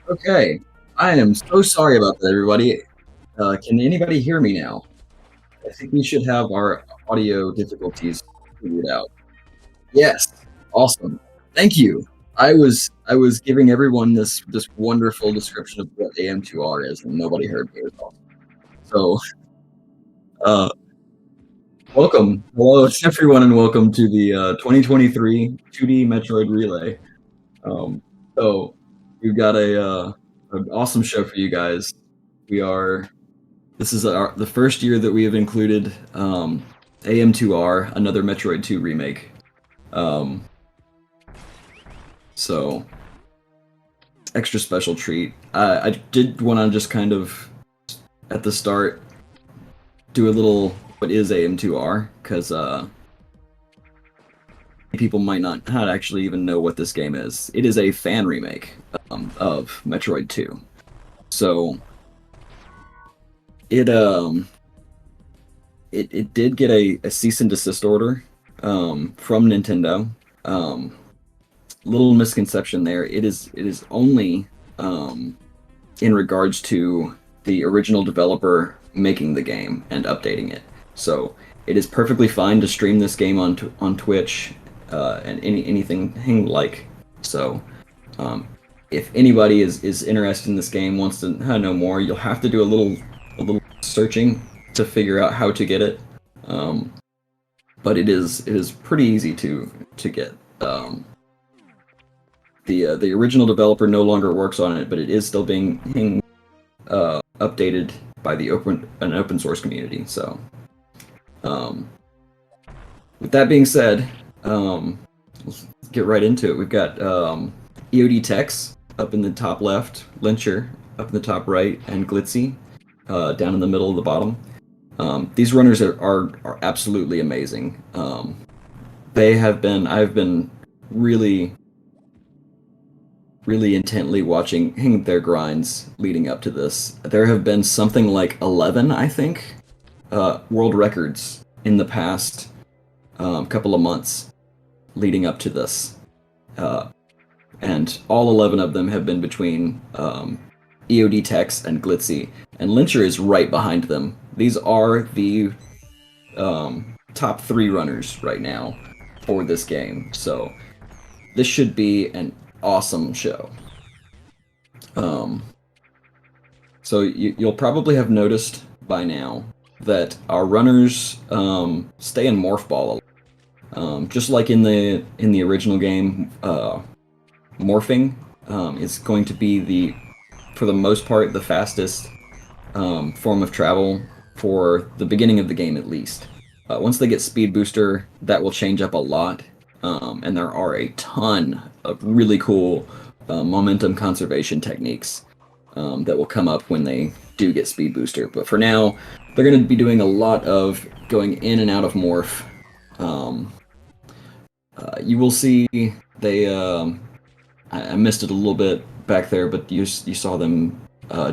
Okay, I am so sorry about that, everybody. Can anybody hear me now? I think we should have our audio difficulties figured out. Yes, awesome. Thank you. I was giving everyone this wonderful description of what AM2R is, and nobody heard me at all. So, uh, welcome, hello everyone, and welcome to the 2023 2D Metroid Relay. Um, so we've got an awesome show for you guys. We are This is the first year that we have included AM2R, another Metroid 2 remake. Um, so, extra special treat. I did want to just kind of, at the start, do a little what is AM2R, because people might not actually even know what this game is. It is a fan remake of Metroid 2. So, it it did get a cease and desist order from Nintendo. Little misconception there. It is only in regards to the original developer making the game and updating it. So it is perfectly fine to stream this game on Twitch and anything like. So if anybody is interested in this game, wants to know more, you'll have to do a little searching to figure out how to get it. But it is pretty easy to get. The original developer no longer works on it, but it is still being updated by an open source community. So, with that being said, let's get right into it. We've got EOD Tex up in the top left, Lyncher up in the top right, and Glitzy down in the middle of the bottom. These runners are absolutely amazing. I've been really intently watching their grinds leading up to this. There have been something like 11, I think, world records in the past couple of months leading up to this. And all 11 of them have been between EOD Tex and Glitzy, and Lyncher is right behind them. These are the top 3 runners right now for this game, so this should be an awesome show. So you'll probably have noticed by now that our runners stay in Morph Ball, just like in the original game. Morphing is going to be for the most part, the fastest form of travel for the beginning of the game, at least. Once they get Speed Booster, that will change up a lot, and there are a ton of really cool momentum conservation techniques that will come up when they do get Speed Booster. But for now, they're going to be doing a lot of going in and out of Morph. You will see I missed it a little bit back there, but you saw them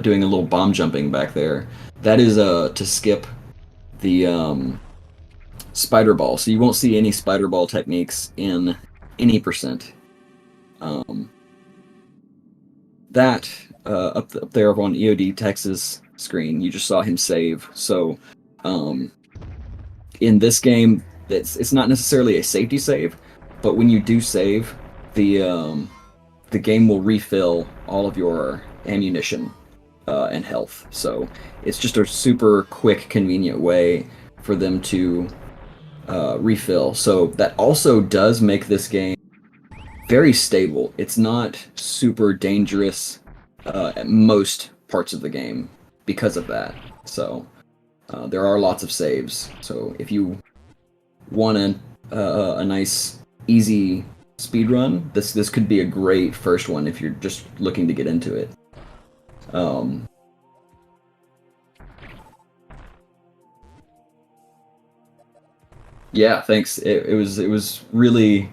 doing a little bomb jumping back there. That is to skip the spider ball, so you won't see any spider ball techniques in any percent. That up there on EOD Tex's screen, you just saw him save. So in this game, it's not necessarily a safety save, but when you do save, the game will refill all of your ammunition and health. So it's just a super quick, convenient way for them to refill. So that also does make this game very stable. It's not super dangerous at most parts of the game because of that. So there are lots of saves. So if you want a nice, easy speed run, this could be a great first one if you're just looking to get into it. Yeah, thanks. It was really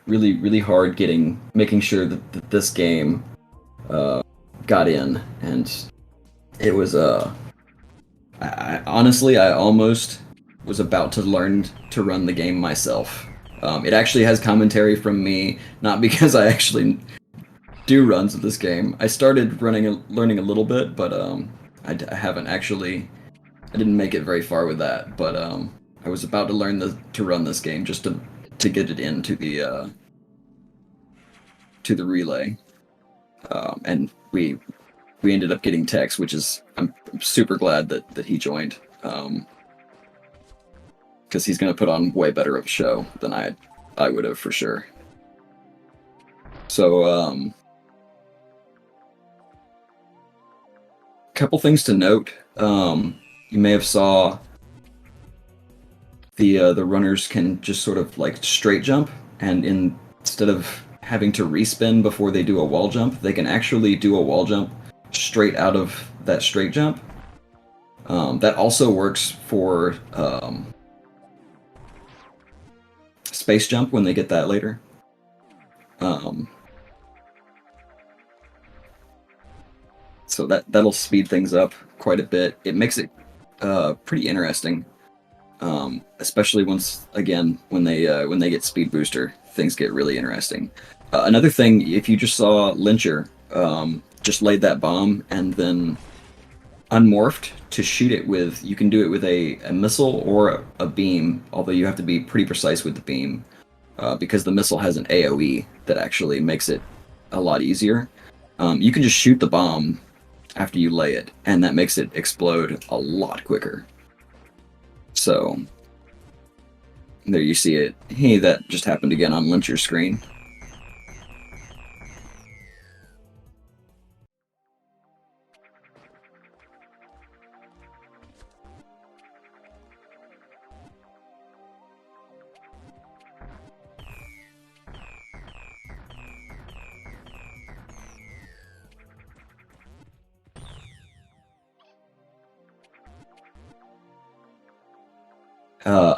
really hard making sure that this game got in, and it was honestly, I almost was about to learn to run the game myself It actually has commentary from me, not because I actually do runs of this game. I started learning a little bit, but I haven't actually. I didn't make it very far with that, but I was about to learn to run this game just to get it into the relay, and we ended up getting Tex, which is I'm super glad that he joined, because he's going to put on way better of a show than I would have for sure. So couple things to note. You may have saw the runners can just sort of like straight jump, and instead of having to respin before they do a wall jump, they can actually do a wall jump straight out of that straight jump. That also works for space jump when they get that later. So that'll speed things up quite a bit. It makes it pretty interesting, especially once again when they get speed booster, things get really interesting. Another thing, if you just saw Lyncher just laid that bomb and then unmorphed to shoot it with, you can do it with a missile or a beam, although you have to be pretty precise with the beam, because the missile has an AoE that actually makes it a lot easier. You can just shoot the bomb after you lay it, and that makes it explode a lot quicker. So there you see it. Hey, that just happened again on Lyncher's screen.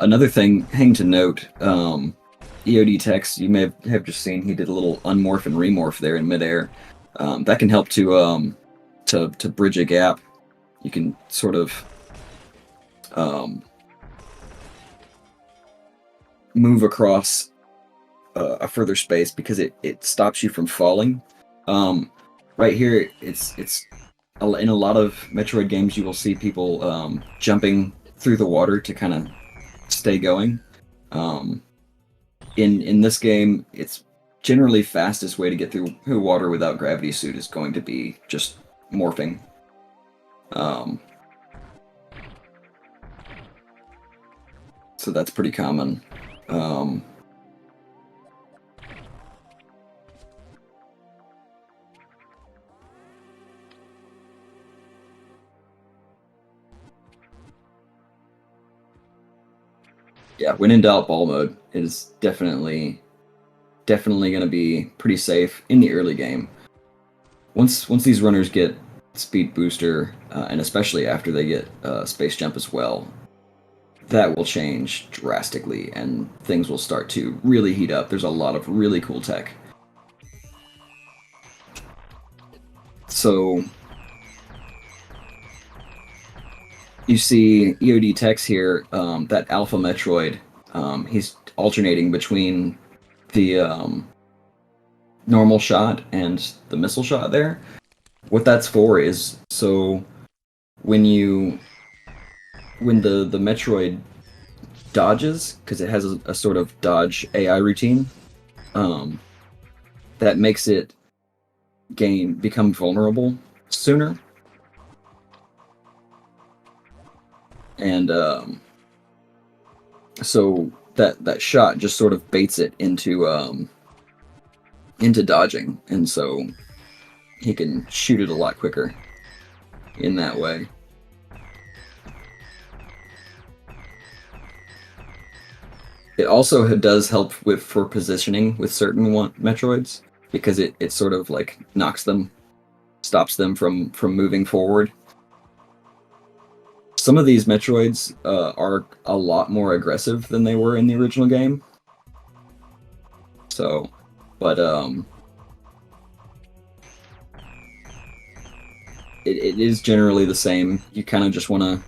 Another thing to note, EOD Tex, you may have just seen he did a little unmorph and remorph there in midair. That can help to bridge a gap. You can sort of move across a further space because it stops you from falling. Right here, it's in a lot of Metroid games you will see people jumping through the water to kind of stay going. In this game, it's generally fastest way to get through water without gravity suit is going to be just morphing. So that's pretty common. Yeah, when in doubt, ball mode is definitely going to be pretty safe in the early game. Once these runners get speed booster, and especially after they get space jump as well, that will change drastically, and things will start to really heat up. There's a lot of really cool tech. So you see EOD Tex here, that Alpha Metroid, he's alternating between the normal shot and the missile shot there. What that's for is so when the Metroid dodges, because it has a sort of dodge AI routine, that makes it become vulnerable sooner. And so that shot just sort of baits it into dodging, and so he can shoot it a lot quicker in that way. It also does help for positioning with certain Metroids, because it sort of like stops them from moving forward. Some of these Metroids are a lot more aggressive than they were in the original game. So, but it is generally the same. You kind of just want to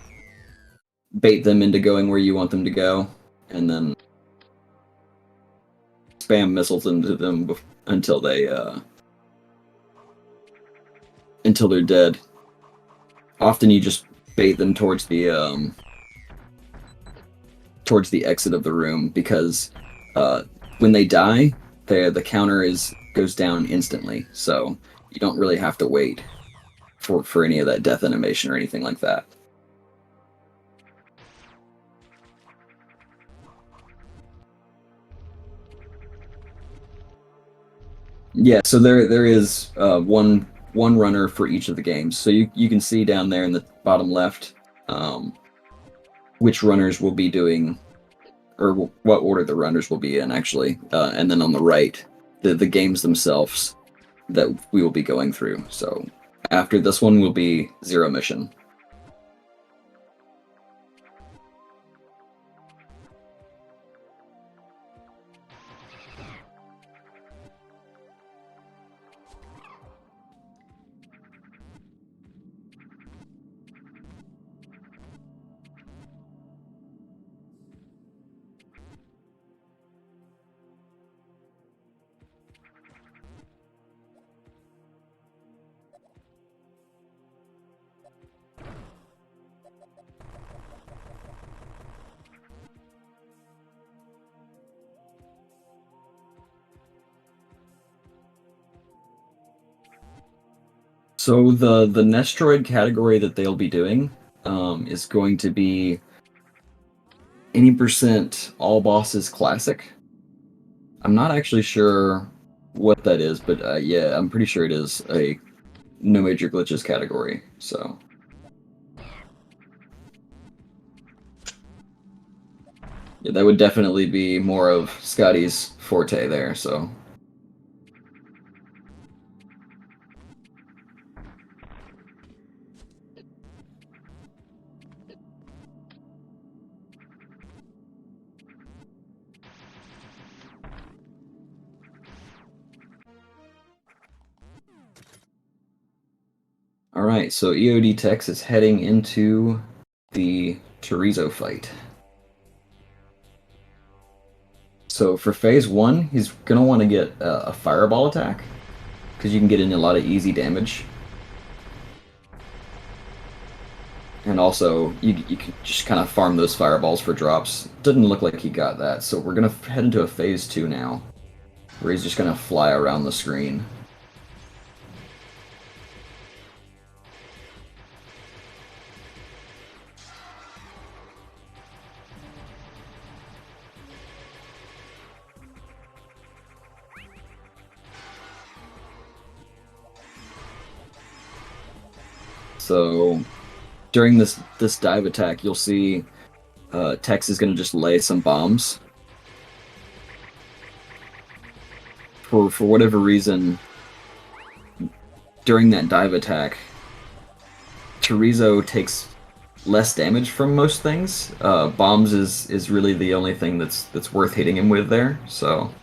bait them into going where you want them to go, and then spam missiles into them until they're dead. Often you just bait them towards the exit of the room because when they die, the counter goes down instantly. So you don't really have to wait for any of that death animation or anything like that. Yeah, so there is one runner for each of the games. So you can see down there in the bottom left which runners will be doing, or what order the runners will be in, actually. And then on the right, the games themselves that we will be going through. So after this one will be Zero Mission. So the Nestroid category that they'll be doing is going to be any percent all bosses classic. I'm not actually sure what that is, but yeah, I'm pretty sure it is a no major glitches category. So yeah, that would definitely be more of Scotty's forte there. So all right, so EOD Tex is heading into the Chorizo fight. So for phase one, he's gonna want to get a fireball attack because you can get in a lot of easy damage, and also you can just kind of farm those fireballs for drops. Doesn't look like he got that, so we're gonna head into a phase two now, where he's just gonna fly around the screen. So during this dive attack, you'll see Tex is going to just lay some bombs. For whatever reason, during that dive attack, Chorizo takes less damage from most things. Bombs is really the only thing that's worth hitting him with there. So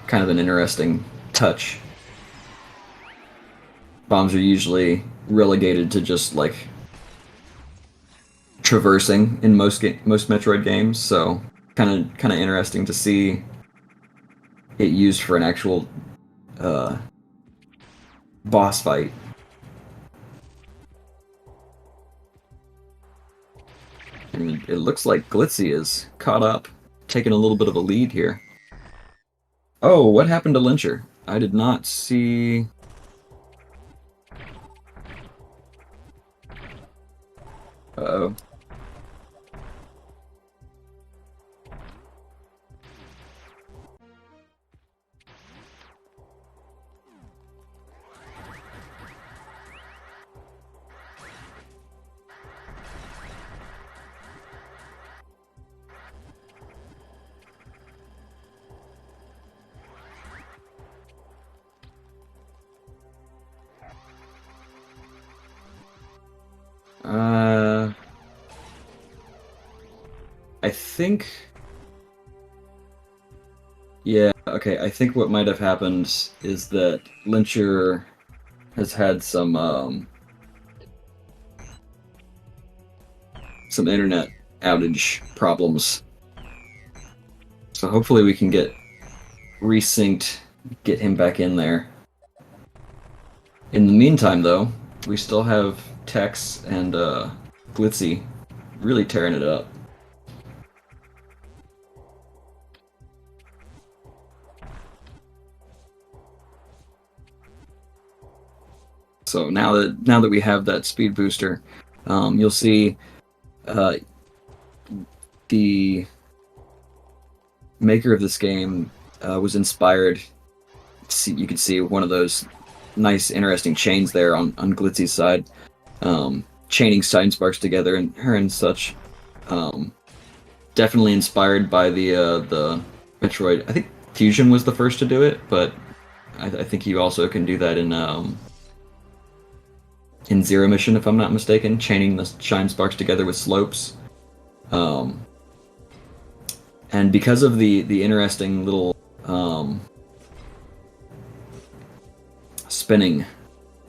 kind of an interesting touch. Bombs are usually relegated to just like traversing in most Metroid games, so kind of interesting to see it used for an actual boss fight. And it looks like Glitzy is caught up, taking a little bit of a lead here. Oh, what happened to Lyncher? I did not see. Uh-oh. I think. Yeah, okay, I think what might have happened is that Lyncher has had some internet outage problems. So hopefully we can get resynced, get him back in there. In the meantime, though, we still have Tex and Glitzy really tearing it up. So now that we have that speed booster, you'll see uh, the maker of this game was inspired. You can see one of those nice, interesting chains there on Glitzy's side, chaining Stein Sparks together and her and such. Definitely inspired by the Metroid. I think Fusion was the first to do it, but I think you also can do that in Zero Mission, if I'm not mistaken, chaining the Shine Sparks together with slopes. And because of the interesting little spinning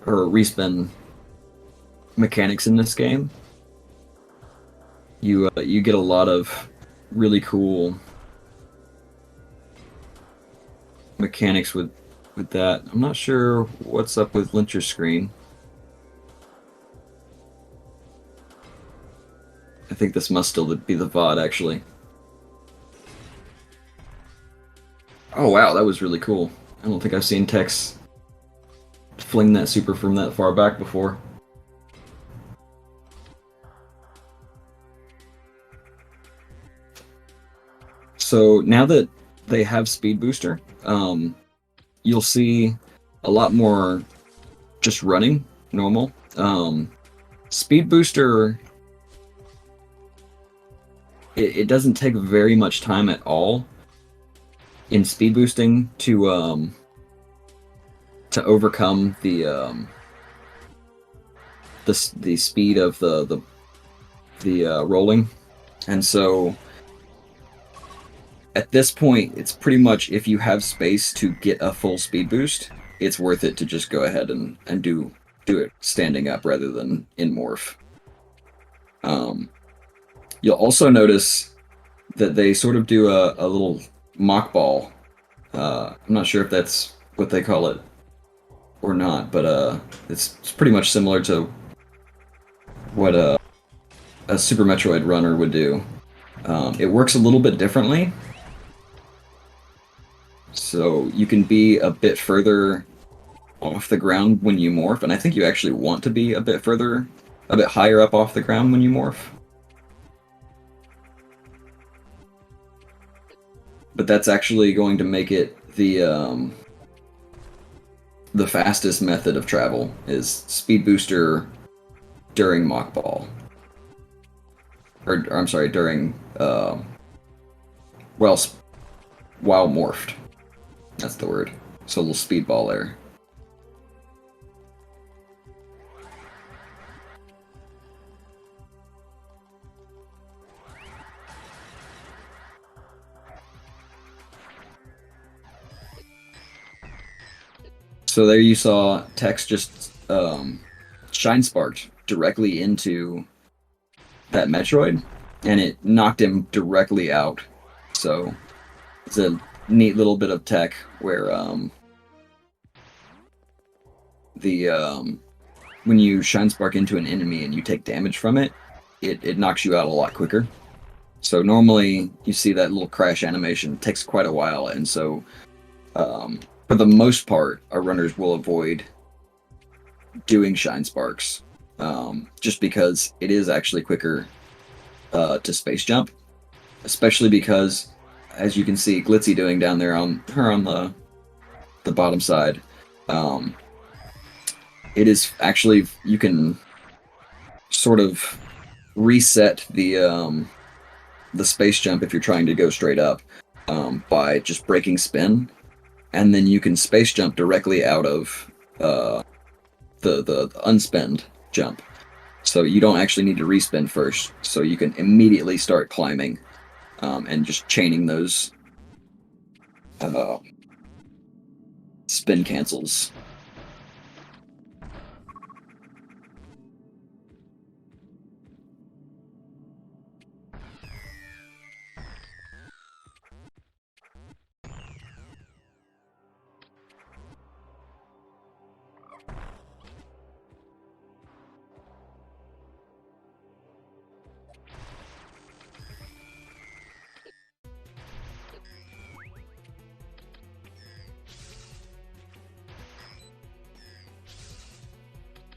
or respin mechanics in this game, you get a lot of really cool mechanics with that. I'm not sure what's up with Lyncher's screen. I think this must still be the VOD, actually. Oh wow, that was really cool. I don't think I've seen Tex fling that super from that far back before. So now that they have Speed Booster, you'll see a lot more just running normal. Speed Booster, it doesn't take very much time at all in speed boosting to overcome the speed of the rolling, and so at this point, it's pretty much if you have space to get a full speed boost, it's worth it to just go ahead and do it standing up rather than in morph. You'll also notice that they sort of do a little mock ball. I'm not sure if that's what they call it or not, but it's pretty much similar to what a Super Metroid runner would do. It works a little bit differently, so you can be a bit further off the ground when you morph, and I think you actually want to be a bit higher up off the ground when you morph. But that's actually going to make it the fastest method of travel is speed booster during mock ball, or I'm sorry, during while morphed. That's the word. So a little speed ball there. So there you saw Tex just shine sparked directly into that Metroid, and it knocked him directly out. So it's a neat little bit of tech where when you shine spark into an enemy and you take damage from it, it knocks you out a lot quicker. So normally you see that little crash animation. It takes quite a while, and so for the most part, our runners will avoid doing shine sparks, just because it is actually quicker to space jump, especially because, as you can see, Glitzy doing down there on the bottom side. It is actually, you can sort of reset the space jump if you're trying to go straight up by just breaking spin, and then you can space jump directly out of the unspend jump. So you don't actually need to respin first, so you can immediately start climbing and just chaining those spin cancels.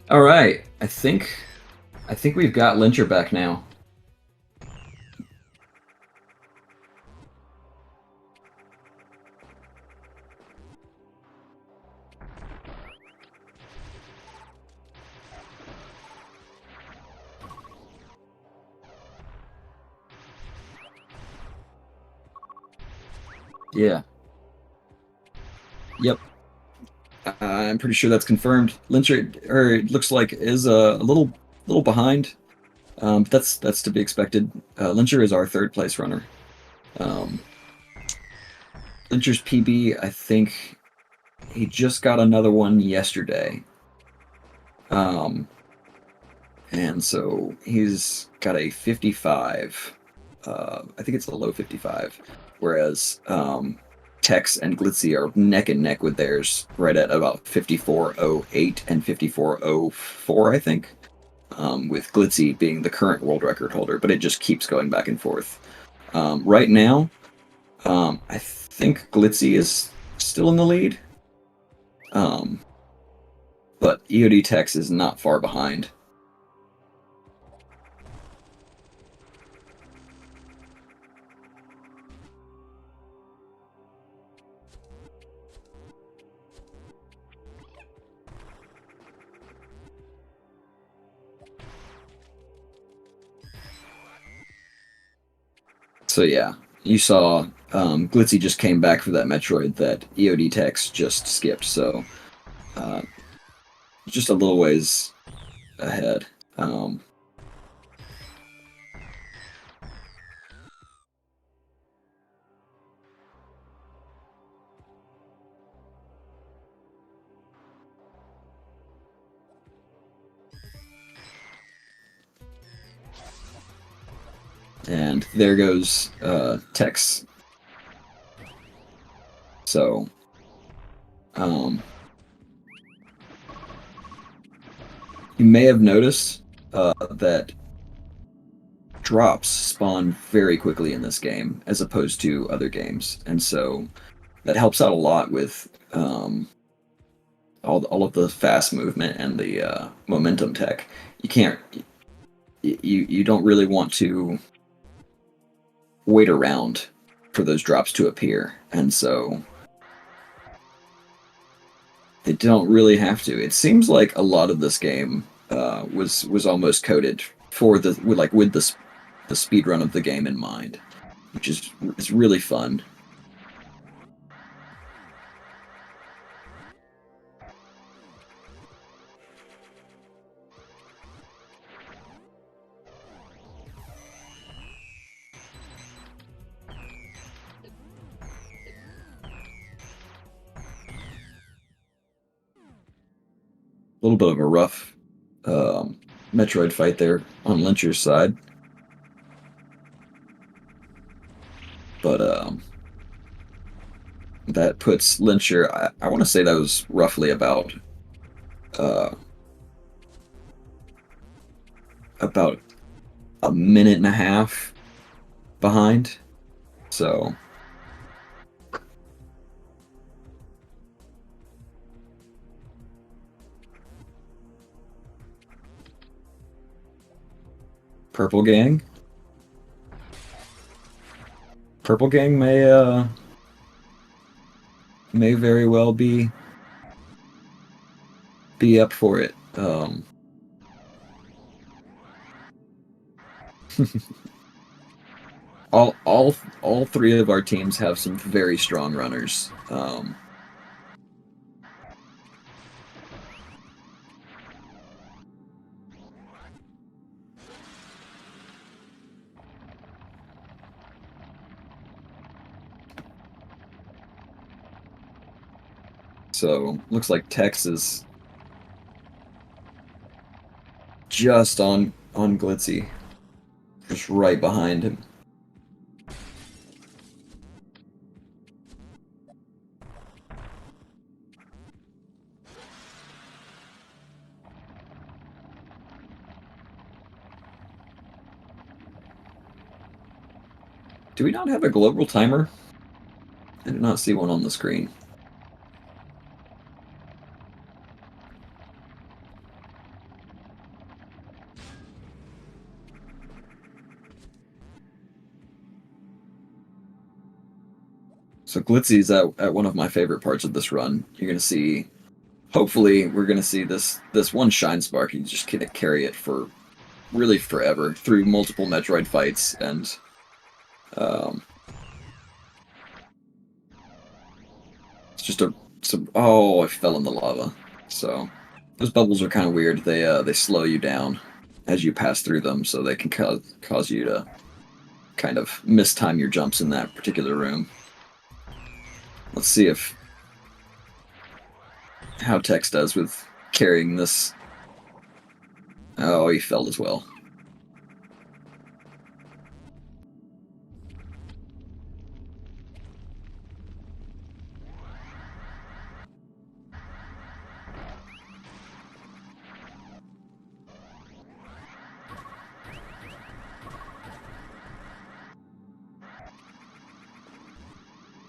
All right. I think we've got Lyncher back now. Yeah. Yep. I'm pretty sure that's confirmed. Lyncher, or it looks like, is a little behind. But that's to be expected. Lyncher is our third place runner. Um, Lyncher's PB, I think he just got another one yesterday. Um, and so he's got a 55. I think it's a low 55. Whereas Tex and Glitzy are neck and neck with theirs, right at about 54.08 and 54.04, I think. With Glitzy being the current world record holder, but it just keeps going back and forth. Right now, I think Glitzy is still in the lead, um, but EOD Tex is not far behind. So yeah, you saw Glitzy just came back for that Metroid that EOD Tex just skipped, so uh, just a little ways ahead. Um, and there goes Tex. So um, you may have noticed that drops spawn very quickly in this game as opposed to other games, and so that helps out a lot with all of the fast movement and the momentum tech. You can't you don't really want to wait around for those drops to appear, and so they don't really have to. It seems like a lot of this game was almost coded for with the speed run of the game in mind, which is really fun. A little bit of a rough Metroid fight there on Lyncher's side, but that puts Lyncher. I want to say that was roughly uh, about a minute and a half behind. So Purple Gang, Purple Gang may very well be up for it. All three of our teams have some very strong runners. So looks like Tex is just on Glitzy, just right behind him. Do we not have a global timer? I did not see one on the screen. Glitzy's at one of my favorite parts of this run. You're gonna see. Hopefully, we're gonna see this one shine spark. You just gonna carry it for really forever through multiple Metroid fights, and um, it's just a some. Oh, I fell in the lava. So those bubbles are kind of weird. They slow you down as you pass through them, so they can cause you to kind of mistime your jumps in that particular room. Let's see if how Tex does with carrying this. Oh, he fell as well.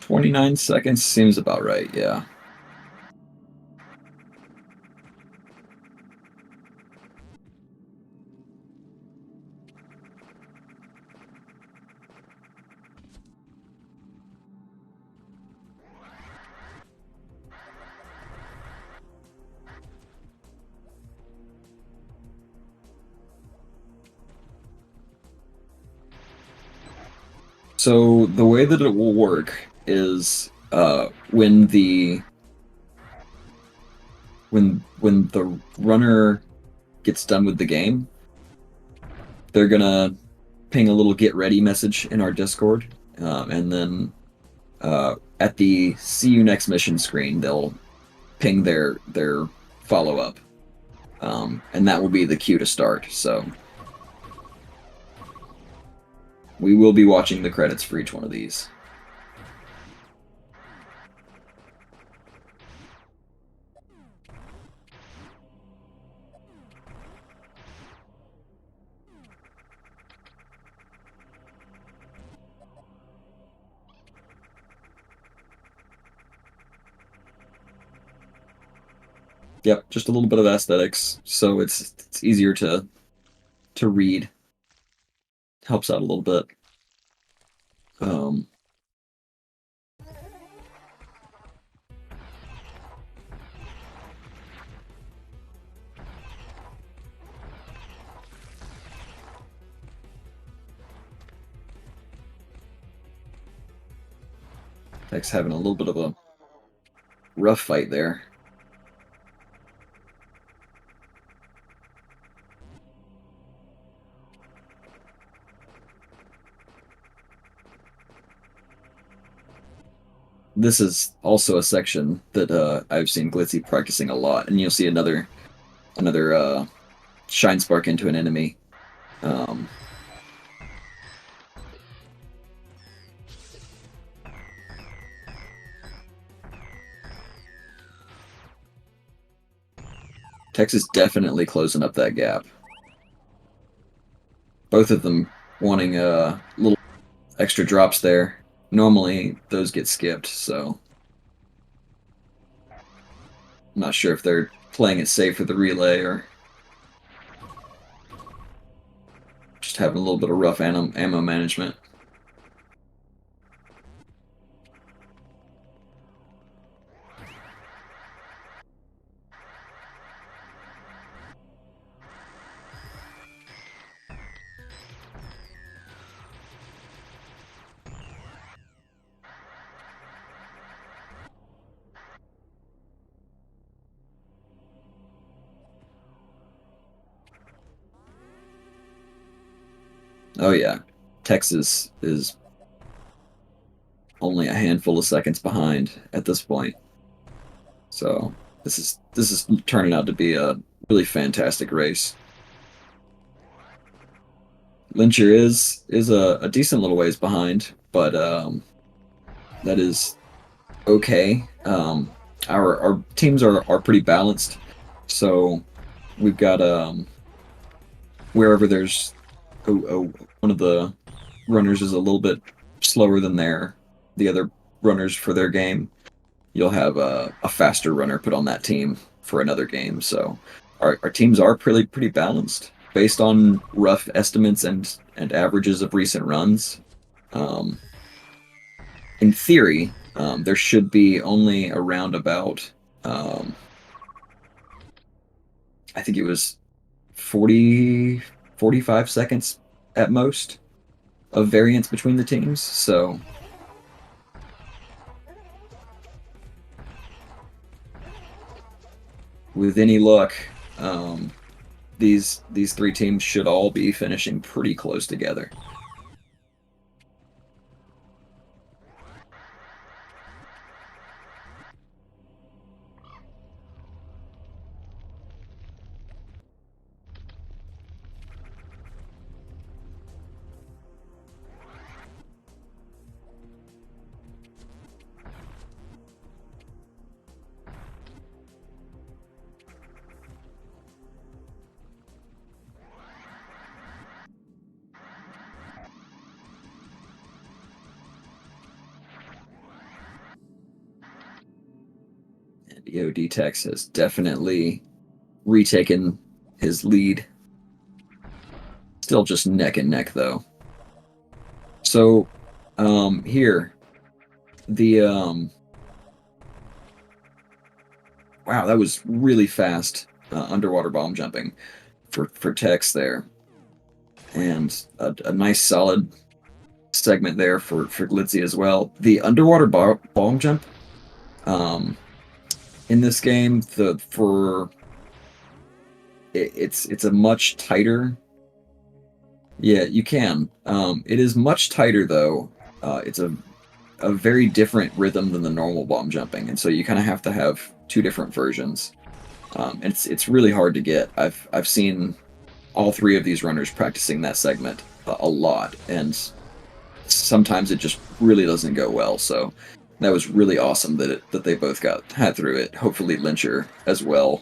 "29 seconds seems about right, yeah. So the way that it will work is when the runner gets done with the game, they're gonna ping a little get ready message in our Discord, and then at the see you next mission screen, they'll ping their follow up, and that will be the cue to start. So we will be watching the credits for each one of these. Yep, just a little bit of aesthetics, so it's easier to read. Helps out a little bit. Um, Tex having a little bit of a rough fight there. This is also a section that I've seen Glitzy practicing a lot, and you'll see another shine spark into an enemy. Um, Tex is definitely closing up that gap. Both of them wanting little extra drops there. Normally, those get skipped, so I'm not sure if they're playing it safe with the relay or just having a little bit of rough ammo management. Oh yeah, Texas is only a handful of seconds behind at this point. So this is turning out to be a really fantastic race. Lyncher is a decent little ways behind, but that is okay. Our teams are pretty balanced, so we've got wherever there's one of the runners is a little bit slower than the other runners for their game, you'll have a faster runner put on that team for another game. So our teams are pretty balanced based on rough estimates and averages of recent runs. In theory, There should be only around about, um, I think it was 40, 45 seconds at most of variance between the teams. So with any luck, um, these three teams should all be finishing pretty close together. And EOD Tex has definitely retaken his lead. Still just neck and neck though. So here the wow, that was really fast underwater bomb jumping for Tex there, and a nice solid segment there for Glitzy as well. The underwater bomb jump um, in this game, it's a much tighter. Yeah, you can. It is much tighter though. It's a very different rhythm than the normal bomb jumping, and so you kind of have to have two different versions. It's really hard to get. I've seen all three of these runners practicing that segment a lot, and sometimes it just really doesn't go well. So that was really awesome that they both had through it. Hopefully Lyncher as well,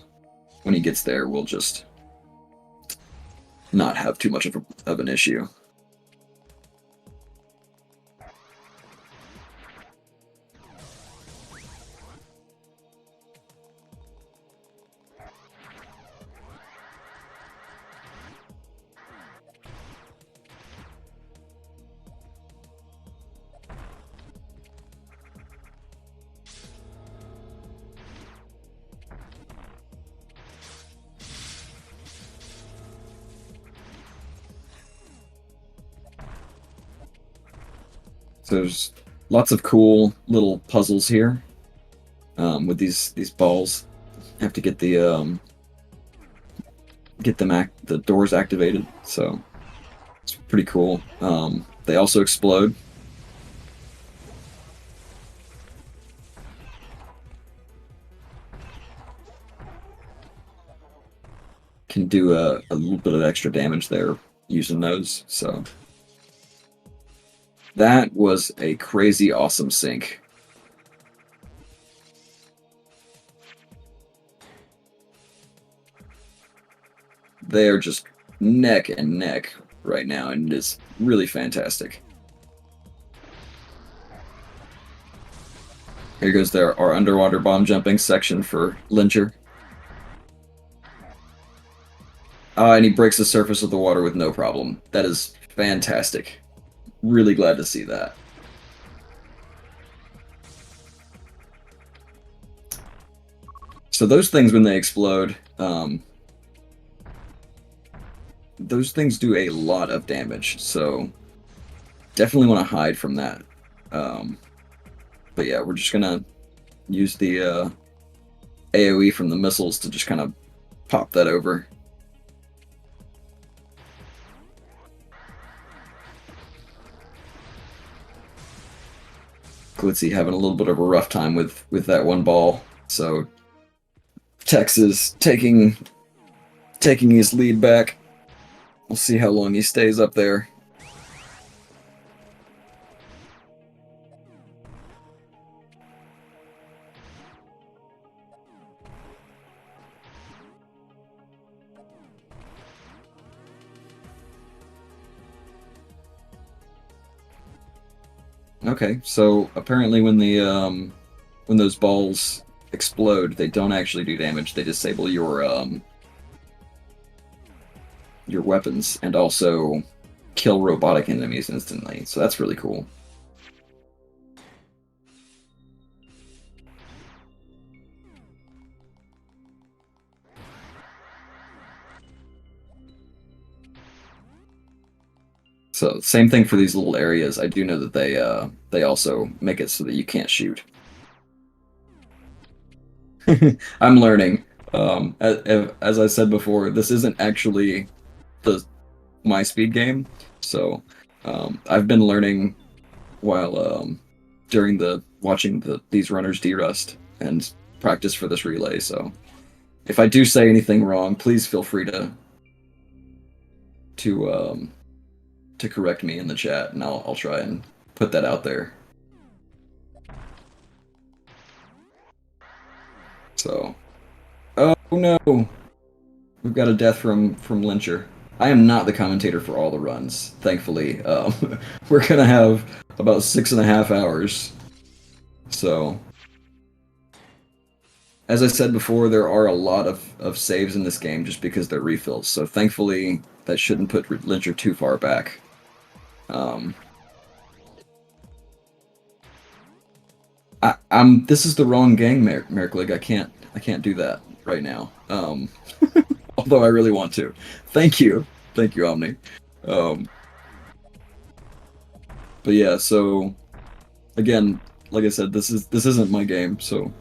when he gets there, will just not have too much of an issue. So there's lots of cool little puzzles here with these balls. Have to get the doors activated. So it's pretty cool. They also explode. Can do a little bit of extra damage there using those. So that was a crazy awesome sync. They are just neck and neck right now, and it is really fantastic. Here goes our underwater bomb jumping section for Lyncher. And he breaks the surface of the water with no problem. That is fantastic. Really glad to see that. So those things, when they explode, those things do a lot of damage. So definitely want to hide from that. But yeah, we're just gonna use the AoE from the missiles to just kind of pop that over. Glitzy having a little bit of a rough time with that one ball. So Tex is taking his lead back. We'll see how long he stays up there. Okay, so apparently when those balls explode, they don't actually do damage. They disable your weapons and also kill robotic enemies instantly. So that's really cool. So same thing for these little areas. I do know that they also make it so that you can't shoot. I'm learning. As I said before, this isn't actually the my speed game, so I've been learning while during the watching these runners derust and practice for this relay. So if I do say anything wrong, please feel free to um, to correct me in the chat, and I'll try and put that out there. So, oh no, we've got a death from Lyncher. I am not the commentator for all the runs, thankfully. We're gonna have about 6.5 hours. So, as I said before, there are a lot of saves in this game just because they're refills. So thankfully, that shouldn't put Lyncher too far back. Um, I'm. This is the wrong gang, Merrick. I can't do that right now. Although I really want to. Thank you, Omni. Um, but yeah, so again, like I said, this isn't my game, so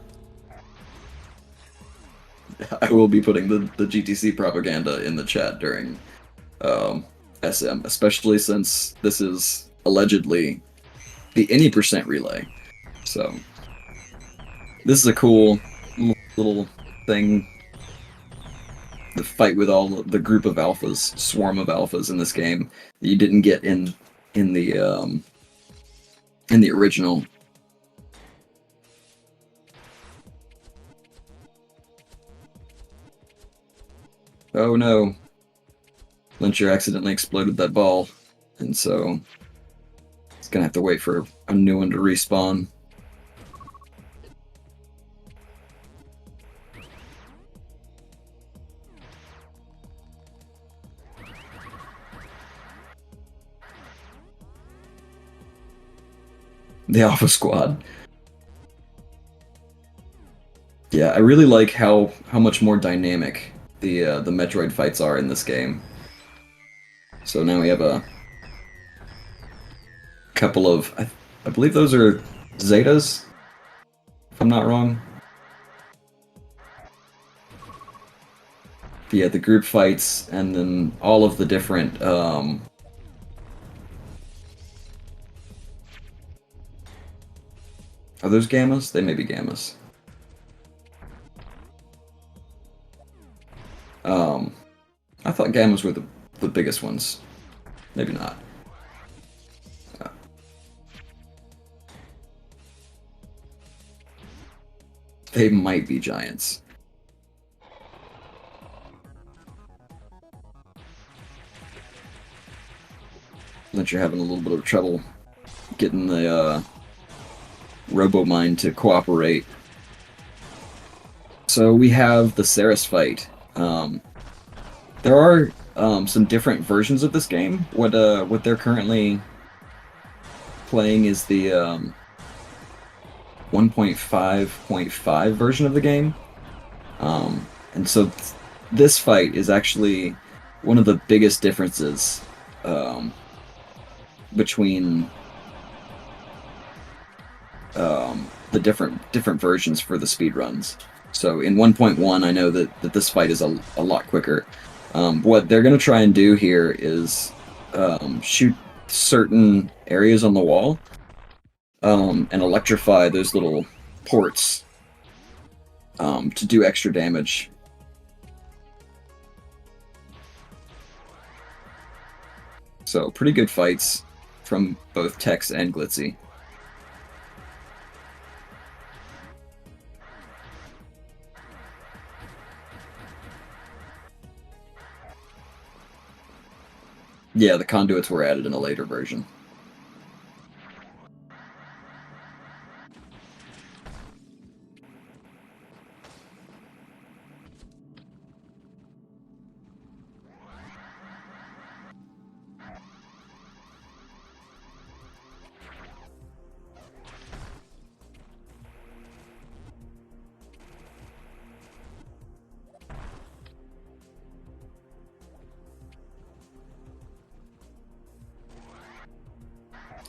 I will be putting the GTC propaganda in the chat during SM, especially since this is allegedly the any percent relay. So this is a cool little thing. The fight with all the group of alphas, swarm of alphas in this game that you didn't get in the original. Oh no, Lyncher accidentally exploded that ball, and so it's gonna have to wait for a new one to respawn. The Alpha Squad. Yeah, I really like how much more dynamic the Metroid fights are in this game. So now we have a couple of I believe those are Zetas, if I'm not wrong. But yeah, the group fights and then all of the different are those gammas? They may be gammas. I thought gammas were the biggest ones. Maybe not. They might be giants. Lyncher having a little bit of trouble getting the Robomine to cooperate. So we have the Ceres fight. There are some different versions of this game. What they're currently playing is the 1.5.5 version of the game, and so this fight is actually one of the biggest differences between the different versions for the speedruns. So in 1.1, I know that this fight is a lot quicker. What they're going to try and do here is shoot certain areas on the wall and electrify those little ports to do extra damage. So pretty good fights from both Tex and Glitzy. Yeah, the conduits were added in a later version.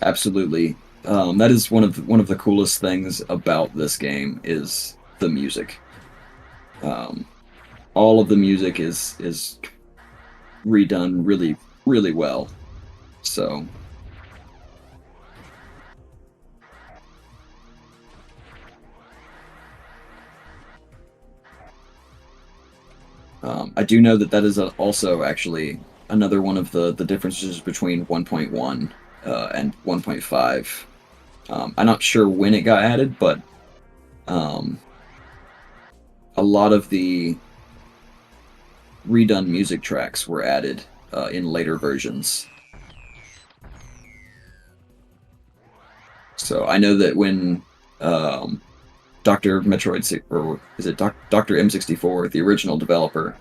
Absolutely. That is one of the coolest things about this game is the music. Um, all of the music is redone really well. So I do know that that is also actually another one of the differences between 1.1 and 1.5. I'm not sure when it got added, but um, a lot of the redone music tracks were added in later versions. So I know that when Dr. or is it Dr. M64, the original developer,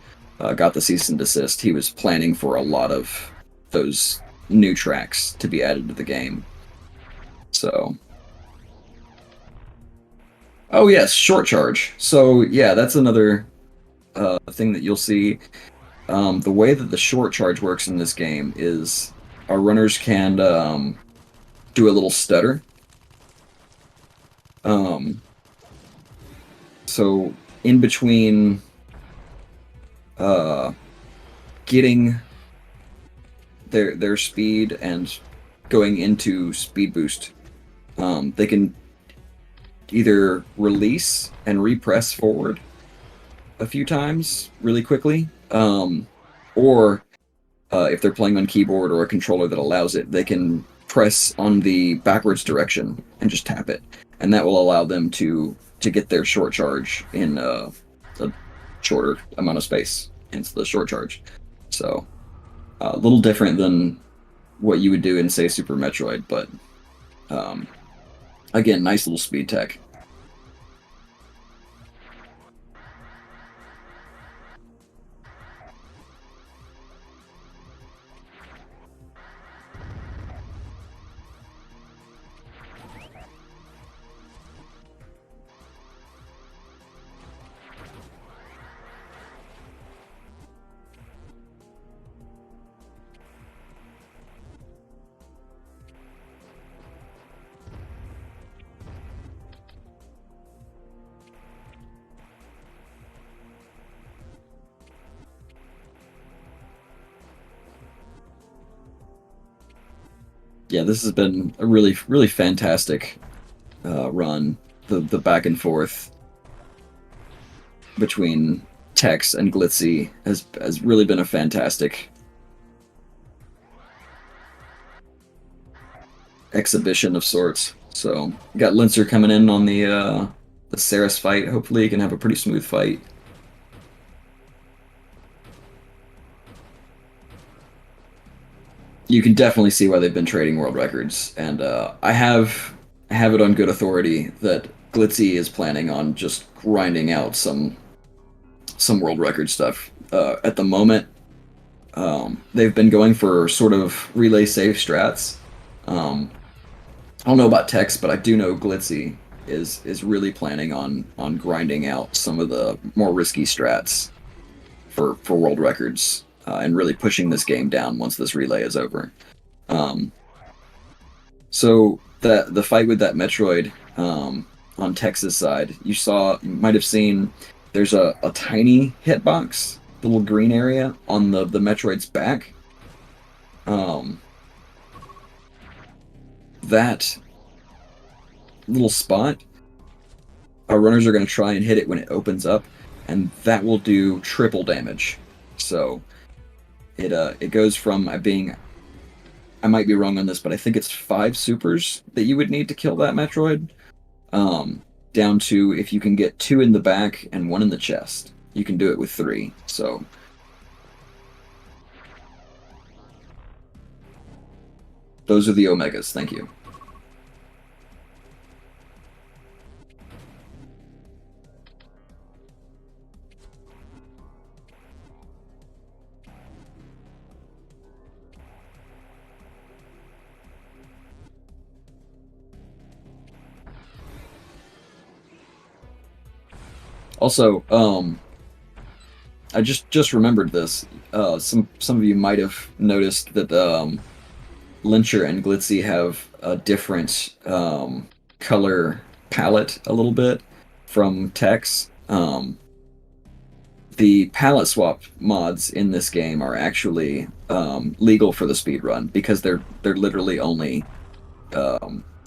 got the cease and desist, he was planning for a lot of those new tracks to be added to the game. So, oh yes, short charge. So yeah, that's another thing that you'll see. The way that the short charge works in this game is our runners can do a little stutter. Um, so in between uh, getting their speed and going into speed boost, they can either release and repress forward a few times really quickly, or if they're playing on keyboard or a controller that allows it, they can press on the backwards direction and just tap it, and that will allow them to get their short charge in a shorter amount of space. Hence the short charge. So a little different than what you would do in say Super Metroid, but um, again, nice little speed tech. Yeah, this has been a really fantastic run. The back and forth between Tex and Glitzy has really been a fantastic exhibition of sorts. So got Lincer coming in on the Saris fight. Hopefully, he can have a pretty smooth fight. You can definitely see why they've been trading world records, and I have it on good authority that Glitzy is planning on just grinding out some world record stuff. At the moment, they've been going for sort of relay safe strats. Um, I don't know about Tex, but I do know Glitzy is really planning on grinding out some of the more risky strats for world records and really pushing this game down once this relay is over. Um, so the fight with that Metroid on Tex's side, you might have seen there's a tiny hitbox, the little green area on the Metroid's back. Um, that little spot, our runners are going to try and hit it when it opens up, and that will do triple damage. So it goes from being, I might be wrong on this, but I think it's 5 supers that you would need to kill that Metroid, down to if you can get 2 in the back and 1 in the chest, you can do it with 3. So those are the Omegas. Thank you. Also, I just remembered this. Some of you might have noticed that Lyncher and Glitzy have a different color palette a little bit from Tex. The palette swap mods in this game are actually legal for the speedrun because they're literally only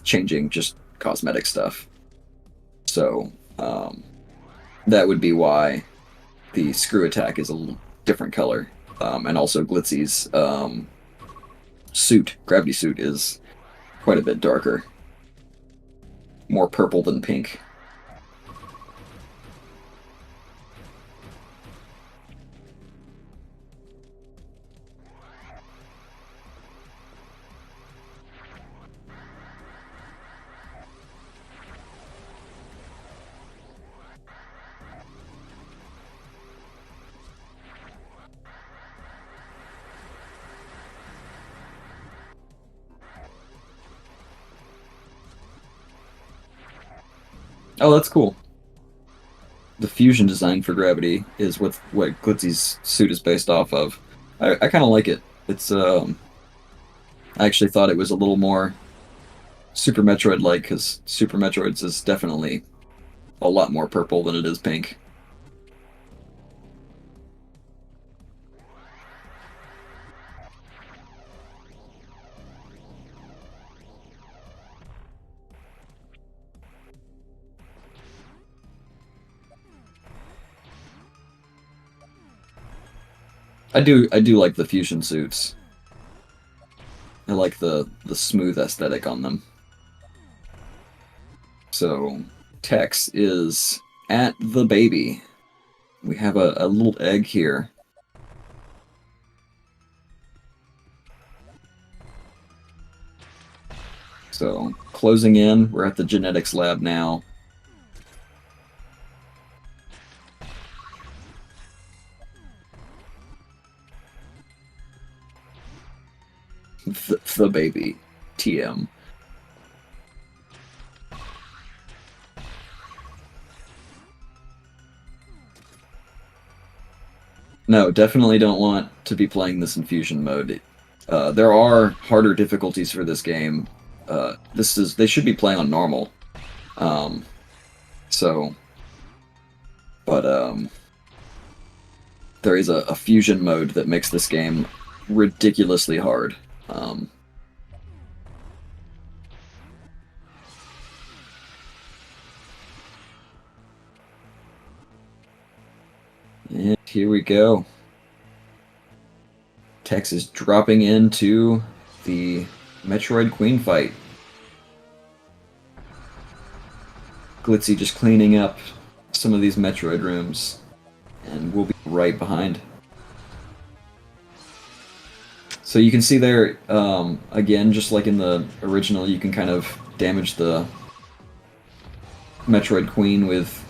changing just cosmetic stuff. So that would be why the screw attack is a little different color, and also Glitzy's suit, gravity suit, is quite a bit darker, more purple than pink. Oh, that's cool. The fusion design for gravity is what Glitzy's suit is based off of. I kind of like it. It's I actually thought it was a little more Super Metroid like because Super Metroid's is definitely a lot more purple than it is pink. I do like the fusion suits. I like the smooth aesthetic on them. So Tex is at the baby. We have a little egg here. So closing in, we're at the genetics lab now. The baby, TM. No, definitely don't want to be playing this in fusion mode. There are harder difficulties for this game. They should be playing on normal. Um, so, but there is a fusion mode that makes this game ridiculously hard. And here we go. Tex is dropping into the Metroid Queen fight. Glitzy just cleaning up some of these Metroid rooms, and we'll be right behind. So you can see there, again, just like in the original, you can kind of damage the Metroid Queen with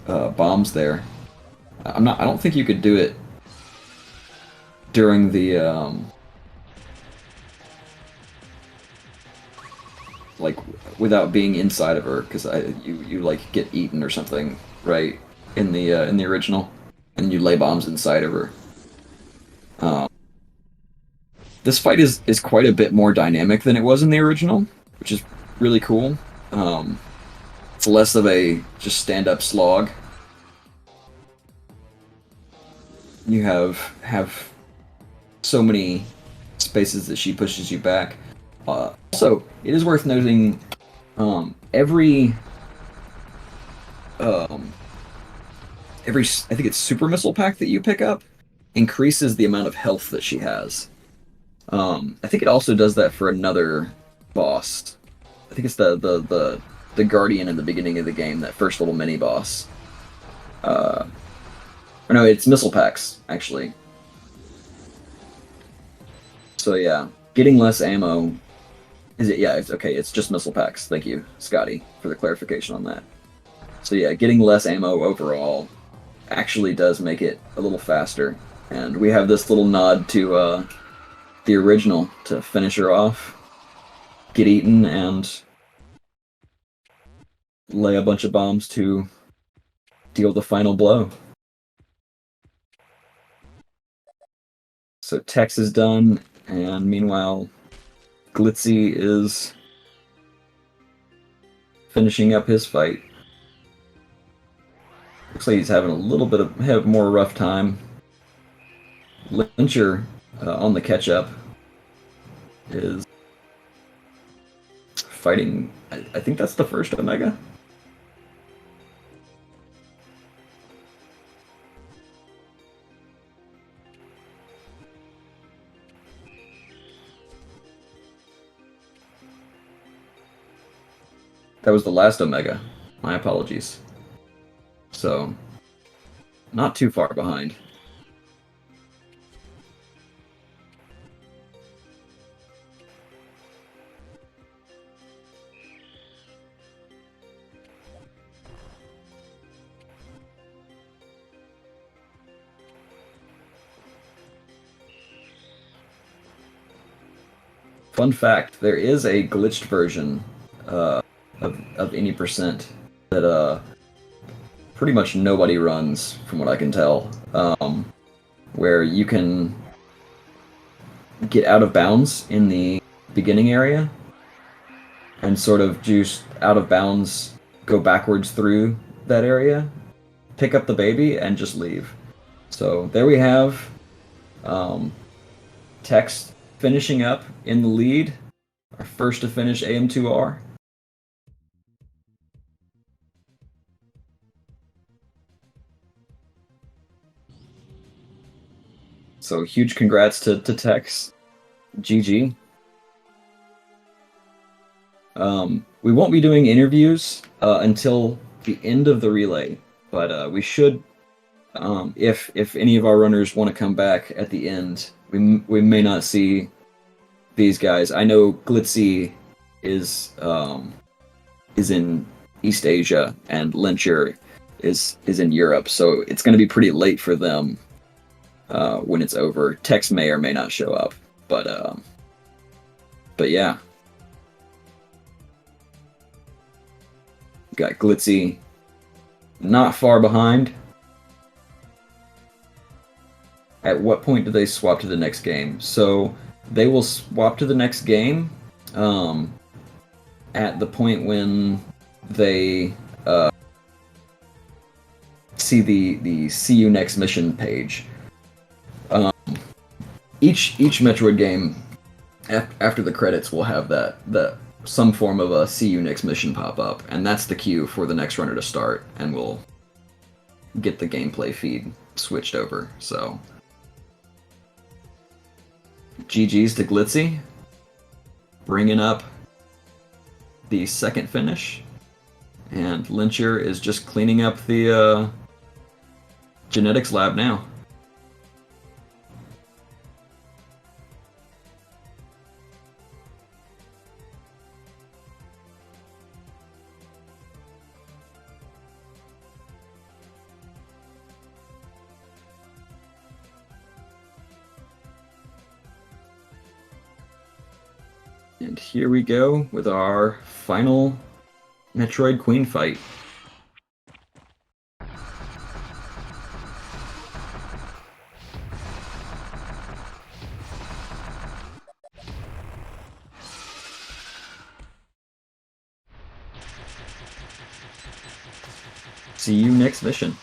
bombs there. I don't think you could do it during the like without being inside of her, because you like get eaten or something, right? In the original, and you lay bombs inside of her. Um, this fight is quite a bit more dynamic than it was in the original, which is really cool. It's less of a just stand up slog. You have so many spaces that she pushes you back. Also, it is worth noting um, every I think it's super missile pack that you pick up increases the amount of health that she has. I think it also does that for another boss. I think it's the guardian in the beginning of the game, that first little mini boss. Or no, it's missile packs actually. So yeah, getting less ammo. Is it? Yeah, it's okay. It's just missile packs. Thank you, Scotty, for the clarification on that. So yeah, getting less ammo overall actually does make it a little faster. And we have this little nod to the original to finish her off, get eaten, and lay a bunch of bombs to deal the final blow. So Tex is done, and meanwhile, Glitzy is finishing up his fight. Looks like he's having a little bit of more rough time. Lyncher on the catch up is fighting. I think that's the first Omega. That was the last Omega. My apologies. So, not too far behind. Fun fact, there is a glitched version of any percent that pretty much nobody runs, from what I can tell, where you can get out of bounds in the beginning area and sort of juice out of bounds, go backwards through that area, pick up the baby, and just leave. So there we have Tex finishing up in the lead, our first to finish AM2R. So huge congrats to Tex. GG. We won't be doing interviews until the end of the relay, but we should, if any of our runners want to come back at the end, we may not see these guys. I know Glitzy is in East Asia and Lyncher is in Europe, so it's going to be pretty late for them when it's over. Tex may or may not show up, but yeah. Got Glitzy not far behind. At what point do they swap to the next game? So they will swap to the next game at the point when they see the see you next mission page. Each Metroid game after the credits will have that some form of a see you next mission pop up, and that's the cue for the next runner to start, and we'll get the gameplay feed switched over. So GG's to Glitzy, bringing up the second finish, and Lyncher is just cleaning up the genetics lab now. And here we go with our final Metroid Queen fight. See you next mission.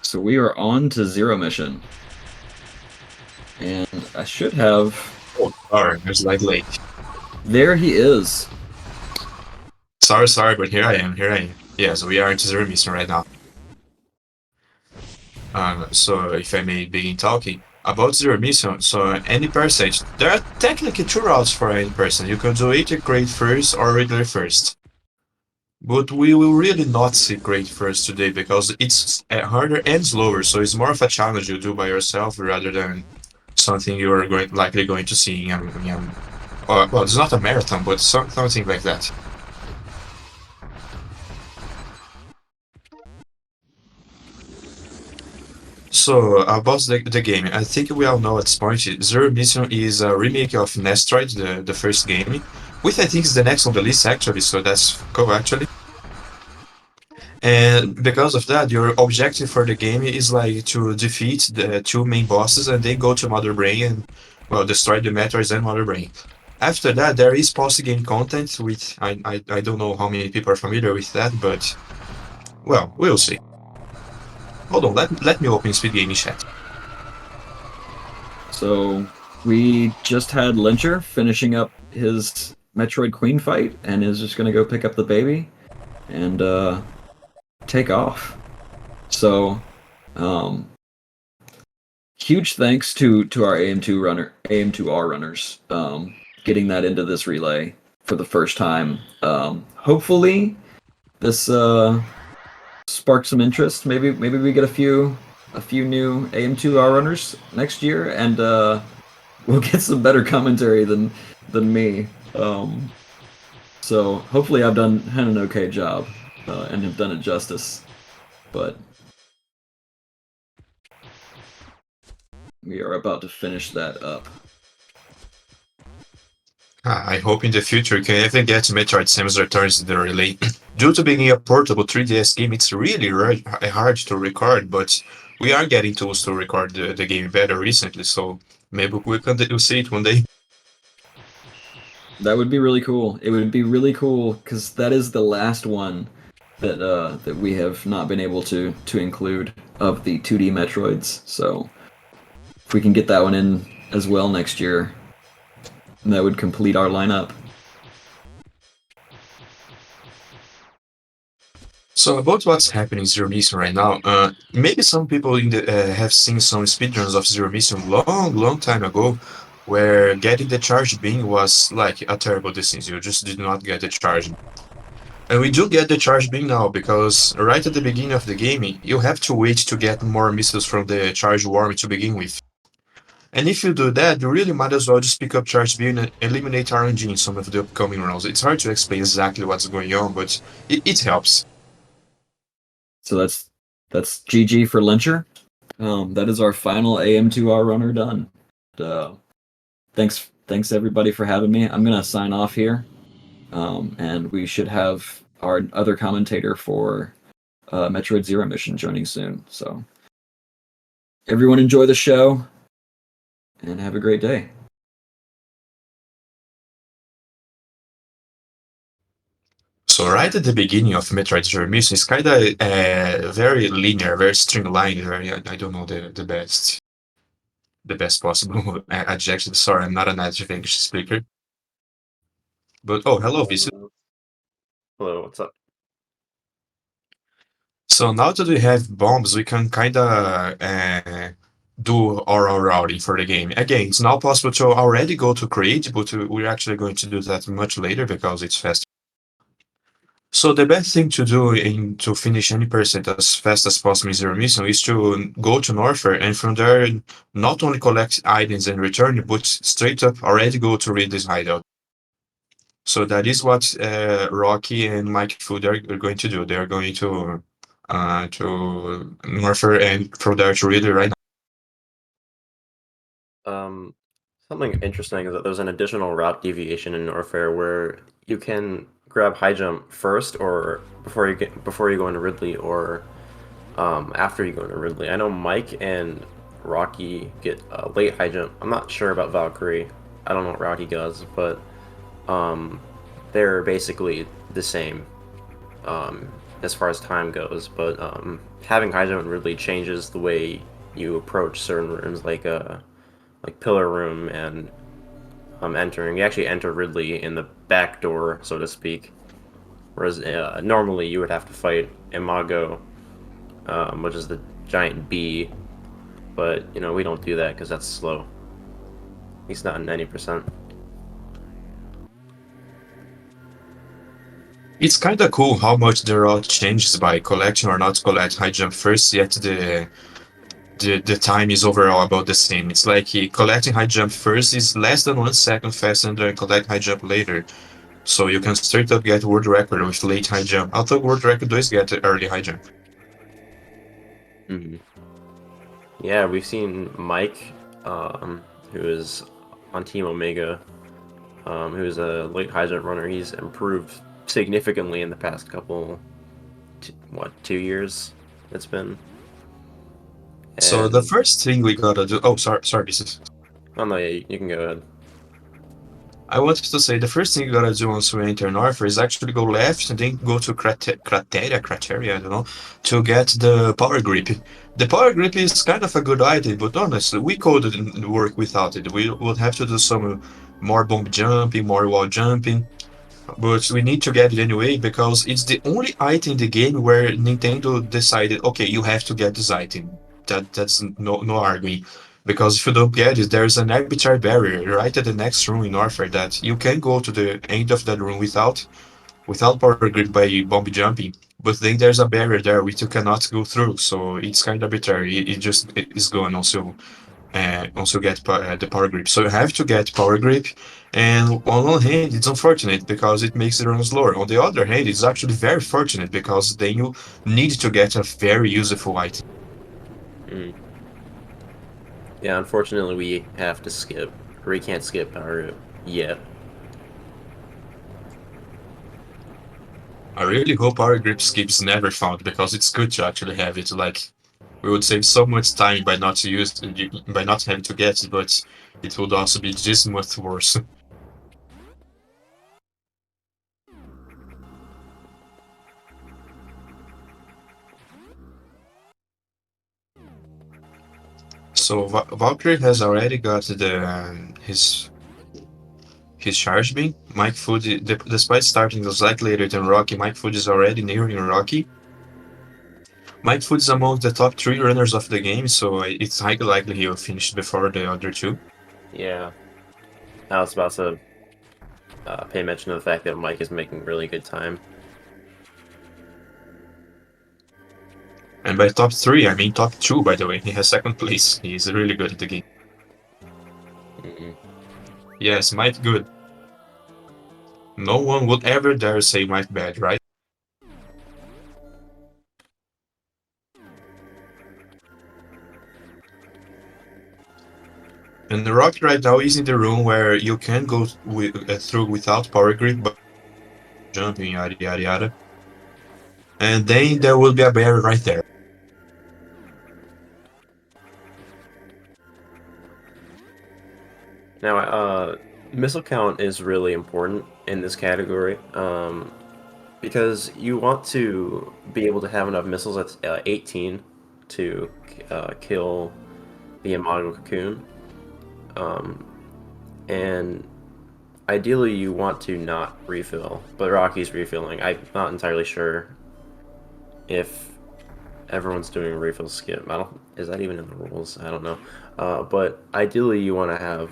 So we are on to Zero mission. And I should have... Oh, sorry, I was like late. There he is. Sorry, but here I am. Yeah, so we are into Zero mission right now. So if I may begin talking about Zero mission, so any percentage, there are technically two routes for any person. You can do either Great First or Regular First. But we will really not see Great First today because it's harder and slower, so it's more of a challenge you do by yourself rather than something you are likely going to see well, it's not a marathon, but something like that. So, about the game, I think we all know at this point, Zero Mission is a remake of Nestroid, the first game, which I think is the next on the list actually, so that's cool actually. And because of that, your objective for the game is like to defeat the two main bosses and then go to Mother Brain and, well, destroy the Metroids and Mother Brain. After that, there is post-game content with, I don't know how many people are familiar with that, but, well, we'll see. Hold on, let me open Speed Gaming Chat. So we just had Lyncher finishing up his Metroid Queen fight and is just gonna go pick up the baby and take off. So um, huge thanks to our AM2R runners, getting that into this relay for the first time. Hopefully this sparked some interest. Maybe we get a few new AM2R runners next year, and we'll get some better commentary than me. So hopefully I've had an okay job and have done it justice. But we are about to finish that up. I hope in the future we can even get Metroid Samus Returns in the relay. Due to being a portable 3DS game, it's really hard to record, but we are getting tools to record the game better recently, so maybe we can see it one day. That would be really cool. It would be really cool because that is the last one that we have not been able to include of the 2D Metroids. So if we can get that one in as well next year, that would complete our lineup. So about what's happening in Zero Mission right now, maybe some people in the have seen some speedruns of Zero Mission long time ago, where getting the charge beam was like a terrible decision. You just did not get the charge. And we do get the charge beam now, because right at the beginning of the game, you have to wait to get more missiles from the charge worm to begin with. And if you do that, you really might as well just pick up charge beam and eliminate RNG in some of the upcoming rounds. It's hard to explain exactly what's going on, but it helps. So that's GG for Lyncher. That is our final AM2R runner done. Uh, thanks everybody for having me. I'm gonna sign off here, and we should have our other commentator for Metroid Zero Mission joining soon. So everyone enjoy the show and have a great day. So right at the beginning of Metroid Zero Mission, it's kind of very linear, very streamlined. Very, I don't know the best possible adjective. Sorry, I'm not a native English speaker. But oh, hello, Visu. Hello. Hello, what's up? So now that we have bombs, we can kind of do our routing for the game. Again, it's now possible to already go to create, but we're actually going to do that much later because it's faster. So the best thing to do to finish any percent as fast as possible in Zero Mission is to go to Norfair and from there not only collect items and return, but straight up already go to Ridley's hideout. So that is what Rocky and Mike Food are going to do. They are going to Norfair and from there to Ridley right now. Something interesting is that there's an additional route deviation in Norfair where you can grab high jump first, or before you go into Ridley, or after you go into Ridley. I know Mike and Rocky get late high jump. I'm not sure about Valkyrie. I don't know what Rocky does, but they're basically the same as far as time goes. But having high jump in Ridley changes the way you approach certain rooms, like Pillar Room and entering. You actually enter Ridley in the back door, so to speak. Whereas normally you would have to fight Imago, which is the giant bee. But, we don't do that because that's slow. At least not in 90%. It's kind of cool how much the route changes by collecting or not collect high jump first, yet the time is overall about the same. It's like collecting high jump first is less than 1 second faster than collect high jump later. So you can straight up get world record with late high jump. Although world record does get early high jump. Mm-hmm. Yeah, we've seen Mike, who is on Team Omega, who is a late high jump runner. He's improved significantly in the past couple what, 2 years it's been. So the And first thing we gotta do. Oh, sorry, this is. oh no, yeah, you can go ahead. I wanted to say the first thing you gotta do once you enter North is actually go left and then go to Crateria, I don't know, to get the power grip. The power grip is kind of a good item, but honestly, we couldn't work without it. We would have to do some more bomb jumping, more wall jumping, but we need to get it anyway because it's the only item in the game where Nintendo decided, okay, you have to get this item. That's no arguing. Because if you don't get it, there's an arbitrary barrier right at the next room in Warfare that you can go to the end of that room without power grip by bomb jumping. But then there's a barrier there which you cannot go through, so it's kind of arbitrary. It just it is going also get the power grip. So you have to get power grip, and on one hand, it's unfortunate because it makes it run slower. On the other hand, it's actually very fortunate because then you need to get a very useful item. Mm. Yeah, unfortunately, we have to skip. Or we can't skip power yet. I really hope power grip skips never found because it's good to actually have it. Like we would save so much time by not having to get it, but it would also be just much worse. So Valkyrie has already got the his charge beam. Mike Food, despite starting slightly later than Rocky, Mike Food is already nearing Rocky. Mike Food is among the top 3 runners of the game, so it's highly likely he'll finish before the other two. Yeah, I was about to pay mention to the fact that Mike is making really good time. And by top 3, I mean top 2, by the way. He has second place. He's really good at the game. Mm-mm. Yes, Mike good. No one would ever dare say Mike bad, right? And the Rocky right now is in the room where you can go through without power grip, but jumping, yada yada yada. And then there will be a barrier right there. Now, missile count is really important in this category, because you want to be able to have enough missiles at 18 to kill the Imago Cocoon. Um, and ideally, you want to not refill, but Rocky's refilling. I'm not entirely sure if everyone's doing a refill skip. I don't. Is that even in the rules? I don't know. But ideally, you want to have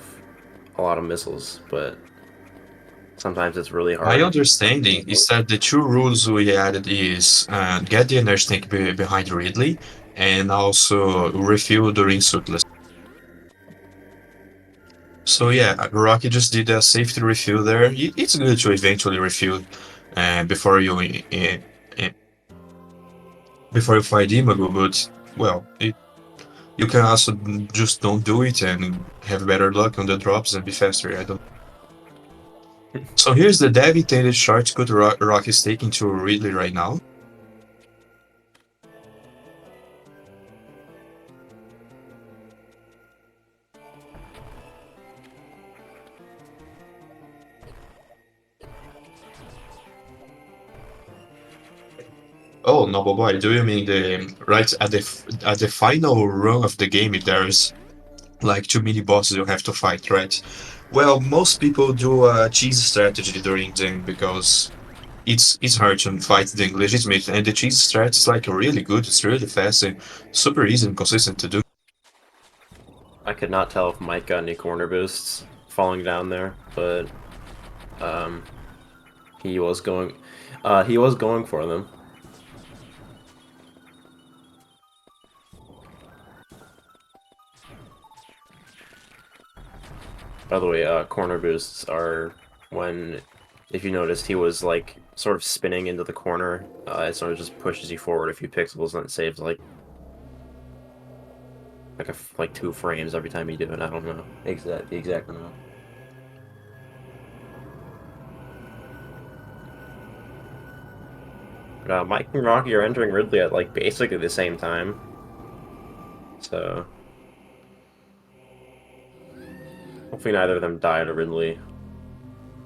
a lot of missiles, but sometimes it's really My hard. understanding is that the 2 rules we added is get the energy tank behind Ridley and also refuel during suitless. So yeah, Rocky just did a safety refuel there. It's good to eventually refuel before uh, before you fight Imago, but well, you can also just don't do it and have better luck on the drops and be faster. I don't. So here's the dev-intended shortcut Rock is taking to Ridley right now. Oh, no, boy, do you mean the right at the final run of the game? If there's like too many bosses you have to fight, right? Well, most people do a cheese strategy during them because it's hard to fight the legitimate, and the cheese strat is like really good. It's really fast and super easy and consistent to do. I could not tell if Mike got any corner boosts falling down there, but um, he was going. He was going for them. By the way, corner boosts are when, if you noticed, he was like sort of spinning into the corner. It sort of just pushes you forward a few pixels and it saves like 2 frames every time you do it. I don't know the exact amount. But Mike and Rocky are entering Ridley at like basically the same time. So hopefully neither of them die to Ridley.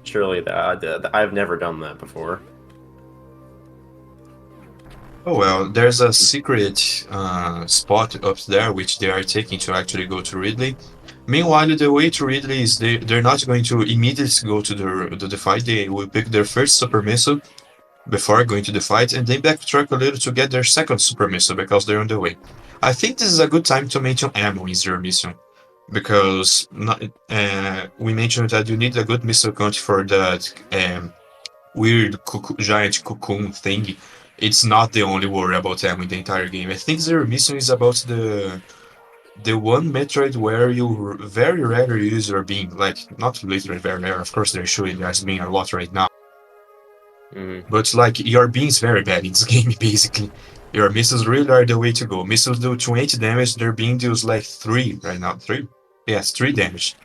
Surely I've never done that before. Oh well, there's a secret spot up there which they are taking to actually go to Ridley. Meanwhile, the way to Ridley is they're not going to immediately go to the fight. They will pick their first super missile before going to the fight, and then backtrack a little to get their second super missile because they're on the way. I think this is a good time to mention ammo in zero mission because we mentioned that you need a good missile count for that weird giant cocoon thing. It's not the only worry about ammo in the entire game. I think zero mission is about the one Metroid where you very rarely use your beam, like not literally very rare. Of course, they're showing as being a lot right now. But like your beam's very bad in this game, basically. Your missiles really are the way to go. Missiles do 20 damage, their beam deals like 3 right now. 3? Yes, 3 damage.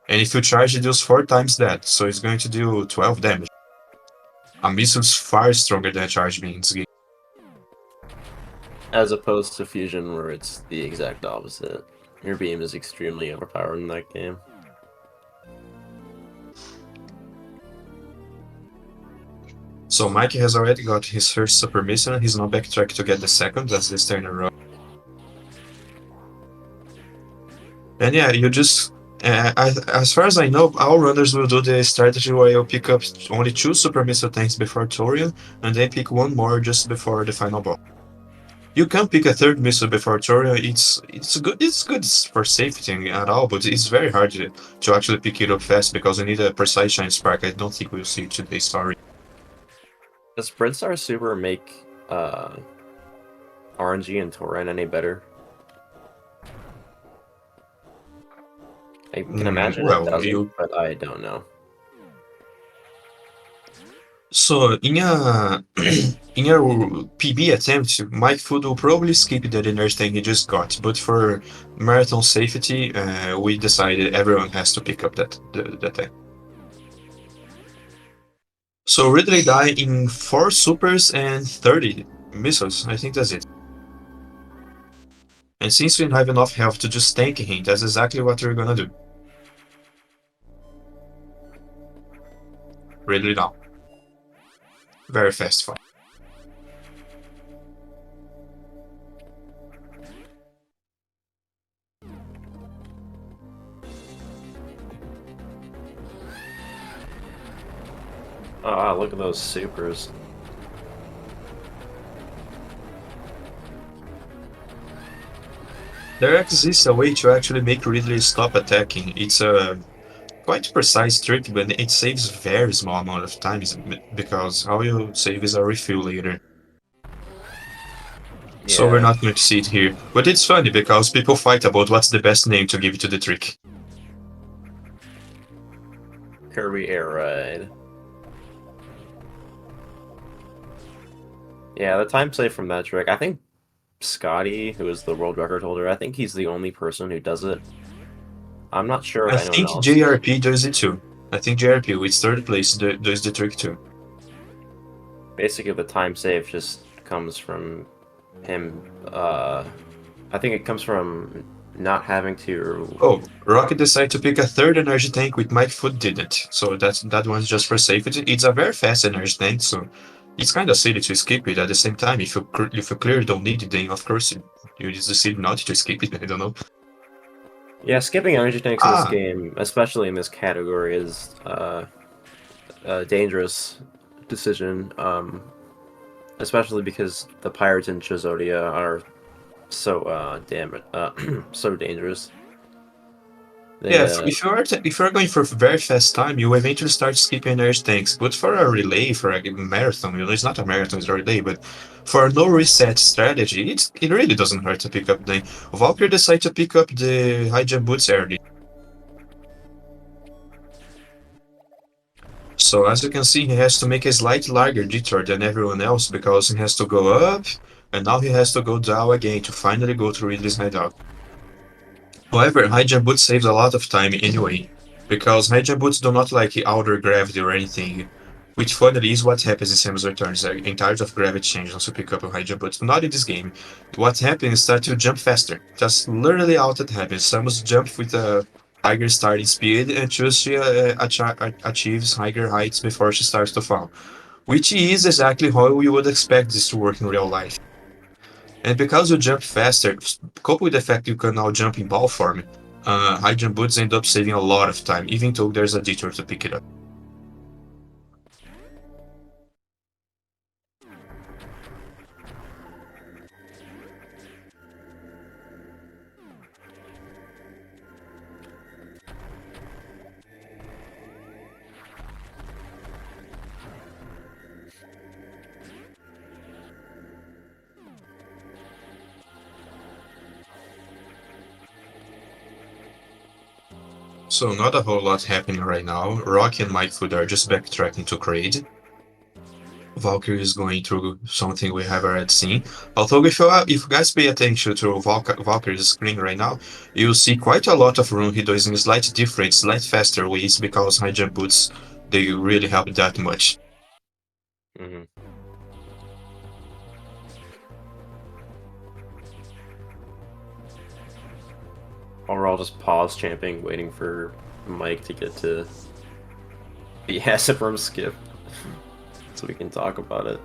And if you charge, it deals 4 times that, so it's going to do 12 damage. A missile's far stronger than a charge beam in this game. As opposed to Fusion, where it's the exact opposite. Your beam is extremely overpowered in that game. So Mikey has already got his first super missile and he's now backtrack to get the second, that's this turn around. And yeah, you just as far as I know, all runners will do the strategy where you pick up only 2 super missile tanks before Torian, and then pick 1 more just before the final boss. You can pick a 3rd missile before Torian. It's good for safety at all, but it's very hard to actually pick it up fast because you need a precise shine spark. I don't think we'll see it today. Sorry. Does Sprint Star Super make RNG and Torian any better? I can imagine well, it doesn't, but I don't know. So in a in a PB attempt, Mike Food will probably skip the dinner thing he just got, but for marathon safety, we decided everyone has to pick up that thing. So Ridley died in 4 supers and 30 missiles. I think that's it. And since we don't have enough health to just tank him, that's exactly what we're gonna do. Ridley down. Very fast fight. Oh, wow, look at those supers. There exists a way to actually make Ridley stop attacking. It's a quite precise trick, but it saves very small amount of time because how you save is a refill later. So we're not going to see it here. But it's funny because people fight about what's the best name to give to the trick. Kirby Air Ride. Yeah, the time save from that trick, I think Scotty, who is the world record holder, I think he's the only person who does it. I'm not sure I if anyone think else. JRP does it too. I think JRP with 3rd place does the trick too. Basically, the time save just comes from him. I think it comes from not having to. Oh, Rocket decided to pick a 3rd energy tank with Mike Foot didn't. So that one's just for safety. It's a very fast energy tank, so it's kind of silly to skip it. At the same time, if you clearly don't need it, then of course you just decide not to skip it. I don't know. Yeah, skipping energy tanks in this game, especially in this category, is a dangerous decision. Especially because the pirates in Chizodia are so so dangerous. If you're going for very fast time, you eventually start skipping energy tanks. But for a relay, for a marathon, it's not a marathon, it's a relay. But for a no reset strategy, it really doesn't hurt to pick up the. Valkyrie decided to pick up the high jump boots early. So as you can see, he has to make a slightly larger detour than everyone else because he has to go up, and now he has to go down again to finally go to Ridley's hideout. However, high jump boots saves a lot of time anyway, because high jump boots do not like outer gravity or anything. Which funnily is what happens in Samus Returns. In times of gravity change, once you pick up a high jump, but not in this game. What happens is that you jump faster. That's literally all that happens. Samus jump with a higher starting speed until she achieves higher heights before she starts to fall. Which is exactly how you would expect this to work in real life. And because you jump faster, coupled with the fact you can now jump in ball form, high jump boots end up saving a lot of time, even though there's a detour to pick it up. So not a whole lot happening right now. Rocky and Mikefoot are just backtracking to Kraid. Valkyrie is going through something we have already seen. Although if you guys pay attention to Valkyrie's screen right now, you'll see quite a lot of room he does in slight different, slight faster ways because high jump boots, they really help that much. Mm-hmm. Or I'll just pause champing, waiting for Mike to get to the acid room skip, so we can talk about it.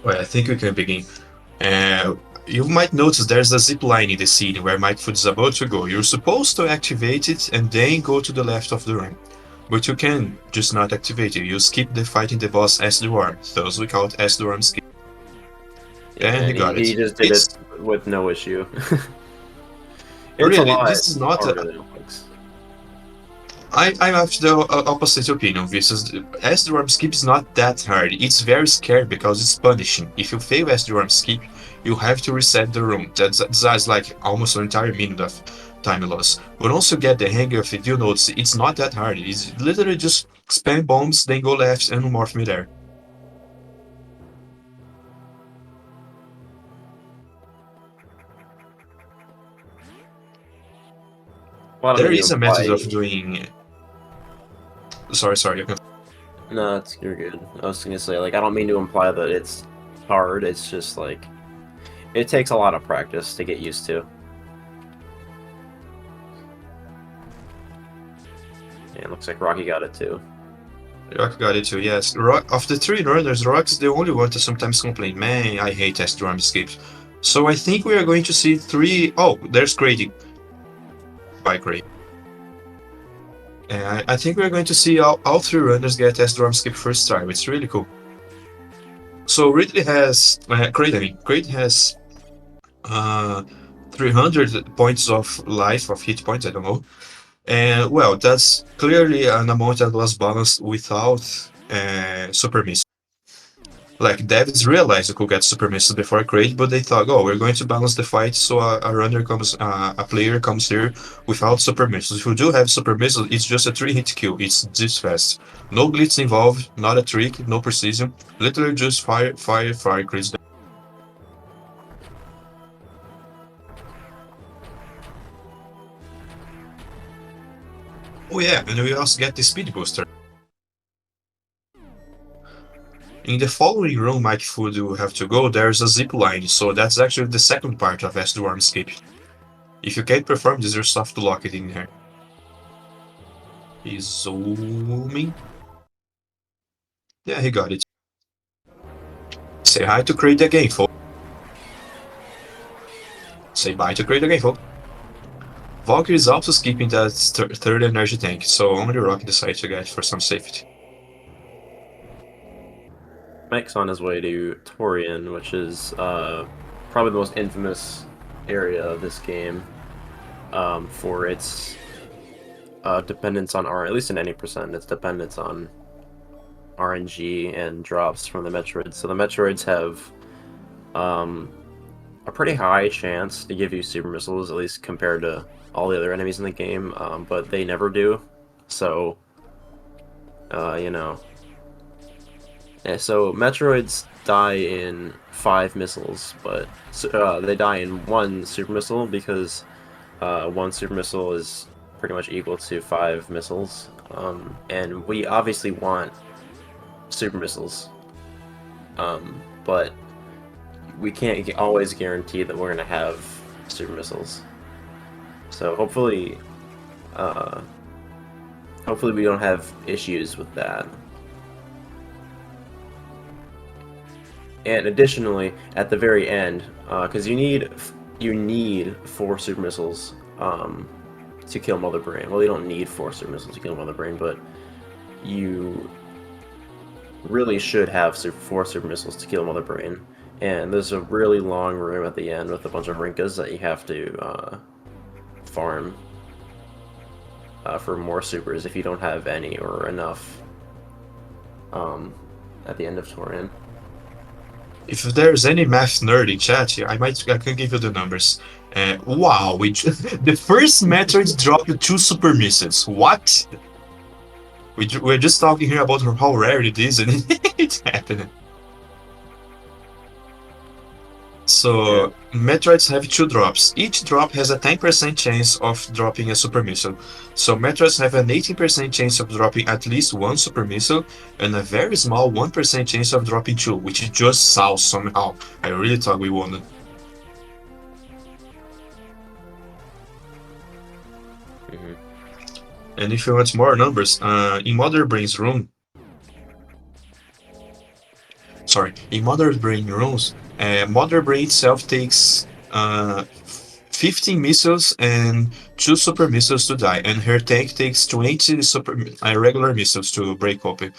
Well, I think we can begin. You might notice there's a zip line in the scene where Mikefoot is about to go. You're supposed to activate it and then go to the left of the room. But you can just not activate it. You skip the fighting the boss as the worm. Those we call it as the worm skip. Yeah, And he got he it. just did it with no issue. It's really, a lot this is not harder than it looks. I'm of the opposite opinion. This is as the worm skip is not that hard. It's very scary because it's punishing. If you fail as the worm skip, you have to reset the room. That's like almost an entire minute of time loss. But once you get the hang of it, you notice it's not that hard. It's literally just spam bombs, then go left and morph me there. There is a method of doing. Sorry. No, you're good. I was gonna say, like, I don't mean to imply that it's hard. It's just like it takes a lot of practice to get used to. Yeah, it looks like Rocky got it too. Rock got it too, yes. Of the three runners, Rock's the only one to sometimes complain, man, I hate S-drum escapes. So I think we are going to see three. Oh, there's Grady. Bye, Grady. And I think we're going to see all three runners get S-drum skip first try, which is really cool. So Ridley has. Grady has 300 points of life, of hit points, I don't know. And well, that's clearly an amount that was balanced without super miss. Like devs realized you could get super misses before Kraid, but they thought, oh, we're going to balance the fight, so a player comes here without super missiles. If you do have super missiles, it's just a 3-hit kill. It's this fast. No glitch involved, not a trick, no precision. Literally just fire, crits. Oh yeah, and we also get the speed booster. In the following room Mikefoot will have to go, there's a zip line, so that's actually the second part of S Dwarm escape. If you can't perform this, you're soft to lock it in here. He's zooming. Yeah, he got it. Say hi to Kraid again, folks. Say bye to Kraid again, folks. Valkyrie is also skipping that third energy tank, so only Rocky decides to get for some safety. Mike's on his way to Torian, which is probably the most infamous area of this game for its dependence on at least in any percent, its dependence on RNG and drops from the Metroids. So the Metroids have a pretty high chance to give you super missiles, at least compared to all the other enemies in the game, but they never do. So, you know. Yeah, so Metroids die in 5 missiles, but they die in 1 super missile because 1 super missile is pretty much equal to 5 missiles. And we obviously want super missiles, but we can't always guarantee that we're gonna have super missiles. So uh, hopefully we don't have issues with that. And additionally, at the very end, because you need 4 super missiles to kill Mother Brain. Well, you don't need 4 super missiles to kill Mother Brain, but you really should have 4 super missiles to kill Mother Brain. And there's a really long room at the end with a bunch of Rinkas that you have to farm for more supers if you don't have any or enough at the end of Torin. If there's any math nerd in chat, I can give you the numbers. Wow, the first Metroid dropped 2 super missiles. What? We're just talking here about how rare it is, and it's happening. So, Metroids have 2 drops. Each drop has a 10% chance of dropping a super missile. So, Metroids have an 18% chance of dropping at least 1 super missile, and a very small 1% chance of dropping 2, which is just Sao somehow. I really thought we won it. And if you want more numbers, in Mother Brain's room, in Mother Brain rooms, Mother Brain itself takes 15 missiles and 2 super missiles to die, and her tank takes 20 regular missiles to break open.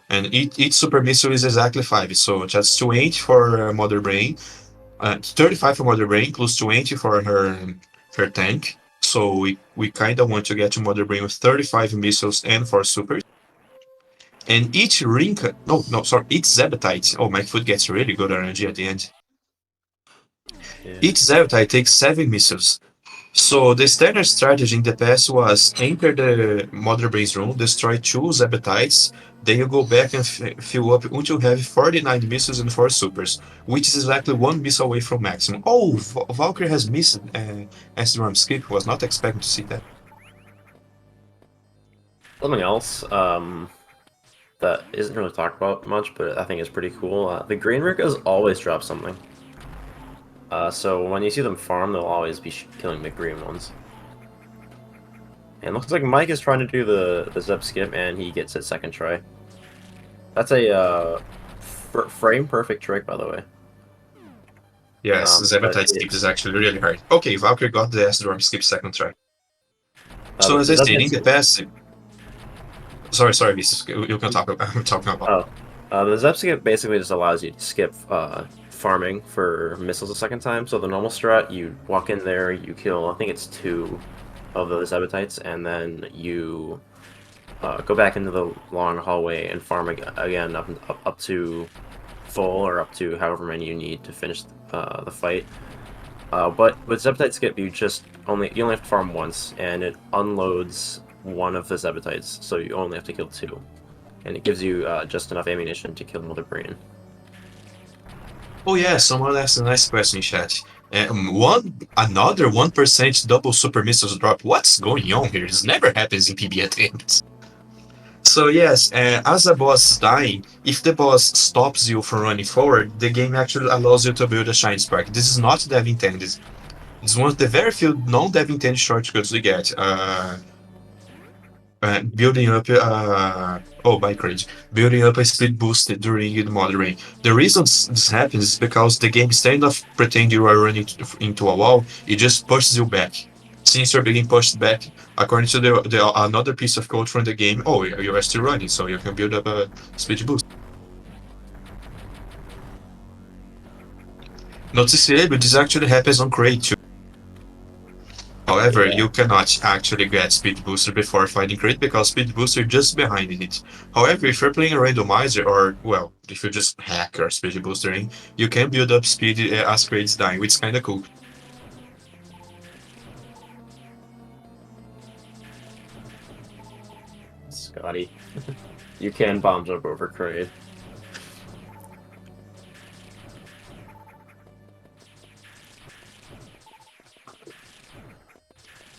And each super missile is exactly 5, so that's 20 for Mother Brain, 35 for Mother Brain, plus 20 for her tank. So we kind of want to get to Mother Brain with 35 missiles and 4 supers. And each Rinka, each Zebetite, oh, my foot gets really good RNG at the end. Yeah. Each Zebetite takes 7 missiles. So the standard strategy in the past was enter the Mother Brain's room, destroy 2 Zebetites, then you go back and fill up until you have 49 missiles and 4 supers, which is exactly 1 missile away from maximum. Oh, Valkyrie has missed S-Drum skip, was not expecting to see that. Something else that isn't really talked about much, but I think is pretty cool. The green Rinkas always drop something. So when you see them farm, they'll always be killing the green ones. And looks like Mike is trying to do the Zeb skip, and he gets it second try. That's a frame perfect trick, by the way. Yes, Zebetite skip is actually really hard. Okay, Valkyrie got the S-Drum skip second try. So as I said, in the past... Sorry, you can talk about. I'm talking about. The Zeb skip basically just allows you to skip farming for missiles a second time. So the normal strat, you walk in there, you kill, I think it's 2 of those Zebetites, and then you go back into the long hallway and farm again up to full, or up to however many you need to finish the fight. But with Zebetite skip, you only have to farm once, and it unloads 1 of the Zebetites, so you only have to kill 2. And it gives you just enough ammunition to kill Mother Brain. Oh yeah, someone asked a nice question in chat. Another 1% double super missiles drop. What's going on here? This never happens in PB attempts. So yes, as a boss is dying, if the boss stops you from running forward, the game actually allows you to build a Shine Spark. This is not dev intended. It's one of the very few non-dev intended shortcuts we get. Building up building up a speed boost during the modding. The reason this happens is because the game, instead of pretending you are running into a wall, it just pushes you back. Since you're being pushed back, according to the another piece of code from the game, you are still running, so you can build up a speed boost. Noticeably, this actually happens on Crate too. However, you cannot actually get Speed Booster before finding Crit because Speed Booster is just behind it. However, if you're playing a randomizer, or, well, if you just hack your Speed Booster in, you can build up speed as Crit's dying, which is kinda cool. Scotty, you can bomb jump over Crate.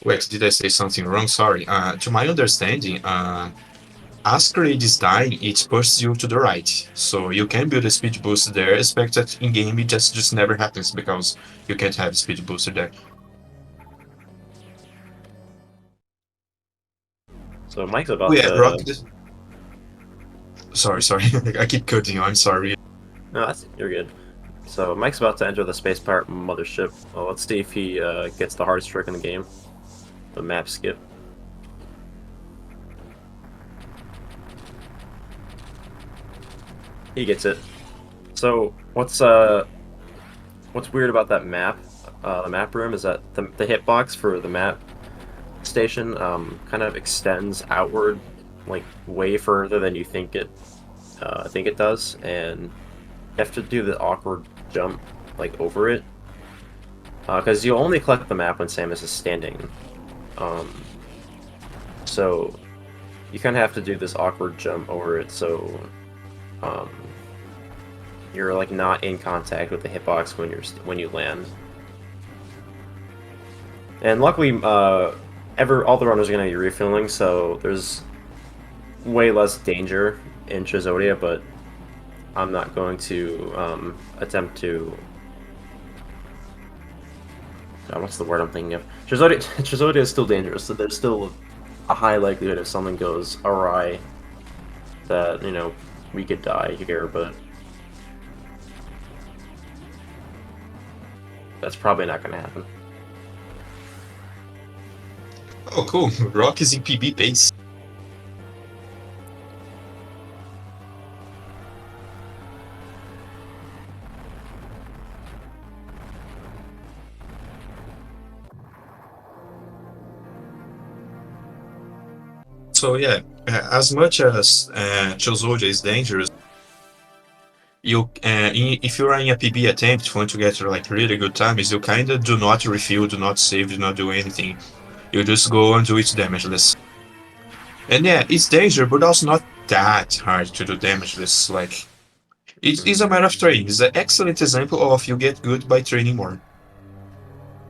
Wait, did I say something wrong? Sorry. To my understanding, as Creed is dying, it pushes you to the right. So you can build a speed boost there, expect that in game it just never happens because you can't have speed booster there. So Mike's Oh about yeah, Rock. to. Sorry. I keep cutting you. I'm sorry. No, you're good. So Mike's about to enter the space pirate mothership. Well, let's see if he gets the hardest trick in the game, the map skip. He gets it. So what's weird about that map, the map room, is that the hitbox for the map station kind of extends outward, like way further than you think it does, and you have to do the awkward jump like over it, because you only collect the map when Samus is standing. Um, so you kind of have to do this awkward jump over it, so um, you're like not in contact with the hitbox when you land. And luckily, all the runners are going to be refilling, so there's way less danger in Chizodia, but I'm not going to attempt to. What's the word I'm thinking of? Chizodia is still dangerous, so there's still a high likelihood if something goes awry that, we could die here, but that's probably not going to happen. Oh, cool. Rock is in PB base. So yeah, as much as Chozoja is dangerous, if you are in a PB attempt, want to get like really good times, you kind of do not refill, do not save, do not do anything. You just go and do it damageless. And yeah, it's dangerous, but also not that hard to do damageless. Like it's a matter of training. It's an excellent example of you get good by training more.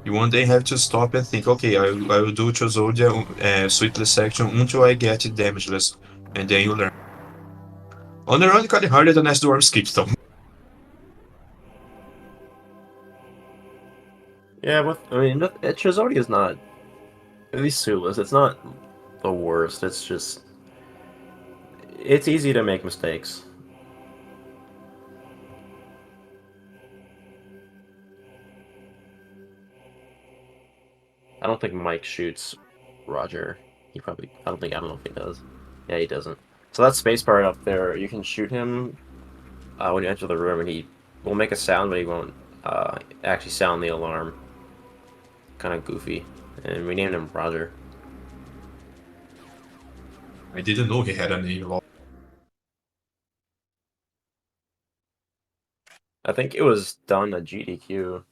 You one day have to stop and think, okay, I will do Chozodia sweetless section until I get it damageless, and then you learn. On the run, kind of harder than S-Dorm skips though. Yeah, Chizodia is not, at least Sulas, it's not the worst. It's easy to make mistakes. I don't think Mike shoots Roger. I don't know if he does. Yeah, he doesn't. So that space part up there, you can shoot him when you enter the room, and he will make a sound, but he won't actually sound the alarm. Kind of goofy. And we named him Roger. I didn't know he had a name. I think it was done at GDQ,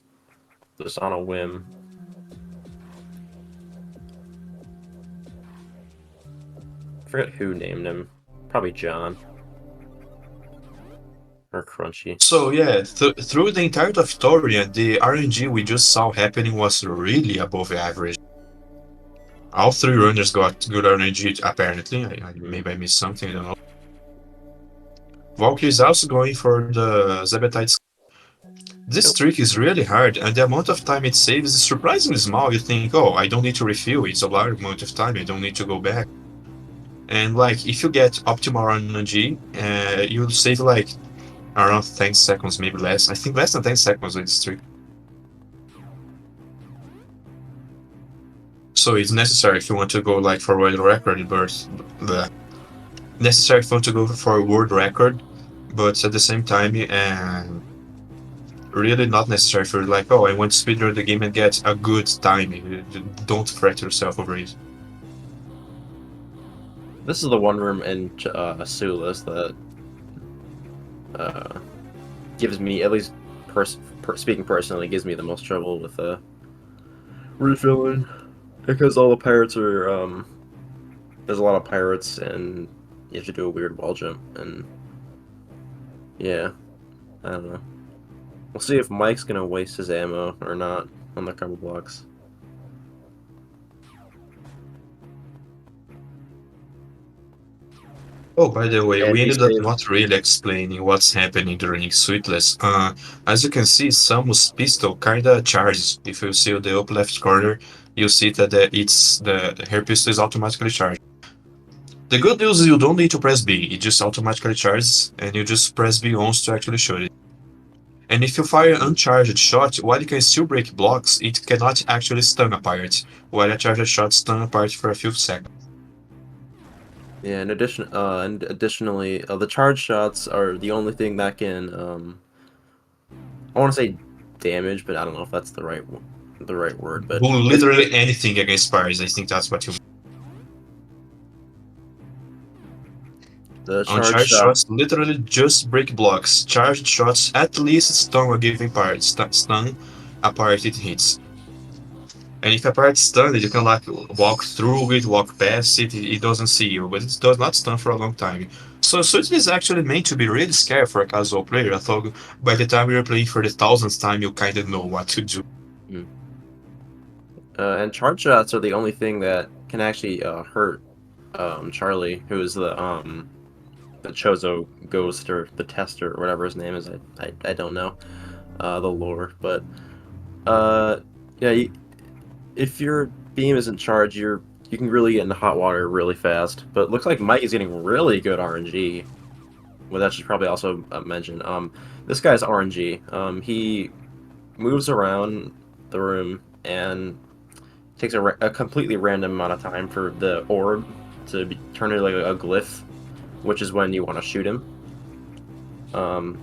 just on a whim. I forget who named him. Probably John. Or Crunchy. So yeah, through the entire of Victoria, the RNG we just saw happening was really above average. All three runners got good RNG apparently. Maybe I missed something, I don't know. Valkyrie is also going for the Zebetite. This trick is really hard, and the amount of time it saves is surprisingly small. You think, oh, I don't need to refill, it's a large amount of time, I don't need to go back. And like, if you get optimal RNG, you'll save like around 10 seconds, maybe less. I think less than 10 seconds with this trick. So it's necessary if you want to go like for world record, but necessary if you want to go for a world record, but at the same time, really not necessary for like, oh, I want to speedrun the game and get a good timing. Don't fret yourself over it. This is the one room in Sulis that gives me, at least speaking personally, gives me the most trouble with refilling, because all the pirates are there's a lot of pirates, and you have to do a weird wall jump, and yeah, I don't know. We'll see if Mike's gonna waste his ammo or not on the cover blocks. Oh, by the way, And we you ended up save. not really explaining what's happening during Sweetless. As you can see, Samus' pistol kinda charges. If you see the upper left corner, you see that her pistol is automatically charged. The good news is you don't need to press B, it just automatically charges, and you just press B once to actually shoot it. And if you fire an uncharged shot, while it can still break blocks, it cannot actually stun a pirate, while a charged shot stun a pirate for a few seconds. Yeah, and additionally, the charge shots are the only thing that can I want to say damage, but I don't know if that's the right word. But Do basically, literally anything against pirates, I think that's what you. the charge Uncharged shot. shots literally just break blocks. Charged shots at least stun a given part. Stun a part it hits. And if a part is stunned, you can like walk through it, walk past it, it doesn't see you, but it does not stun for a long time. So it is actually meant to be really scary for a casual player. I thought by the time you're playing for the thousandth time, you kind of know what to do. Mm. And charge shots are the only thing that can actually hurt Charlie, who is the Chozo ghost or the tester or whatever his name is. I don't know the lore, but uh, yeah, if your beam isn't charged, you can really get into hot water really fast. But it looks like Mike is getting really good RNG. Well, that should probably also mention. This guy's RNG. He moves around the room and takes a completely random amount of time for the orb to turn into like a glyph, which is when you want to shoot him. Um,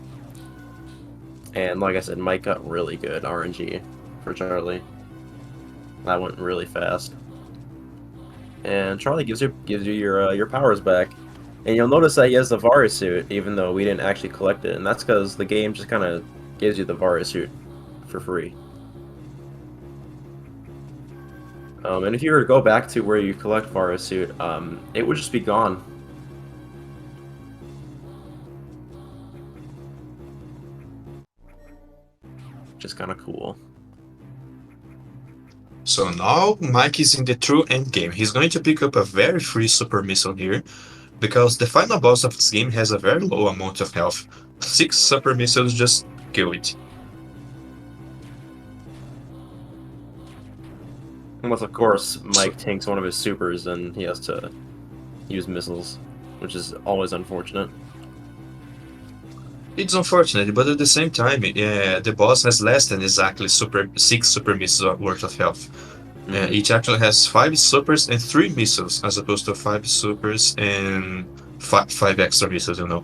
and like I said, Mike got really good RNG for Charlie. That went really fast. And Charlie gives you your powers back. And you'll notice that he has the Varia suit, even though we didn't actually collect it, and that's because the game just kind of gives you the Varia suit for free. And if you were to go back to where you collect Varia suit, it would just be gone. Which is kind of cool. So now Mike is in the true end game. He's going to pick up a very free super missile here, because the final boss of this game has a very low amount of health. 6 super missiles just kill it. Unless, of course, So Mike tanks one of his supers and he has to use missiles, which is always unfortunate. it's unfortunate, but at the same time, the boss has less than exactly 6 super missiles worth of health. Mm. Each actually has 5 supers and 3 missiles, as opposed to 5 supers and 5 extra missiles, you know.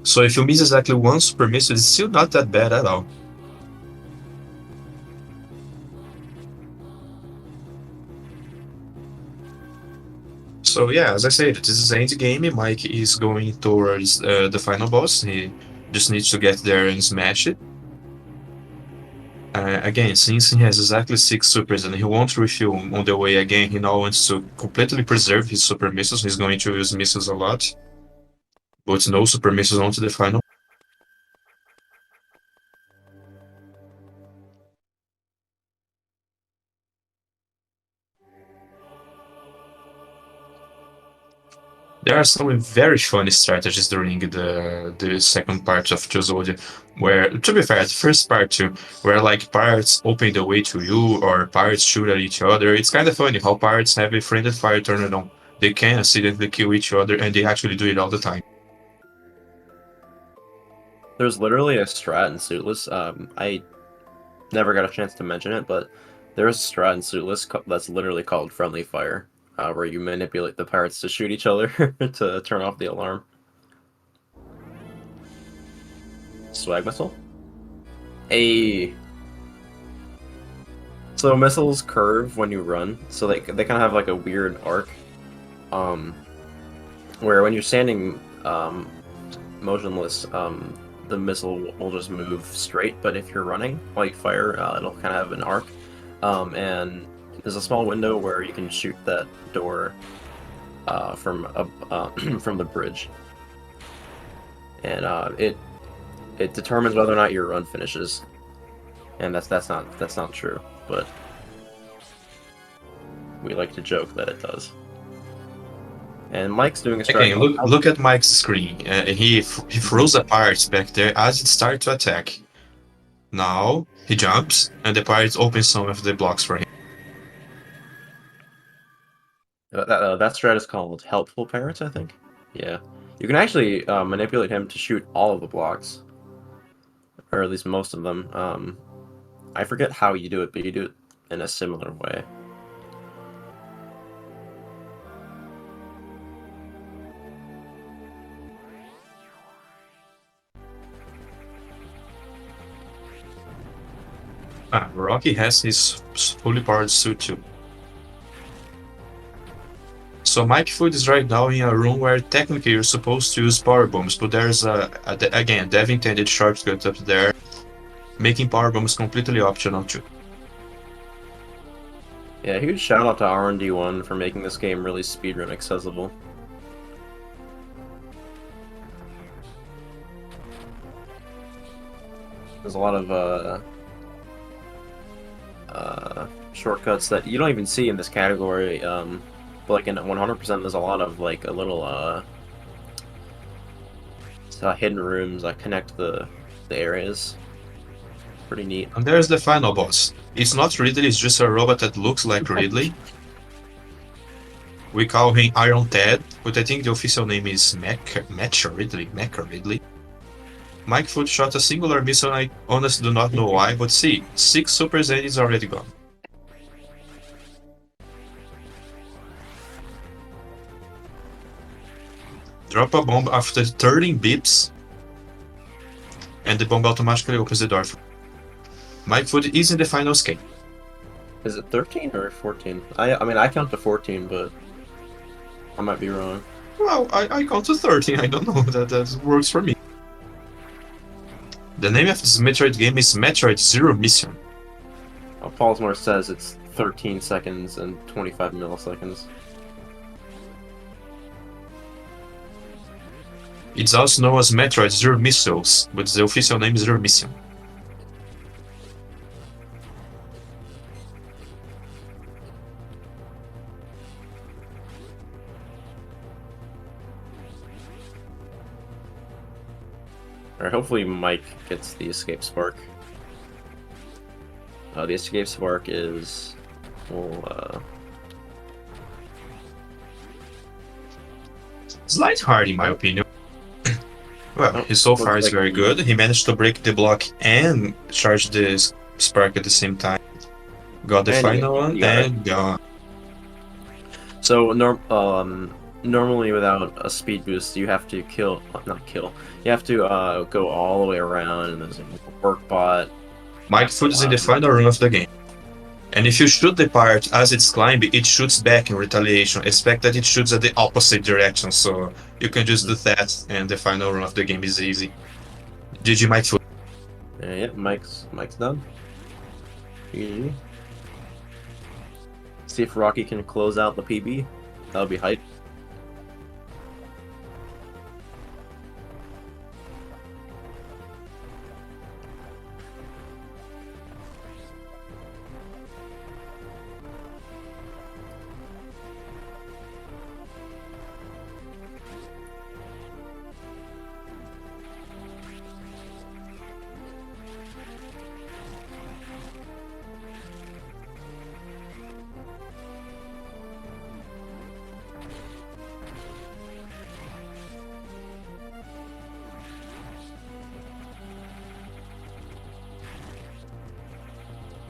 So if you miss exactly 1 super missile, it's still not that bad at all. So yeah, as I said, this is the end game. Mike is going towards the final boss. He just needs to get there and smash it. Again, since he has exactly 6 supers and he won't refuel on the way again, he now wants to completely preserve his super missiles. He's going to use missiles a lot, but no super missiles onto the final. There are some very funny strategies during the second part of Chozodia, where, to be fair, the first part too, where like pirates open the way to you or pirates shoot at each other. It's kind of funny how pirates have a friendly fire turned on. They can accidentally kill each other, and they actually do it all the time. There's literally a strat in Suitless. I never got a chance to mention it, but there's a strat in Suitless that's literally called Friendly Fire, where you manipulate the pirates to shoot each other to turn off the alarm. Swag missile? A. So missiles curve when you run, so they kind of have like a weird arc, um, where when you're standing motionless, the missile will just move straight, but if you're running while you fire, it'll kind of have an arc. And there's a small window where you can shoot that door from the bridge, and it determines whether or not your run finishes. And that's not true, but we like to joke that it does. And Mike's doing a Okay, strategy. look at Mike's screen. He throws the pirates back there as it starts to attack. Now he jumps, and the pirates open some of the blocks for him. That strat is called helpful parents, I think. Yeah, you can actually manipulate him to shoot all of the blocks, or at least most of them. I forget how you do it, but you do it in a similar way. Rocky has his fully powered suit too. So Mike Food is right now in a room where technically you're supposed to use power bombs, but there's again dev intended shortcut up there, making power bombs completely optional too. Yeah, huge shout out to R&D1 for making this game really speedrun accessible. There's a lot of shortcuts that you don't even see in this category. But like in 100%, there's a lot of like a little hidden rooms that connect the areas. Pretty neat. And there's the final boss. It's not Ridley, it's just a robot that looks like Ridley. We call him Iron Ted, but I think the official name is Mecha Ridley. Mike Foot shot a singular missile, I honestly do not know why, but see, 6 Super Zenits already gone. Drop a bomb after 13 beeps, and the bomb automatically opens the door. Mike Foot is in the final scan. Is it 13 or 14? I mean, I count to 14, but I might be wrong. Well, I count to 13, I don't know, that works for me. The name of this Metroid game is Metroid Zero Mission. Paulsmore says it's 13 seconds and 25 milliseconds. It's also known as Metroid Zero Missiles, but the official name is Zero Mission. Alright, hopefully Mike gets the escape spark. The escape spark is... Well, Slight hard in my opinion. Well, he so far is very good. He managed to break the block and charge the spark at the same time. Got the final one and gone. So, normally without a speed boost, you have to not kill. You have to go all the way around, and there's a work bot. Mike Foot is in the final run of the game. And if you shoot the pirate as it's climbing, it shoots back in retaliation. Expect that it shoots at the opposite direction, so you can just do that, and the final run of the game is easy. GG, Mike Foot. Yeah, Mike's done. GG. See if Rocky can close out the PB. That'll be hype.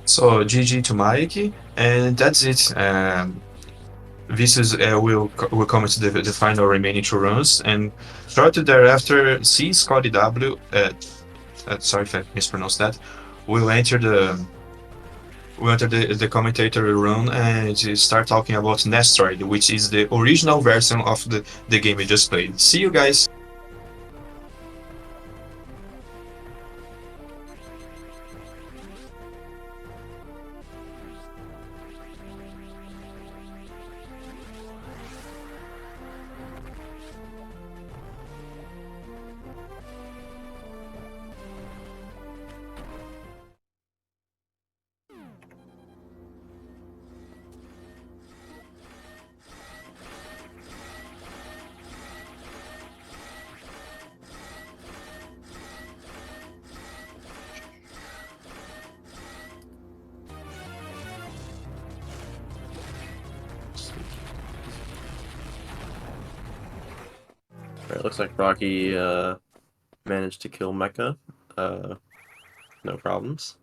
So GG to Mike, and that's it. This is will come to the final remaining 2 runs, and shortly thereafter, C Scotty W. Sorry if I mispronounced that. Will enter the commentator run and start talking about Nestroid, which is the original version of the game we just played. See you guys. Alright, looks like Rocky managed to kill Mecha. No problems.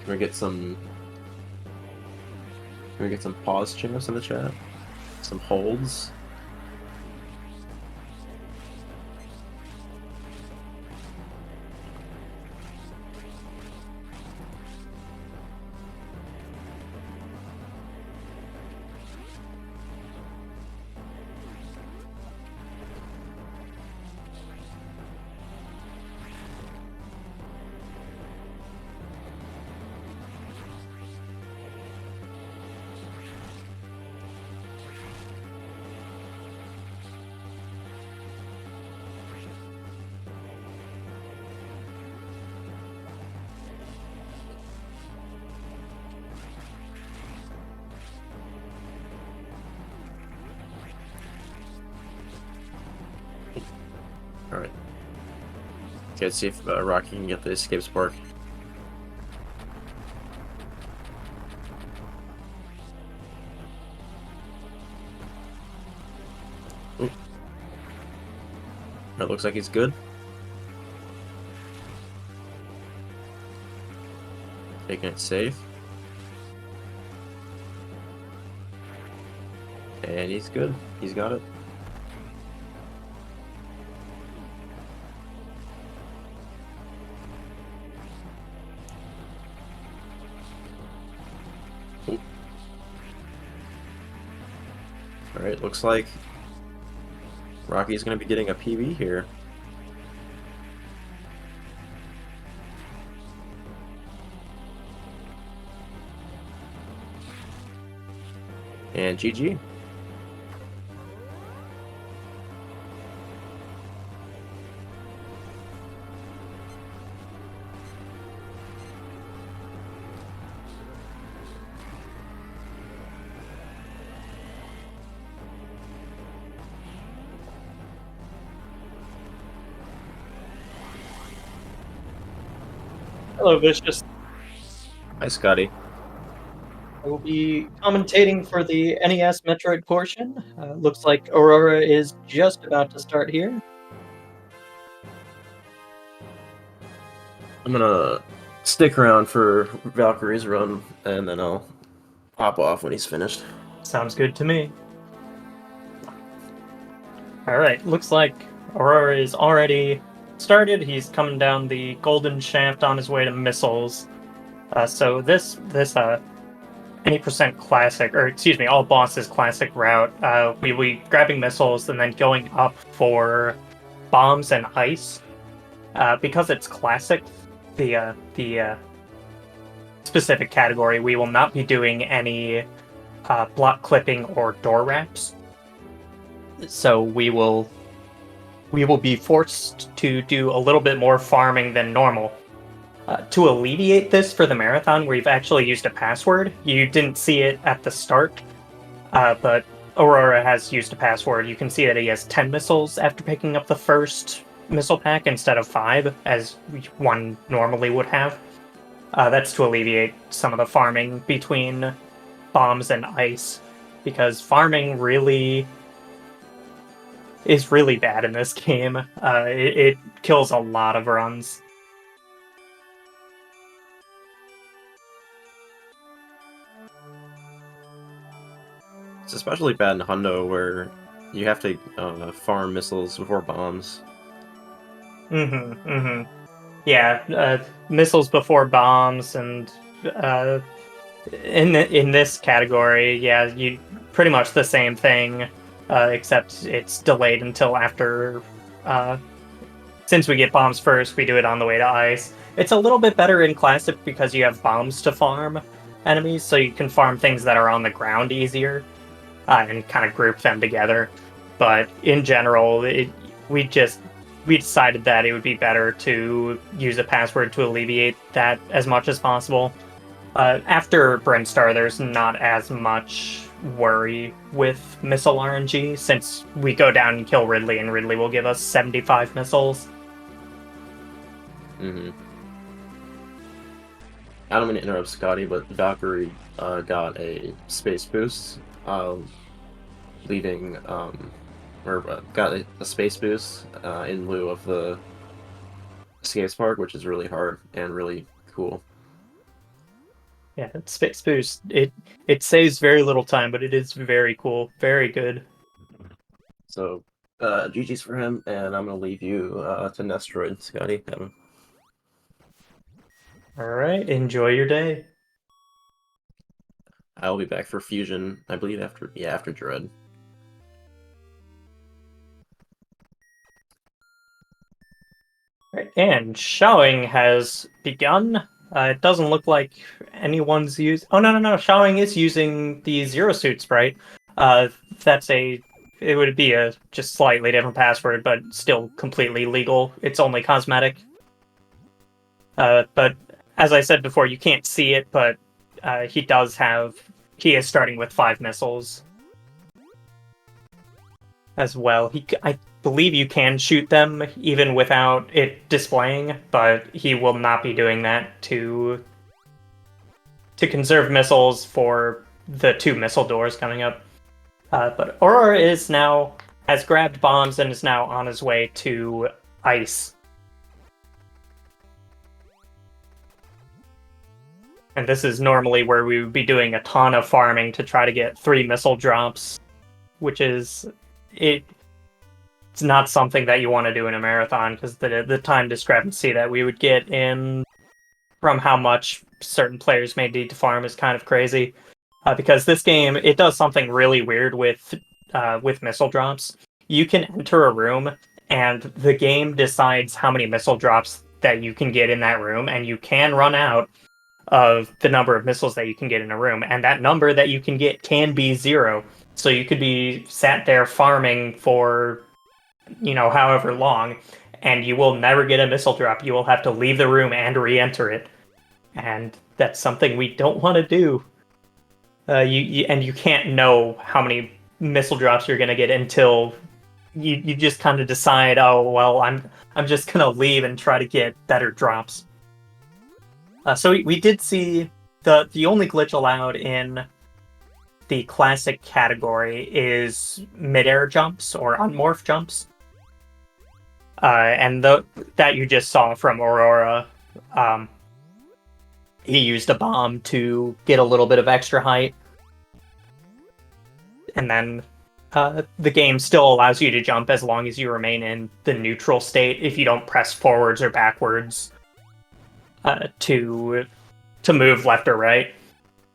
Can we get some pause chants in the chat? Some holds? Alright. Okay, let's see if Rocky can get the escape spark. Ooh. That looks like he's good. Taking it safe. And he's good. He's got it. Alright, looks like Rocky's gonna be getting a PB here. And GG. Hello, Vicious. Hi, Scotty. I will be commentating for the NES Metroid portion. Looks like Aurora is just about to start here. I'm gonna stick around for Valkyrie's run, and then I'll pop off when he's finished. Sounds good to me. Alright, looks like Aurora is already started. He's coming down the golden shaft on his way to missiles. So this any percent classic, or excuse me, all bosses classic route, we will be grabbing missiles and then going up for bombs and ice. Because it's classic, the specific category, we will not be doing any block clipping or door wraps. So we will be forced to do a little bit more farming than normal. To alleviate this for the marathon, we've actually used a password. You didn't see it at the start, but Aurora has used a password. You can see that he has 10 missiles after picking up the first missile pack instead of 5, as one normally would have. That's to alleviate some of the farming between bombs and ice, because farming really is really bad in this game. It kills a lot of runs. It's especially bad in Hundo, where you have to farm missiles before bombs. Yeah, missiles before bombs, and in this category, yeah, you pretty much the same thing, except it's delayed until after. Since we get bombs first, we do it on the way to ice. It's a little bit better in Classic because you have bombs to farm enemies, so you can farm things that are on the ground easier, and kind of group them together. But in general, we decided that it would be better to use a password to alleviate that as much as possible. After Brinstar, there's not as much worry with missile RNG, since we go down and kill Ridley, and Ridley will give us 75 missiles. Mm-hmm. I don't mean to interrupt Scotty, but Valkyrie got a space boost, leading, got a space boost in lieu of the escape spark, which is really hard and really cool. Yeah, space boost. It saves very little time, but it is very cool, very good. So, GG's for him, and I'm gonna leave you to Nestroid, Scotty. All right, enjoy your day. I'll be back for Fusion, I believe after Dread. Right, and showing has begun. It doesn't look like anyone's used. Oh no! Showing is using the Zero Suit sprite. That's a. It would be a just slightly different password, but still completely legal. It's only cosmetic. But as I said before, you can't see it, but he does have. He is starting with 5 missiles as well. I believe you can shoot them even without it displaying, but he will not be doing that to conserve missiles for the 2 missile doors coming up. But Aurora has grabbed bombs and is now on his way to ice. And this is normally where we would be doing a ton of farming to try to get 3 missile drops, which is it's not something that you want to do in a marathon, because the time discrepancy that we would get in from how much certain players may need to farm is kind of crazy. Because this game, it does something really weird with missile drops. You can enter a room, and the game decides how many missile drops that you can get in that room, and you can run out of the number of missiles that you can get in a room, and that number that you can get can be 0. So you could be sat there farming for, however long, and you will never get a missile drop. You will have to leave the room and re-enter it, and that's something we don't want to do. You can't know how many missile drops you're going to get until you just kind of decide, oh well, I'm just going to leave and try to get better drops. So we did see the only glitch allowed in the classic category is mid-air jumps or unmorph jumps. And that you just saw from Aurora. He used a bomb to get a little bit of extra height. And then the game still allows you to jump as long as you remain in the neutral state if you don't press forwards or backwards to move left or right.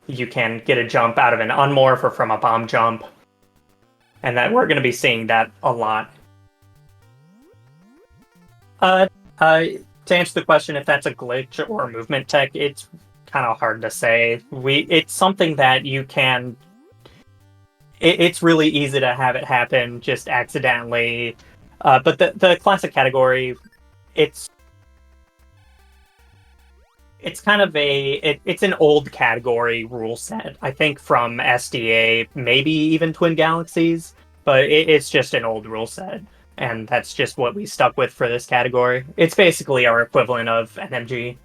You can get a jump out of an unmorph or from a bomb jump. And that we're going to be seeing that a lot. To answer the question if that's a glitch or movement tech, it's kind of hard to say. It's something that you can... It's really easy to have it happen just accidentally. But the classic category, it's kind of it's an old category rule set, I think, from SDA, maybe even Twin Galaxies, but it's just an old rule set, and that's just what we stuck with for this category. It's basically our equivalent of NMG.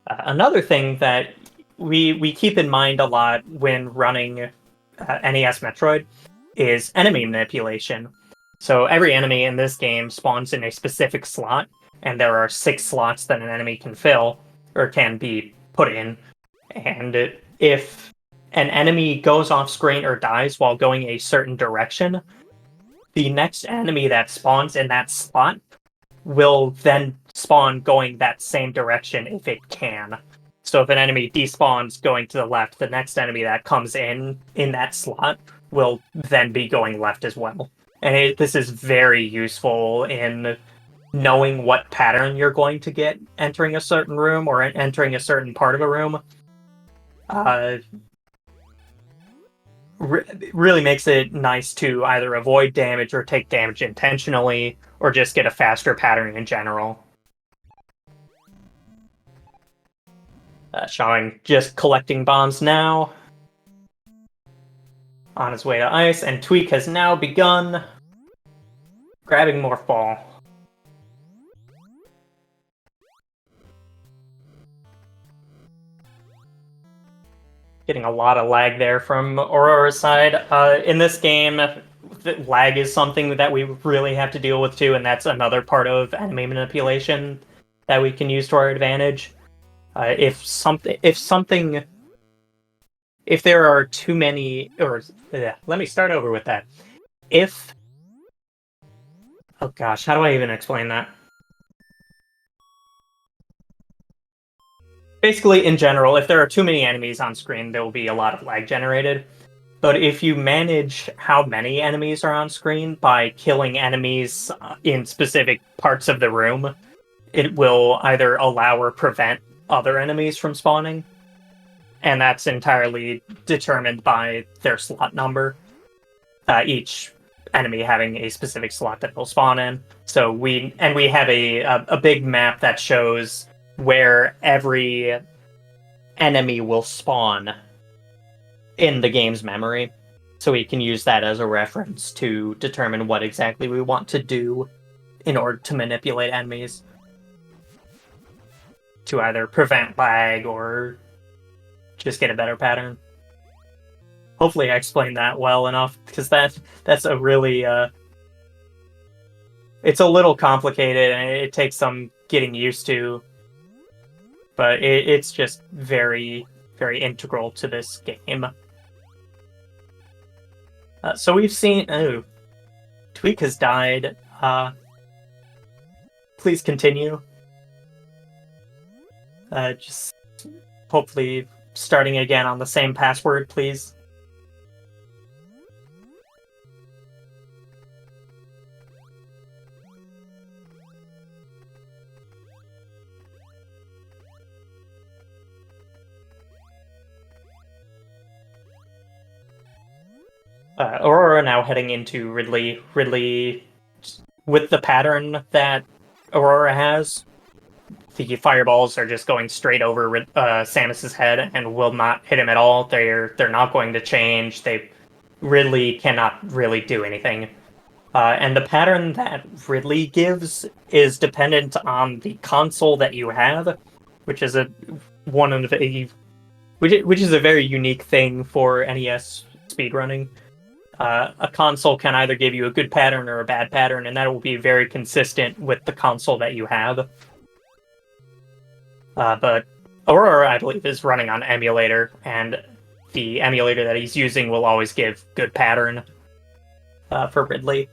Another thing that we keep in mind a lot when running NES Metroid is enemy manipulation. So every enemy in this game spawns in a specific slot, and there are 6 slots that an enemy can fill, or can be put in. And if an enemy goes off screen or dies while going a certain direction, the next enemy that spawns in that slot will then spawn going that same direction if it can. So if an enemy despawns going to the left, the next enemy that comes in that slot will then be going left as well. And this is very useful in knowing what pattern you're going to get entering a certain room or entering a certain part of a room. Really makes it nice to either avoid damage or take damage intentionally, or just get a faster pattern in general. Showing just collecting bombs now. On his way to ice, and Tweak has now begun grabbing more fall. Getting a lot of lag there from Aurora's side. In this game, lag is something that we really have to deal with too, and that's another part of enemy manipulation that we can use to our advantage. If there are too many, let me start over with that. Oh gosh, how do I even explain that? Basically, in general, if there are too many enemies on screen, there will be a lot of lag generated. But if you manage how many enemies are on screen by killing enemies in specific parts of the room, it will either allow or prevent other enemies from spawning. And that's entirely determined by their slot number. Each enemy having a specific slot that will spawn in. So we have a big map that shows where every enemy will spawn in the game's memory. So we can use that as a reference to determine what exactly we want to do in order to manipulate enemies. To either prevent lag or just get a better pattern. Hopefully I explained that well enough, because that's a really... it's a little complicated, and it takes some getting used to. But it's just very, very integral to this game. So we've seen... Oh. Tweak has died. Please continue. Just hopefully starting again on the same password, please. Aurora now heading into Ridley. Ridley, with the pattern that Aurora has, the fireballs are just going straight over Samus's head and will not hit him at all. They're not going to change. Ridley cannot really do anything. And the pattern that Ridley gives is dependent on the console that you have, which is which is a very unique thing for NES speedrunning. A console can either give you a good pattern or a bad pattern, and that will be very consistent with the console that you have. But Aurora, I believe, is running on emulator, and the emulator that he's using will always give good pattern for Ridley.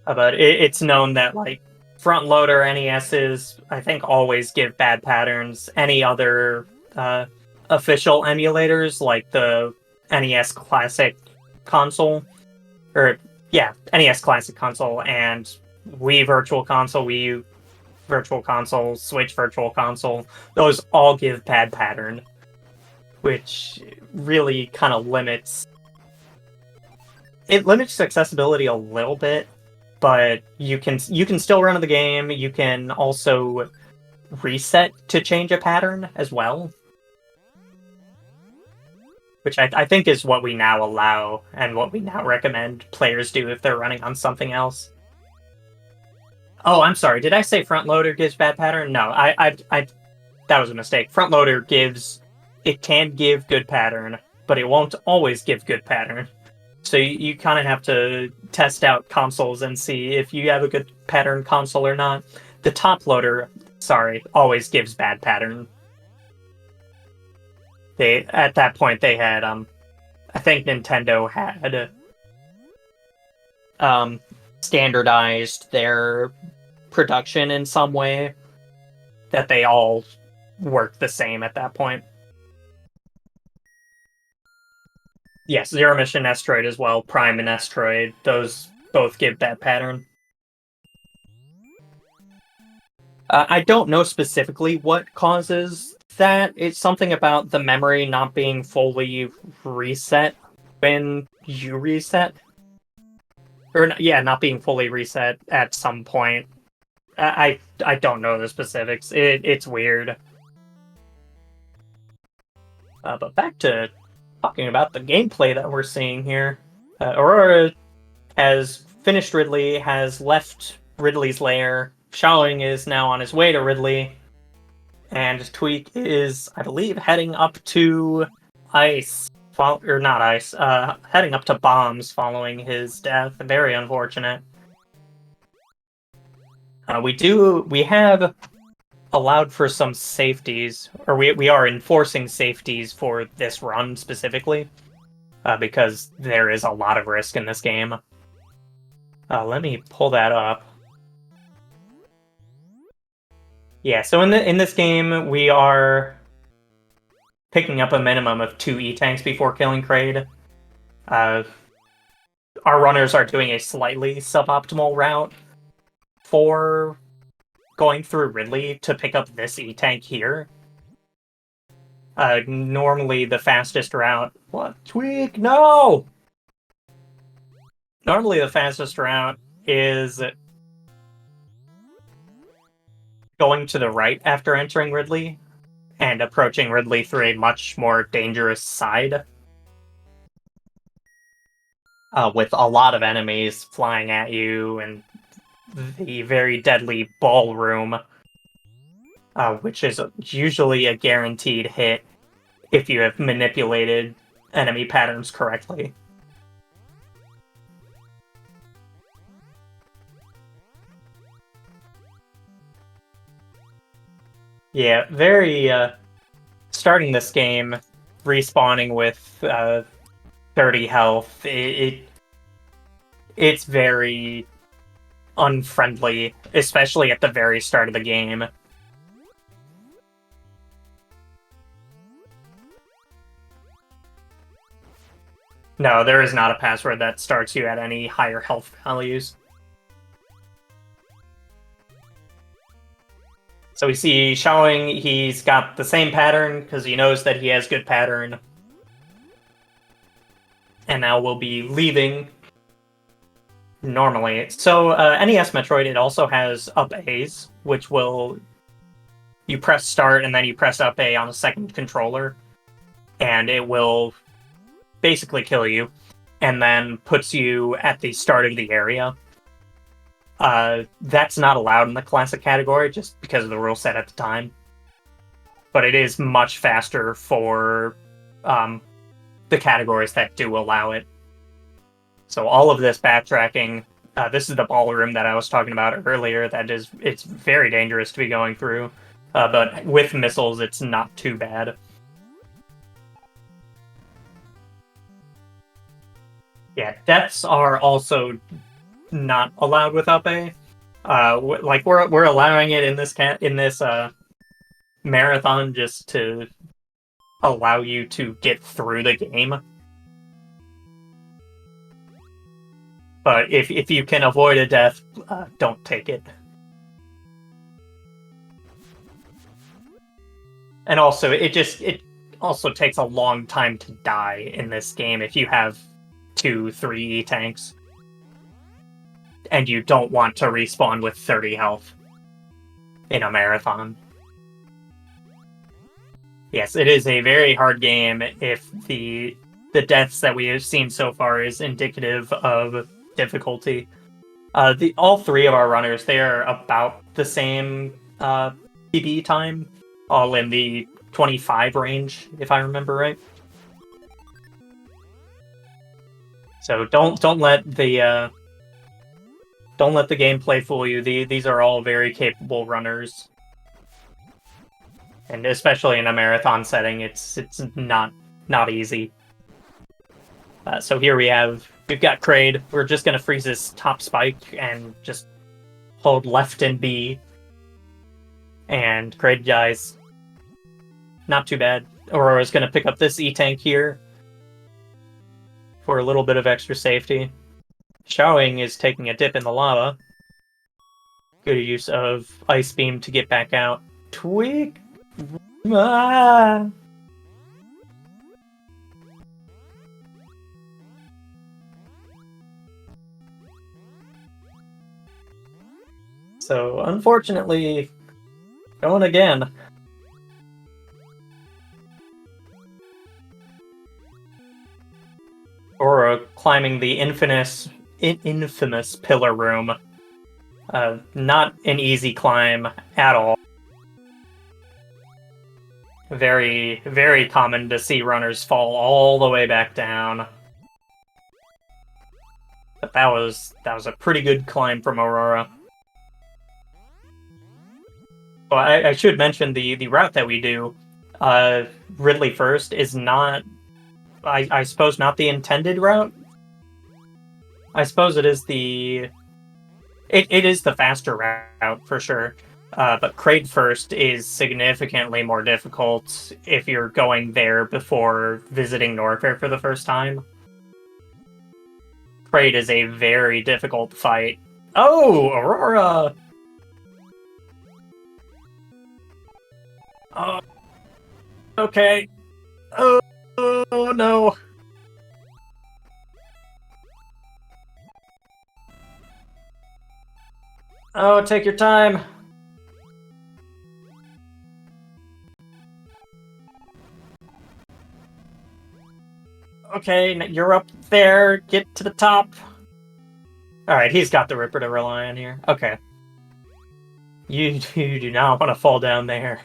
But it's known that, like, front loader NESs, I think, always give bad patterns. Any other official emulators, like the NES Classic console, NES Classic console and Wii Virtual Console, Wii U Virtual Console, Switch Virtual Console, those all give bad pattern, which really kind of limits accessibility a little bit, but you can still run the game. You can also reset to change a pattern as well, which I think is what we now allow and what we now recommend players do if they're running on something else. Oh, I'm sorry. Did I say front loader gives bad pattern? No, I that was a mistake. Front loader can give good pattern, but it won't always give good pattern. So you kind of have to test out consoles and see if you have a good pattern console or not. The top loader, always gives bad pattern. At that point they had I think Nintendo had standardized their production in some way that they all work the same at that point. Yes, Zero Mission Asteroid as well, Prime and Asteroid, those both give that pattern. I don't know specifically what causes that. It's something about the memory not being fully reset when you reset. Or, yeah, not being fully reset at some point. I don't know the specifics. It's weird. But back to talking about the gameplay that we're seeing here. Aurora has finished Ridley, has left Ridley's lair. Xiaoling is now on his way to Ridley. And Tweak is, I believe, heading up to Ice. Or not Ice. Heading up to Bombs following his death. Very unfortunate. We have allowed for some safeties, or we are enforcing safeties for this run specifically, because there is a lot of risk in this game. Let me pull that up. Yeah, so in this game, we are picking up a minimum of 2 E-Tanks before killing Kraid. Our runners are doing a slightly suboptimal route for going through Ridley to pick up this E-Tank here. Normally the fastest route... What? Tweak? No! Normally the fastest route is going to the right after entering Ridley and approaching Ridley through a much more dangerous side. With a lot of enemies flying at you and the very deadly ballroom, which is usually a guaranteed hit if you have manipulated enemy patterns correctly. Yeah, very, starting this game, respawning with 30 health, it's very unfriendly, especially at the very start of the game. No, there is not a password that starts you at any higher health values. So we see Xiaoling, he's got the same pattern, because he knows that he has good pattern. And now we'll be leaving normally. So, NES Metroid, it also has up A's, which will... You press start, and then you press up A on a second controller, and it will basically kill you, and then puts you at the start of the area. That's not allowed in the classic category, just because of the rule set at the time. But it is much faster for the categories that do allow it. So all of this backtracking, this is the ballroom that I was talking about earlier, it's very dangerous to be going through. But with missiles, it's not too bad. Yeah, deaths are also not allowed with up A. Like we're allowing it in this marathon just to allow you to get through the game. But if you can avoid a death, don't take it. And also, it also takes a long time to die in this game if you have 2-3 E-Tanks. And you don't want to respawn with 30 health in a marathon. Yes, it is a very hard game if the deaths that we have seen so far is indicative of difficulty. All 3 of our runners, they are about the same PB time, all in the 25 range, if I remember right. So don't let the gameplay fool you. These are all very capable runners. And especially in a marathon setting, it's not easy. So here we've got Kraid. We're just gonna freeze his top spike and just hold left and B. And Kraid dies. Not too bad. Aurora's gonna pick up this E-Tank here for a little bit of extra safety. Xiaoing is taking a dip in the lava. Good use of Ice Beam to get back out. Tweak! Ah! So, unfortunately, going again. Or climbing the infamous pillar room. Not an easy climb at all. Very, very common to see runners fall all the way back down. But that was a pretty good climb from Aurora. Well, I should mention the route that we do, Ridley first, is not, I suppose, not the intended route. I suppose it is it is the faster route for sure. But Kraid first is significantly more difficult if you're going there before visiting Norfair for the first time. Kraid is a very difficult fight. Oh, Aurora! Oh, okay. Oh, no. Oh, take your time. Okay, you're up there. Get to the top. Alright, he's got the Ripper to rely on here. Okay. You do not want to fall down there.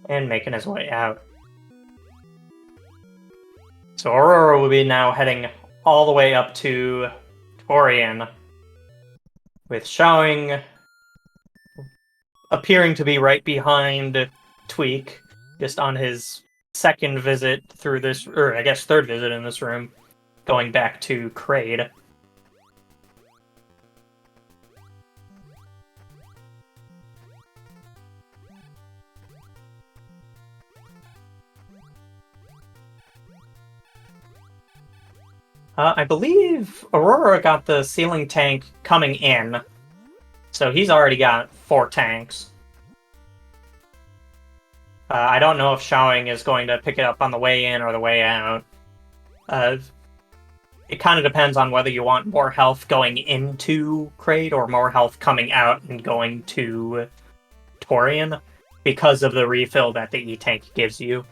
And making his way out. So Aurora will be now heading all the way up to Torian, with Showing appearing to be right behind Tweak, just on his second visit through this, or I guess third visit in this room, going back to Kraid. I believe Aurora got the ceiling tank coming in, so he's already got 4 tanks. I don't know if Showing is going to pick it up on the way in or the way out. It kind of depends on whether you want more health going into Kraid or more health coming out and going to Torian, because of the refill that the E-tank gives you.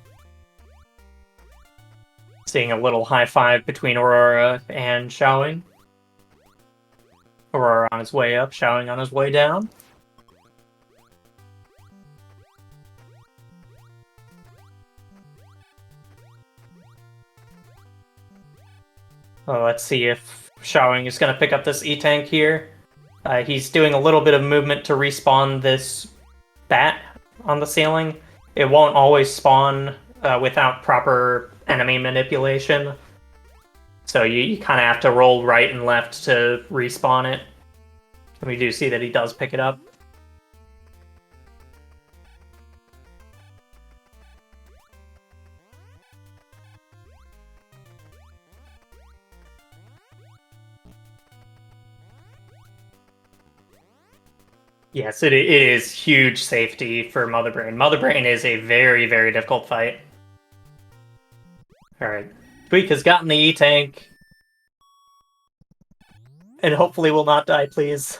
Seeing a little high five between Aurora and Showing. Aurora on his way up, Showing on his way down. Well, let's see if Showing is going to pick up this E-tank here. He's doing a little bit of movement to respawn this bat on the ceiling. It won't always spawn without proper enemy manipulation. So you kind of have to roll right and left to respawn it. And we do see that he does pick it up. Yes, it is huge safety for Mother Brain. Mother Brain is a very, very difficult fight. Alright. Tweak has gotten the E-tank. And hopefully will not die, please.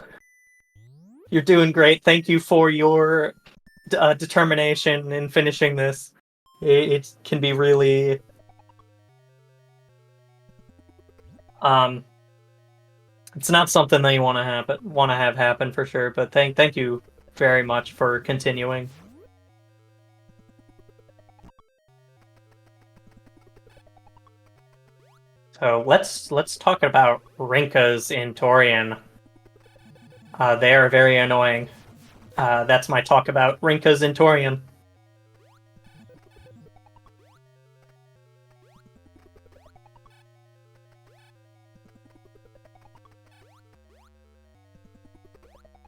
You're doing great. Thank you for your determination in finishing this. It can be really... It's not something that you want to have happen for sure, but thank you very much for continuing. So let's talk about Rinkas in Torian. They are very annoying. That's my talk about Rinkas in Torian.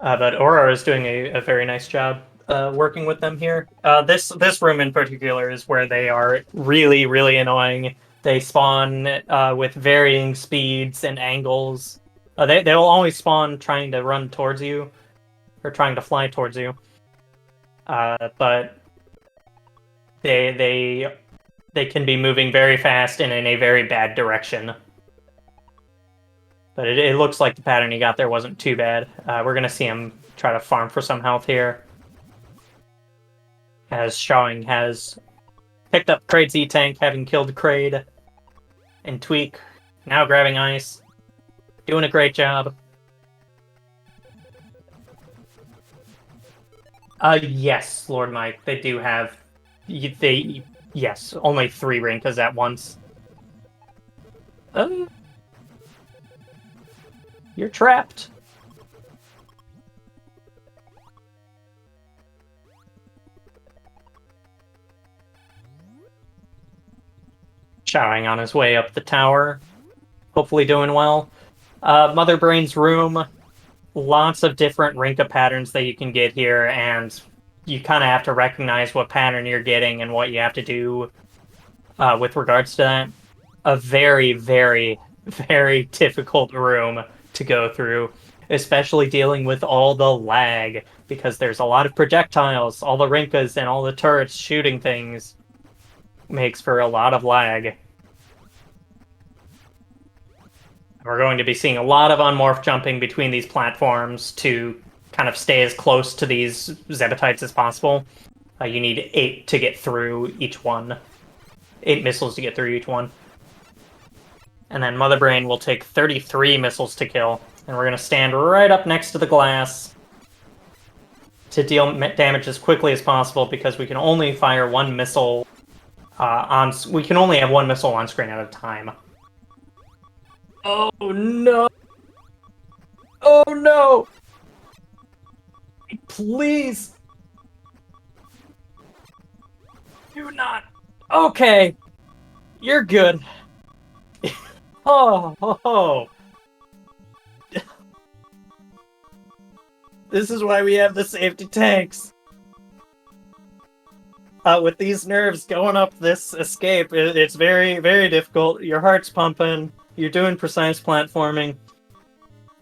But Aurora is doing a very nice job working with them here. This room in particular is where they are really, really annoying. They spawn with varying speeds and angles. They will always spawn trying to run towards you, or trying to fly towards you. But they they can be moving very fast and in a very bad direction. But it looks like the pattern he got there wasn't too bad. We're going to see him try to farm for some health here. As Shawing has picked up Kraid's E-Tank, having killed Kraid. And Tweak, now grabbing Ice. Doing a great job. Yes, Lord Mike, they do have... Yes, only 3 Rinkas at once. You're trapped. Showing on his way up the tower. Hopefully doing well. Mother Brain's room. Lots of different Rinka patterns that you can get here, and you kind of have to recognize what pattern you're getting and what you have to do with regards to that. A very, very, very difficult room to go through, especially dealing with all the lag, because there's a lot of projectiles, all the Rinkas and all the turrets shooting things makes for a lot of lag. We're going to be seeing a lot of unmorph jumping between these platforms to kind of stay as close to these Zebatites as possible. You need 8 to get through each one. 8 missiles to get through each one. And then Mother Brain will take 33 missiles to kill. And we're going to stand right up next to the glass to deal damage as quickly as possible, because we can only fire 1 missile we can only have 1 missile on screen at a time. Oh no! Oh no! Please! Do not! Okay! You're good. Oh. This is why we have the safety tanks. With these nerves going up this escape, it's very, very difficult. Your heart's pumping. You're doing precise platforming.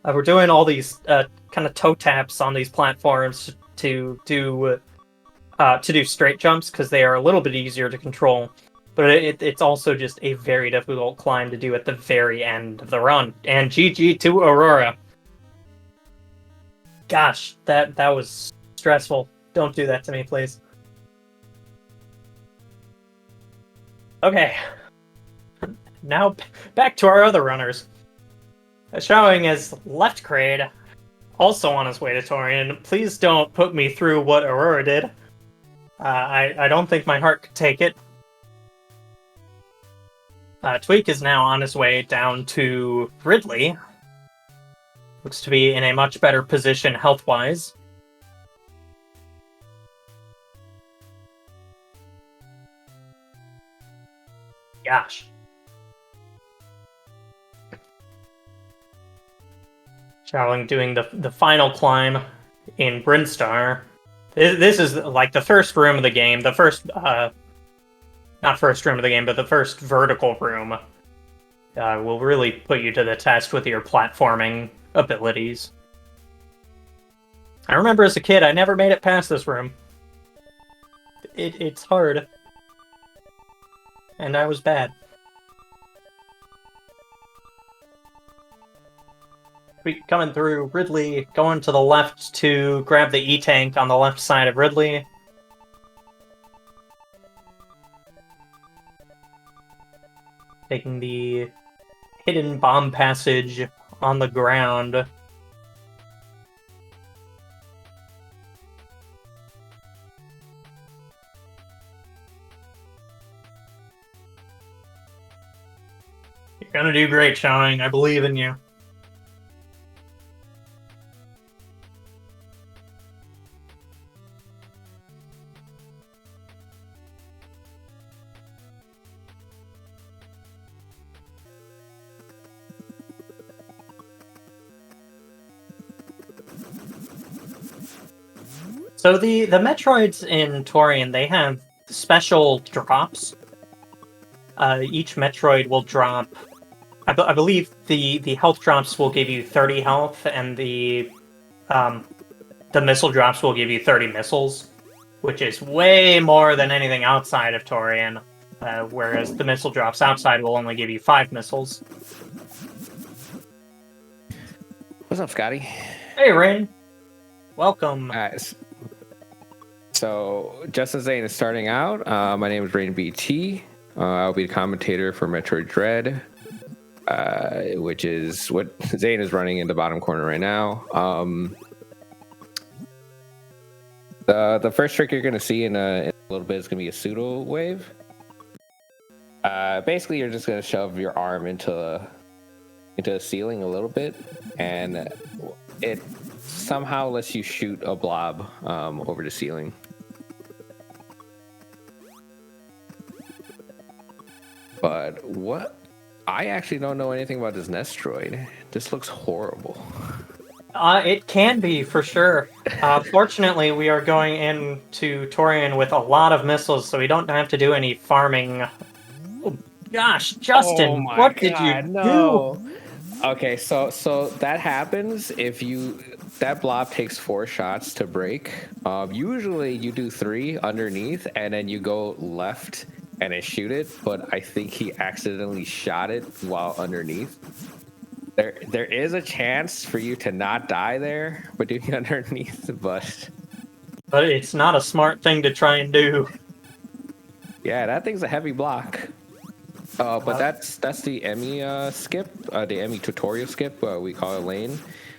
We're doing all these kind of toe taps on these platforms to do straight jumps, because they are a little bit easier to control. But it's also just a very difficult climb to do at the very end of the run. And GG to Aurora. Gosh, that was stressful. Don't do that to me, please. Okay. Now, back to our other runners. Showing as left Kraid, also on his way to Torian. Please don't put me through what Aurora did. I don't think my heart could take it. Tweak is now on his way down to Ridley. Looks to be in a much better position health-wise. Gosh. Xiaoling doing the final climb in Brinstar. This is like the first room of the game. The first, not first room of the game, but the first vertical room. Will really put you to the test with your platforming abilities. I remember as a kid, I never made it past this room. It's hard. And I was bad. We coming through Ridley, going to the left to grab the E-Tank on the left side of Ridley. Taking the hidden bomb passage on the ground. You're gonna do great, Shawing. I believe in you. So the Metroids in Torian, they have special drops. Each Metroid will drop... I believe the health drops will give you 30 health, and the missile drops will give you 30 missiles, which is way more than anything outside of Torian. whereas the missile drops outside will only give you 5 missiles. What's up, Scotty? Hey, Rain. Welcome. Guys. So, just as Zane is starting out, my name is Rain BT. I'll be the commentator for Metroid Dread, which is what Zane is running in the bottom corner right now. The first trick you're going to see in a little bit is going to be a pseudo wave. Basically, you're just going to shove your arm into the ceiling a little bit, and it somehow lets you shoot a blob over the ceiling. But what? I actually don't know anything about this Nestroid. This looks horrible. It can be, for sure. Fortunately, we are going into Torian with a lot of missiles, so we don't have to do any farming. Oh, gosh, Justin, what did you do? Okay, so that happens if that blob takes 4 shots to break. Usually you do 3 underneath, and then you go left and then shoot it. But I think he accidentally shot it while underneath. There is a chance for you to not die there by doing underneath, but it's not a smart thing to try and do. Yeah, that thing's a heavy block. But that's the Emmy skip, the Emmy tutorial skip. We call it lane.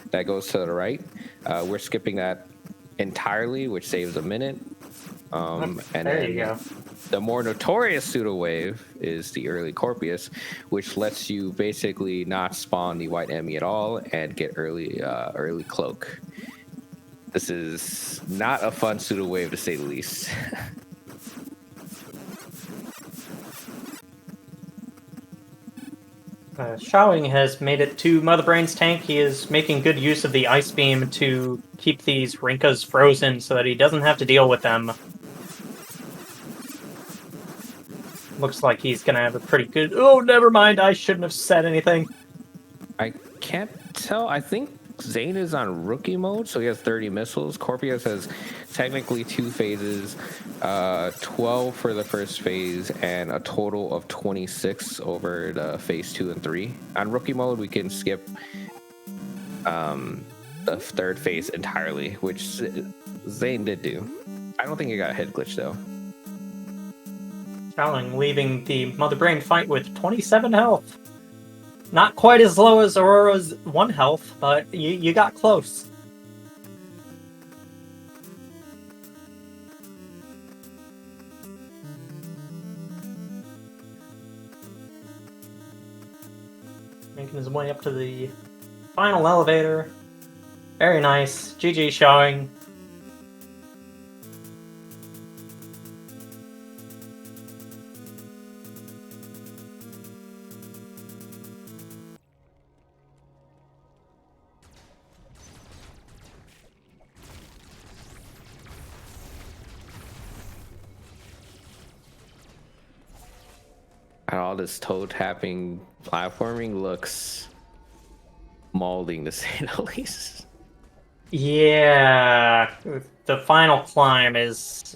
That goes to the right. We're skipping that entirely, which saves a minute. And there you go. The more notorious pseudo wave is the early Corpius, which lets you basically not spawn the white Emmy at all and get early cloak. This is not a fun pseudo wave to say the least. Shawing has made it to Mother Brain's tank. He is making good use of the ice beam to keep these Rinkas frozen so that he doesn't have to deal with them. Looks like he's gonna have a pretty good... Oh, never mind, I shouldn't have said anything. I can't tell. I think Zane is on rookie mode, so he has 30 missiles. Corpius has technically 2 phases, 12 for the first phase, and a total of 26 over the phase 2 and 3. On rookie mode, we can skip the 3rd phase entirely, which Zane did do. I don't think he got a head glitch, though. Shawing leaving the Mother Brain fight with 27 health. Not quite as low as Aurora's 1 health, but you got close. Making his way up to the final elevator. Very nice. GG Shawing. And all this toe tapping platforming looks molding, to say the least. Yeah, the final climb it's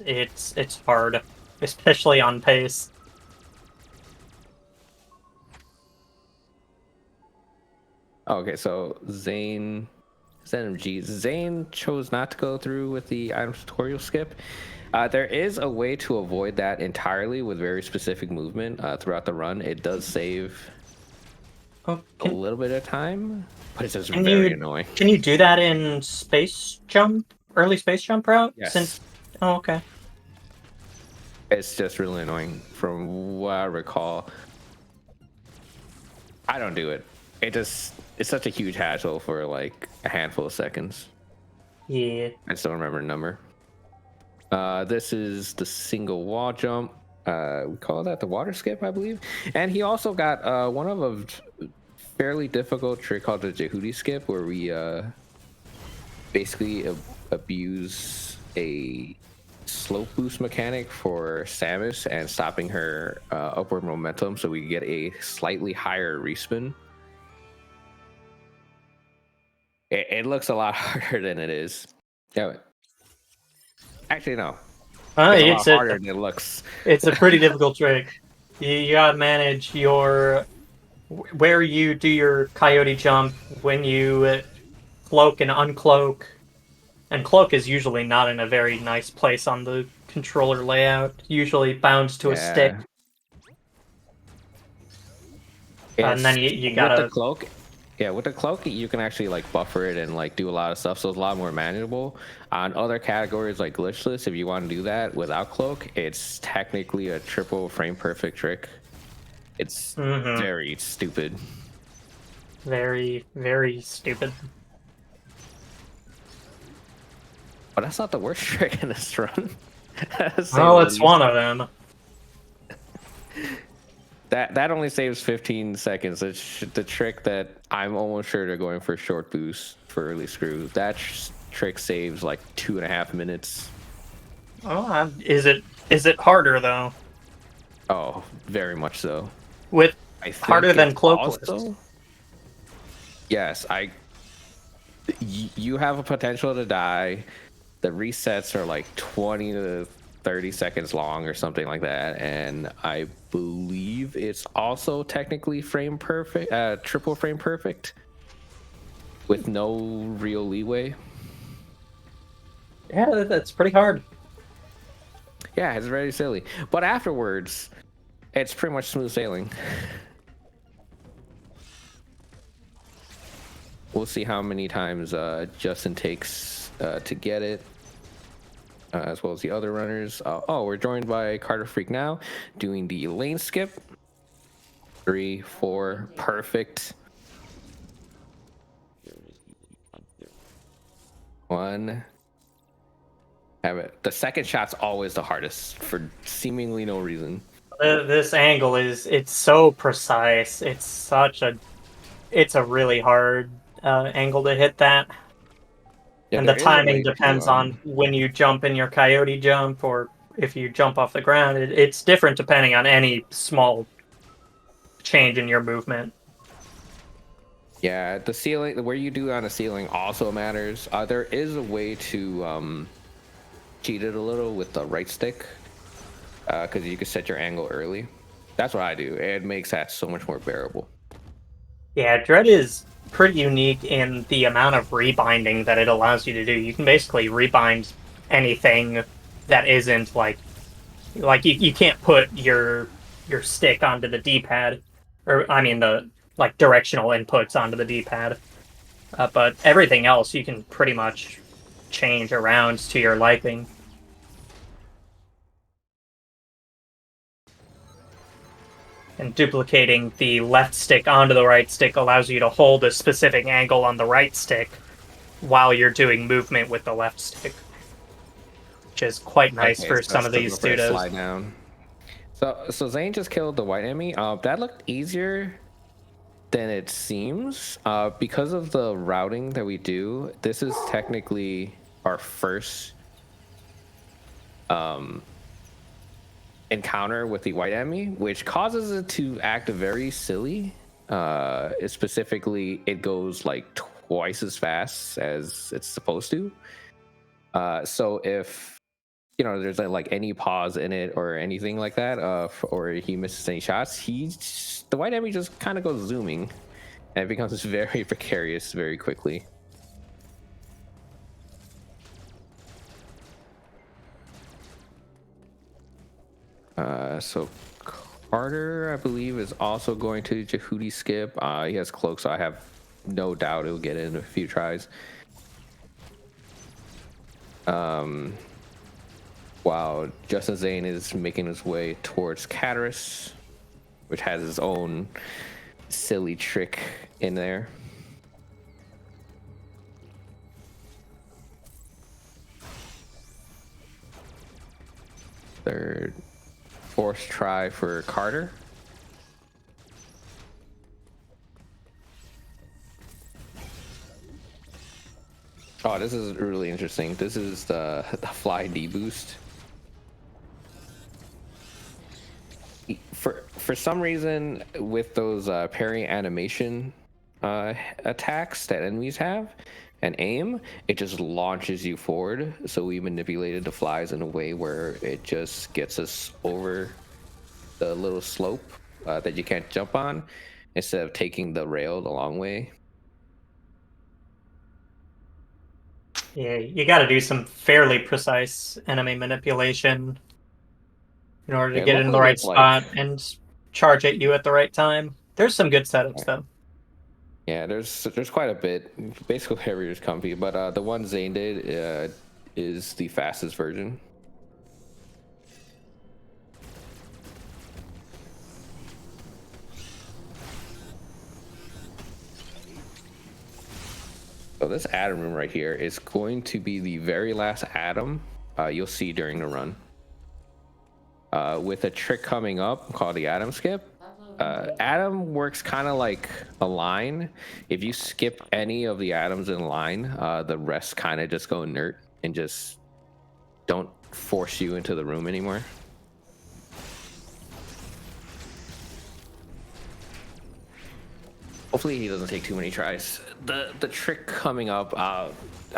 hard, especially on pace. Okay, so Zane chose not to go through with the item tutorial skip. There is a way to avoid that entirely with very specific movement throughout the run. It does save a little bit of time, but it's just very annoying. Can you do that in Space Jump, early Space Jump route? Yes. Oh, okay. It's just really annoying from what I recall. I don't do it. It's such a huge hassle for like a handful of seconds. Yeah. I just don't remember the number. This is the single wall jump. We call that the water skip, I believe. And he also got one of a fairly difficult trick called the Jehudi skip, where we basically abuse a slope boost mechanic for Samus and stopping her upward momentum, so we get a slightly higher respin. It looks a lot harder than it is. Yeah. Actually, no. It's a lot harder than it looks. It's a pretty difficult trick. You gotta manage your where you do your coyote jump, when you cloak and uncloak. And cloak is usually not in a very nice place on the controller layout, usually bound to a stick. Yeah. And then It's you with the gotta. cloak. Yeah, with the cloak, you can actually like buffer it and like do a lot of stuff, so it's a lot more manageable. On other categories like glitchless, if you want to do that without cloak, it's technically a triple frame perfect trick. It's very stupid. Very, very stupid. But that's not the worst trick in this run. Oh, it's one of them. That only saves 15 seconds. It's the trick that I'm almost sure they're going for short boost for early screw. That trick saves like 2.5 minutes. Oh, is it harder though? Oh, very much so. With I think harder than it's cloakless? also- Yes, you have a potential to die. The resets are like 20 to 30 seconds long or something like that, and I believe it's also technically frame perfect, triple frame perfect, with no real leeway. Yeah, that's pretty hard. Yeah, it's very silly, but afterwards, it's pretty much smooth sailing. We'll see how many times Justin takes to get it. As well as the other runners. We're joined by Carter Freak now, doing the lane skip. 3, 4, perfect. 1. Have it. The second shot's always the hardest for seemingly no reason. This angle it's so precise. It's a really hard angle to hit that. Yeah, And the there is a timing way depends to, on when you jump in your coyote jump or if you jump off the ground. It's different depending on any small change in your movement. Yeah, the ceiling, where you do on the ceiling also matters. There is a way to cheat it a little with the right stick, because you can set your angle early. That's what I do. It makes that so much more bearable. Yeah, Dread is pretty unique in the amount of rebinding that it allows you to do. You can basically rebind anything that isn't like you can't put your stick onto the D-pad, or I mean the like directional inputs onto the D-pad. But everything else you can pretty much change around to your liking. And duplicating the left stick onto the right stick allows you to hold a specific angle on the right stick while you're doing movement with the left stick, which is quite nice Okay, for so some of let's these go for a pseudos. slide down. So Zane just killed the white enemy. That looked easier than it seems. Because of the routing that we do, this is technically our first encounter with the white enemy, which causes it to act very silly. Specifically, it goes like twice as fast as it's supposed to. So if there's like any pause in it or anything like that, or he misses any shots, the white enemy just kind of goes zooming, and it becomes very precarious very quickly. So Carter, I believe, is also going to Jehudi skip. He has cloak, so I have no doubt he'll get it in a few tries. While Justin Zane is making his way towards Cataris, which has his own silly trick in there. Third forced try for Carter. Oh, this is really interesting. This is the fly D boost. For some reason, with those parry animation attacks that enemies have and aim, it just launches you forward. So we manipulated the flies in a way where it just gets us over the little slope that you can't jump on instead of taking the rail the long way. Yeah, you got to do some fairly precise enemy manipulation in order to Yeah, get in the luckily right there's like spot and charge at you at the right time. There's some good setups though. yeah, there's quite a bit. Basically, every comfy, but the one Zane did is the fastest version. So this Atom room right here is going to be the very last Atom you'll see during the run. With a trick coming up called the Atom Skip. Atom works kind of like a line. If you skip any of the atoms in line, the rest kind of just go inert and just don't force you into the room anymore. Hopefully he doesn't take too many tries. The trick coming up, I'll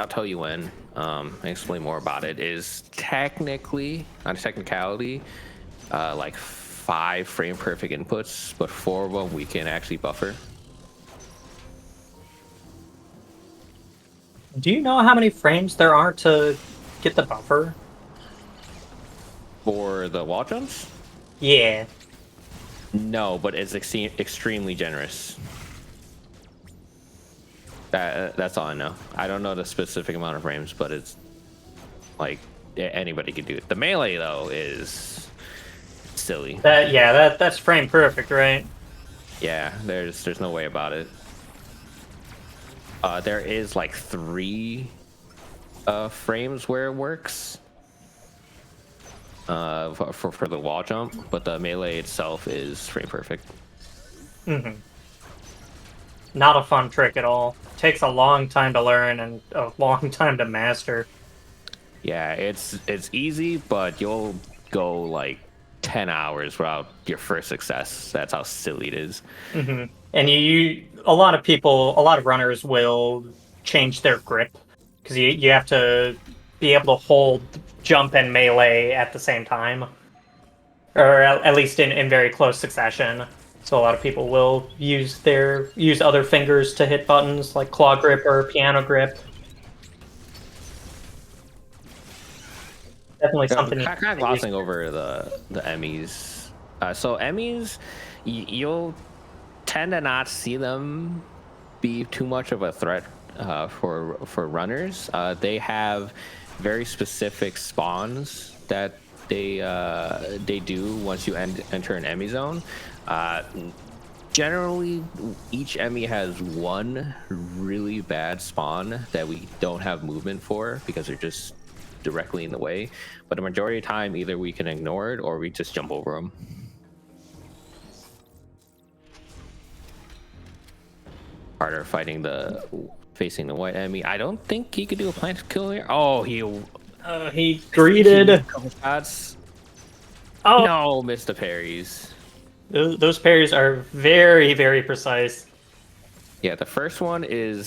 tell you when. And explain more about it. Is technically, on a technicality, like 5 frame perfect inputs, but 4 of them we can actually buffer. Do you know how many frames there are to get the buffer? For the wall jumps? Yeah. No, but it's extremely generous. That's all I know. I don't know the specific amount of frames, but it's like anybody can do it. The melee though is silly. That's frame perfect, right? Yeah, there's no way about it. There is like 3 frames where it works for the wall jump, but the melee itself is frame perfect. Mm-hmm. Not a fun trick at all. Takes a long time to learn and a long time to master. Yeah, it's easy, but you'll go like 10 hours without your first success. That's how silly it is. Mm-hmm. And a lot of runners will change their grip because you have to be able to hold jump and melee at the same time, or at least in very close succession. So a lot of people will use other fingers to hit buttons like claw grip or piano grip. Definitely something. Kind of glossing over the Emmys. So Emmys, you'll tend to not see them be too much of a threat for runners. They have very specific spawns that they do once you enter an Emmy zone. Generally, each Emmy has one really bad spawn that we don't have movement for because they're just directly in the way. But the majority of the time, either we can ignore it or we just jump over them. Harder facing the white Emmy. I don't think he could do a planted kill here. Oh, he greeted. Shots. Oh no, missed the parries. Those parries are very, very precise. Yeah, the first one it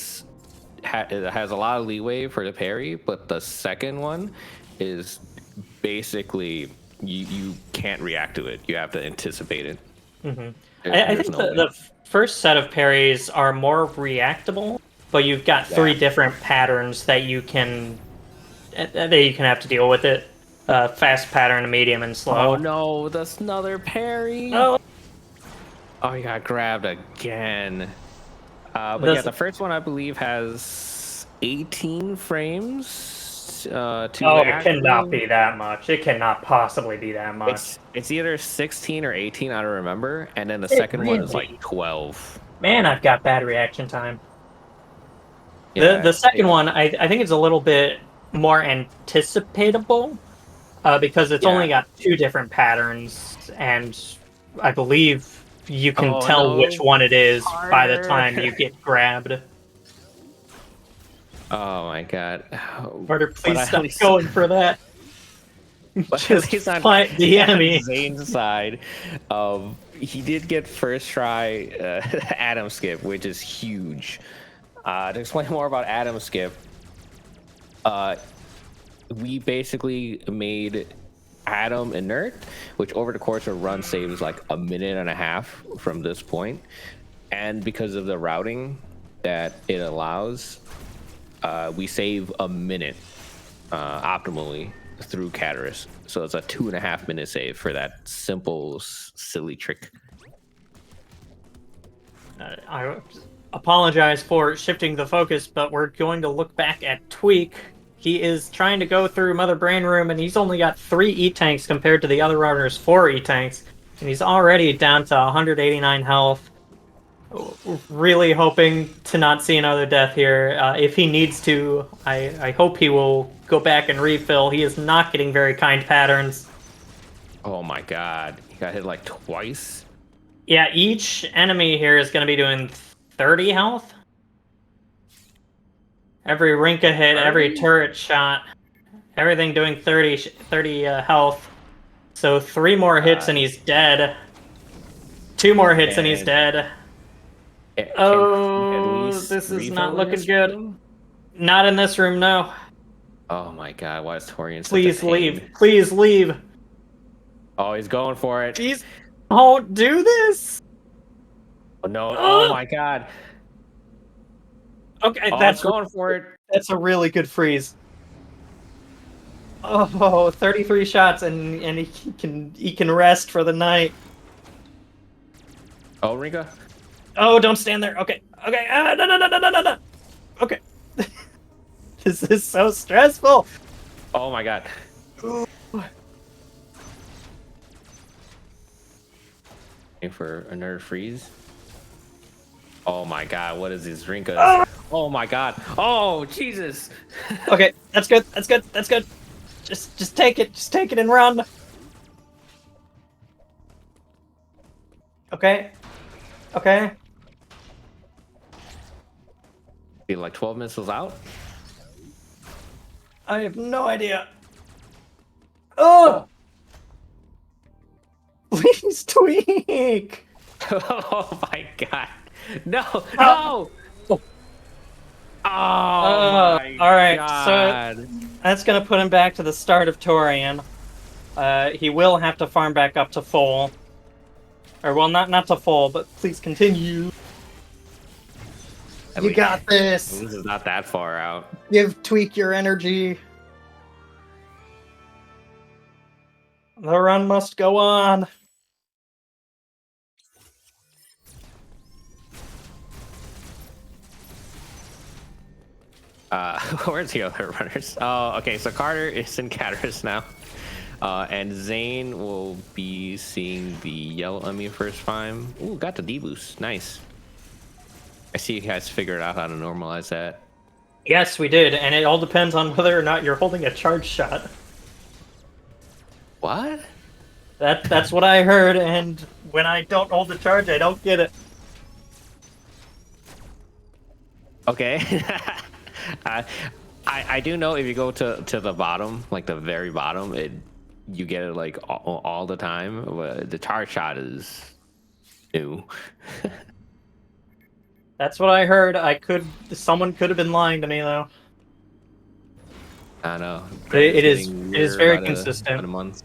has a lot of leeway for the parry, but the second one is basically you can't react to it. You have to anticipate it. Mm-hmm. I think the first set of parries are more reactable, but you've got 3 different patterns that you can have to deal with it. Fast pattern, medium, and slow. Oh no, that's another parry. Oh, he got grabbed again. But yeah, the first one I believe has 18 frames. It cannot be that much. It cannot possibly be that much. It's either 16 or 18, I don't remember. And then the second one is like 12. Man, I've got bad reaction time. Yeah, the second one, I think it's a little bit more anticipatable because it's only got 2 different patterns, and I believe you can tell which one it is by the time you get grabbed. Oh my god. Carter, please stop going for that. But just fight the enemy. Zane's side. He did get first try Atom Skip, which is huge. To explain more about Atom Skip, we basically made had him inert, which over the course of run saves like a minute and a half from this point. And because of the routing that it allows, we save a minute optimally through Cataris. So it's a 2.5 minute save for that simple, silly trick. I apologize for shifting the focus, but we're going to look back at Tweak. He is trying to go through Mother Brain Room, and he's only got 3 E-Tanks compared to the other runner's 4 E-Tanks. And he's already down to 189 health. Really hoping to not see another death here. If he needs to, I hope he will go back and refill. He is not getting very kind patterns. Oh my god, he got hit like twice. Yeah, each enemy here is going to be doing 30 health. Every Rinka hit, every turret shot, everything doing 30 health. So 3 more hits and he's dead. 2 more hits and he's dead. Oh, this is not looking good. Not in this room, no. Oh my god, why is Torian Please leave. Please leave. Oh, he's going for it. Please don't do this. Oh, no. Oh my god. Okay, Oh, that's going for it. That's a really good freeze. Oh, 33 shots and he can rest for the night. Oh, Rinka. Oh, don't stand there. Okay. Okay. No. Okay. This is so stressful. Oh my god. Waiting for another freeze. Oh my god, what is these Rinkas? Oh my god. Oh, Jesus. Okay, that's good. That's good. That's good. Just take it. Just take it and run. Okay. Okay. Be like 12 missiles out. I have no idea. Oh! Please tweak! Oh my god. No! No! Oh my alright, god. so that's gonna put him back to the start of Torian. He will have to farm back up to full. Or, well, not to full, but please continue. You got this! This is not that far out. Give Tweak your energy. The run must go on. Where's the other runners? Oh, okay, so Carter is in Cataris now. And Zane will be seeing the yellow enemy first time. Ooh, got the D-boost. Nice. I see you guys figured out how to normalize that. Yes, we did, and it all depends on whether or not you're holding a charge shot. What? That's what I heard, and when I don't hold the charge, I don't get it. Okay. I do know if you go to the bottom, like the very bottom, you get it like all the time. The charge shot is new. That's what I heard. Someone could have been lying to me though. I know. It is very consistent. About a month.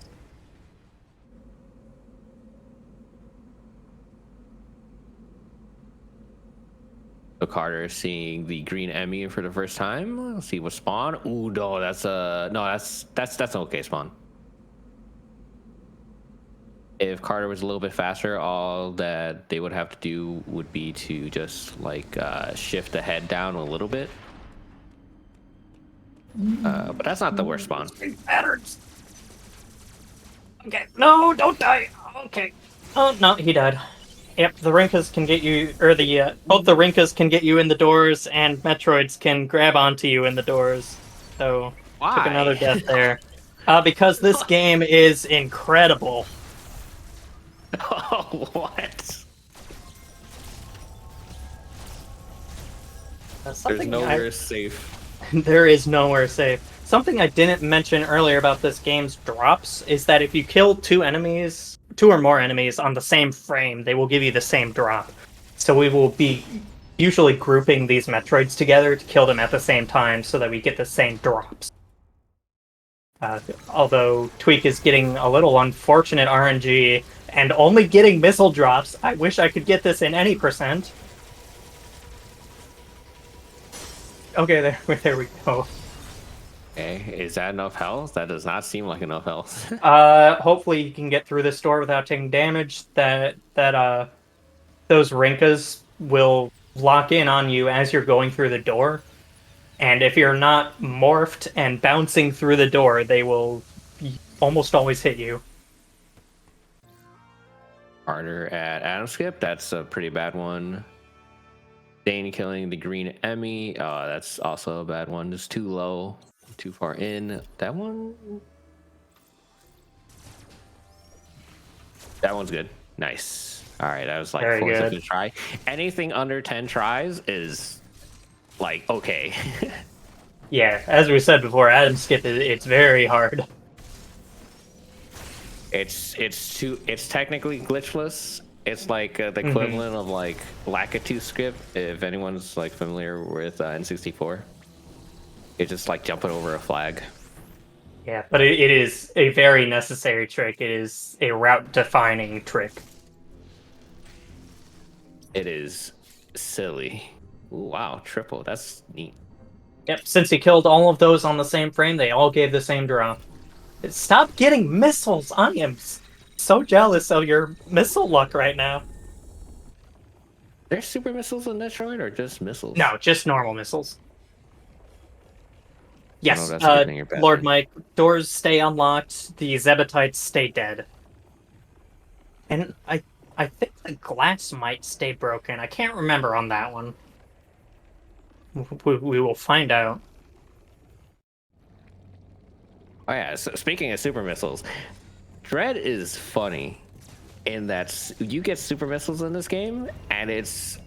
So Carter is seeing the green Emmy for the first time. Let's see what spawn. Ooh, no, that's an okay spawn. If Carter was a little bit faster, all that they would have to do would be to just like shift the head down a little bit. But that's not the worst spawn. Patterns. Okay, no, don't die. Okay. Oh no, he died. Yep, the Rinkas can get you, or both the Rinkas can get you in the doors, and Metroids can grab onto you in the doors. So, Why? Took another death there. Because this game is incredible. Oh, what? There's nowhere safe. There is nowhere safe. Something I didn't mention earlier about this game's drops is that if you kill 2 or more enemies on the same frame, they will give you the same drop. So we will be usually grouping these Metroids together to kill them at the same time so that we get the same drops. Although Tweak is getting a little unfortunate RNG and only getting missile drops. I wish I could get this in any percent. Okay, there we go. Okay, is that enough health? That does not seem like enough health. Hopefully you can get through this door without taking damage. Those Rinkas will lock in on you as you're going through the door. And if you're not morphed and bouncing through the door, they will almost always hit you. Harder at Adam Skip. That's a pretty bad one. Dane killing the green Emmy. That's also a bad one. Just too low, too far in. That one. That one's good. Nice. All right, that was like Very 4 good. seconds try. Anything under 10 tries is like okay. Yeah, as we said before, Adam Skip it's very hard. It's technically glitchless. It's like the equivalent of like Lakitu script. If anyone's like familiar with N64, it's just like jumping over a flag. Yeah, but it is a very necessary trick. It is a route-defining trick. It is silly. Ooh, wow, triple. That's neat. Yep, since he killed all of those on the same frame, they all gave the same drop. Stop getting missiles! I am so jealous of your missile luck right now. There's super missiles in Metroid or just missiles? No, just normal missiles. Yes, that's a good thing or bad Lord thing. Mike, doors stay unlocked, the Zebatites stay dead. And I think the glass might stay broken. I can't remember on that one. We will find out. Oh yeah, so speaking of super missiles, Dread is funny in that you get super missiles in this game, and it's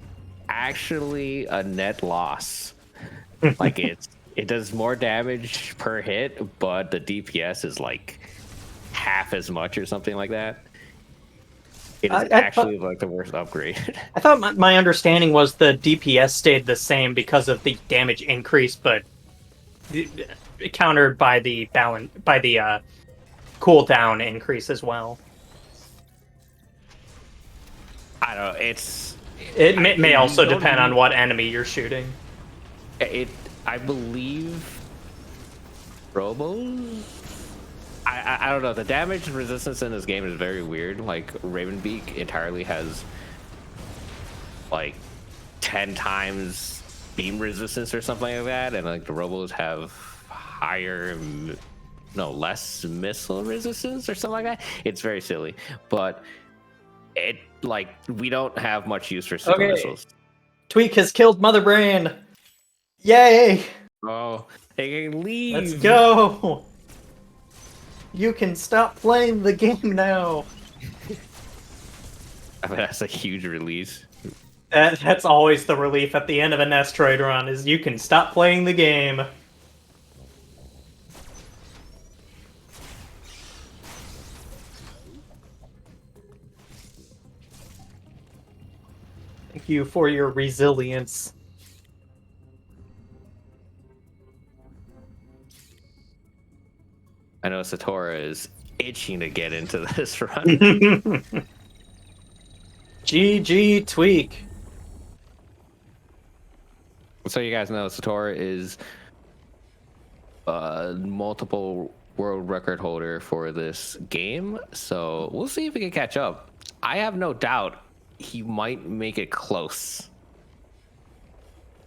actually a net loss. Like it does more damage per hit, but the DPS is like half as much or something like that. It is actually like the worst upgrade. I thought my understanding was the DPS stayed the same because of the damage increase, but countered by the cooldown increase as well. I don't know. It may also depend on what enemy you're shooting. I believe Robos. I don't know. The damage resistance in this game is very weird. Like Ravenbeak entirely has like 10 times beam resistance or something like that, and like the Robos have less missile resistance or something like that. It's very silly, but we don't have much use for super missiles. Tweak has killed Mother Brain. Yay! Oh, they can leave. Let's go. You can stop playing the game now. I mean, that's a huge release. That's always the relief at the end of a Nestroid run, is you can stop playing the game. Thank you for your resilience. I know Satora is itching to get into this run. GG Tweak. So you guys know Satora is a multiple world record holder for this game. So we'll see if we can catch up. I have no doubt he might make it close.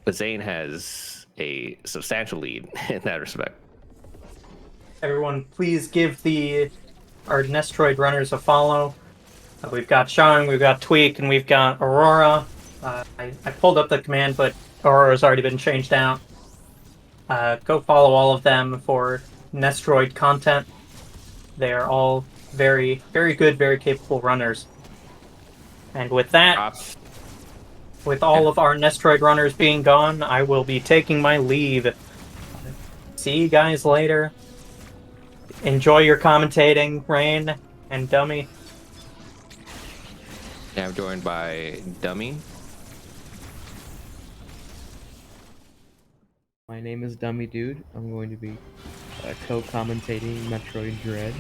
But Zane has a substantial lead in that respect. Everyone, please give our Nestroid runners a follow. We've got Shang, we've got Tweak, and we've got Aurora. I pulled up the command, but Aurora's already been changed out. Go follow all of them for Nestroid content. They are all very, very good, very capable runners. And with that, with all of our Nestroid runners being gone, I will be taking my leave. See you guys later. Enjoy your commentating, Rain and Dummy. Yeah, I'm joined by Dummy. My name is Dummy Dude. I'm going to be co-commentating Metroid Dread.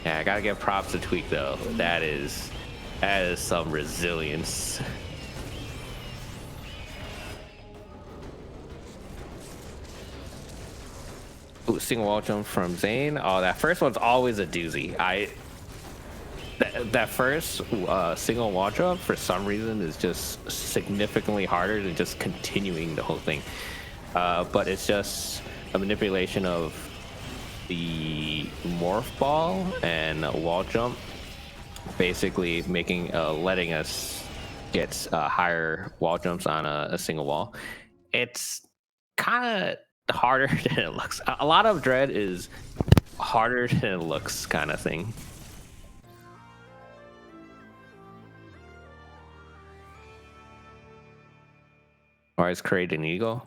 Yeah, I gotta give props to Tweak though. That is some resilience. Ooh, single wall jump from Zane. Oh, that first one's always a doozy. That first single wall jump for some reason is just significantly harder than just continuing the whole thing. But it's just a manipulation of the morph ball and a wall jump, basically making letting us get higher wall jumps on a single wall. It's kind of harder than it looks. A lot of Dread is harder than it looks, kind of thing. Or is Kraid an eagle?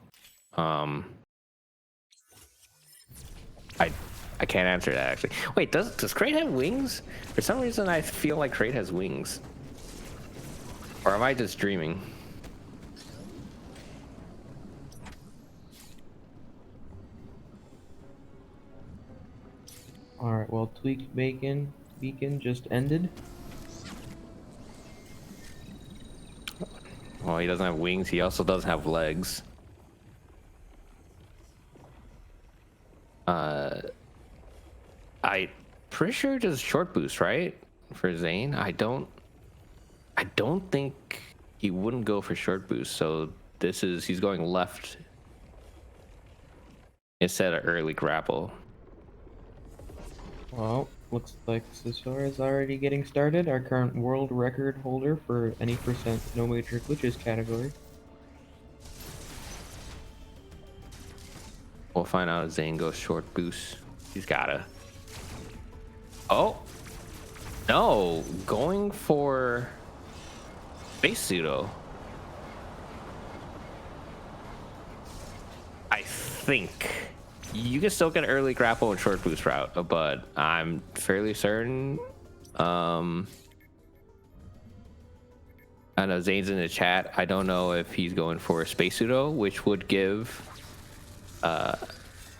I can't answer that actually. Wait, does Kraid have wings? For some reason, I feel like Kraid has wings. Or am I just dreaming? Alright, well, Tweaked Beacon just ended. Well, he doesn't have wings. He also doesn't have legs. I pretty sure just short boost, right? For Zane, I don't think he wouldn't go for short boost. So he's going left instead of early grapple. Well, looks like Sisora is already getting started, our current world record holder for any percent no major glitches category. We'll find out if Zane goes short boost. He's gotta. Oh no, going for base pseudo. I think you can still get early grapple and short boost route, but I'm fairly certain. I know Zane's in the chat. I don't know if he's going for space pseudo, which would give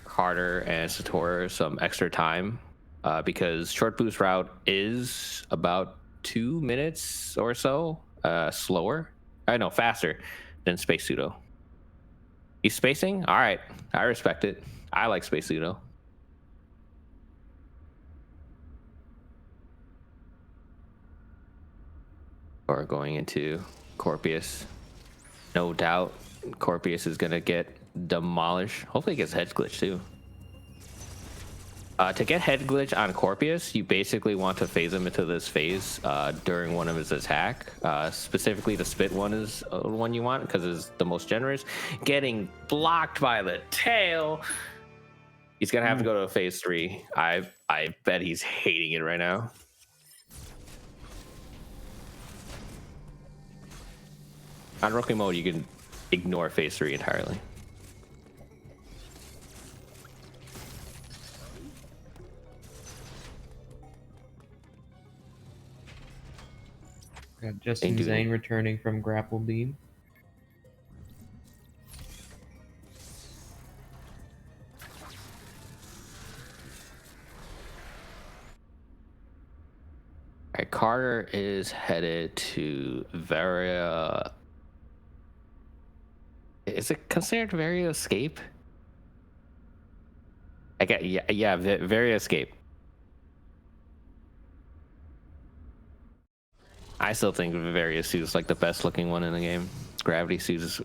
Carter and Sator some extra time, because short boost route is about 2 minutes or so slower. I know, faster than space pseudo. He's spacing? All right, I respect it. I like space pseudo. Or going into Corpius. No doubt Corpius is gonna get demolished. Hopefully he gets head glitch too. To get head glitch on Corpius, you basically want to phase him into this phase during one of his attack. Specifically, the spit one is the one you want because it's the most generous. Getting blocked by the tail. He's gonna have to go to a phase 3. I bet he's hating it right now. On rookie mode, you can ignore phase 3 entirely. Got Justin Zane returning from Grapple Beam. Alright, Carter is headed to Varia. Is it considered Varia Escape? I get yeah, Varia Escape. I still think Varia Suit is like the best looking one in the game. Gravity Suit is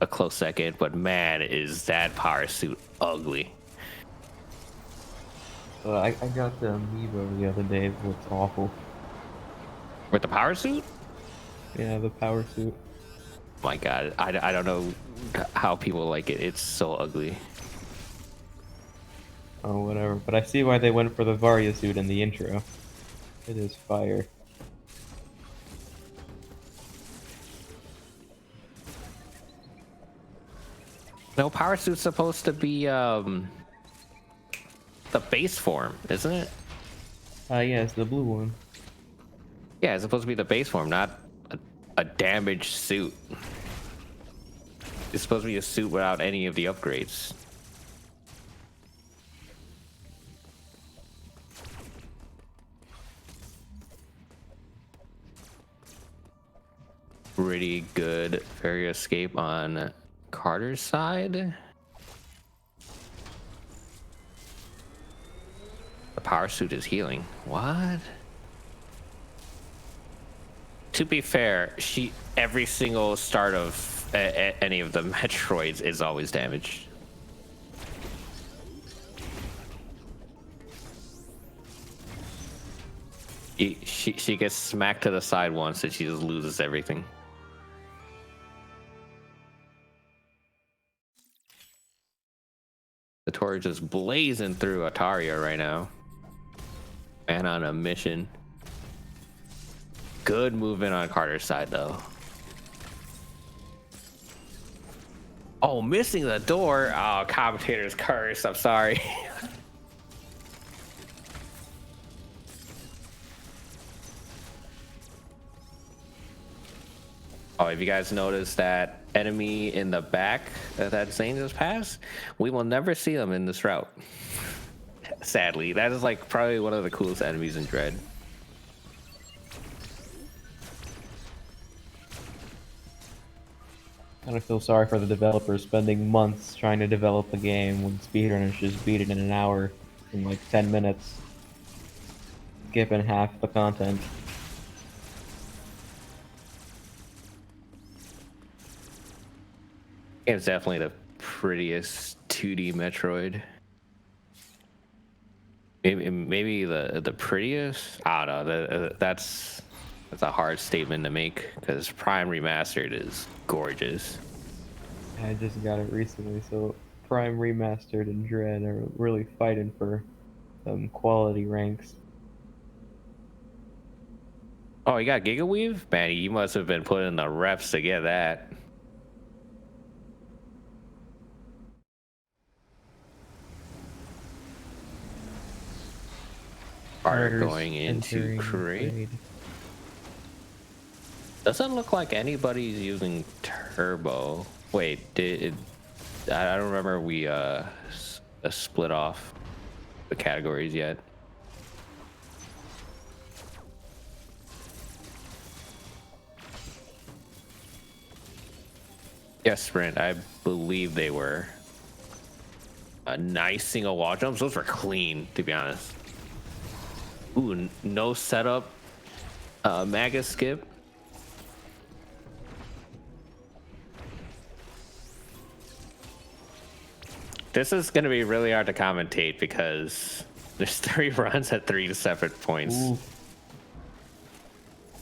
a close second, but man, is that power suit ugly. I got the amiibo the other day. It looks awful. With the power suit? Yeah, the power suit. My god, I don't know how people like it. It's so ugly. Oh, whatever. But I see why they went for the Varia suit in the intro. It is fire. No, power suit's supposed to be the base form, isn't it? Yeah, it's the blue one. Yeah, it's supposed to be the base form, not a damaged suit. It's supposed to be a suit without any of the upgrades. Pretty good fairy escape on Carter's side. The power suit is healing. What? To be fair, every single start of any of the Metroids is always damaged. She gets smacked to the side once and she just loses everything. The torch is blazing through Ataria right now. Man on a mission. Good movement on Carter's side though. Oh, missing the door. Oh, commentator's curse. I'm sorry. Oh, if you guys noticed that enemy in the back that Zane just passed, we will never see them in this route. Sadly, that is like probably one of the coolest enemies in Dread. I kind of feel sorry for the developers spending months trying to develop the game when speedrunners just beat it in an hour in like 10 minutes, skipping half the content. It's definitely the prettiest 2D Metroid. Maybe the prettiest. I don't know. That's a hard statement to make because Prime Remastered is gorgeous. I just got it recently, so Prime Remastered and Dread are really fighting for quality ranks. Oh, you got Giga Weave? Man, you must have been putting the reps to get that. Carter going into crate. Doesn't look like anybody's using turbo. Wait, I don't remember we split off the categories yet. Yes, sprint. I believe they were. A nice single wall jumps. Those were clean, to be honest. Ooh, no setup. Maga skip. This is going to be really hard to commentate because there's 3 runs at 3 separate points. Ooh.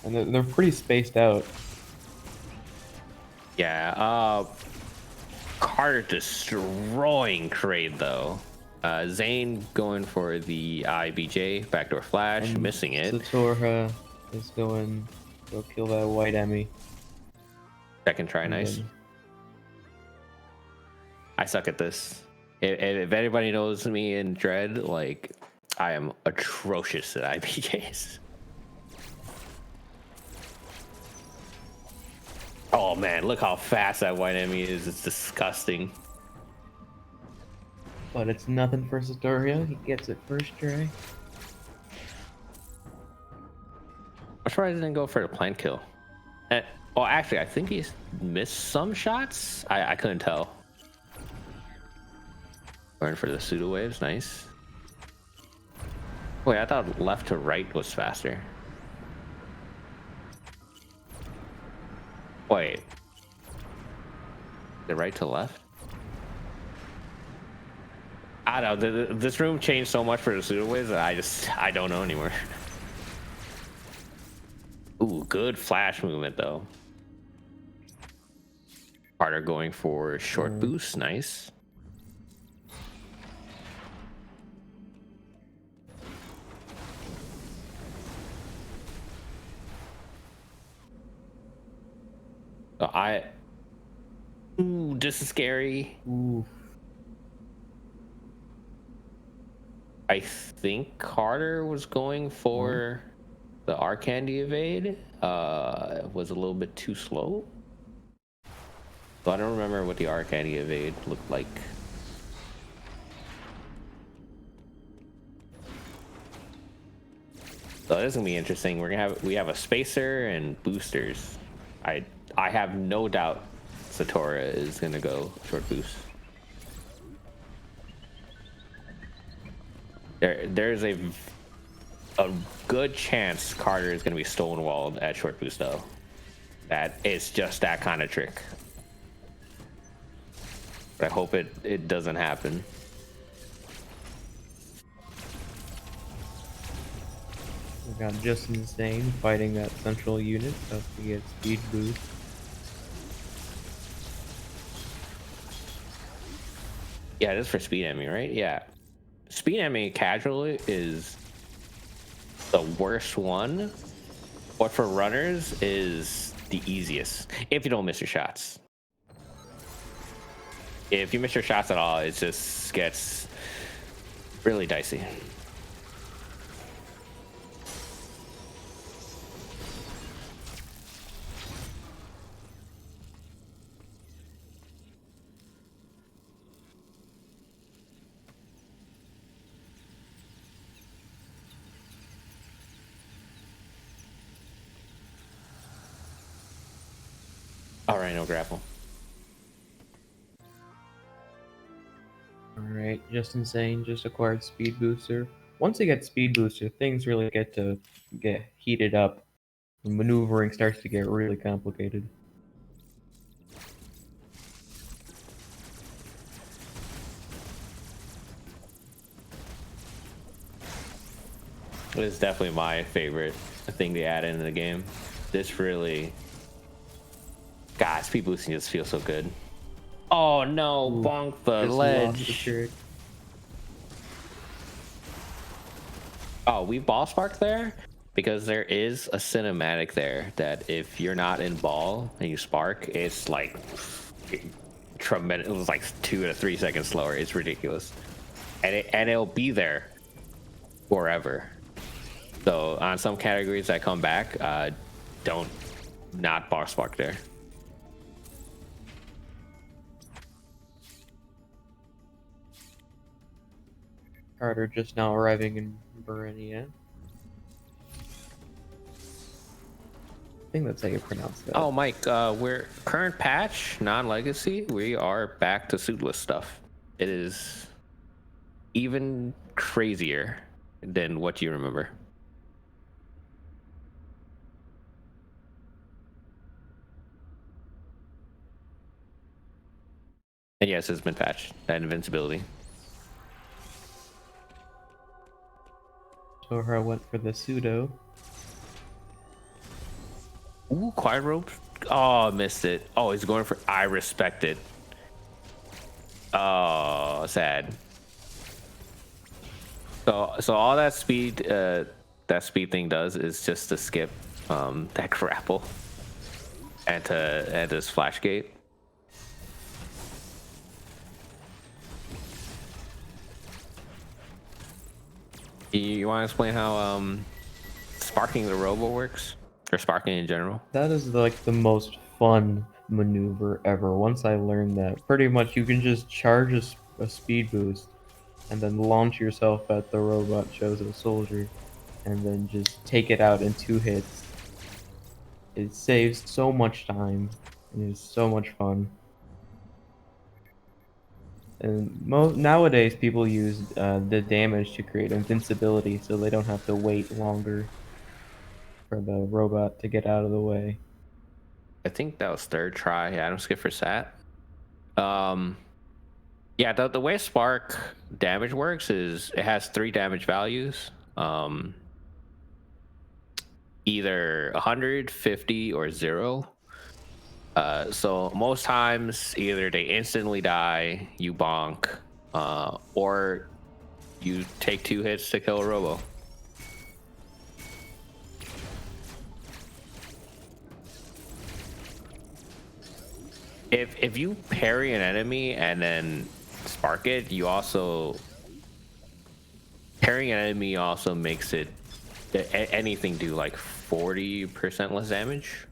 And they're pretty spaced out. Yeah, Carter destroying Kraid though. Zane going for the IBJ backdoor flash, And missing it. Satorha is going to kill that white Emmy. Second try, nice. I suck at this. If anybody knows me in Dread, like I am atrocious at IBJs. Oh man, look how fast that white Emmy is. It's disgusting. But it's nothing for Satorha. He gets it first try. I'm sure I didn't go for the plant kill. Well, actually, I think he's missed some shots. I couldn't tell. Going for the pseudo waves, nice. Wait, I thought left to right was faster. Wait. The right to left? I don't know. This room changed so much for the pseudo waves that I don't know anymore. Ooh, good flash movement though. Carter going for short boost, nice. So ooh, this is scary. Ooh. I think Carter was going for the Arcandy evade. Was a little bit too slow. So I don't remember what the arc anti-evade looked like. So this is gonna be interesting. We have a spacer and boosters. I have no doubt Satora is gonna go short boost. There's a good chance Carter is gonna be stonewalled at short boost though. That it's just that kind of trick. But I hope it doesn't happen. We got Just Insane fighting that central unit, so to get speed boost. Yeah, it is for speed enemy, right? Yeah. Speed enemy casually is the worst one, but for runners is the easiest if you don't miss your shots. If you miss your shots at all, it just gets really dicey. All right, no grapple. Alright, Just Insane just acquired Speed Booster. Once you get Speed Booster, things really get heated up. The maneuvering starts to get really complicated. It is definitely my favorite thing to add into the game. This really, God, speed boosting just feels so good. Oh no, Ooh, bonk the just lost the ledge. trick. Oh, we ball sparked there because there is a cinematic there that if you're not in ball and you spark, it's like tremendous. It was like 2 to 3 seconds slower. It's ridiculous, and it'll be there forever. So on some categories that come back, don't not ball spark there. Carter just now arriving in Berenia. I think that's how you pronounce that. Oh, Mike, we're current patch, non-legacy. We are back to suitless stuff. It is even crazier than what you remember. And yes, it's been patched. That invincibility. Tora went for the pseudo. Ooh, quiet rope. Oh, missed it. Oh, he's going for. I respect it. Oh, sad. So all that speed thing does is just to skip that grapple and to this flash gate. You want to explain how sparking the robo works, or sparking in general? That is like the most fun maneuver ever. Once I learned that, pretty much you can just charge a speed boost and then launch yourself at the robot chosen soldier and then just take it out in 2 hits. It saves so much time and it's so much fun. And nowadays people use the damage to create invincibility so they don't have to wait longer for the robot to get out of the way. I think that was 3rd try. Yeah, I don't skip for sat. Yeah, the way spark damage works is it has 3 damage values. Either 100, 50, or 0. So most times either they instantly die, you bonk, or you take 2 hits to kill a robo. If you parry an enemy and then spark it, you also parrying an enemy also makes it anything do like 40% less damage,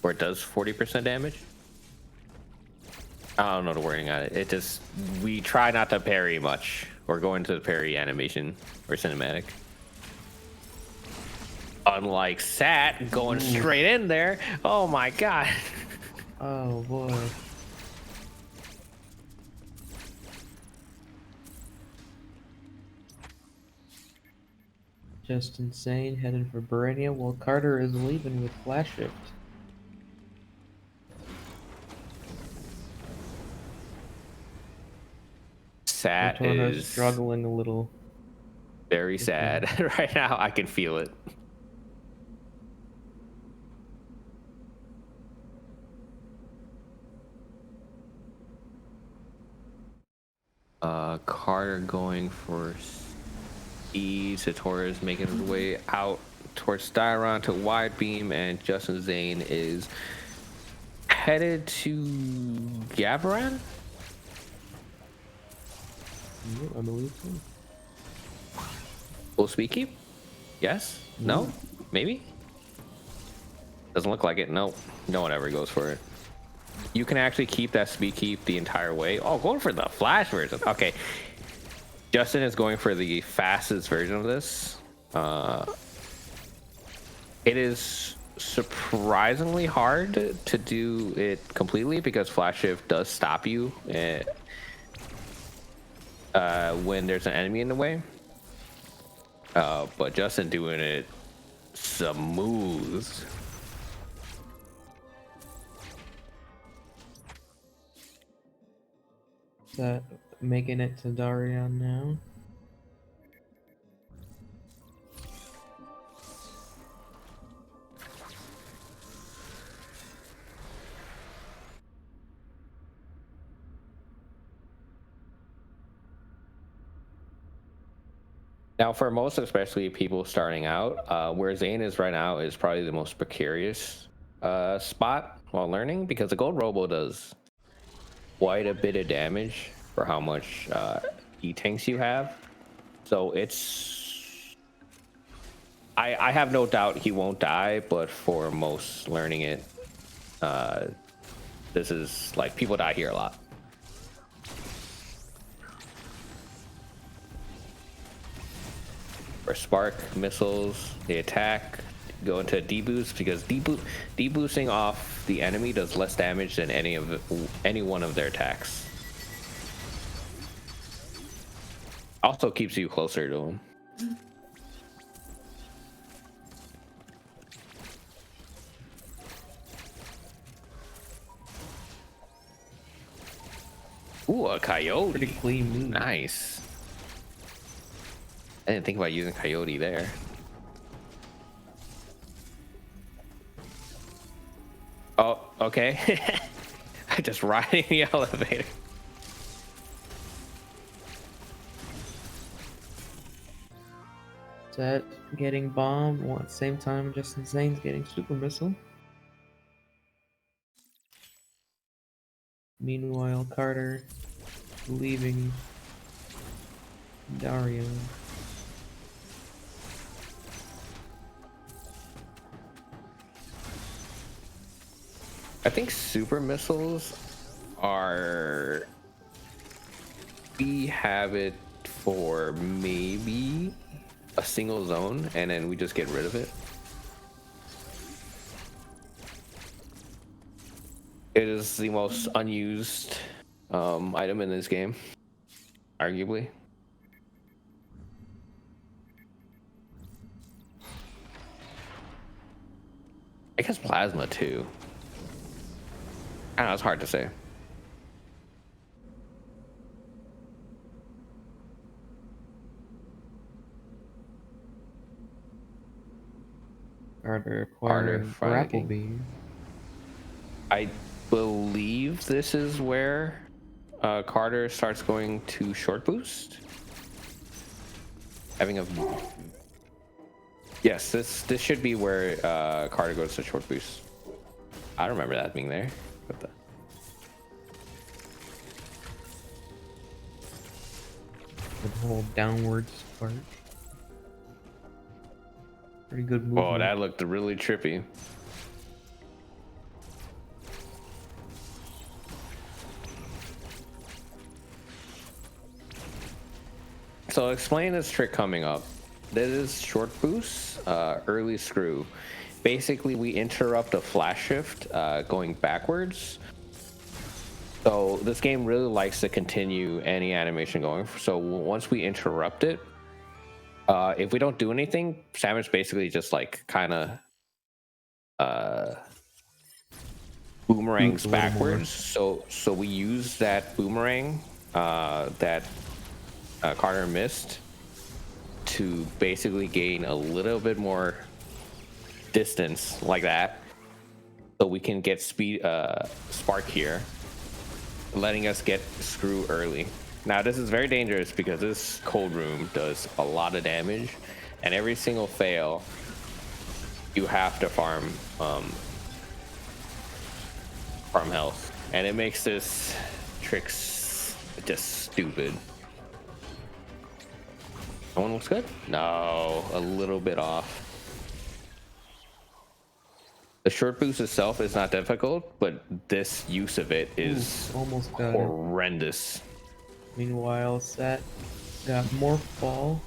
or it does 40% damage. I don't know the wording on it. It just, we try not to parry much or go into the parry animation or cinematic. Unlike Sat going straight in there. Oh my god. Oh boy. Just insane, heading for Barania while Carter is leaving with Flash Shift. Sat Torno's is struggling a little. very sad right now. I can feel it. Carter going for E. Satora is making his way out towards Styron to wide beam, and Justin Zane is headed to Gavaran. Yeah, I believe so. Full speed keep? Yes? No? Maybe? Doesn't look like it. No. No one ever goes for it. You can actually keep that speed keep the entire way. Oh, going for the flash version. Okay. Justin is going for the fastest version of this. It is surprisingly hard to do it completely because flash shift does stop you when there's an enemy in the way. But Justin doing it smooth. Is that making it to Darion now? Now, for most, especially people starting out, where Zane is right now is probably the most precarious spot while learning, because the gold robo does quite a bit of damage for how much E-tanks you have. So it's... I have no doubt he won't die, but for most learning it, this is like, people die here a lot. For spark missiles, they attack, go into a deboost, because deboosting off the enemy does less damage than any one of their attacks. Also keeps you closer to him. Ooh, a coyote. Pretty clean move. Nice. I didn't think about using coyote there. Oh, okay. I just riding the elevator. Set getting bombed while at the same time Justin Zane's getting super missile. Meanwhile, Carter leaving Dario. I think super missiles are... We have it for maybe a single zone, and then we just get rid of it. It is the most unused item in this game, arguably. I guess plasma too. I don't know, it's hard to say. Carter acquiring grapple beam. I believe this is where Carter starts going to short boost. Having a... Yes, this should be where Carter goes to short boost. I remember that being there. What the... The whole downward spark. Pretty good move. Oh, that looked really trippy. So explain this trick coming up. This is short boost, early screw. Basically, we interrupt a flash shift going backwards. So this game really likes to continue any animation going. So once we interrupt it, if we don't do anything, Samus basically just like kind of boomerangs backwards. So we use that boomerang that Carter missed to basically gain a little bit more distance like that, so we can get speed spark here, letting us get screw early. Now this is very dangerous because this cold room does a lot of damage, and every single fail you have to farm health, and it makes this tricks just stupid. That one looks good? No, a little bit off. The short boost itself is not difficult, but this use of it is almost got horrendous. it. Meanwhile, Sat got more fall,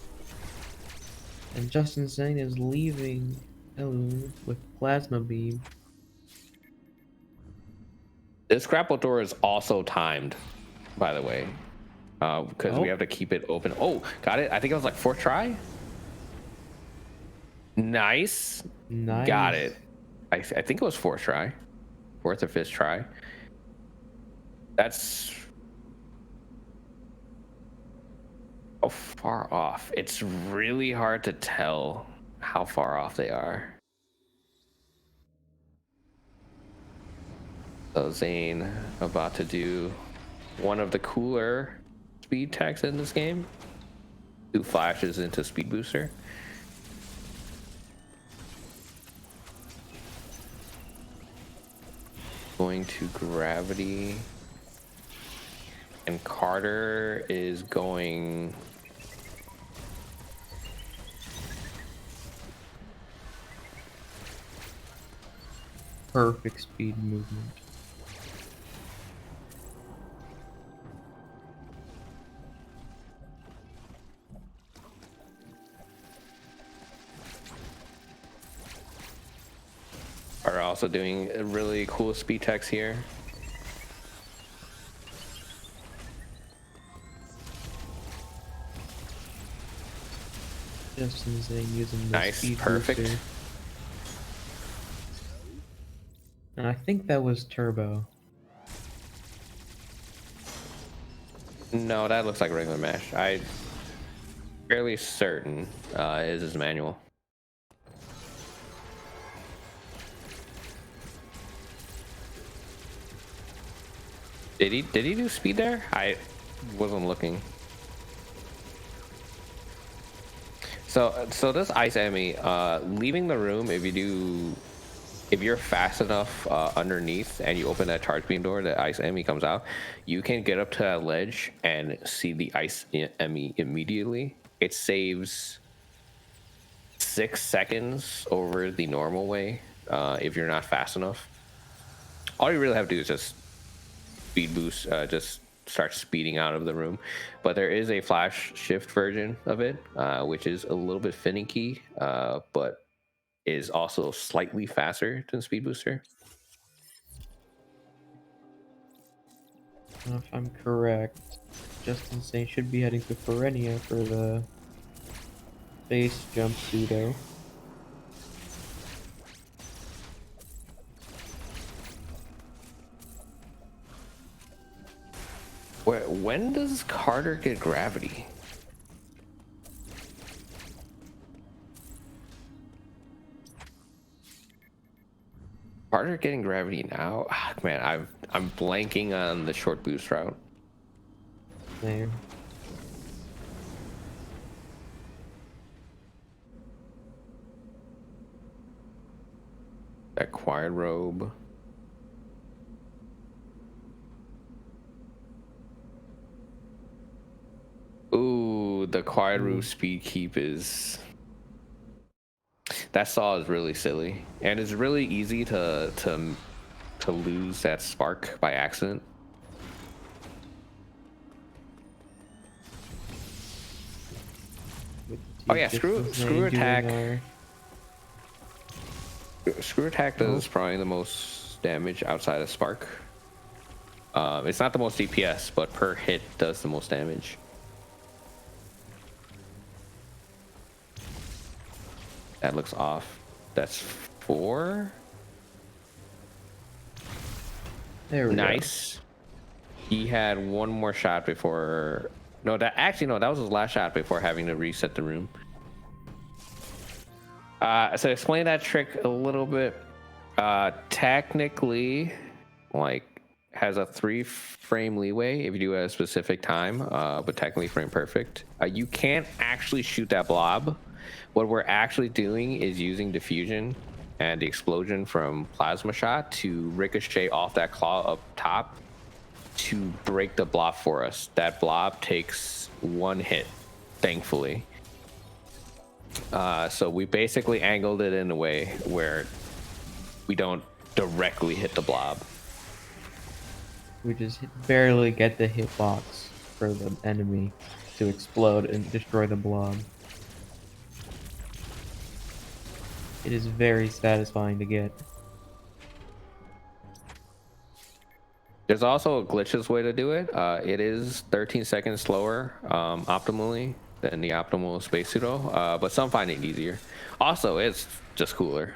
and Justin Zane is leaving Elune with plasma beam. This grapple door is also timed, by the way, because we have to keep it open. Oh, got it. I think it was like 4th try. Nice. Got it. I think it was 4th try, 4th or 5th try. That's far off. It's really hard to tell how far off they are. So Zane about to do one of the cooler speed techs in this game. 2 flashes into speed booster. Going to gravity, and Carter is going perfect speed movement. are also doing a really cool speed techs here. Justin Zane using the Nice, speed perfect. booster. And I think that was turbo. No, that looks like regular mesh. I'm fairly certain it is manual. Did he do speed there? I wasn't looking. So this ice enemy, leaving the room, if you're fast enough underneath and you open that charge beam door, the ice enemy comes out, you can get up to that ledge and see the ice enemy immediately. It saves 6 seconds over the normal way if you're not fast enough. All you really have to do is just speed boost, just start speeding out of the room. But there is a flash shift version of it, which is a little bit finicky, but is also slightly faster than speed booster. If I'm correct, Justin Zane should be heading to Perenia for the base jump pseudo. When does Carter get gravity? Carter getting gravity now? Ah, man, I'm blanking on the short boost route. There. That quiet robe. Ooh, the quiet robe speed keep is... That saw is really silly, and it's really easy to lose that spark by accident. Oh yeah, screw attack. Screw attack does probably the most damage outside of spark. It's not the most DPS, but per hit does the most damage. That looks off. That's 4. There we go. Nice. He had one more shot before. No, that was his last shot before having to reset the room. So explain that trick a little bit. Technically, like, has a 3-frame leeway if you do it at a specific time, but technically frame perfect. You can't actually shoot that blob. What we're actually doing is using diffusion and the explosion from plasma shot to ricochet off that claw up top to break the blob for us. That blob takes 1 hit, thankfully. So we basically angled it in a way where we don't directly hit the blob. We just barely get the hitbox for the enemy to explode and destroy the blob. It is very satisfying to get. There's also a glitchless way to do it. It is 13 seconds slower optimally than the optimal space pseudo, but some find it easier. Also, it's just cooler.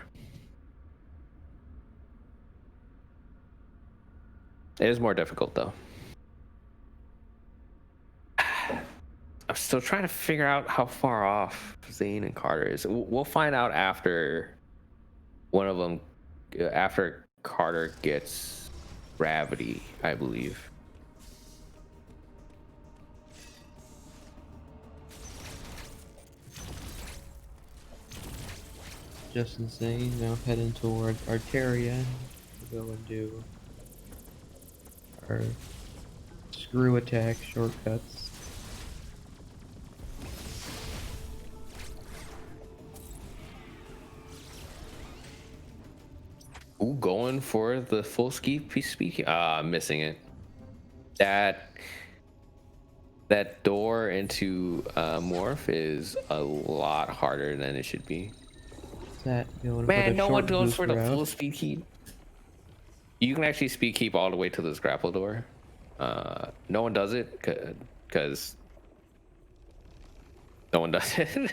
It is more difficult though. I'm still trying to figure out how far off Zane and Carter is. We'll find out after one of them, after Carter gets gravity, I believe. Just insane. Now heading towards Arteria to go and do our screw attack shortcuts. Ooh, going for the full speed. Missing it. That door into morph is a lot harder than it should be. Man, no one goes for the full speed keep. You can actually speed keep all the way to this grapple door. No one does it because no one does it.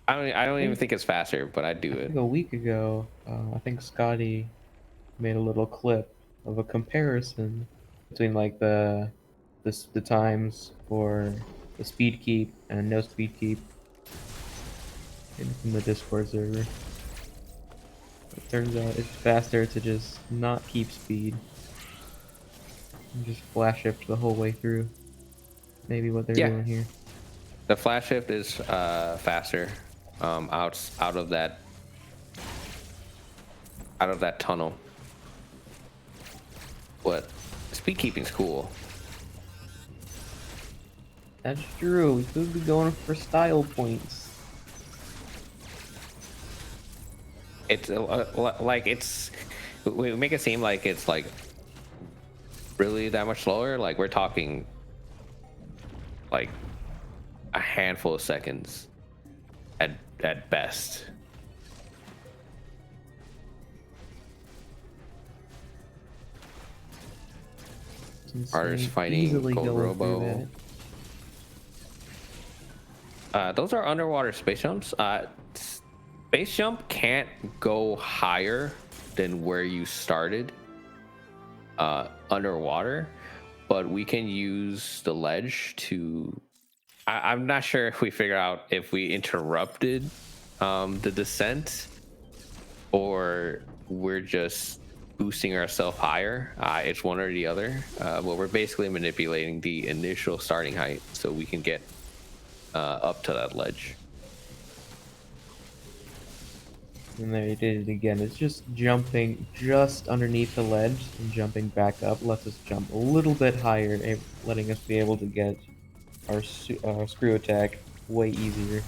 I don't even think it's faster, but I do it. A week ago, I think Scotty made a little clip of a comparison between like the times for the speed keep and no speed keep in the Discord server. It turns out it's faster to just not keep speed and just flash shift the whole way through. Maybe what they're doing here. The flash shift is faster. Out of that tunnel, but speed keeping's cool. That's true. We could be going for style points. It's like we make it seem like it's like really that much slower. Like we're talking like a handful of seconds at best. Carter's fighting Gold Robo. Those are underwater space jumps. Space jump can't go higher than where you started underwater, but we can use the ledge to I'm not sure if we figure out if we interrupted the descent or we're just boosting ourselves higher. It's one or the other, but we're basically manipulating the initial starting height so we can get up to that ledge. And there you did it again. It's just jumping just underneath the ledge and jumping back up lets us jump a little bit higher, letting us be able to get our screw attack way easier.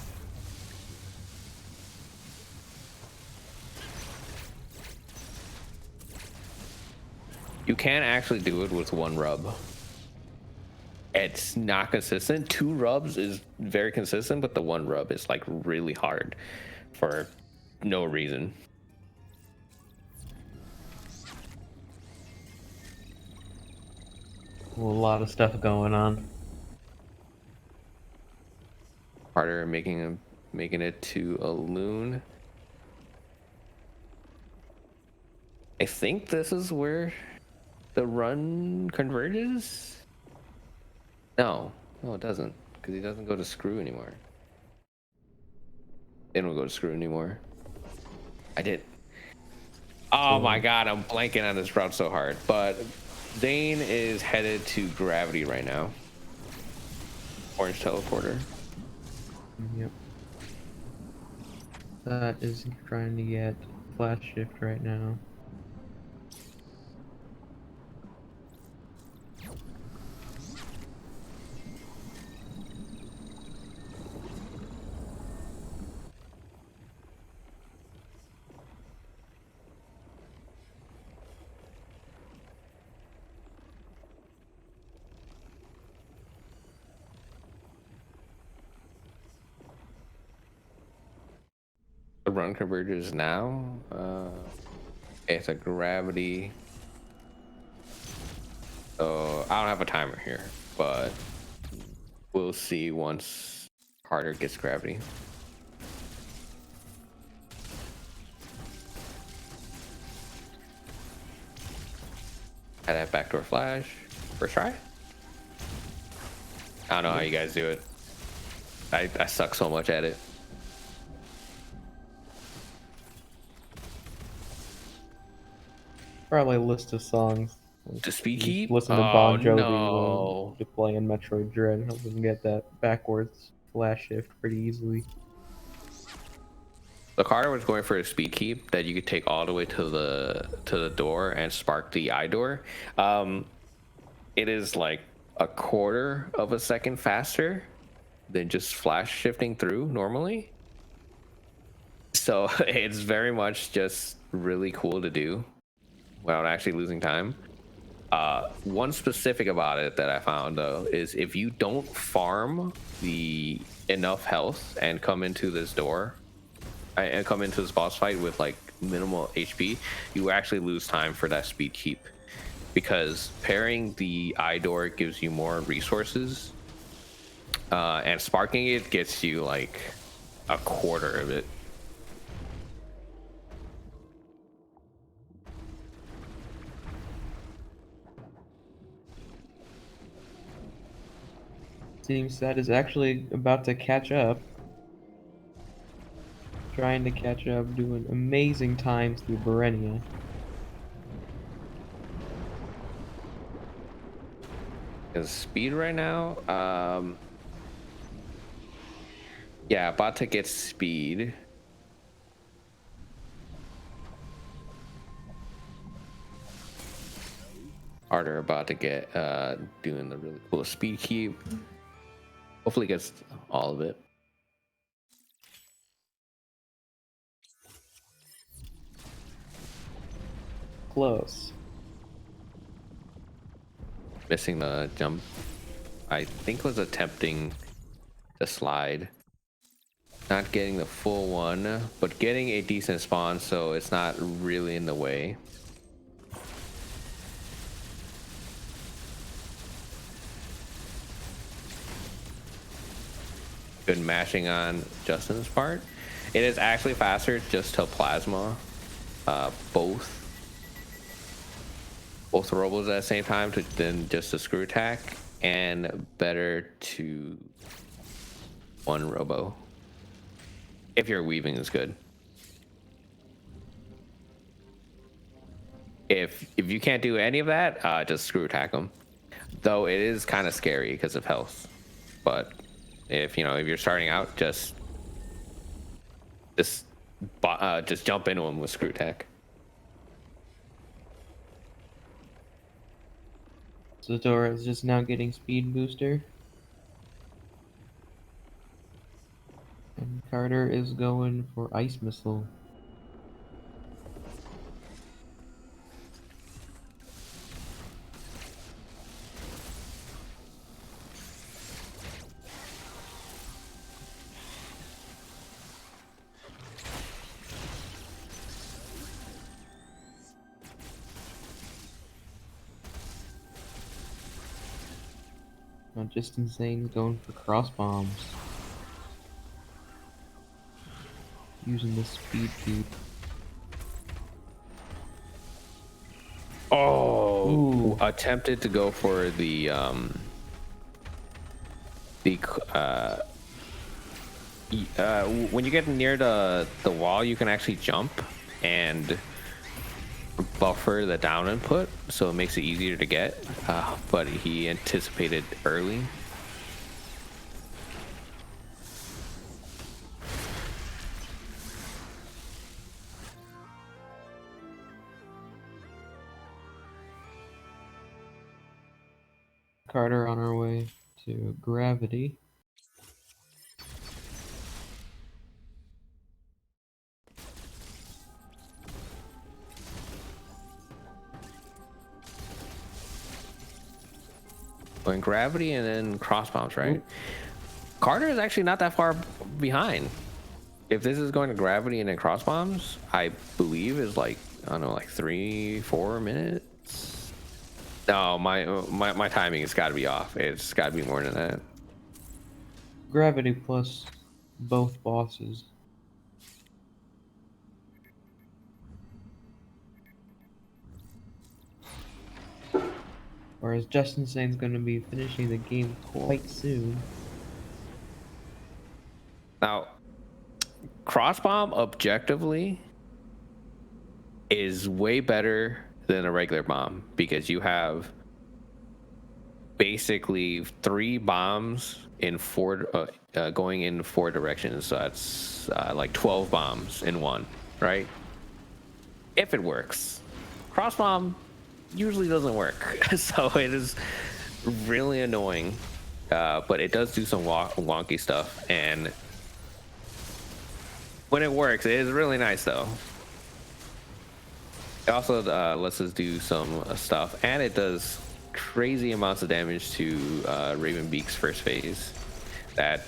You can actually do it with one rub. It's not consistent. 2 rubs is very consistent, but the 1 rub is like really hard for no reason. A lot of stuff going on. Harder making it to a loon. I think this is where the run converges. No, it doesn't, because he doesn't go to screw anymore. They don't go to screw anymore. I did. Oh my god, I'm blanking on this route so hard. But Zane is headed to gravity right now. Orange teleporter. Yep. That is trying to get flash shift right now. The run converges now. It's a gravity. So I don't have a timer here, but we'll see once Carter gets gravity. Had that backdoor flash. First try? I don't know how you guys do it. I suck so much at it. Probably a list of songs. To speed keep? Listen to Bon Jovi no. to play in Metroid Dread. Help them get that backwards flash shift pretty easily. The Carter was going for a speed keep that you could take all the way to the door and spark the eye door. It is like a quarter of a second faster than just flash shifting through normally. So it's very much just really cool to do without actually losing time. One specific about it that I found though is if you don't farm the enough health and come into this door and come into this boss fight with like minimal HP, you actually lose time for that speed keep, because pairing the eye door gives you more resources, and sparking it gets you like a quarter of it. Seems that is actually about to catch up. Trying to catch up, doing amazing times through Berenia. Is speed right now? Yeah, about to get speed. Arter about to get doing the really cool speed keep. Hopefully gets all of it. Close. Missing the jump. I think was attempting the slide. Not getting the full one, but getting a decent spawn, so it's not really in the way. Good mashing on Justin's part. It is actually faster just to plasma both robos at the same time than just a screw attack, and better to one robo if your weaving is good. If you can't do any of that, just screw attack them, though it is kind of scary because of health. But if you're starting out, just jump into them with screw attack. Zadora is just now getting speed booster. And Carter is going for ice missile. Just insane going for cross bombs. Using the speed feed. Oh, Ooh. attempted to go for the when you get near the wall, you can actually jump and buffer the down input, so it makes it easier to get. But he anticipated early. Carter on our way to gravity. Going gravity and then cross bombs, right? Ooh. Carter is actually not that far behind. If this is going to gravity and then cross bombs, I believe is like, I don't know, like 3-4 minutes. No, my timing has got to be off. It's got to be more than that. Gravity plus both bosses. Whereas Justin Sane's going to be finishing the game quite soon. Now, cross bomb objectively is way better than a regular bomb because you have basically 3 bombs in 4 going in 4 directions. So that's like 12 bombs in one, right? If it works. Cross bomb usually doesn't work, so it is really annoying. But it does do some wonky stuff, and when it works, it is really nice though. It also lets us do some stuff, and it does crazy amounts of damage to Ravenbeak's first phase. That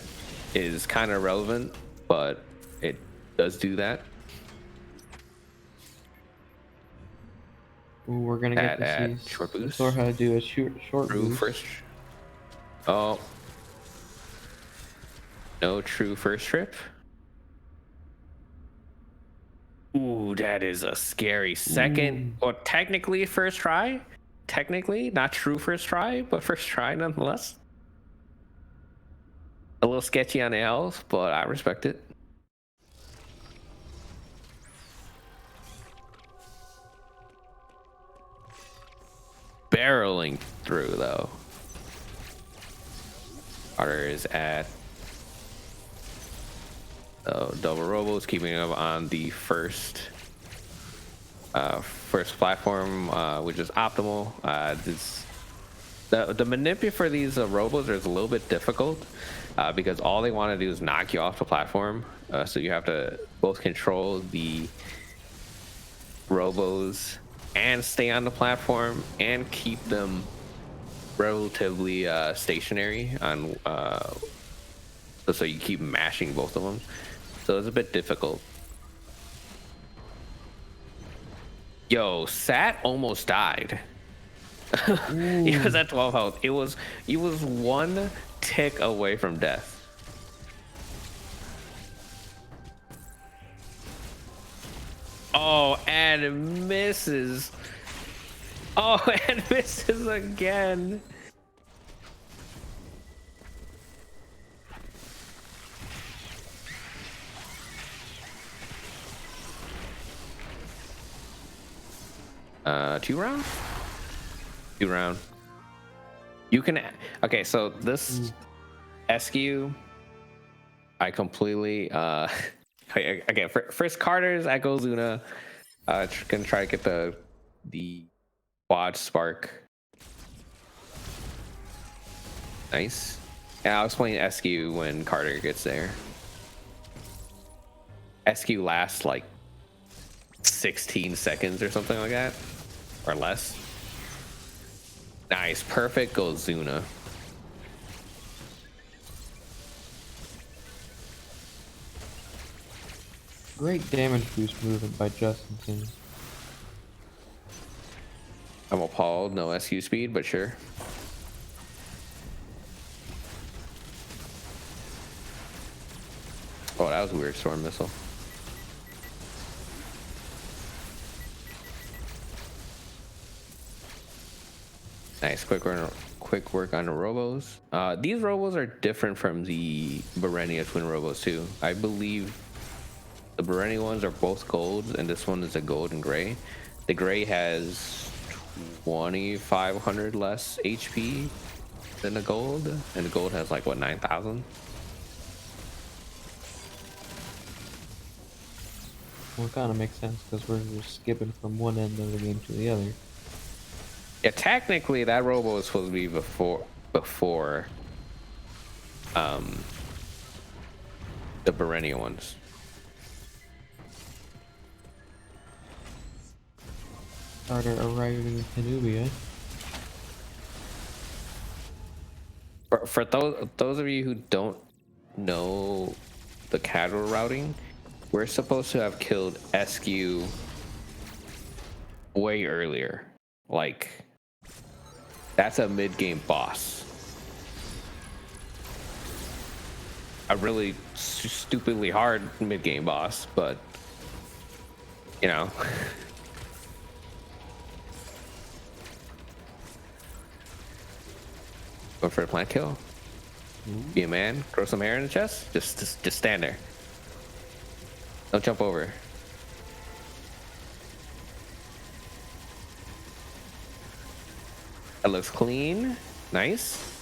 is kind of relevant, but it does do that. Ooh, we're gonna get to see short boost. Thor how to do a short boost. First. Oh. No true first trip. Ooh, that is a scary second. Or technically first try. Technically, not true first try, but first try nonetheless. A little sketchy on the L's, but I respect it. Barreling through though. Carter is at double robos, keeping up on the first platform, which is optimal. The manipulation for these robos is a little bit difficult because all they want to do is knock you off the platform. So you have to both control the robos and stay on the platform and keep them relatively stationary on so you keep mashing both of them, so it's a bit difficult. Yo, Sat almost died. He was at 12 health. He was 1 tick away from death. Oh, and misses. Oh, and misses again. Two round? 2 round. You can, okay, so this SQ, I completely, okay, first Carter's at Gozuna, gonna try to get the quad spark. Nice. And I'll explain SQ when Carter gets there. SQ lasts like 16 seconds or something like that, or less. Nice, perfect Gozuna. Great damage boost movement by Justin Sane. I'm appalled, no SQ speed, but sure. that was a weird storm missile. Nice, quick work on the robos. These robos are different from the Barenia twin robos too. I believe the Barenia ones are both gold, and this one is a gold and gray. The gray has 2,500 less HP than the gold, and the gold has like what, 9,000. Well, it kind of makes sense because we're just skipping from one end of the game to the other. Yeah, technically that robo was supposed to be before the Barenia ones. Started arriving in Canubia. For those of you who don't know the casual routing, we're supposed to have killed SQ way earlier. Like, that's a mid-game boss. A really stupidly hard mid-game boss, but you know. Going for a plant kill. Be a man. Throw some hair in the chest. Just stand there. Don't jump over. That looks clean. Nice.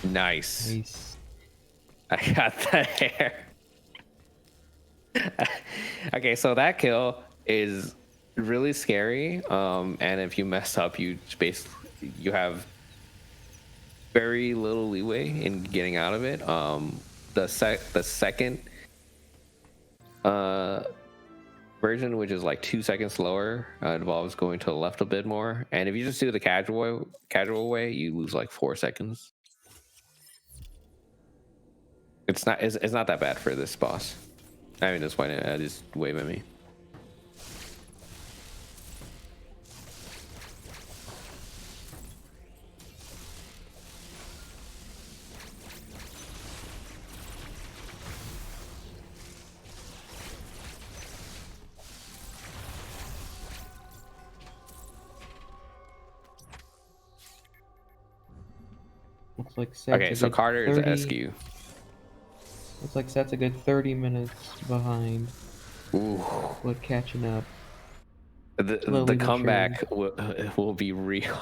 Nice. I got that hair. Okay, so that kill is really scary. And if you mess up, you have very little leeway in getting out of it. The second version, which is like 2 seconds slower, involves going to the left a bit more. And if you just do the casual way, you lose like 4 seconds. It's not that bad for this boss. I mean, this point, just wave at me. Looks like Set's Okay, so Carter is the SQ. Looks like Set's a good 30 minutes behind. Ooh. But catching up. The comeback will be real.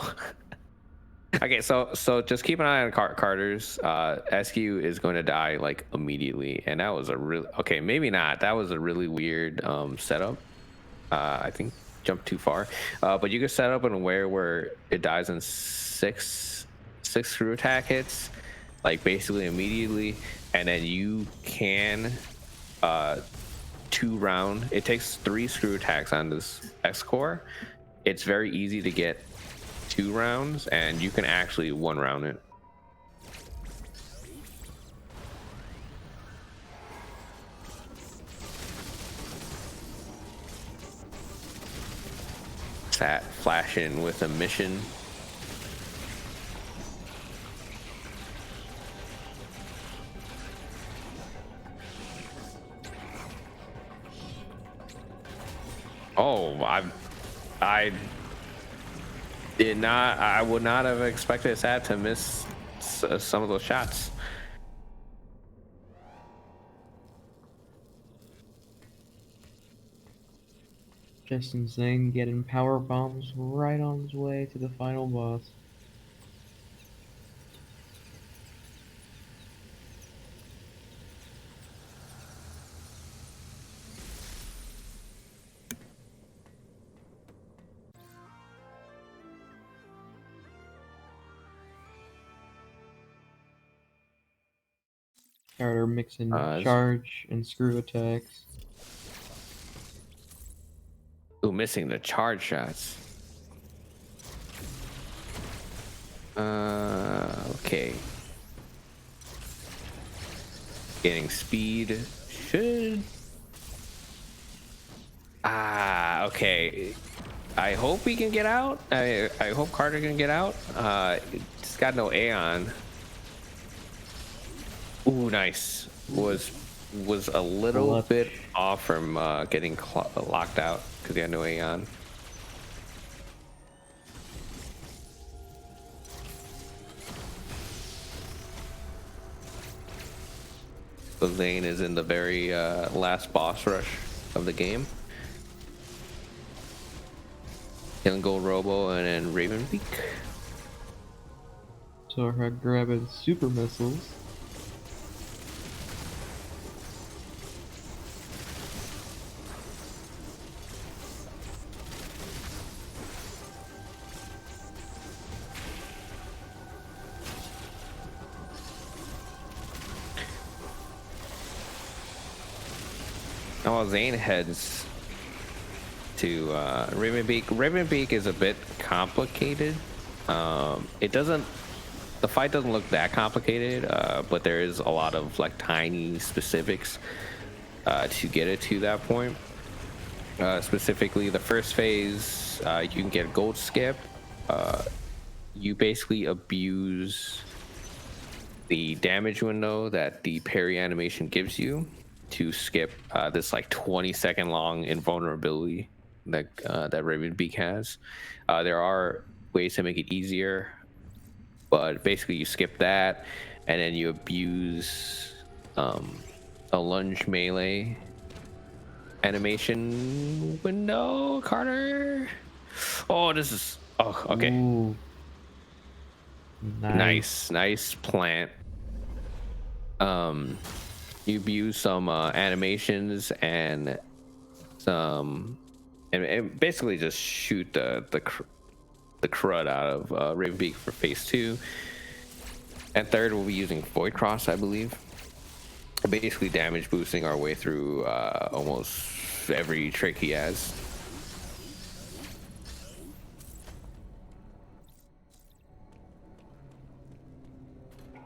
Okay, so just keep an eye on Carter's. SQ is going to die like immediately, and that was a really maybe not. That was a really weird setup. I think jumped too far, but you can set up in a way where it dies in six screw attack hits, like basically immediately, and then you can 2 round. It takes 3 screw attacks on this X core. It's very easy to get 2 rounds, and you can actually 1 round it. Sat flashing with a mission. Oh, I would not have expected Sat to miss some of those shots. Justin Zane getting power bombs right on his way to the final boss. Carter mixing charge and screw attacks. Ooh, missing the charge shots. Okay. Getting speed should. Okay. I hope we can get out. I hope Carter can get out. It's got no Aeon. Ooh, nice. Was a little Clutch. bit off from getting locked out because he had no Aeon. So Zane is in the very last boss rush of the game. Killing Gold Robo and then Ravenbeak. Torhug grabbing super missiles. Now while Zane heads to Ravenbeak. Ravenbeak is a bit complicated. The fight doesn't look that complicated, but there is a lot of like tiny specifics to get it to that point. Specifically, the first phase, you can get a gold skip. You basically abuse the damage window that the parry animation gives you to skip this like 20-second long invulnerability that Ravenbeak has. There are ways to make it easier, but basically you skip that and then you abuse a lunge melee animation window. Carter, oh, this is okay. Ooh. Nice plant. You abuse some animations and some, and basically just shoot the crud out of Ravenbeak for phase 2. And third, we'll be using Void Cross, I believe. Basically damage boosting our way through almost every trick he has.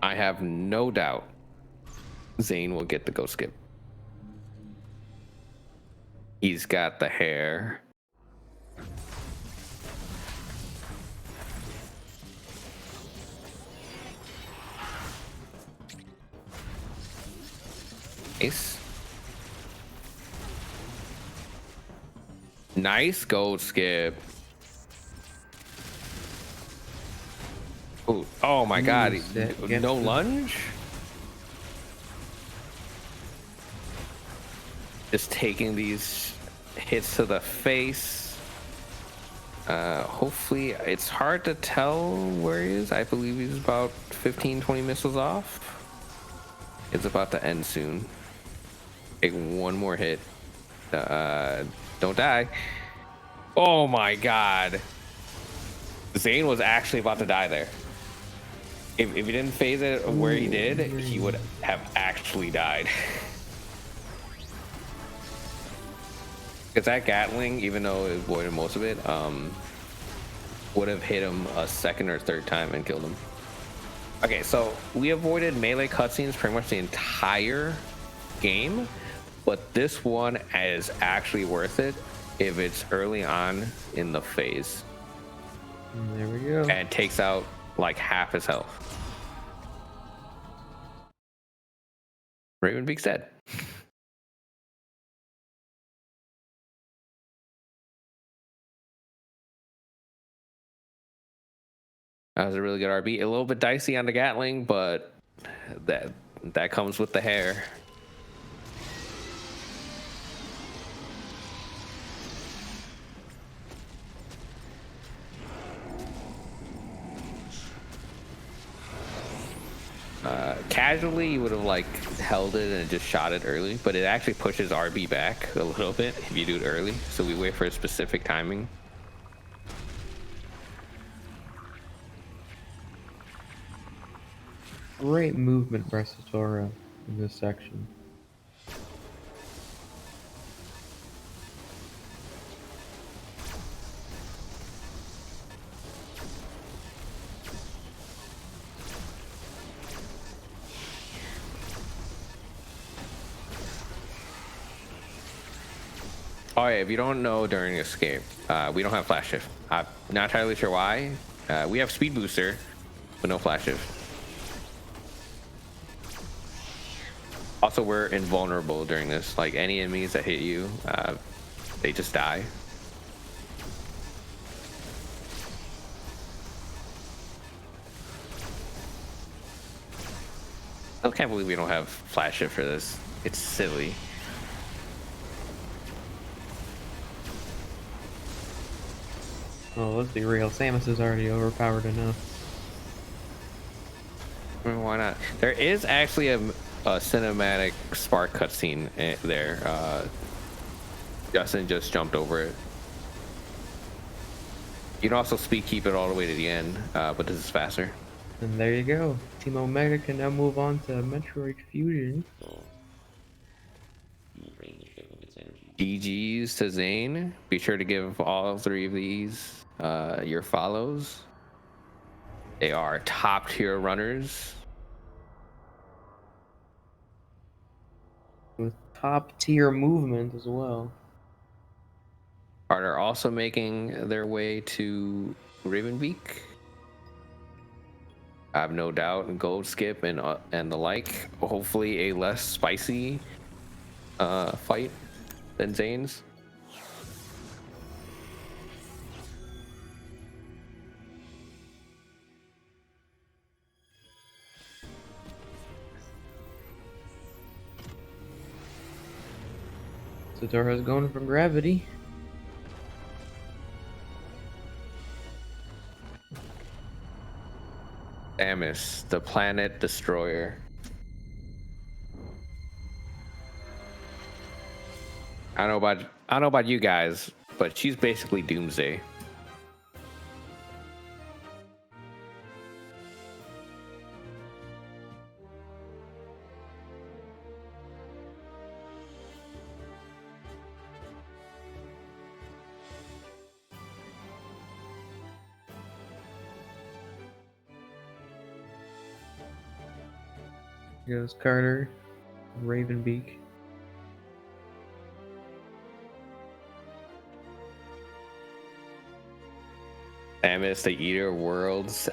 I have no doubt Zane will get the ghost skip. He's got the hair. Nice gold skip. Ooh, oh my god, no lunge? Just taking these hits to the face. Hopefully, it's hard to tell where he is. I believe he's about 15-20 missiles off. It's about to end soon. Take one more hit. Don't die. Oh my god. Zane was actually about to die there. If he didn't phase it where he did, he would have actually died. Because that Gatling, even though it avoided most of it, would have hit him a second or third time and killed him. Okay, so we avoided melee cutscenes pretty much the entire game, but this one is actually worth it if it's early on in the phase. And there we go. And takes out like half his health. Ravenbeak's dead. That was a really good RB. A little bit dicey on the Gatling, but that comes with the hair. Casually, you would have like held it and just shot it early, but it actually pushes RB back a little bit if you do it early. So we wait for a specific timing. Great movement by Satora in this section. Oh yeah, if you don't know during escape, we don't have flash shift. I'm not entirely sure why. We have speed booster, but no flash shift. Also, we're invulnerable during this. Like any enemies that hit you, they just die. I can't believe we don't have flash shift for this. It's silly. Oh, let's be real. Samus is already overpowered enough. I mean, why not? There is actually a cinematic spark cutscene there. Justin just jumped over it. You can also speed keep it all the way to the end, but this is faster. And there you go. Team Omega can now move on to Metroid Fusion. GG's to Zane. Be sure to give all 3 of these your follows. They are top tier runners. With top tier movement as well. Are also making their way to Ravenbeak. I have no doubt. Gold Skip and the like. Hopefully a less spicy fight than Zane's. Satoru's going for gravity. Samus, the planet destroyer. I don't know about you guys, but she's basically Doomsday. Here goes Carter, Ravenbeak. Samus, the Eater of Worlds.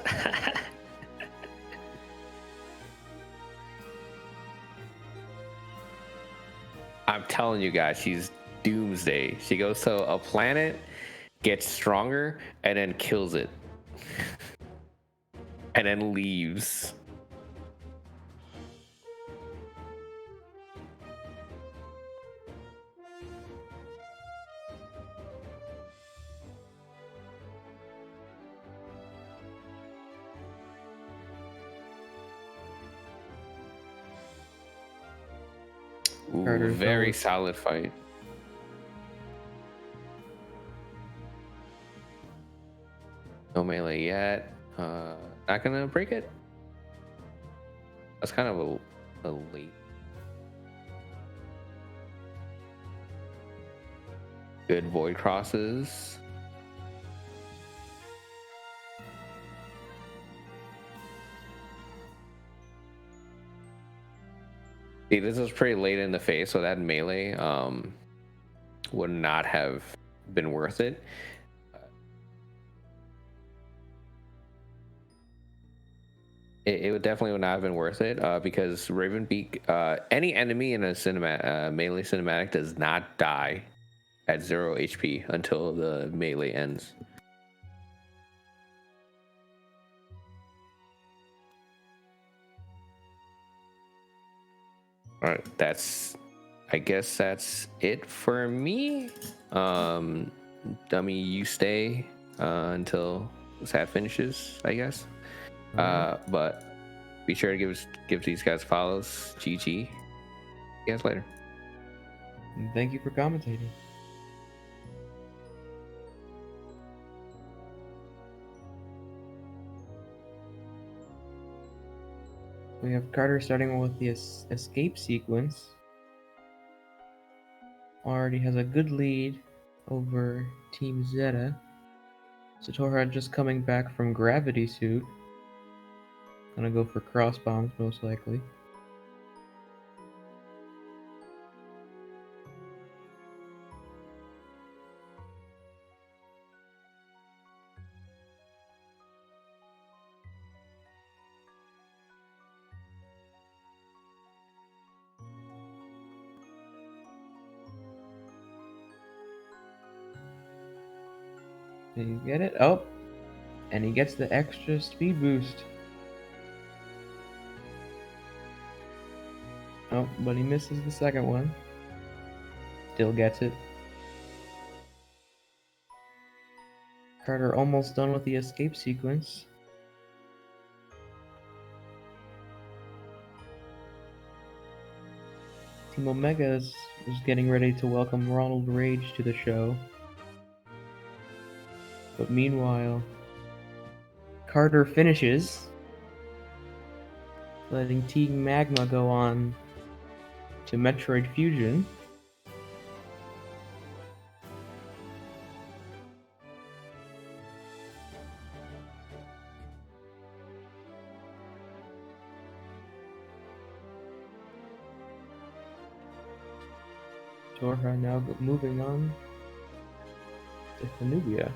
I'm telling you guys, she's Doomsday. She goes to a planet, gets stronger, and then kills it. And then leaves. Ooh, Carter's very going. solid fight. No melee yet. Not gonna break it. That's kind of a late. Good void crosses. See, this was pretty late in the phase, so that melee would not have been worth it. It would definitely would not have been worth it because Ravenbeak, any enemy in a melee cinematic does not die at 0 HP until the melee ends. All right, I guess that's it for me. Dummy, you stay until Sad finishes, I guess. But be sure to give these guys follows. GG. See you guys later. And thank you for commentating. We have Carter starting with the escape sequence. Already has a good lead over Team Zeta. Satoru just coming back from Gravity Suit. Gonna go for cross bombs most likely. Did you get it? Oh, and he gets the extra speed boost. Oh, but he misses the second one. Still gets it. Carter almost done with the escape sequence. Team Omega is getting ready to welcome Ronald Rage to the show. But meanwhile, Carter finishes, letting Team Magma go on to Metroid Fusion. Torha now moving on to Hanubia.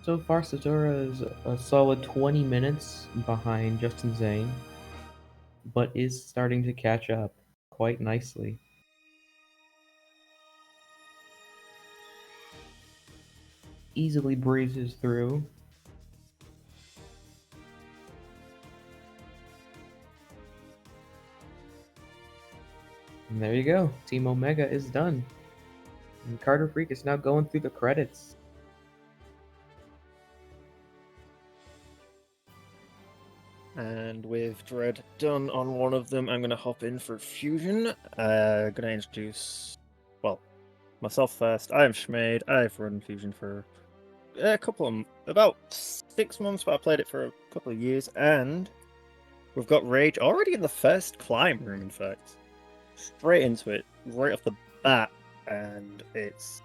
So far, Satora is a solid 20 minutes behind Justin Zane, but is starting to catch up quite nicely. Easily breezes through. And there you go. Team Omega is done. And Carter Freak is now going through the credits. And with Dread done on one of them, I'm going to hop in for Fusion. Going to introduce, well, myself first. I'm Schmade. I've run Fusion for about 6 months, but I played it for a couple of years. And we've got Rage already in the first climb room, in fact. Straight into it, right off the bat. And it's...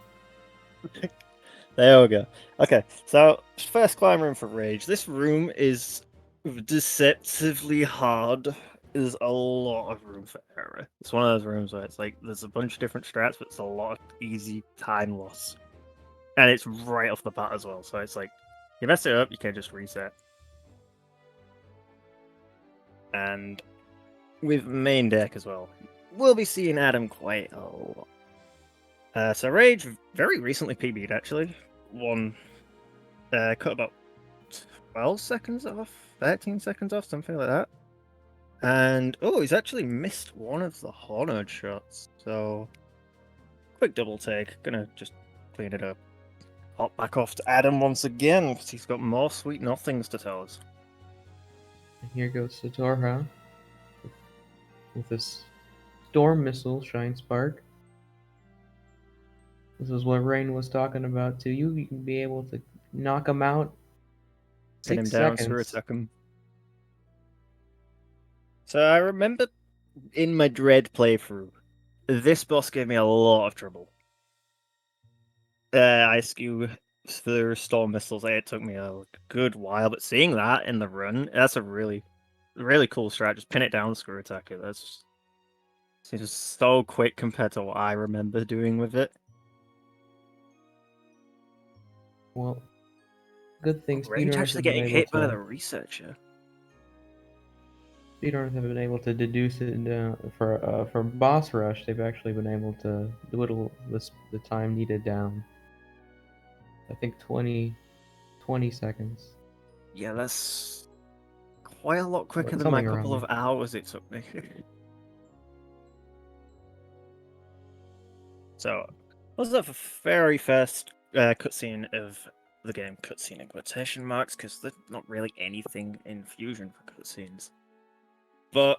There we go. Okay, so first climb room for Rage. This room is deceptively hard. There's a lot of room for error. It's one of those rooms where it's like there's a bunch of different strats, but it's a lot of easy time loss. And it's right off the bat as well, so it's like you mess it up, you can just reset. And with main deck as well, we'll be seeing Adam quite a lot. So Rage very recently PB'd actually. Cut about 12 seconds off, 13 seconds off, something like that. And, oh, he's actually missed one of the Honored shots. So, quick double take. Gonna just clean it up. Hop back off to Adam once again, because he's got more sweet nothings to tell us. And here goes Satorha with this Storm Missile Shine Spark. This is what Rain was talking about too. You can be able to knock him out. Pin him 6 down, seconds. screw attack him. So I remember in my Dread playthrough, this boss gave me a lot of trouble. I skew for Storm Missiles, it took me a good while, but seeing that in the run, that's a really, really cool strat. Just pin it down, screw attack it. That's just so quick compared to what I remember doing with it. Well, good thing Rage speedrunners actually have been getting able hit by to. the researcher. Speedrunners have been able to deduce it for boss rush. They've actually been able to whittle the time needed down. I think 20 seconds. Yeah, that's quite a lot quicker than my Something around couple of there. hours it took me. So, was that the very first cutscene of the game? Cutscene in quotation marks, because there's not really anything in Fusion for cutscenes. But,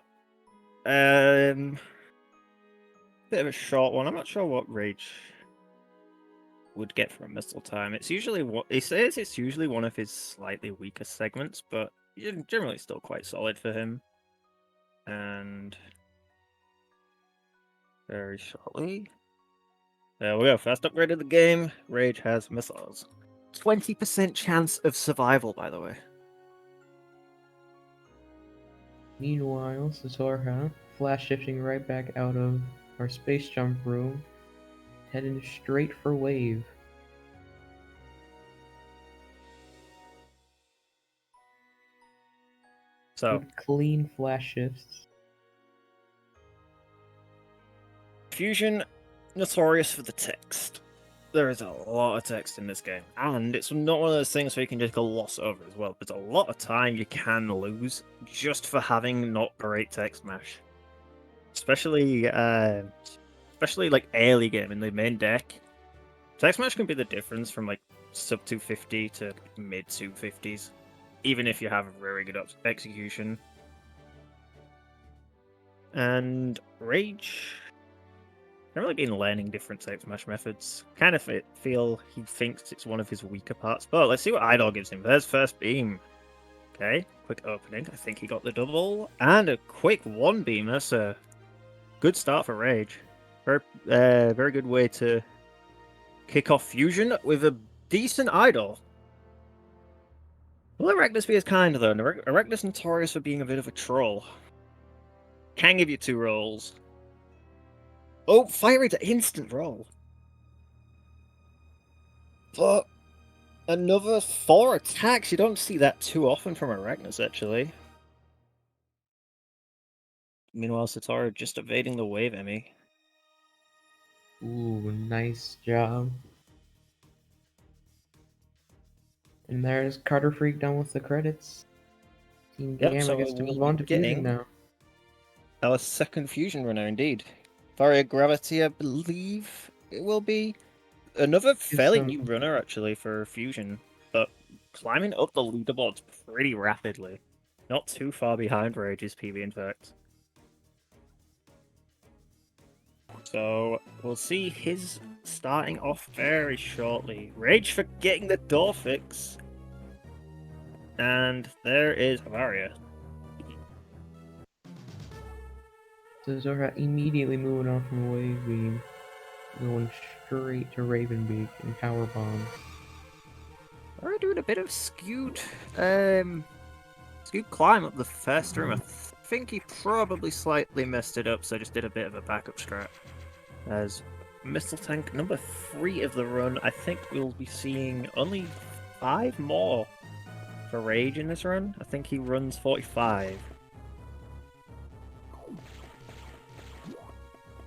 bit of a short one. I'm not sure what Rage would get for a missile time. It's usually what he says. It's usually one of his slightly weaker segments, but generally still quite solid for him. And very shortly, there we go. First upgrade of the game. Rage has missiles. 20% chance of survival, by the way. Meanwhile, Satorha, flash shifting right back out of our space jump room, heading straight for Wave. So, Good clean flash shifts. Fusion, notorious for the text. There is a lot of text in this game, and it's not one of those things where you can just gloss over as well. There's a lot of time you can lose just for having not great text mash, especially like early game in the main deck. Text mash can be the difference from like sub 250 to mid 250s, even if you have a very good execution. And Rage, I've really been learning different text mash methods. Kind of feel he thinks it's one of his weaker parts. But let's see what Idol gives him. There's first beam. Okay, quick opening. I think he got the double. And a quick one beam. That's a good start for Rage. Very good way to kick off Fusion with a decent Idol. Will Erectus be as kind, though? Erectus notorious for being a bit of a troll. Can give you 2 rolls. Oh, fire rate's an instant roll. But another 4 attacks. You don't see that too often from Arachnus, actually. Meanwhile, Satoru just evading the wave, Emmy. Ooh, nice job. And there's Carter Freak done with the credits. Team Yep, Gamma so gets to we'll move on be to Fusion getting now. our second Fusion runner, indeed. Varia Gravity, I believe it will be. Another fairly new runner, actually, for Fusion, but climbing up the leaderboards pretty rapidly. Not too far behind Rage's PB, in fact. So, we'll see his starting off very shortly. Rage for getting the door fix. And there is Varia. So Zora immediately moving on from Wave Beam, going straight to Ravenbeak and Power Bomb. Varia doing a bit of skewed climb up the first room. I think he probably slightly messed it up, so just did a bit of a backup strat. As Missile Tank number 3 of the run, I think we'll be seeing only 5 more for Rage in this run. I think he runs 45.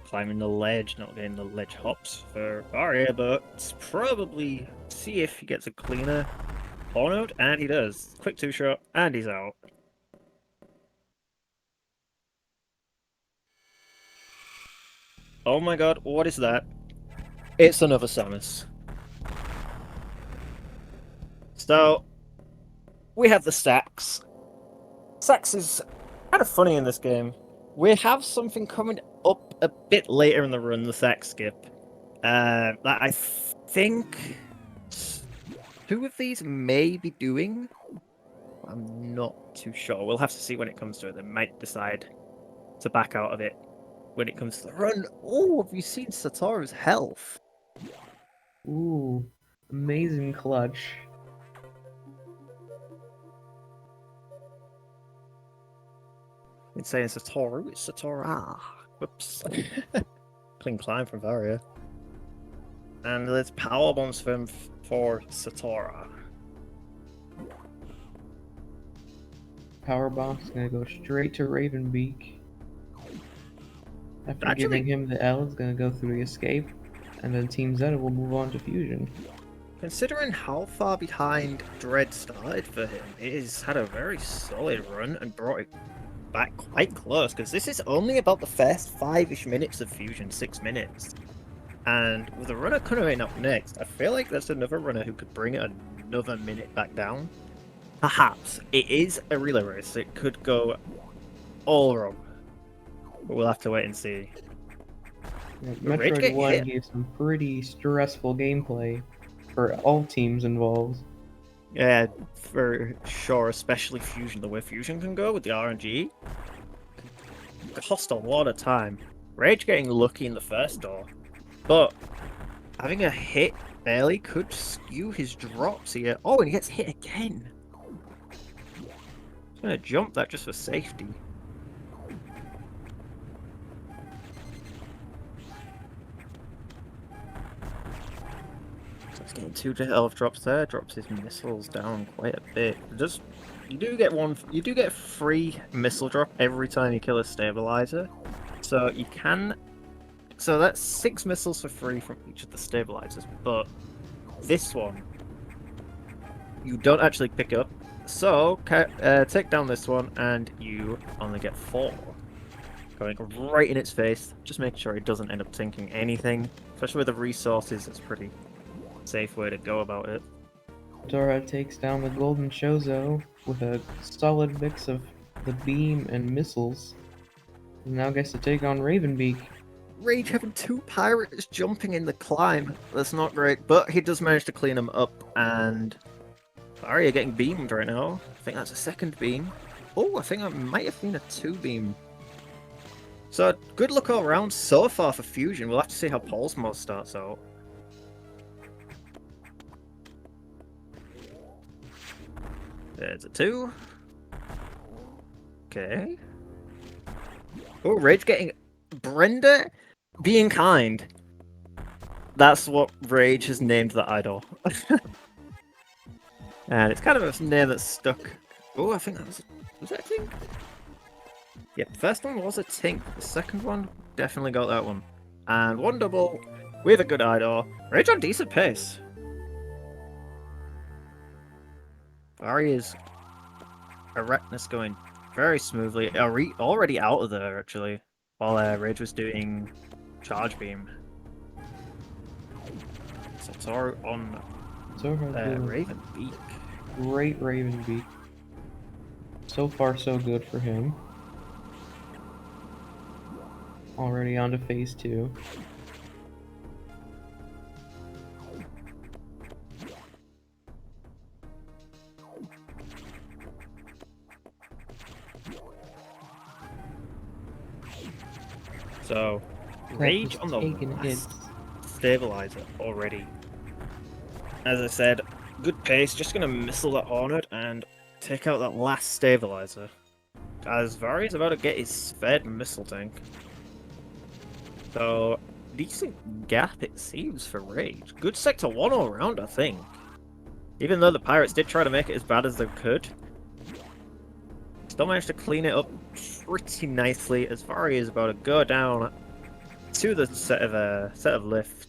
Climbing the ledge, not getting the ledge hops for Varia, but probably see if he gets a cleaner pawn node, and he does. Quick 2-shot, and he's out. Oh my god, what is that? It's another Samus. So, we have the Sax. Sax is kind of funny in this game. We have something coming up a bit later in the run, the Sax skip. That I think 2 of these may be doing. I'm not too sure. We'll have to see when it comes to it. They might decide to back out of it when it comes to the run. Oh, have you seen Satoru's health? Ooh, amazing clutch. It's saying Satoru, it's Satoru. Ah, whoops. Clean climb from Varia. And there's power bombs for Satora. Power Bomb's gonna go straight to Ravenbeak. After Actually- giving him the L, it's gonna go through the escape, and then Team Zeta will move on to Fusion. Considering how far behind Dread started for him, it has had a very solid run and brought it back quite close, because this is only about the first 5-ish minutes of Fusion, 6 minutes. And with the runner coming up next, I feel like there's another runner who could bring it another minute back down. Perhaps. It is a relay race, it could go all wrong. But we'll have to wait and see. Yeah, Rage Metroid get 1 hit. gave some pretty stressful gameplay for all teams involved. Yeah, for sure, especially Fusion. The way Fusion can go with the RNG cost a lot of time. Rage getting lucky in the first door, but having a hit early could skew his drops here. Oh, and he gets hit again. He's gonna jump that just for safety. Getting 2 health drops there, drops his missiles down quite a bit. Just you do get 3 missile drop every time you kill a stabilizer. So you can so that's 6 missiles for free from each of the stabilizers, but this one you don't actually pick up. So take down this one and you only get 4. Going right in its face, just make sure it doesn't end up tanking anything. Especially with the resources, it's a pretty safe way to go about it. Dora takes down the Golden Chozo with a solid mix of the beam and missiles. And now gets to take on Ravenbeak. Rage having 2 pirates jumping in the climb. That's not great, but he does manage to clean them up, and Arya getting beamed right now. I think that's a second beam. Oh, I think that might have been a 2 beam. So, good luck all around so far for Fusion. We'll have to see how Paul's mod starts out. There's a 2. Okay. Oh, Rage getting... Brenda being kind. That's what Rage has named the idol. And it's kind of a name that's stuck. Oh, I think that was that a tink? Yeah, the first one was a tink. The second one definitely got that one. And 1 double with a good idol. Rage on decent pace. Arya's Arachnus going very smoothly. Already out of there, actually. While Rage was doing Charge Beam. Satoru on Ravenbeak. Great Ravenbeak. So far, so good for him. Already on to phase 2. So, Rage on the taking last hits. stabilizer already. As I said, good pace, just gonna missile that Hornet and take out that last stabilizer. As Vari's about to get his sped missile tank. So, decent gap it seems for Rage. Good sector 1 all around, I think. Even though the pirates did try to make it as bad as they could, still managed to clean it up pretty nicely as Vari is about to go down to the set of lift.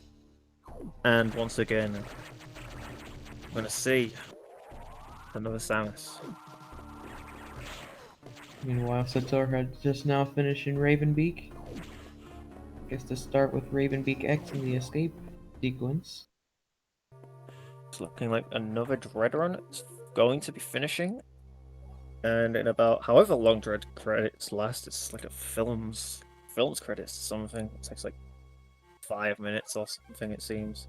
And once again, I'm gonna see another Samus. Meanwhile, Satoru just now finishing Ravenbeak. Gets to start with Ravenbeak X in the escape sequence. It's looking like another Dread run is going to be finishing. And in about however long Dread credits last, it's like a film's credits or something. It takes like 5 minutes or something, it seems.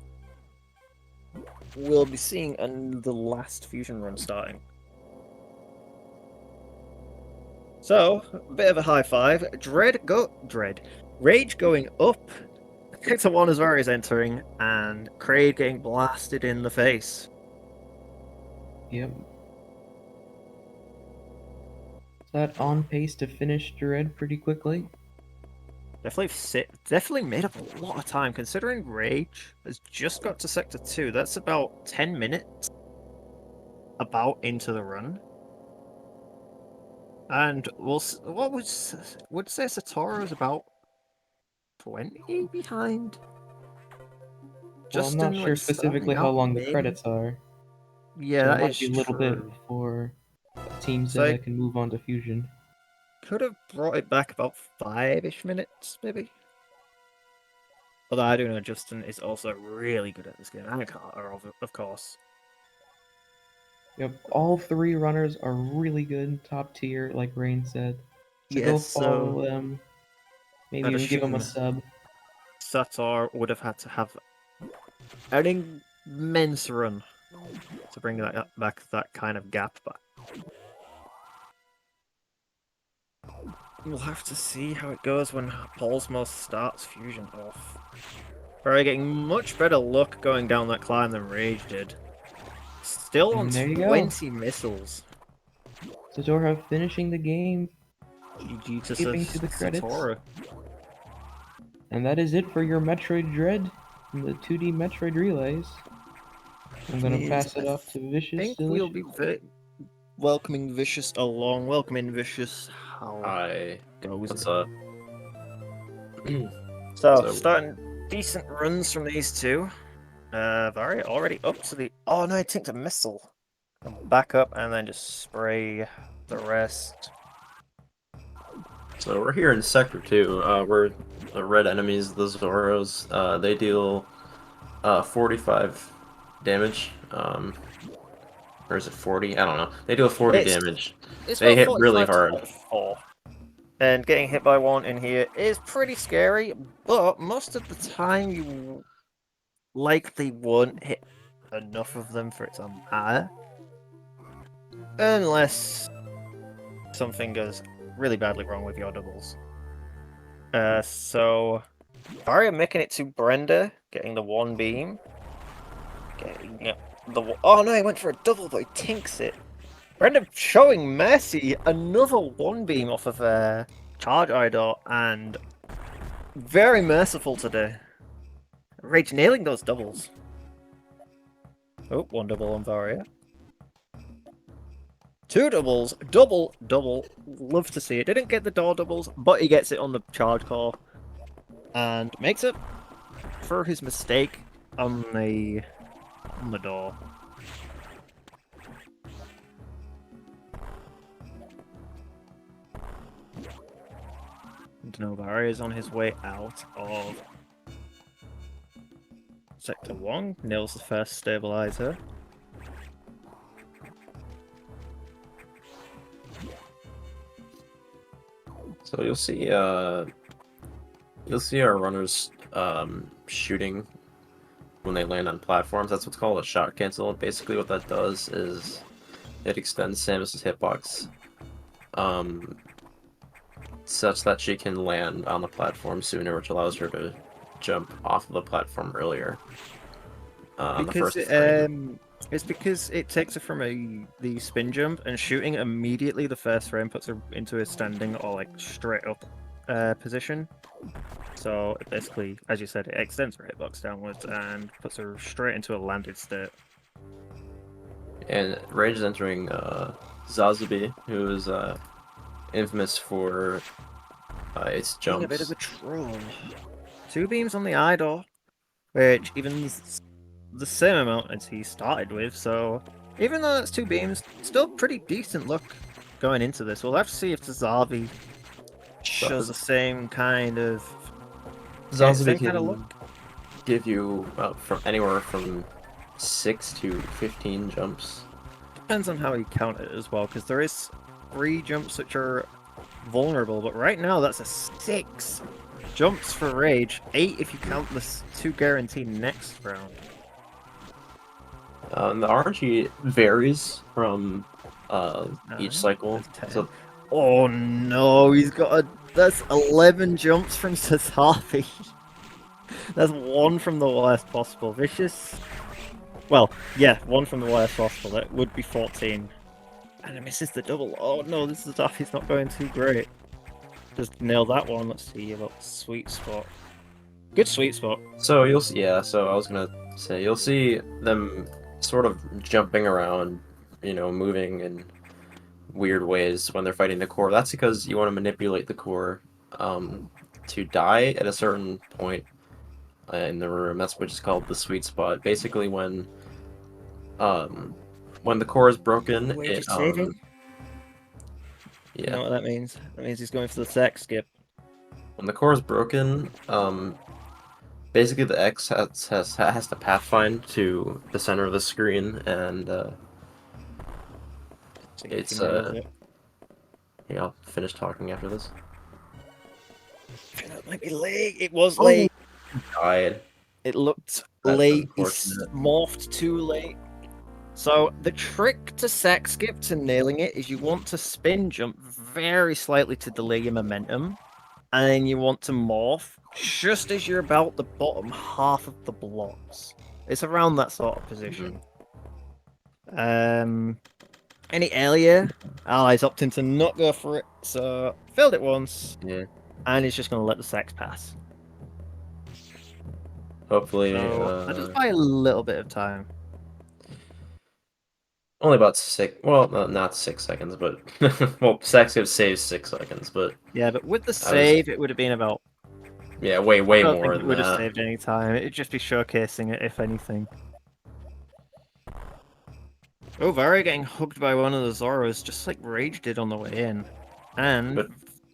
We'll be seeing the last Fusion run starting. So, a bit of a high five. Rage going up. Sector 1 as Vari is entering, and Kraid getting blasted in the face. Yep. Is that on pace to finish Dread pretty quickly? Definitely made up a lot of time, considering Rage has just got to Sector 2. That's about 10 minutes about into the run. And would say Satoru is about 20 behind. Well, I'm not sure specifically how long the credits are. Yeah, so that it might is be a little true. bit before Team So Zeta can move on to Fusion. Could have brought it back about 5-ish minutes, maybe. Although I do know Justin is also really good at this game, and Carter, of course. Yep, all 3 runners are really good, top tier, like Rain said. So go follow them. Maybe I'd even give them a assume sub. Sator would have had to have an immense run to bring back that kind of gap back. We'll have to see how it goes when Paulsmo starts Fusion off. We're getting much better luck going down that climb than Rage did. Still on And there you go. 20 missiles. Satoru finishing the game, GG to skipping to the credits. Satoru. And that is it for your Metroid Dread and the 2D Metroid Relays. I'm gonna Means pass it I off to Vicious. think to we'll let be you go. welcoming Vicious along. Welcome in, Vicious. How Hi. goes What's it? up? So, So- starting decent runs from these two. Vari already up to the. Oh no, I think a missile. Back up and then just spray the rest. So we're here in Sector 2. We're the red enemies, the Zoros. They deal 45 damage. Or is it 40? I don't know. They deal 40 It's- damage. It's They about hit really 45 to hard. 44. And getting hit by one in here is pretty scary, but most of the time you likely won't hit enough of them for it to matter. Unless something goes really badly wrong with your doubles. So Varia making it to Brenda, getting the one beam. Getting oh no, he went for a double, but he tinks it. Brenda showing mercy, another one beam off of Charge Idol, and very merciful today. Rage nailing those doubles. Oh, one double on Varia. Two doubles, double, double. Love to see it. Didn't get the door doubles, but he gets it on the charge core. And makes it for his mistake on the door. Novari is on his way out of Sector 1. Nails the first stabilizer. So you'll see our runners shooting when they land on platforms. That's what's called a shot cancel. Basically what that does is it extends Samus's hitbox such that she can land on the platform sooner, which allows her to jump off of the platform earlier. On the first frame. It's because it takes her from the spin jump, and shooting immediately the first frame puts her into a standing or like straight up position. So it basically, as you said, it extends her hitbox downwards and puts her straight into a landed state. And Rage is entering Zazubi, who is infamous for its Being jumps. a bit of a troll. Two beams on the idol, which even the same amount as he started with, so even though that's two beams, still pretty decent look going into this. We'll have to see if Zazavi shows the same kind of Zazubi same can kind of look. give you from anywhere from 6 to 15 jumps. Depends on how you count it as well, because there is 3 jumps which are vulnerable, but right now that's a 6 jumps for Rage, 8 if you count the 2 guaranteed next round. The RNG varies from each cycle. That's 10. So Oh no, he's got that's 11 jumps from Sasabi. That's 1 from the worst possible. Vicious. Well, yeah, 1 from the worst possible. That would be 14. And it misses the double. Oh no, this Sasabi's not going too great. Just nail that one. Let's see about sweet spot. Good sweet spot. So you'll see, yeah. So I was gonna say you'll see them sort of jumping around, moving in weird ways when they're fighting the core. That's because you want to manipulate the core to die at a certain point in the room. That's which is called the sweet spot. Basically, when the core is broken, Wait, it just saving. You yeah. know what that means? That means he's going for the sex skip. When the core is broken, basically the X has to pathfind to the center of the screen, and it's It. yeah, I'll finish talking after this. That might be late. It was Oh. late. Died. It looked That's late. It's unfortunate. morphed too late. So the trick to sack skip to nailing it is you want to spin jump very slightly to delay your momentum, and then you want to morph just as you're about the bottom half of the blocks. It's around that sort of position. Any earlier, allies opting to not go for it, so failed it once, Yeah. and he's just going to let the sacks pass. Hopefully, So I just buy a little bit of time. Only about six. Well, not 6 seconds, but well, Saxib saves 6 seconds, but Yeah, but with the I was save, it would have been about. yeah, way I way don't more think it than would have that. saved any time. It'd just be showcasing it, if anything. Oh, Varia getting hugged by one of the Zoras, just like Rage did on the way in. And But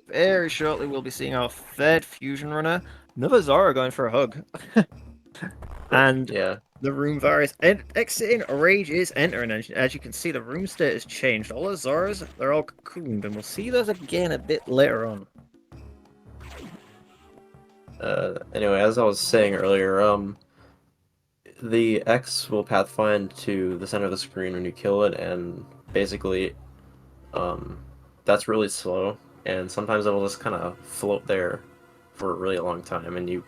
very shortly, we'll be seeing our third fusion runner, another Zora going for a hug. And yeah, the room Varia is exiting, Rage is entering, and as you can see, the room state has changed. All the Zoras, they're all cocooned, and we'll see those again a bit later on. anyway, as I was saying earlier, the X will pathfind to the center of the screen when you kill it, and basically, that's really slow, and sometimes it'll just kind of float there for a really long time, and you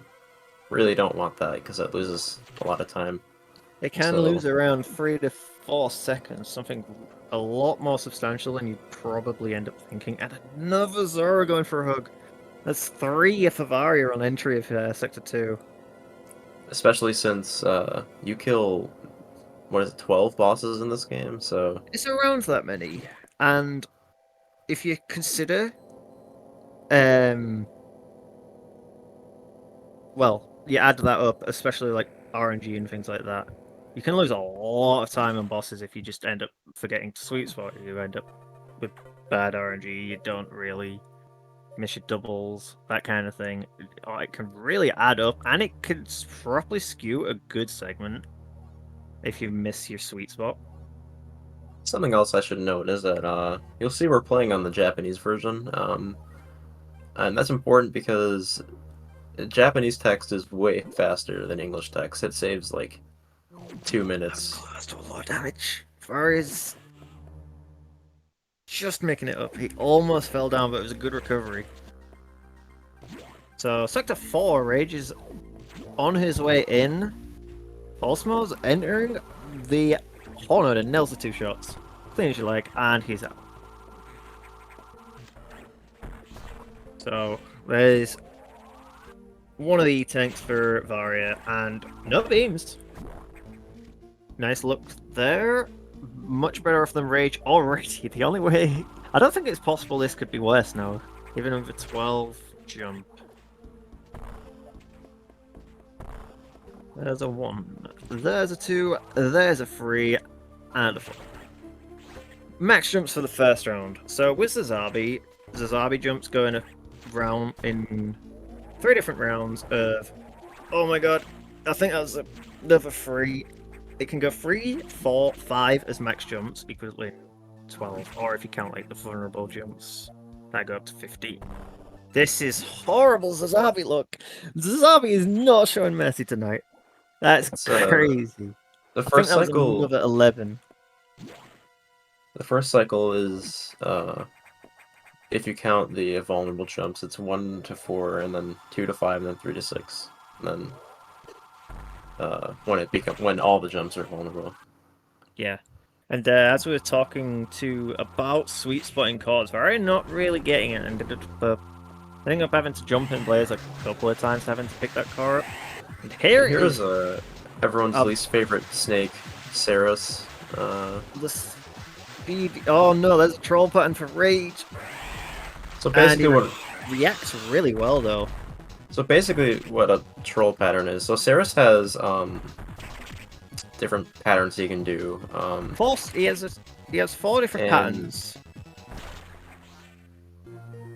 really don't want that because it loses a lot of time. It can So- lose around 3 to 4 seconds, something a lot more substantial than you'd probably end up thinking. And another Zora going for a hug. That's 3 for Varia on entry of Sector 2. Especially since you kill, what is it, 12 bosses in this game, so It's around that many. And if you consider, well, you add that up, especially like RNG and things like that, you can lose a lot of time on bosses if you just end up forgetting to sweet spot. You end up with bad RNG, you don't really miss your doubles, that kind of thing. It can really add up, and it can properly skew a good segment if you miss your sweet spot. something else I should note is that you'll see we're playing on the Japanese version, and that's important because Japanese text is way faster than English text. It saves like 2 minutes. Close to a lot of damage. Varia's just making it up. He almost fell down, but it was a good recovery. So, Sector 4, Rage is on his way in. Osmo's entering the Horned and nails the 2 shots. Clean as you like, and he's out. So, there's one of the tanks for Varia, and no beams. Nice look there. Much better off than Rage already. The only way... I don't think it's possible this could be worse now. Even with a 12 jump. There's a 1. There's a 2. There's a 3. And a 4. Max jumps for the first round. So with Zazabi jumps go in a round in 3 different rounds of... Oh my god. I think that's another 3. It can go 3, 4, 5 as max jumps, equaling 12. Or if you count like the vulnerable jumps, that go up to 15. This is horrible, Zazabi look. Zazabi is not showing mercy tonight. That's It's, crazy. The I think first that was cycle, another 11. the first cycle is if you count the vulnerable jumps, it's 1 to 4, and then 2 to 5, and then 3 to 6, and then when all the jumps are vulnerable. Yeah. And as we were talking to about sweet spotting chords, Varia not really getting it, and ending up having to jump in Blaze like a couple of times, having to pick that car up. And Here's everyone's Up. least favorite snake, Saros. The speed. Oh no, there's a troll pattern for Rage. So basically, And he reacts really well though. what a troll pattern is. So Saros has different patterns he can do. He has 4 different And- patterns.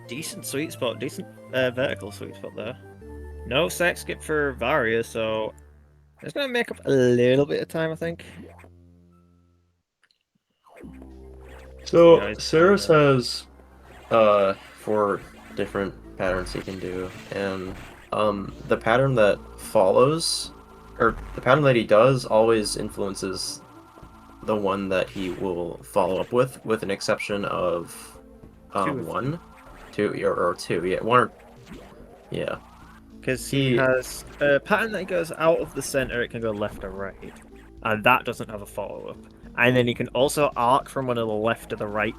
Decent sweet spot, decent vertical sweet spot there. No sack skip for Varia, so it's gonna make up a little bit of time, I think. So Yeah, it's- Saros has 4 different patterns he can do, and the pattern that follows, or the pattern that he does, always influences the one that he will follow up with an exception of 1, 2, or 2, yeah, 1 or yeah. Because he has a pattern that goes out of the center, it can go left or right. And that doesn't have a follow-up. And then he can also arc from one of the left to the right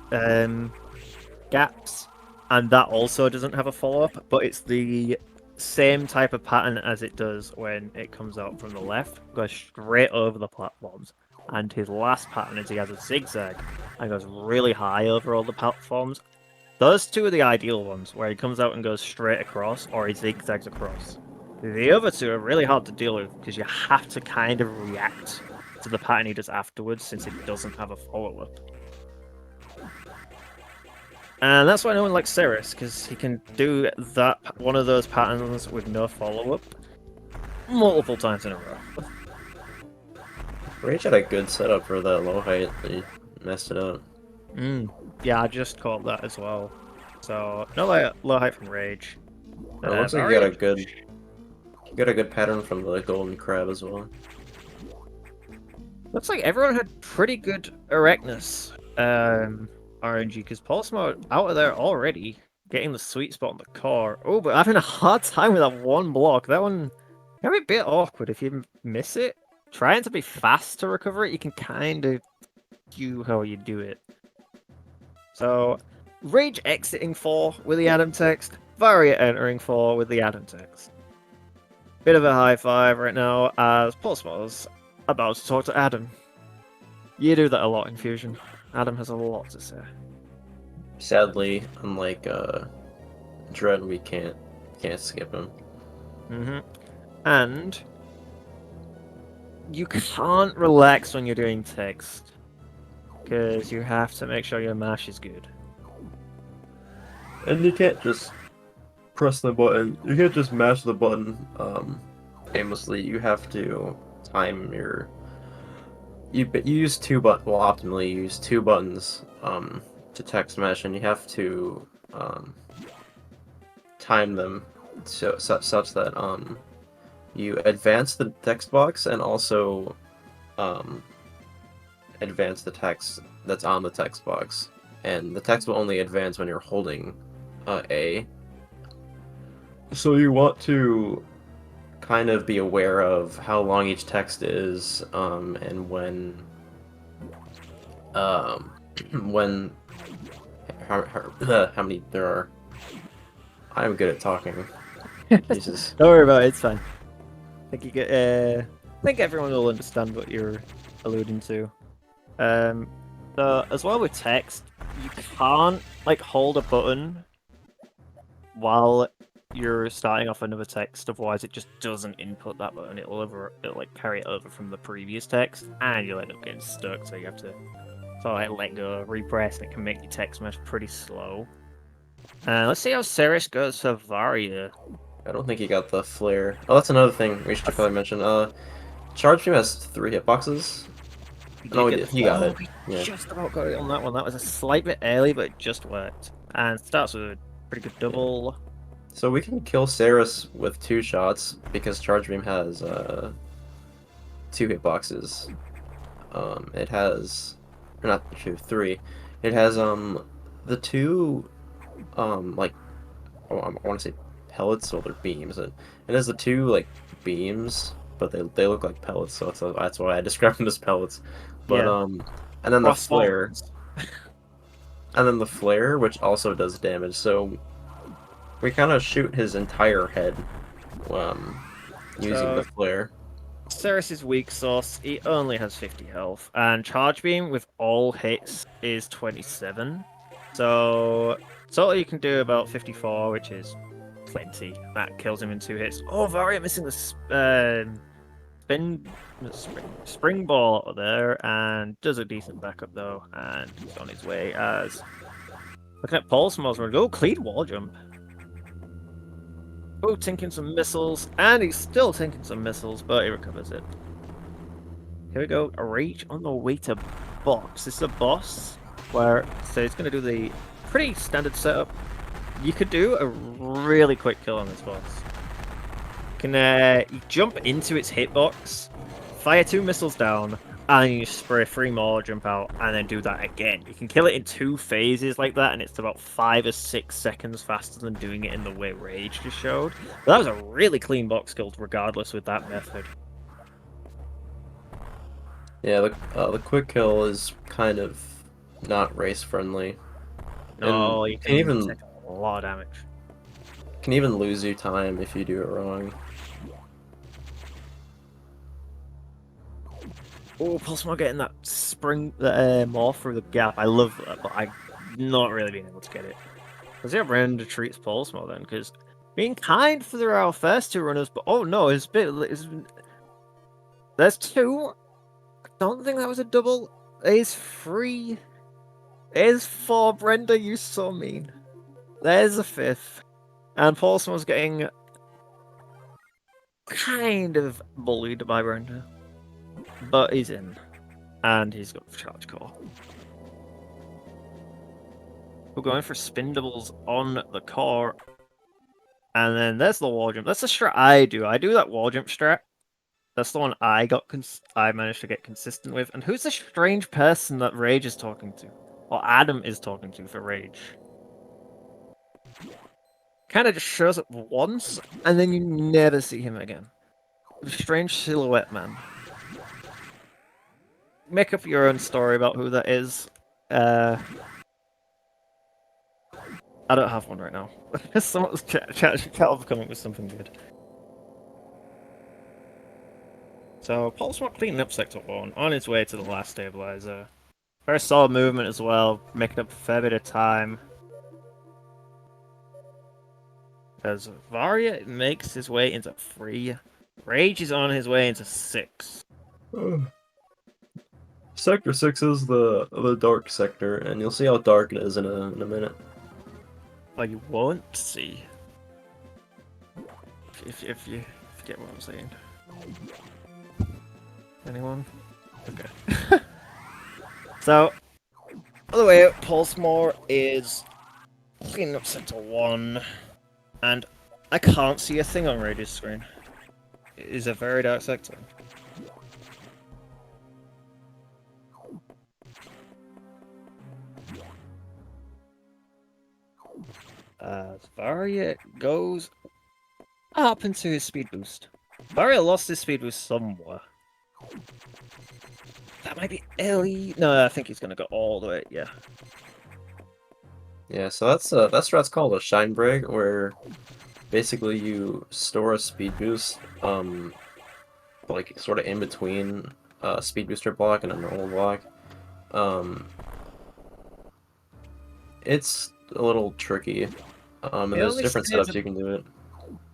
gaps. And that also doesn't have a follow-up, but it's the same type of pattern as it does when it comes out from the left. Goes straight over the platforms. And his last pattern is he has a zigzag and goes really high over all the platforms. Those two are the ideal ones, where he comes out and goes straight across, or he zigzags across. The other two are really hard to deal with because you have to kind of react to the pattern he does afterwards, since it doesn't have a follow-up. And that's why no one likes Ceres, because he can do that one of those patterns with no follow-up multiple times in a row. Rage had a good setup for that low height, but he messed it up. Yeah, I just caught that as well. So no low height from Rage. It looks like you got a good pattern from the golden crab as well. Looks like everyone had pretty good Erectus RNG, because Pulsmo out of there already, getting the sweet spot on the core. Oh, but having a hard time with that one block. That one can be a bit awkward if you miss it. Trying to be fast to recover it, you can kind of do how you do it. So, Rage exiting 4 with the Adam text, Varia entering 4 with the Adam text. Bit of a high five right now as Pulsmo's about to talk to Adam. You do that a lot in Fusion. Adam has a lot to say. Sadly, unlike Dread, we can't skip him. And you can't relax when you're doing text, because you have to make sure your mash is good. And you can't just press the button. You can't just mash the button aimlessly. You have to time your. You use two optimally you use two buttons to text mesh, and you have to time them such that you advance the text box and also advance the text that's on the text box. And the text will only advance when you're holding A. So you want to kind of be aware of how long each text is, and when how many there are. I'm good at talking. Jesus. Don't worry about it, it's fine. I think everyone will understand what you're alluding to. So as well with text, you can't hold a button while you're starting off another text, otherwise it just doesn't input that button. It'll carry it over from the previous text, and you'll end up getting stuck. So you have to let go, repress, and it can make your text mesh pretty slow. Let's see how Ceres goes for Varia. I don't think he got the flare. Oh, that's another thing we should probably mention. Charge Beam has 3 hitboxes. No, he got it. We just about got it on that one. That was a slight bit early, but it just worked. And starts with a pretty good double. So we can kill Ceres with 2 shots because Charge Beam has 2 hitboxes. It has, or not 2, 3. It has the 2 I want to say pellets, or they're beams. It has the 2 beams, but they look like pellets, so that's why I described them as pellets. But Yeah. and then the flare, and then the flare, which also does damage. So we kind of shoot his entire head using the flare. Ceres' weak sauce, he only has 50 health, and Charge Beam with all hits is 27. So total you can do about 54, which is plenty. That kills him in 2 hits. Oh, Varia missing the spring ball out there, and does a decent backup though, and he's on his way. As looking at Pulsmo's run, go clean wall jump. Oh, tinking some missiles, and he's still tinking some missiles, but he recovers it. Here we go, a Rage on the way to box. This is a boss where, so he's going to do the pretty standard setup. You could do a really quick kill on this boss. You can you jump into its hitbox, fire 2 missiles down, and you spray 3 more, jump out, and then do that again. You can kill it in 2 phases like that, and it's about 5 or 6 seconds faster than doing it in the way Rage just showed. But that was a really clean box kill regardless with that method. Yeah, the quick kill is kind of not race friendly. No, you can even take a lot of damage. Can even lose you time if you do it wrong. Oh, Pulsemore getting that spring, morph through the gap. I love that, but I'm not really being able to get it. Let's see how Brenda treats Pulsemore then, because being kind for our first two runners, but oh no, it's a bit. There's two. I don't think that was a double. There's three. There's four. Brenda, you so mean. There's a fifth. And Pulsemore's getting kind of bullied by Brenda. But he's in. And he's got the charge core. We're going for spin doubles on the core. And then there's the wall jump. That's the strat I do. I do that wall jump strat. That's the one I managed to get consistent with. And who's the strange person that Rage is talking to? Or Adam is talking to for Rage? Kind of just shows up once, and then you never see him again. Strange silhouette man. Make up your own story about who that is. I don't have one right now. Someone's chat will come up with something good. So Pulsemore cleaning up Sector 1 on his way to the last stabilizer. Very solid movement as well, making up a fair bit of time. As Varia makes his way into 3. Rage is on his way into 6. Sector 6 is the dark sector, and you'll see how dark it is in a minute. Well, you won't see. If you get what I'm saying. Anyone? Okay. So, by the way, Pulsemore is cleaning up Sector 1, and I can't see a thing on Rage's screen. It is a very dark sector. Varia goes up into his speed boost. Varia lost his speed boost somewhere. That might be Ellie. No, I think he's gonna go all the way. Yeah. Yeah, so that's strat's called a shine break, where basically you store a speed boost, like sort of in between a speed booster block and a normal block. It's a little tricky. And there's different setups you can do it.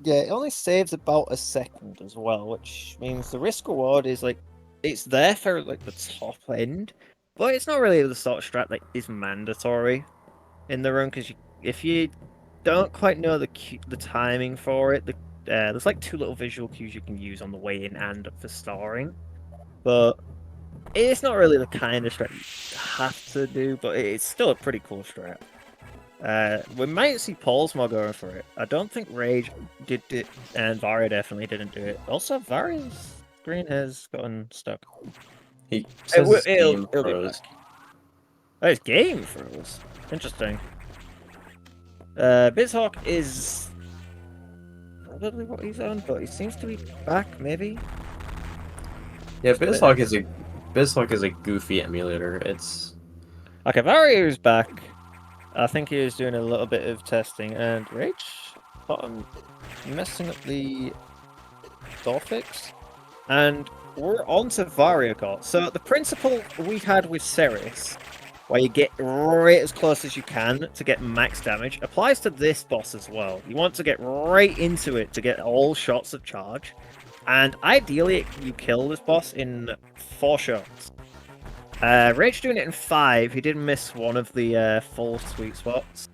Yeah, it only saves about a second as well, which means the risk reward is like it's there for like the top end, but it's not really the sort of strat that is mandatory in the room, because if you don't quite know the timing for it, there's like 2 little visual cues you can use on the way in and for starring, but it's not really the kind of strat you have to do, but it's still a pretty cool strat. We might see Pulsemore going for it. I don't think Rage did it, and Varia definitely didn't do it. Also, Varia's screen has gotten stuck. He says his game it'll be froze. back. Oh, his game froze. Interesting. Bizhawk is probably what he's on, but he seems to be back, maybe? Yeah, Bizhawk is a goofy emulator. It's Okay, Varia is back. I think he was doing a little bit of testing, and Rage bottom messing up the door fix. And we're on to Variacort. So the principle we had with Ceres, where you get right as close as you can to get max damage, applies to this boss as well. You want to get right into it to get all shots of charge. And ideally, you kill this boss in 4 shots. Rage doing it in 5. He did miss one of the full sweet spots.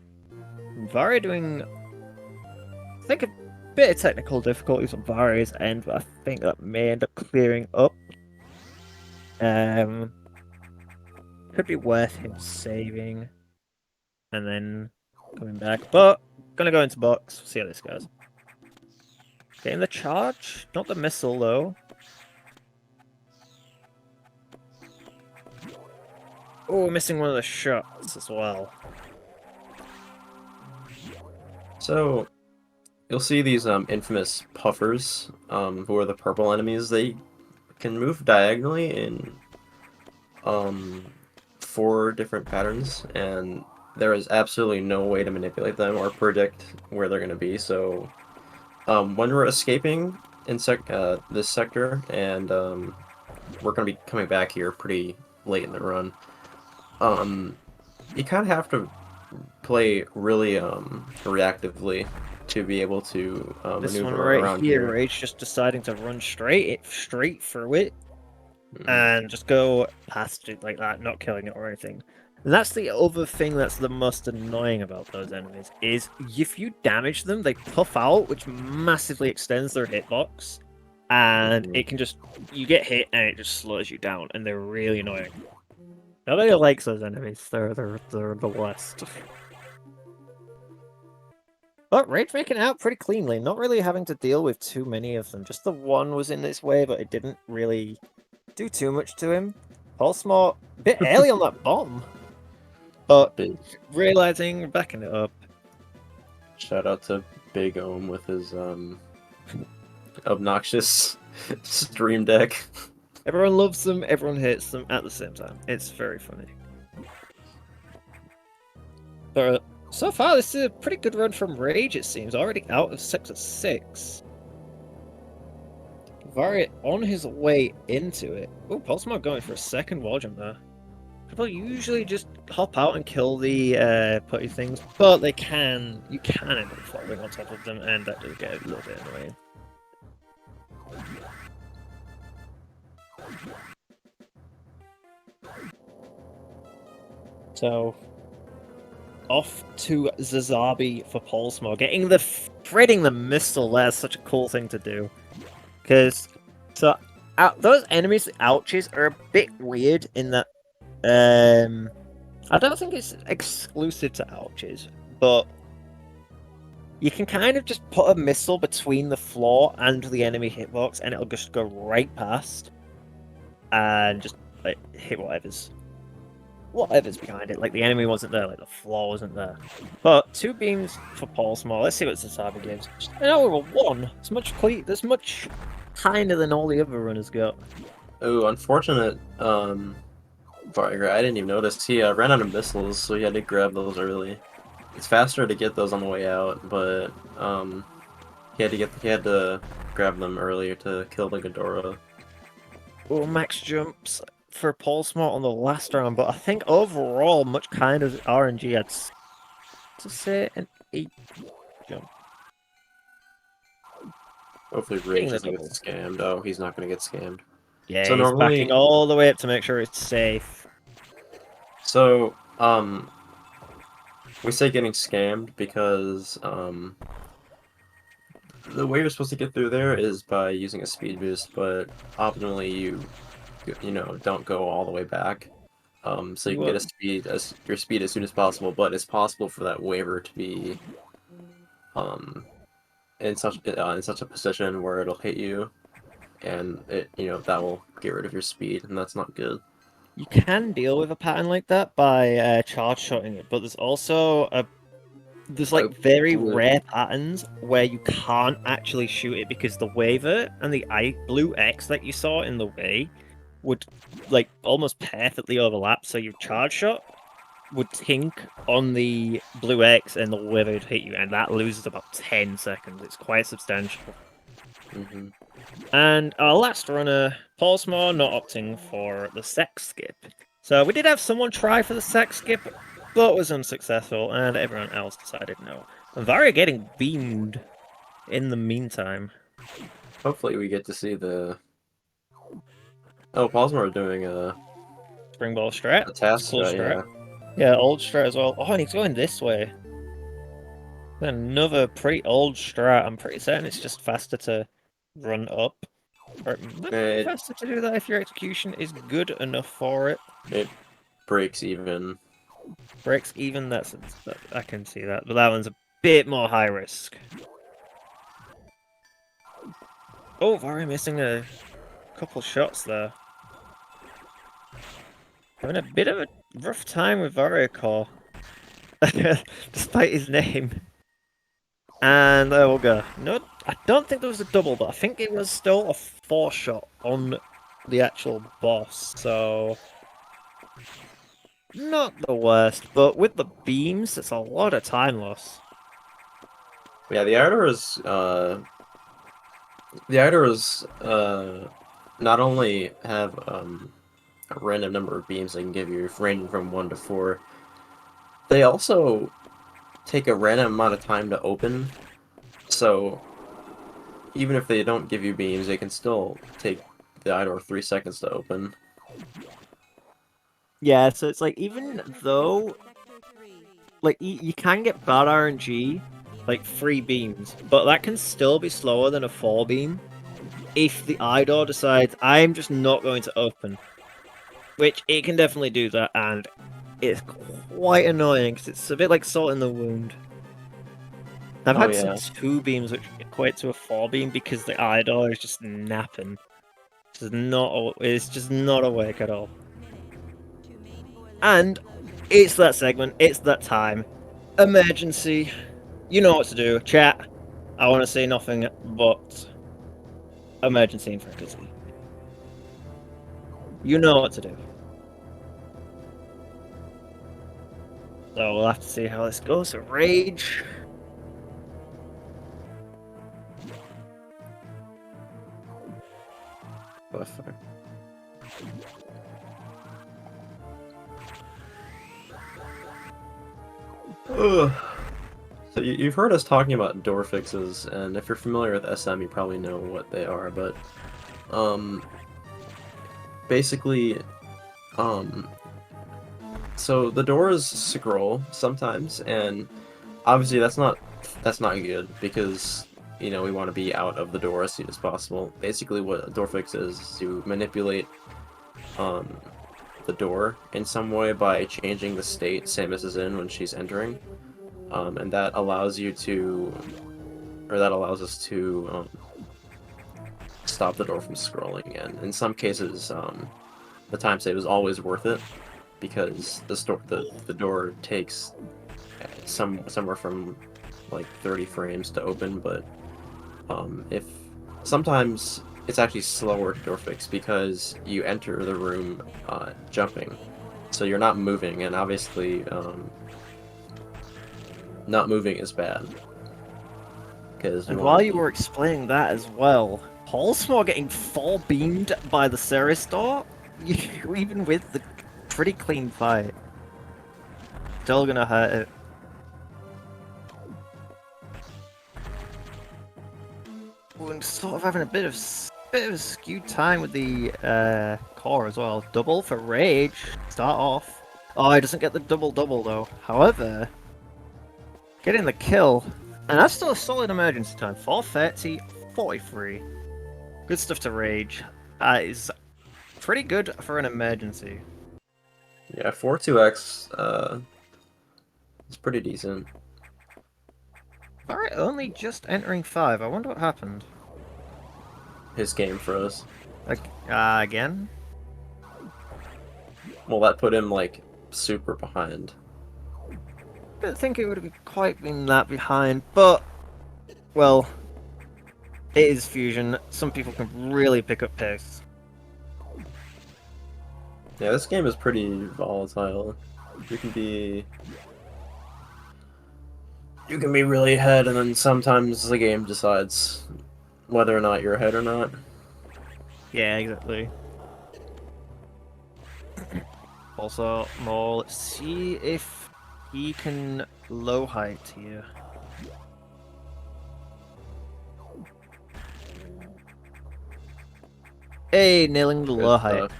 Varia doing, I think, a bit of technical difficulties on Varia's end, but I think that may end up clearing up. Could be worth him saving and then coming back, but gonna go into box. See how this goes. Getting the charge, not the missile though. Oh, missing one of the shots as well. So you'll see these infamous puffers, who are the purple enemies. They can move diagonally in 4 different patterns, and there is absolutely no way to manipulate them or predict where they're going to be. So when we're escaping in this sector and we're gonna be coming back here pretty late in the run. You kind of have to play really reactively to be able to This one maneuver right around here, here. Rage just deciding to run straight through it Mhm. and just go past it like that, not killing it or anything. And that's the other thing that's the most annoying about those enemies, is if you damage them, they puff out, which massively extends their hitbox, and Mhm. it can just, you get hit and it just slows you down, and they're really annoying. Nobody likes those enemies, they're the worst. But Rage making it out pretty cleanly, not really having to deal with too many of them. Just the one was in this way, but it didn't really do too much to him. Pulsemore, a bit early on that bomb, but Big realizing, backing it up. shout out to Big Ohm with his obnoxious stream deck. Everyone loves them, everyone hates them at the same time. It's very funny. But so far, this is a pretty good run from Rage, it seems. Already out of 6 of 6. Vari on his way into it. Oh, Pulsemore going for a second wall jump there. People usually just hop out and kill the putty things, but you can end up falling on top of them, and that does get a little bit annoying. So, off to Zazabi for Pulsemore. Threading the missile there is such a cool thing to do. Because, those enemies, ouches, are a bit weird in that, I don't think it's exclusive to ouches, but you can kind of just put a missile between the floor and the enemy hitbox, and it'll just go right past, and just like hit whatever's behind it. Like the enemy wasn't there, like the floor wasn't there. But 2 beams for Pulsemore. Let's see what Zazabi gives. I know we were 1. It's much There's much kinder than all the other runners got. Oh, unfortunate. Vargar, I didn't even notice. He ran out of missiles, so he had to grab those early. It's faster to get those on the way out, but he had to grab them earlier to kill the Ghidorah. Oh, max jumps for Pulsemore on the last round, but I think overall, much kinder RNG. To say an 8 jump. Hopefully Getting Rage the doesn't get double. scammed. Oh, he's not gonna get scammed. Yeah, So he's normally- backing all the way up to make sure it's safe. So, we say getting scammed because, the way you're supposed to get through there is by using a speed boost, but optimally you know, don't go all the way back. So you can get your speed as soon as possible, but it's possible for that waiver to be in such a position where it'll hit you, and that will get rid of your speed, and that's not good. You can deal with a pattern like that by charge shotting it, but there's like very rare patterns where you can't actually shoot it because the waiver and the blue X that you saw in the way would like almost perfectly overlap, so your charge shot would tink on the blue X and the waiver would hit you, and that loses about 10 seconds. It's quite substantial. Mm-hmm. And our last runner, Pulsemore, not opting for the sex skip. So we did have someone try for the sex skip, but was unsuccessful, and everyone else decided no. And Varia getting beamed in the meantime. Hopefully we get to see the... Oh, Pulsemore doing a Spring ball strat. task Cool strat, yeah. Yeah, old strat as well. Oh, and he's going this way. Another pretty old strat. I'm pretty certain it's just faster to run up. Or it might be faster to do that if your execution is good enough for it. It breaks even. Breaks even, I can see that. But that one's a bit more high risk. Oh, Vari missing a couple shots there. Having a bit of a rough time with Variacore. Despite his name. And there we'll go. No, I don't think there was a double, but I think it was still a 4-shot on the actual boss, so... Not the worst, but with the beams, it's a lot of time loss. Yeah, the Idor is not only have a random number of beams they can give you, ranging from 1 to 4, they also take a random amount of time to open. So even if they don't give you beams, they can still take the idle 3 seconds to open. Yeah, so it's like, even though, like, you can get bad RNG, like 3 beams, but that can still be slower than a 4 beam if the idol decides, I'm just not going to open. Which, it can definitely do that, and it's quite annoying, because it's a bit like salt in the wound. I've Oh, had yeah. some 2 beams which equate to a 4 beam because the idol is just napping. It's just not awake at all. And it's that segment, it's that time. Emergency. You know what to do. Chat. I want to say nothing but emergency and fantasy. You know what to do. So we'll have to see how this goes. So rage. Perfect. Ugh. So you've heard us talking about door fixes, and if you're familiar with SM, you probably know what they are, but basically, so the doors scroll sometimes, and obviously that's not good, because we want to be out of the door as soon as possible. Basically, what a door fix is to manipulate the door in some way by changing the state Samus is in when she's entering, and that allows us to stop the door from scrolling. And in some cases, the time save is always worth it, because the door takes somewhere from like 30 frames to open, but if sometimes it's actually slower to door fix because you enter the room jumping, so you're not moving, and obviously not moving is bad. And while you were explaining that as well, Paulsmore getting 4 beamed by the Ceres door, even with the pretty clean fight, still gonna hurt it. We're sort of having a bit of a skewed time with the core as well. Double for rage. Start off. Oh, he doesn't get the double though. However, getting the kill, and that's still a solid emergency time. 4:30, 43. Good stuff to rage. That is pretty good for an emergency. Yeah, 4-2x it's pretty decent. Alright, only just entering 5. I wonder what happened. His game froze. Like, again? Well, that put him like super behind. I don't think it would have quite been that behind, but, well, it is Fusion. Some people can really pick up pace. Yeah, this game is pretty volatile. You can be really ahead, and then sometimes the game decides whether or not you're ahead or not. Yeah, exactly. Also, more, let's see if he can low height here. Hey, nailing the low height.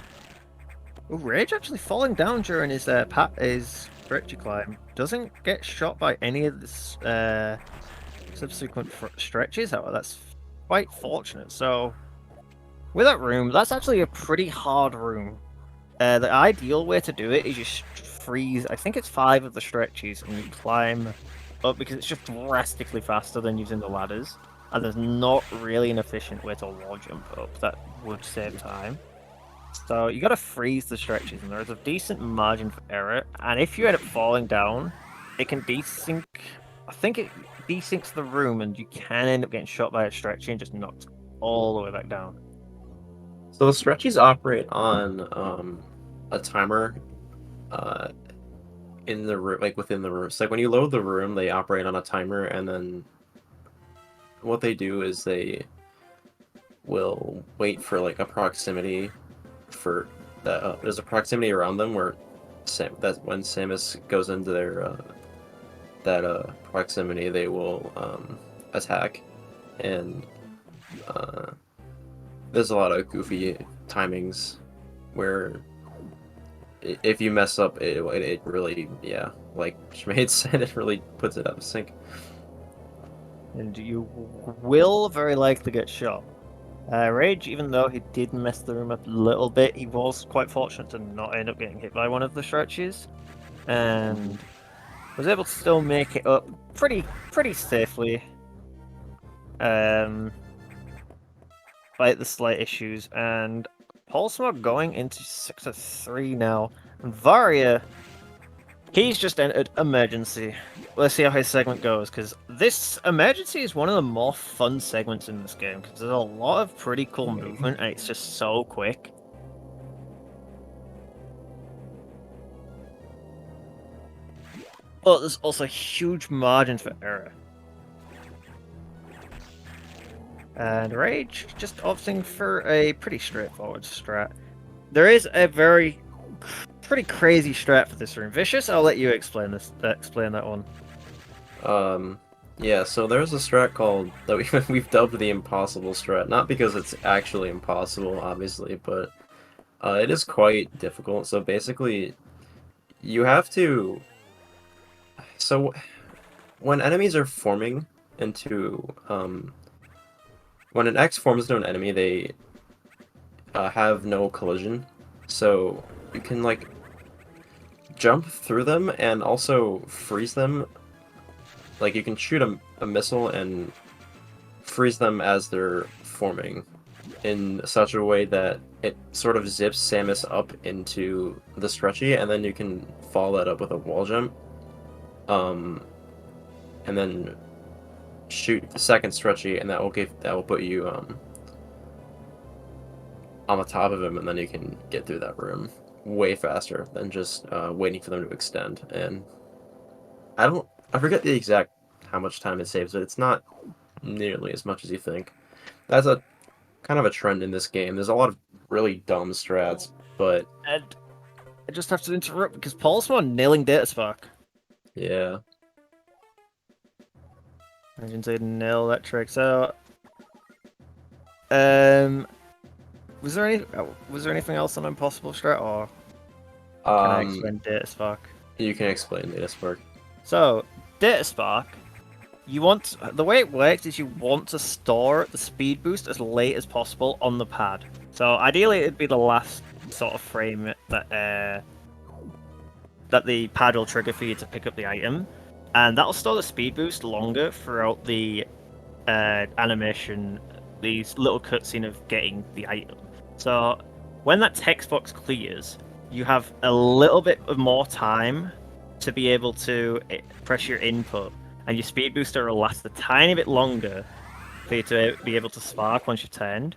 Ooh, Rage actually falling down during his stretchy climb. Doesn't get shot by any of the subsequent stretches, however. That's quite fortunate. So, with that room, that's actually a pretty hard room. The ideal way to do it is just freeze, I think it's 5 of the stretches, and you climb up, because it's just drastically faster than using the ladders. And there's not really an efficient way to wall jump up that would save time. So you gotta freeze the stretches, and there's a decent margin for error. And if you end up falling down, it can desync. I think it desyncs the room, and you can end up getting shot by a stretchy and just knocked all the way back down. So the stretchies operate on a timer in the room, like within the room. So like when you load the room, they operate on a timer, and then what they do is will wait for like a proximity for that. There's a proximity around them where that when Samus goes into their that proximity, they will attack, and there's a lot of goofy timings where if you mess up, it really, yeah, like Schmade said, it really puts it out of sync. And you will very likely get shot. Rage, even though he did mess the room up a little bit, he was quite fortunate to not end up getting hit by one of the stretches, and was able to still make it up pretty safely. Despite the slight issues, and Pulsmog going into 6-3 now. And Varia, he's just entered Emergency. Let's see how his segment goes, because this Emergency is one of the more fun segments in this game, because there's a lot of pretty cool movement, and it's just so quick. But there's also a huge margin for error. And Rage just opting for a pretty straightforward strat. There is a pretty crazy strat for this room. Vicious, I'll let you explain that one. Yeah, so there's a strat called that we've dubbed the impossible strat, not because it's actually impossible, obviously, but it is quite difficult. So basically, you have to. So when enemies are forming into when an X forms into an enemy, they have no collision, so you can like jump through them and also freeze them. Like you can shoot a missile and freeze them as they're forming in such a way that it sort of zips Samus up into the stretchy, and then you can follow that up with a wall jump, and then shoot the second stretchy, and that will put you on the top of him, and then you can get through that room way faster than just waiting for them to extend. And I forget the exact how much time it saves, but it's not nearly as much as you think. That's a kind of a trend in this game. There's a lot of really dumb strats, but And I just have to interrupt because Pulsmon nailing Data Spark. yeah. Imagine they nail that trick. So, was there anything else on Impossible Strat, or can I explain Data Spark? You can explain Data Spark. So, Data Spark, the way it works is you want to store the speed boost as late as possible on the pad. So ideally, it'd be the last sort of frame that the pad will trigger for you to pick up the item, and that'll store the speed boost longer throughout the animation, these little cutscene of getting the item. So when that text box clears, you have a little bit of more time to be able to press your input, and your speed booster will last a tiny bit longer for you to be able to spark once you've turned.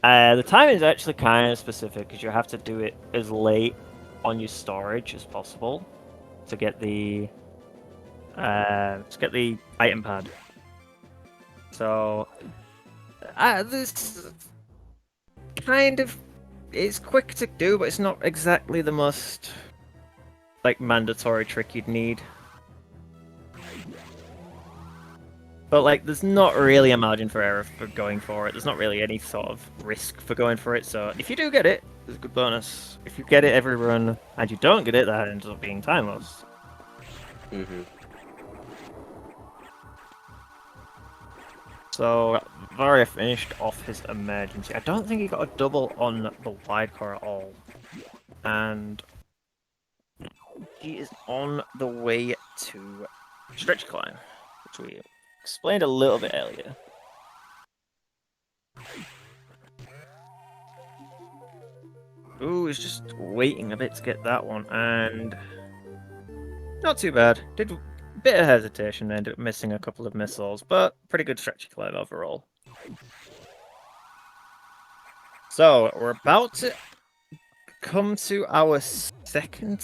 The time is actually kind of specific because you have to do it as late on your storage as possible to get the item pad. So this kind of is quick to do, but it's not exactly the most mandatory trick you'd need. But there's not really a margin for error for going for it. There's not really any sort of risk for going for it. So if you do get it, there's a good bonus. If you get it every run and you don't get it, that ends up being time loss. Mm-hmm. So Varia finished off his emergency. I don't think he got a double on the wide core at all. And he is on the way to stretch climb, which we explained a little bit earlier. Ooh, he's just waiting a bit to get that one, and not too bad. Did a bit of hesitation, ended up missing a couple of missiles, but pretty good stretchy climb overall. So we're about to come to our second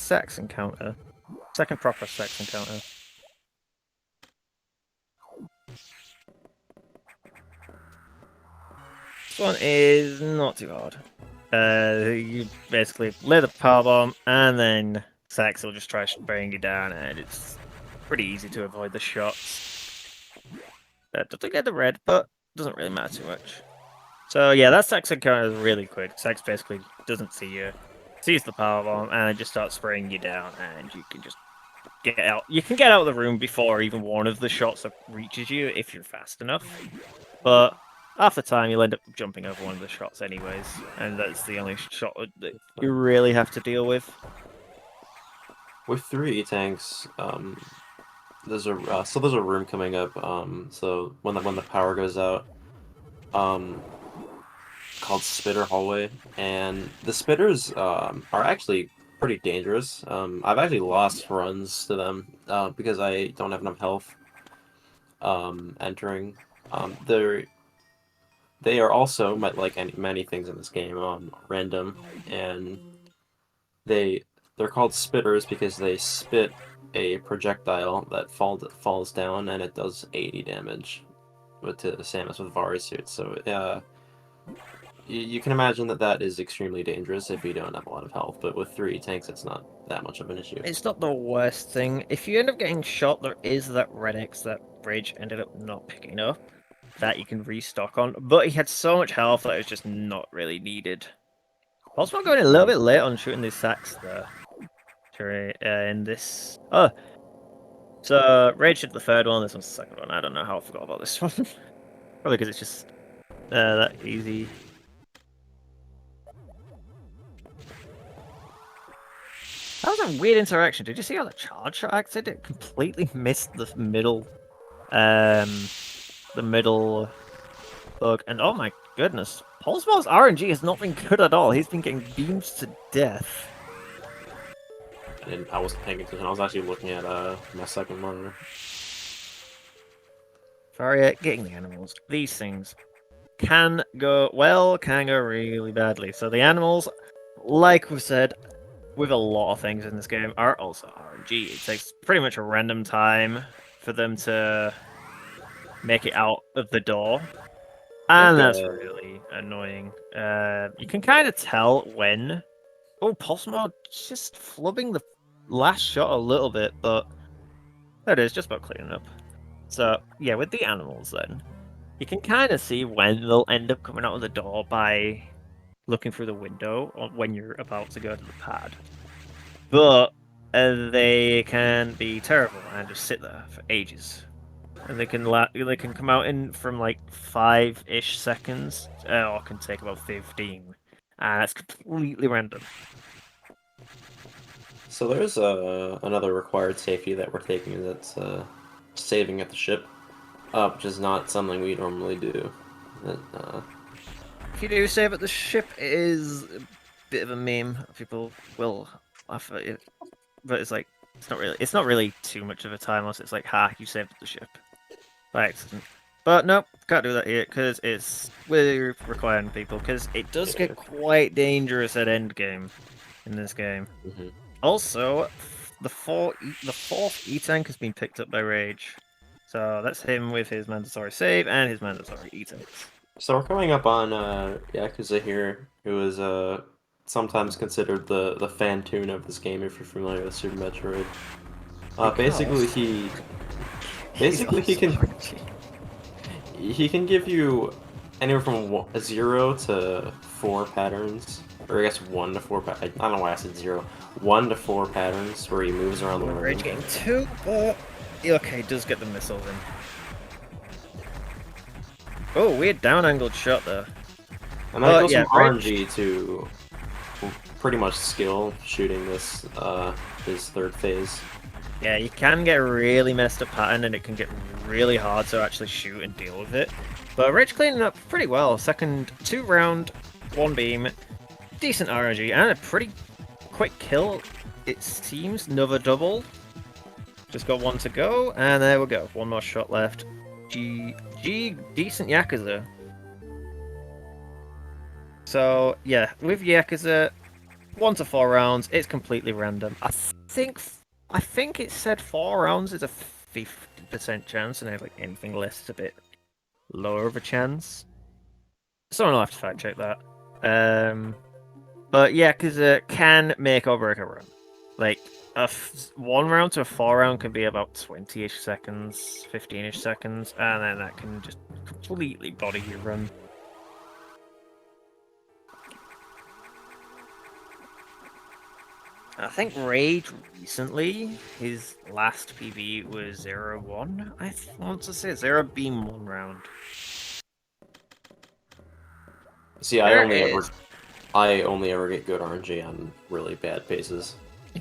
proper sex encounter. This one is not too hard. You basically lay the power bomb, and then Sax will just try spraying you down, and it's pretty easy to avoid the shots. Doesn't get the red, but doesn't really matter too much. So yeah, that Sax encounter is really quick. Sax basically doesn't see you, sees the power bomb, and just starts spraying you down, and you can just get out. You can get out of the room before even one of the shots reaches you if you're fast enough. But half the time you'll end up jumping over one of the shots anyways, and that's the only shot that you really have to deal with. With 3 tanks, there's a there's a room coming up. So when the power goes out, called Spitter Hallway, and the spitters are actually pretty dangerous. I've actually lost runs to them because I don't have enough health. Entering, they are also like many things in this game, random, and they're called spitters because they spit a projectile that falls down and it does 80 damage to Samus with Vari suit. So you can imagine that is extremely dangerous if you don't have a lot of health, but with 3 tanks it's not that much of an issue. It's not the worst thing. If you end up getting shot, there is that red X that Bridge ended up not picking up that you can restock on, but he had so much health that it was just not really needed. Also, going a little bit late on shooting these sacks there. In this... Oh! So, Rage did the third one, this one's the second one. I don't know how I forgot about this one. Probably because it's just that easy. That was a weird interaction. Did you see how the charge acted? It completely missed the middle bug. And oh my goodness, Pulseball's RNG has not been good at all. He's been getting beamed to death. I wasn't paying attention. I was actually looking at my second monitor. Sorry, getting the animals. These things can go well, can go really badly. So the animals, like we said, with a lot of things in this game, are also RNG. It takes pretty much a random time for them to make it out of the door. And that's really annoying. You can kind of tell when... Oh, Pulsemo just flubbing the last shot a little bit, but there it is, just about clearing up. So, yeah, with the animals then, you can kind of see when they'll end up coming out of the door by looking through the window or when you're about to go to the pad. But they can be terrible and just sit there for ages. And they can come out in from like 5-ish seconds, or can take about 15. And that's completely random. So there's another required safety that we're taking, that's saving at the ship, which is not something we normally do. If you do save at the ship, it is a bit of a meme. People will laugh at it, but it's like it's not really too much of a time loss. It's like, ha, you saved at the ship by accident. But nope, can't do that here because it's we're requiring people, because it does get quite dangerous at endgame in this game. Mm-hmm. Also, the fourth E-Tank has been picked up by Rage. So that's him with his mandatory save and his mandatory E-Tanks. So we're coming up on Yakuza here, who is sometimes considered the fan tune of this game if you're familiar with Super Metroid. Basically he can give you anywhere from 0 to 4 patterns, or I guess 1 to 4. I don't know why I said 0. 1 to 4 patterns where he moves around the room. Rage getting 2, but okay, does get the missiles in. Oh, weird down-angled shot there. And that goes from RNG to pretty much skill shooting this his third phase. Yeah, you can get a really messed up pattern, and it can get really hard to actually shoot and deal with it. But Rage cleaning up pretty well. Second 2-round, 1 beam, decent RNG, and a pretty quick kill, it seems. Another double. Just got 1 to go, and there we go. 1 more shot left. Decent Yakuza. So, yeah, with Yakuza, 1 to 4 rounds, it's completely random. I think it said 4 rounds is a 50% chance, and I have like anything less, it's a bit lower of a chance. Someone will have to fact check that. But yeah, Yakuza can make or break a run. Like, 1 round to a 4 round can be about 20-ish seconds, 15-ish seconds, and then that can just completely body your run. I think Rage recently, his last PB was 0-1. I want to say 0 beam 1 round. See, There I only ever get good RNG on really bad paces.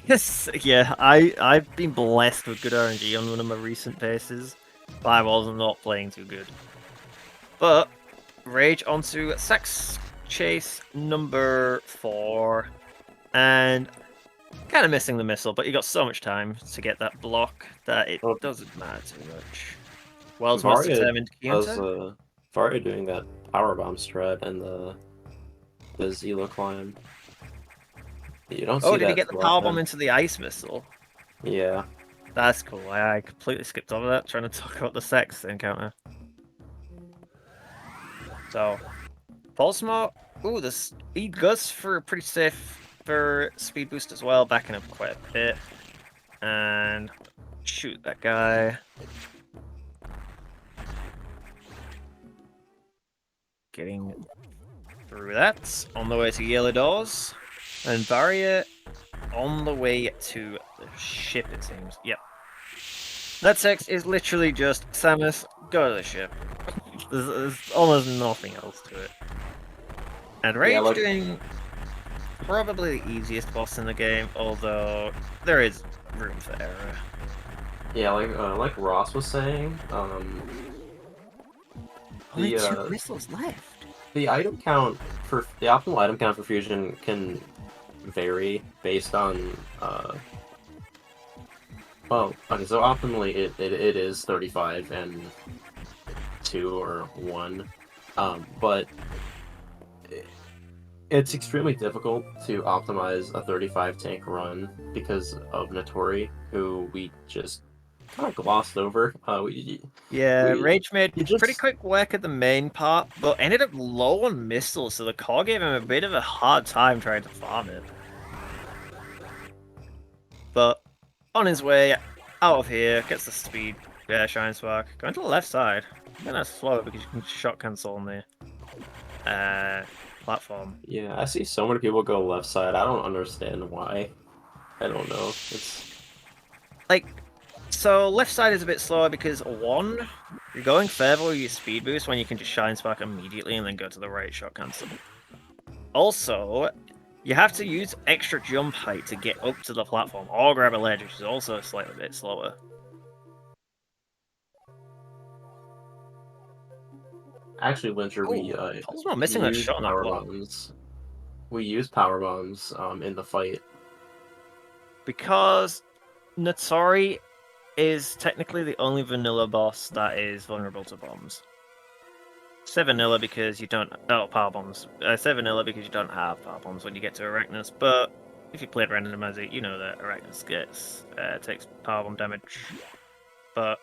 Yes, yeah, I've been blessed with good RNG on one of my recent paces, but I was not playing too good. But Rage onto Sex Chase number 4, and kind of missing the missile, but you got so much time to get that block that it doesn't matter too much. World's most determined counter. Varia doing that powerbomb strat and the Zila climb. You don't see Oh, did he that get the too powerbomb often. into the ice missile? Yeah. That's cool. I completely skipped over that, trying to talk about the sex encounter. So, Pulsmore. Ooh, the speed goes for pretty safe for speed boost as well, backing up quite a bit. And shoot that guy. Getting through that. On the way to yellow doors. And Barrier on the way to the ship, it seems. Yep. That text is literally just, Samus, go to the ship. There's almost nothing else to it. And Rage doing probably the easiest boss in the game, although there is room for error. Yeah, like Ross was saying, Only 2 missiles left. the item count for the optimal item count for fusion can vary based on well, okay, so optimally it is 35 and 2 or 1, but it's extremely difficult to optimize a 35 tank run because of Notori, who we just kind of glossed over. Rage made pretty quick work at the main part, but ended up low on missiles, so the core gave him a bit of a hard time trying to farm it. But on his way out of here, gets the speed, Shine Spark. Going to the left side. Kind of slow because you can shot cancel on the platform. Yeah, I see so many people go left side. I don't understand why. I don't know. It's like, so left side is a bit slower because 1, you're going further with your speed boost when you can just Shine Spark immediately and then go to the right shot cancel. Also, you have to use extra jump height to get up to the platform or grab a ledge, which is also a slightly bit slower. actually, Winter, Paul's not missing that shot on that block. We use power bombs in the fight because Notori is technically the only vanilla boss that is vulnerable to bombs. Say vanilla because you don't... Oh, power bombs. Say vanilla because you don't have power bombs when you get to Arachnus, but if you played Randomizer, you know that Arachnus takes power bomb damage. But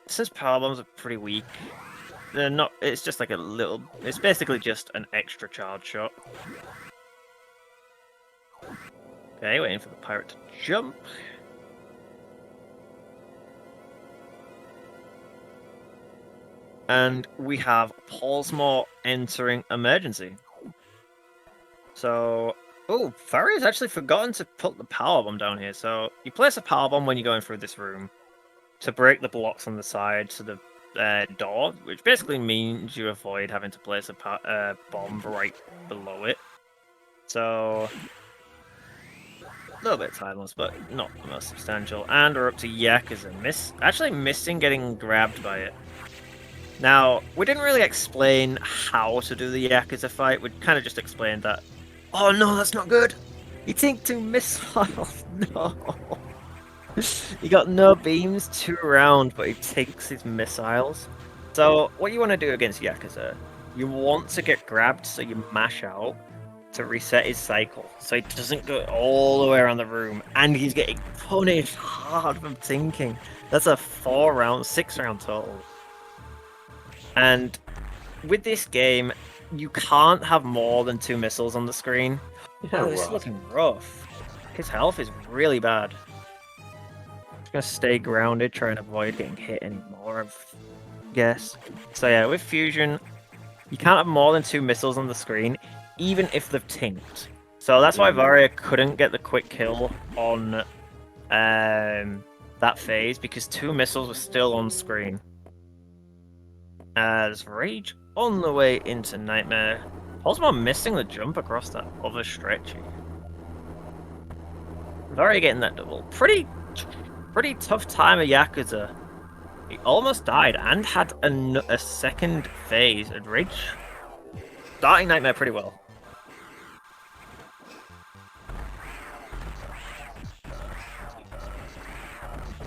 since power bombs are pretty weak, they're not... It's just like a little... It's basically just an extra charge shot. Okay, waiting for the pirate to jump. And we have Paulsmore entering emergency. So, Farry's actually forgotten to put the power bomb down here. So you place a power bomb when you're going through this room to break the blocks on the side to the door, which basically means you avoid having to place a bomb right below it. So a little bit timeless, but not the most substantial. And we're up to Yakuza actually missing getting grabbed by it. Now, we didn't really explain how to do the Yakuza fight. We kind of just explained that, oh no, that's not good. He tanked 2 missiles. No. He got no beams 2 rounds, but he takes his missiles. So, what you want to do against Yakuza, you want to get grabbed so you mash out to reset his cycle. So he doesn't go all the way around the room. And he's getting punished hard from tinking. That's a 6 round total. And with this game, you can't have more than 2 missiles on the screen. Yeah, Oh, this is well, looking rough. His health is really bad. Just gonna stay grounded, try and avoid getting hit anymore, I guess. So yeah, with Fusion, you can't have more than 2 missiles on the screen, even if they've tinked. So that's why Varia couldn't get the quick kill on that phase, because 2 missiles were still on screen. As Rage on the way into Nightmare. Osmo missing the jump across that other stretch. Varia getting that double. Pretty tough time of Yakuza. He almost died and had a second phase at Rage. Starting Nightmare pretty well.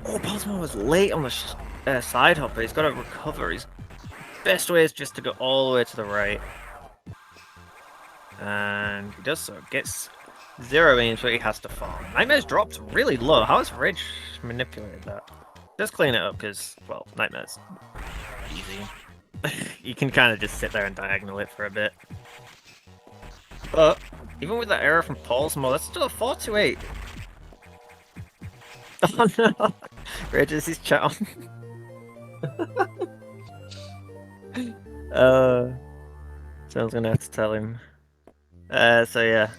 Oh, Posmo was late on the side hop, but he's got to recover. His best way is just to go all the way to the right. And he does so. Gets 0 aim, but he has to farm. Nightmare's dropped really low. How has Ridge manipulated that? Just clean it up, because, well, Nightmare's easy. You can kind of just sit there and diagonal it for a bit. But, even with that error from Paulsmo, that's still a 4-8. Oh no! Ridge is his chat on. Someone's gonna have to tell him. So yeah.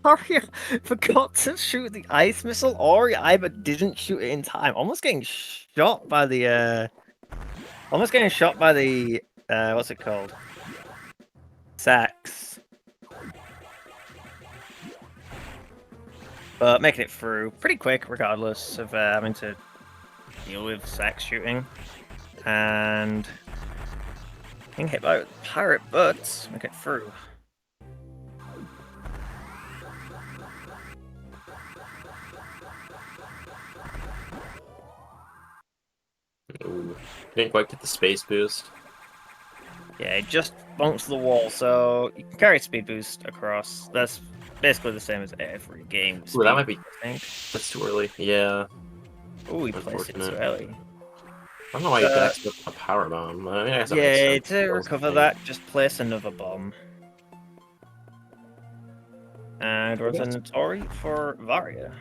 Aria forgot to shoot the ice missile, or either didn't shoot it in time. Almost getting shot by the what's it called? Sax. But making it through pretty quick, regardless of having to deal with Sax shooting. And getting hit by a pirate, but make it through. ooh, didn't quite get the space boost. Yeah, it just bonks the wall, so you can carry speed boost across. That's basically the same as every game. Ooh, that might be. I think. That's too early. Yeah. Oh, he placed it too Unfortunate. early. I don't know why you could actually put a power bomb. I mean, I guess that makes Yeah, sense. to recover that, just place another bomb. And we're on Notori for Varia.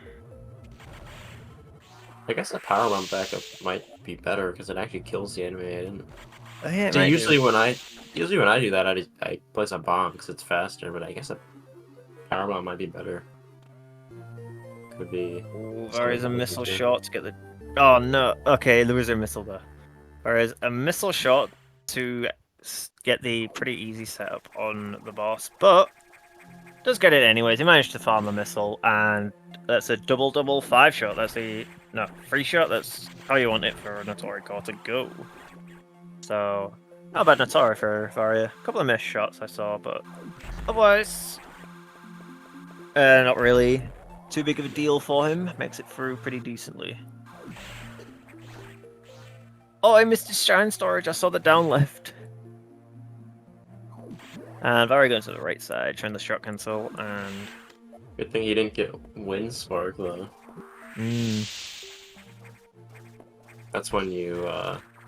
I guess a power bomb backup might be better because it actually kills the enemy. I didn't. Oh, yeah, it So might usually do. when I do that, I place a bomb because it's faster. But I guess a power bomb might be better. Could be. Ooh, Varia's a missile shot to get the. Oh no! Okay, there was a missile there. Whereas a missile shot to get the pretty easy setup on the boss, but does get it anyways. He managed to farm the missile, and that's a double 5 shot. That's a 3 shot. That's how you want it for Notori Core to go. So not bad Notori for Varia. A couple of missed shots I saw, but otherwise, not really too big of a deal for him. Makes it through pretty decently. Oh, I missed his shrine storage. I saw the down left. And Varia going to the right side, trying the shot cancel, and Good thing he didn't get wind spark though. That's when you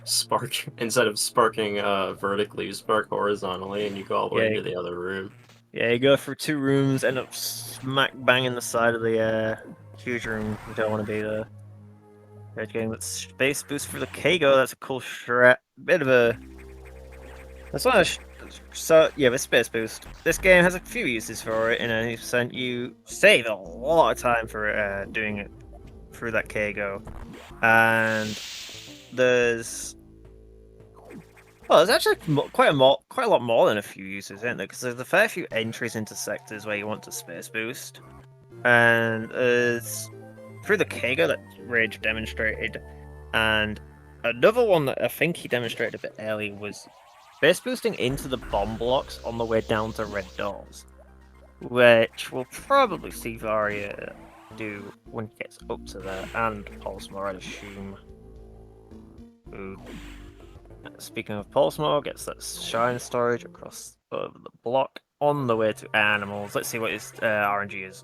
spark instead of sparking vertically, you spark horizontally, and you go all the way Yeah. into the other room. Yeah, you go through 2 rooms, end up smack bang in the side of the huge room. You don't want to be there. They're getting that space boost for the Kago. That's a cool strat. Bit of a. That's not a. So yeah, with space boost, this game has a few uses for it. In 90%, you save a lot of time for doing it through that Kago, and there's. Well, there's actually quite a lot more than a few uses, isn't there? Because there's a fair few entries into sectors where you want to space boost, and there's through the Kago that Rage demonstrated, and another one that I think he demonstrated a bit early was space boosting into the bomb blocks on the way down to red doors, which we'll probably see Varia do when he gets up to there, and Pulsmore, I'd assume. Ooh. Speaking of Pulsmore, gets that shine storage across the block on the way to animals. Let's see what his RNG is.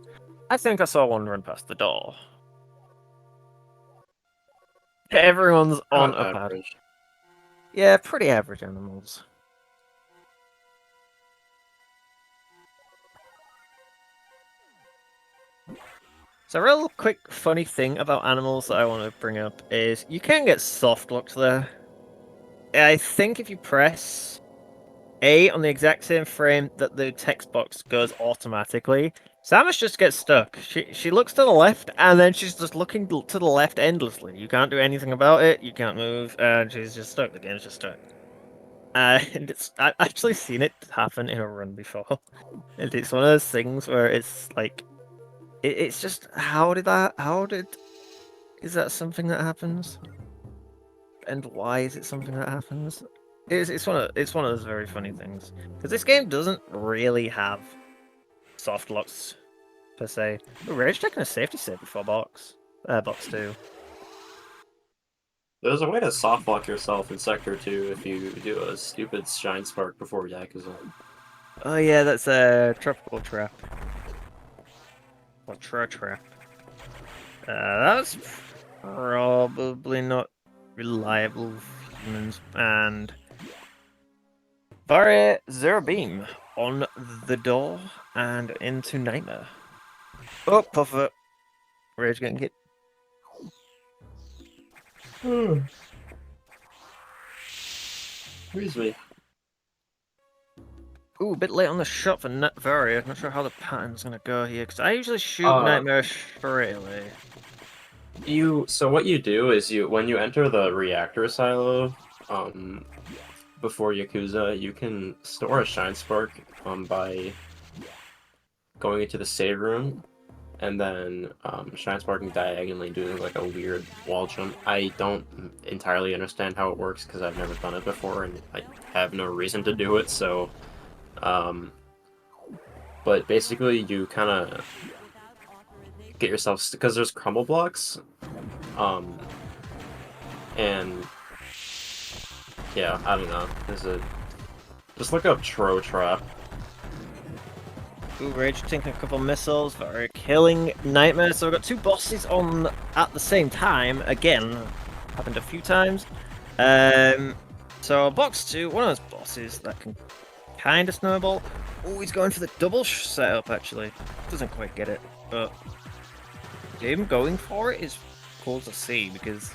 I think I saw one run past the door. Everyone's on a pad. Average. Yeah, pretty average animals. So a real quick funny thing about animals that I want to bring up is you can get soft locked there. I think if you press A on the exact same frame that the text box goes automatically, Samus just gets stuck. She looks to the left and then she's just looking to the left endlessly. You can't do anything about it. You can't move, and she's just stuck. The game's just stuck. And I've actually seen it happen in a run before, and it's one of those things where it's like, it's just is that something that happens, and why is it something that happens? It's one of those very funny things, because this game doesn't really have soft locks per se. Ooh, Rage taking a safety save before box 2. There's a way to soft lock yourself in Sector 2 if you do a stupid Shine Spark before Yakuza. Oh yeah, that's a tropical trap. Or trap. That's probably not reliable for humans. And Varia Zero Beam on the door and into Nightmare. Oh, Puffer. Rage getting hit. Excuse me. Ooh, a bit late on the shot for Varia. Not sure how the pattern's gonna go here, because I usually shoot Uh, Nightmare straight away. So what you do is when you enter the reactor silo, before Yakuza, you can store a Shine Spark by going into the save room and then Shine Sparking diagonally doing like a weird wall jump. I don't entirely understand how it works because I've never done it before and I have no reason to do it, so but basically you kind of get yourself, because there's crumble blocks, and yeah, I don't know. Just look up Tro Trap. Ooh, Rage taking a couple missiles, Varia killing Nightmare. So we've got two bosses on at the same time. Again, happened a few times. So box 2, one of those bosses that can kind of snowball. Oh, he's going for the double setup actually. Doesn't quite get it, but him going for it is cool to see, because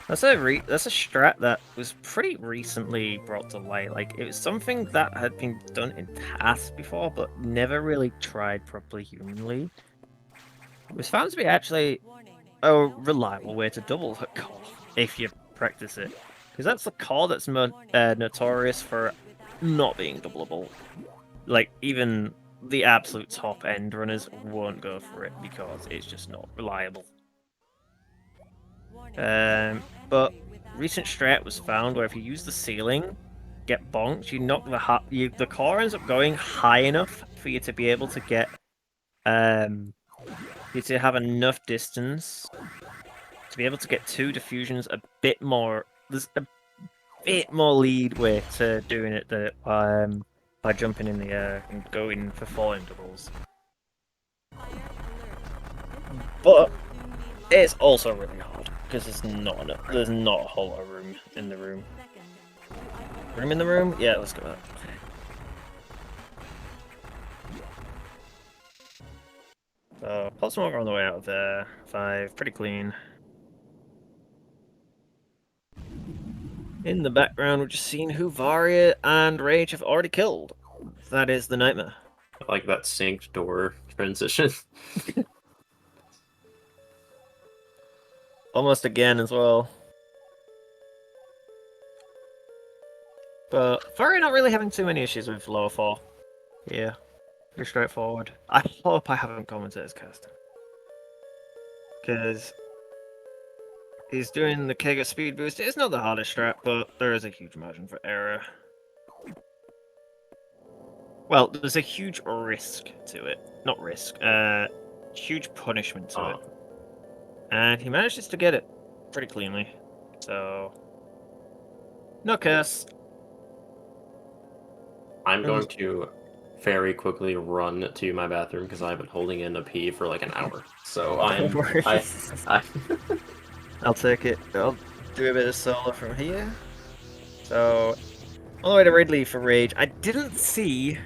that's a strat that was pretty recently brought to light. Like, it was something that had been done in tasks before, but never really tried properly humanly. It was found to be actually a reliable way to double the call if you practice it, because that's the call that's notorious for not being doubleable. Like, even the absolute top end runners won't go for it because it's just not reliable. But recent strat was found where if you use the ceiling, get bonked, you knock the core ends up going high enough for you to be able to get you to have enough distance to be able to get two diffusions a bit more. There's a bit more leadway to doing it by jumping in the air and going for falling doubles. But it's also really hard because there's not a whole lot of room in the room. Room in the room? Yeah, let's go with that. So, pulse smoker on the way out of there. 5, pretty clean. In the background, we're just seeing who Varia and Rage have already killed. That is the Nightmare. I like that synced door transition. Almost again as well. But Varia not really having too many issues with lower 4. Yeah, pretty straightforward. I hope I haven't commented his cast. Because he's doing the Kega speed boost. It's not the hardest strat, but there is a huge margin for error. Well, there's a huge risk to it. Not risk, huge punishment to it. And he manages to get it pretty cleanly. So, no curse. I'm going to very quickly run to my bathroom because I've been holding in a pee for like an hour. So I'll take it. I'll do a bit of solo from here. So, all the way to Ridley for Rage. I didn't see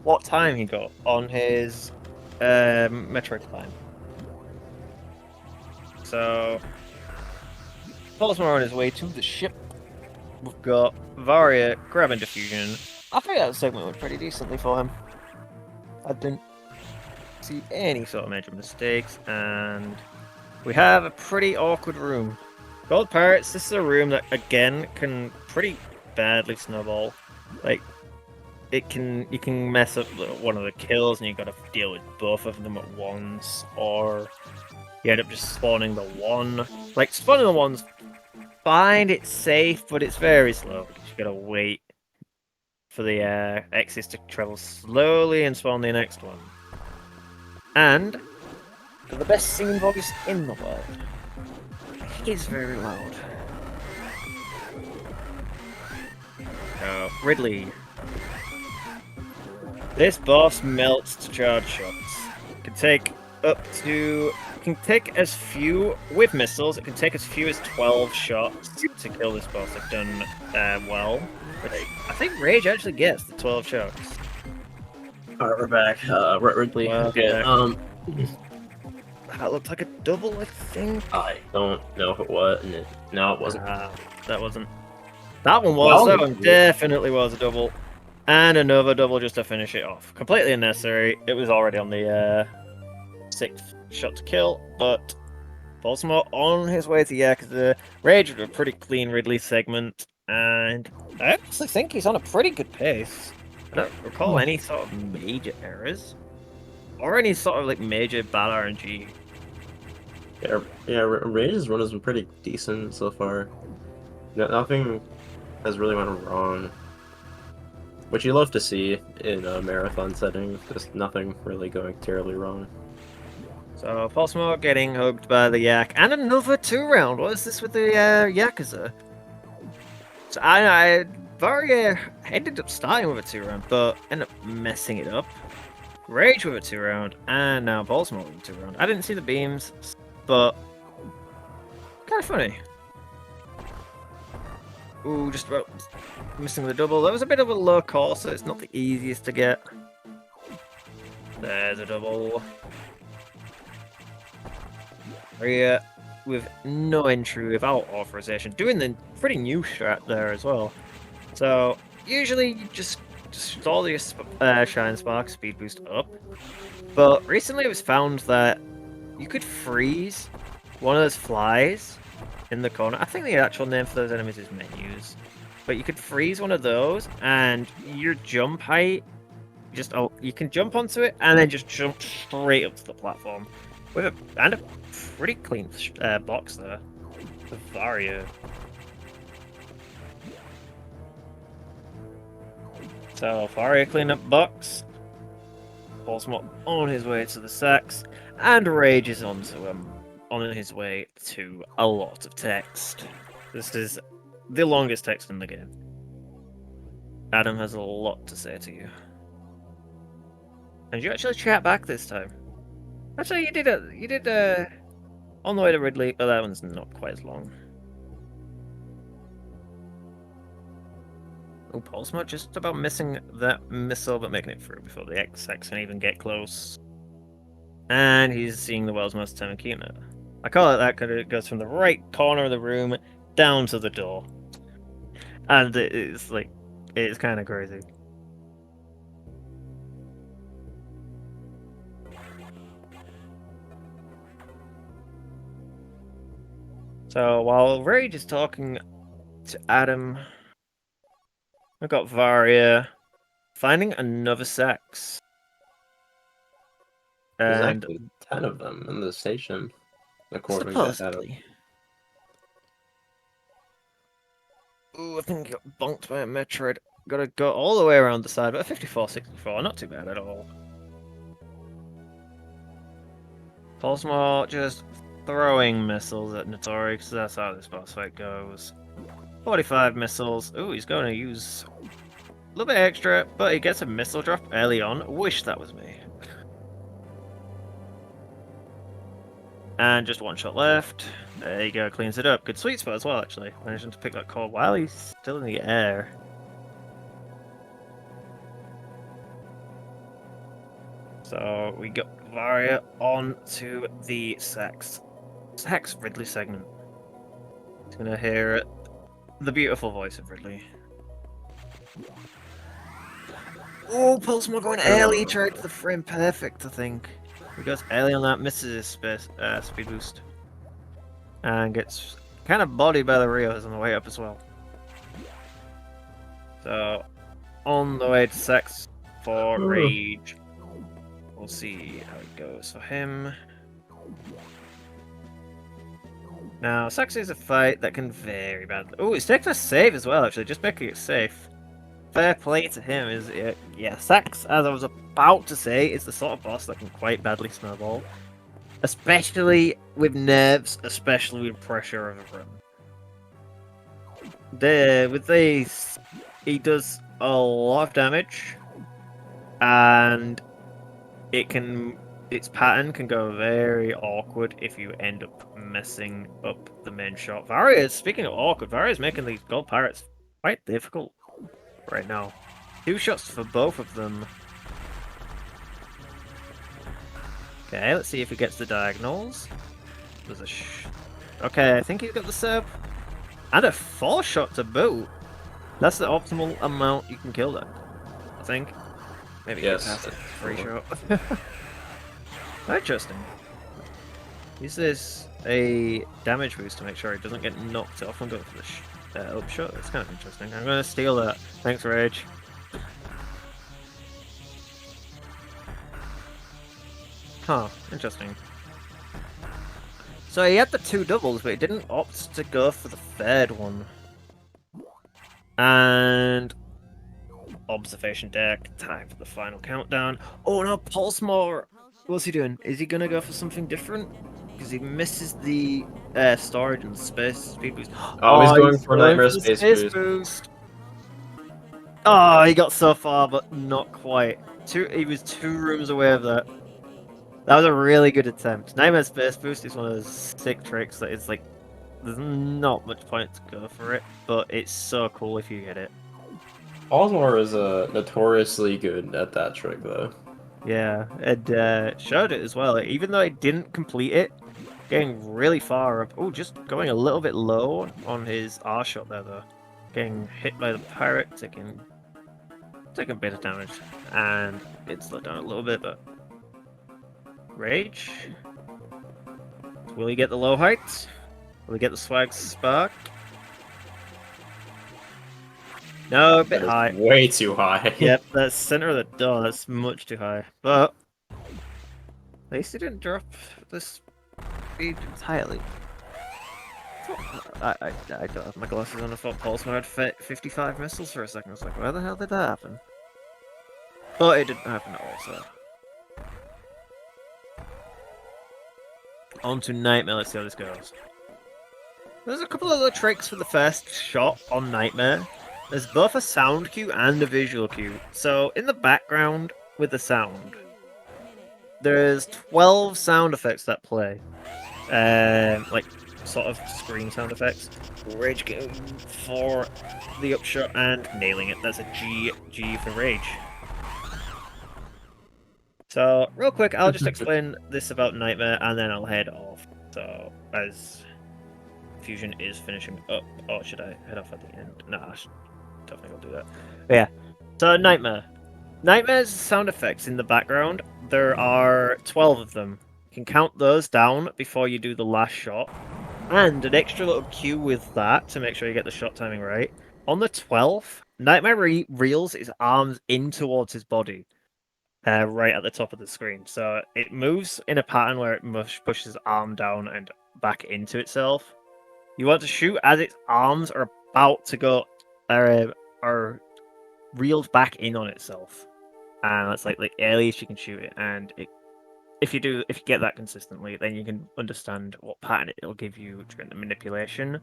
what time he got on his Metroid climb. So, Baltimore on his way to the ship. We've got Varia grabbing diffusion. I think that segment went pretty decently for him. I didn't see any sort of major mistakes, and we have a pretty awkward room. Gold Pirates, this is a room that, again, can pretty badly snowball. Like, you can mess up one of the kills and you gotta deal with both of them at once, or you end up just spawning the one. Like, spawning the one's fine, it's safe, but it's very slow because you gotta wait for the X's to travel slowly and spawn the next one. And the best singing voice in the world. He's very loud. Ridley. This boss melts to charge shots. Can take as few with missiles. It can take as few as 12 shots to kill this boss. I've done well. But I think Rage actually gets the 12 shots. Alright, we're back. Ridley. Okay. That looked like a double, I think. I don't know if it was. No, it wasn't. That wasn't. That one was. That one definitely was a double. And another double just to finish it off. Completely unnecessary. It was already on the 6th shot to kill, but Baltimore on his way to Yakuza. Rage with a pretty clean Ridley segment, and I actually think he's on a pretty good pace. I don't recall any sort of major errors. Or any sort of like major bad RNG. Yeah, Rage's run has been pretty decent so far. Nothing has really went wrong. Which you love to see in a marathon setting, just nothing really going terribly wrong. So, Baltimore getting hugged by the Yak, and another 2-round. What is this with the Yakuza? So, Varia ended up starting with a 2-round, but ended up messing it up. Rage with a 2-round, and now Baltimore with a 2-round. I didn't see the beams, but kind of funny. Ooh, just about missing the double. That was a bit of a low call, so it's not the easiest to get. There's a double. Maria with no entry, without authorization, doing the pretty new strat there as well. So usually you just stall your Shine Spark speed boost up, but recently it was found that you could freeze one of those flies in the corner. I think the actual name for those enemies is menus, but you could freeze one of those, and your jump height, you can jump onto it and then just jump straight up to the platform with a pretty clean box there. The Varia. So Varia clean up box. Baltimore on his way to the sacks, and Rage is onto him. On his way to a lot of text. This is the longest text in the game. Adam has a lot to say to you. And you actually chat back this time. Actually, you did on the way to Ridley, but that one's not quite as long. Oh, Baltimore just about missing that missile, but making it through before the XX can even get close. And he's seeing the world's most Tamakina. I call it that because it goes from the right corner of the room down to the door. And it's kind of crazy. So while Rage is talking to Adam, we've got Varia finding another sex. There's And actually 10 of them in the station, according to Adam. supposedly. Ooh, I think I got bonked by a Metroid. Gotta go all the way around the side, but a 54-64, not too bad at all. Baltimore just throwing missiles at Notori, because that's how this boss fight goes. 45 missiles. Ooh, he's going to use a little bit extra, but he gets a missile drop early on. Wish that was me. And just one shot left. There you go, cleans it up. Good sweet spot as well, actually. Managing to pick that core while he's still in the air. So we got Varia on to the sex. Hex Ridley segment. He's gonna hear the beautiful voice of Ridley. Oh, Pulsemore going early, tried to the frame perfect, I think. He goes early on that, misses his speed boost. And gets kind of bodied by the Rios on the way up as well. So, on the way to Sex for Rage. We'll see how it goes for him. Now, Sex is a fight that can vary badly. Oh, he's taking a save as well, actually, just making it safe. Fair play to him is, yeah, Sax, as I was about to say, is the sort of boss that can quite badly snowball. Especially with nerves, especially with pressure of a run. With these, he does a lot of damage, and its pattern can go very awkward if you end up messing up the main shot. Varia, speaking of awkward, Varia is making these gold pirates quite difficult right now. 2 shots for both of them. Okay, let's see if he gets the diagonals. There's a okay, I think he's got the sub. And a 4 shot to boot. That's the optimal amount you can kill that, I think. Maybe Yes. past a 3 shot. Interesting. Uses a damage boost to make sure he doesn't get knocked off and go for the up shot. That's kind of interesting. I'm going to steal that. Thanks, Rage. Huh, interesting. So he had the 2 doubles, but he didn't opt to go for the 3rd one. And observation deck, time for the final countdown. Oh no, Pulsemore! What's he doing? Is he gonna go for something different? Because he misses the storage and space speed boost. Oh, he's going for Nightmare the Space Boost. Oh, he got so far, but not quite. He was 2 rooms away of that. That was a really good attempt. Nightmare Space Boost is one of those sick tricks that it's like, there's not much point to go for it, but it's so cool if you get it. Pulsemore is notoriously good at that trick, though. Yeah, and showed it as well. Even though I didn't complete it, getting really far up. Oh, just going a little bit low on his R shot there, though. Getting hit by the pirate, taking a bit of damage, and it slowed down a little bit, but Rage. Will he get the low height? Will he get the swag spark? No, a bit high. Way too high. Yep, that's center of the door. That's much too high. But at least he didn't drop this speed entirely. I don't have my glasses on. I thought Pulsemore had 55 missiles for a second. I was like, where the hell did that happen? But it didn't happen at all, so. On to Nightmare. Let's see how this goes. There's a couple of other tricks for the first shot on Nightmare. There's both a sound cue and a visual cue. So in the background with the sound, there's 12 sound effects that play. Like sort of screen sound effects. Rage going for the upshot and nailing it. That's a G for Rage. So real quick, I'll just explain this about Nightmare and then I'll head off. So as Fusion is finishing up, or should I head off at the end? Nah, don't think I'll do that. But yeah, so Nightmare. Nightmare's sound effects in the background, there are 12 of them. You can count those down before you do the last shot. And an extra little cue with that to make sure you get the shot timing right. On the 12th, Nightmare reels his arms in towards his body. Right at the top of the screen. So it moves in a pattern where it pushes his arm down and back into itself. You want to shoot as its arms are about to go, are reeled back in on itself. And that's like the earliest you can shoot it. And if you get that consistently, then you can understand what pattern it'll give you during the manipulation.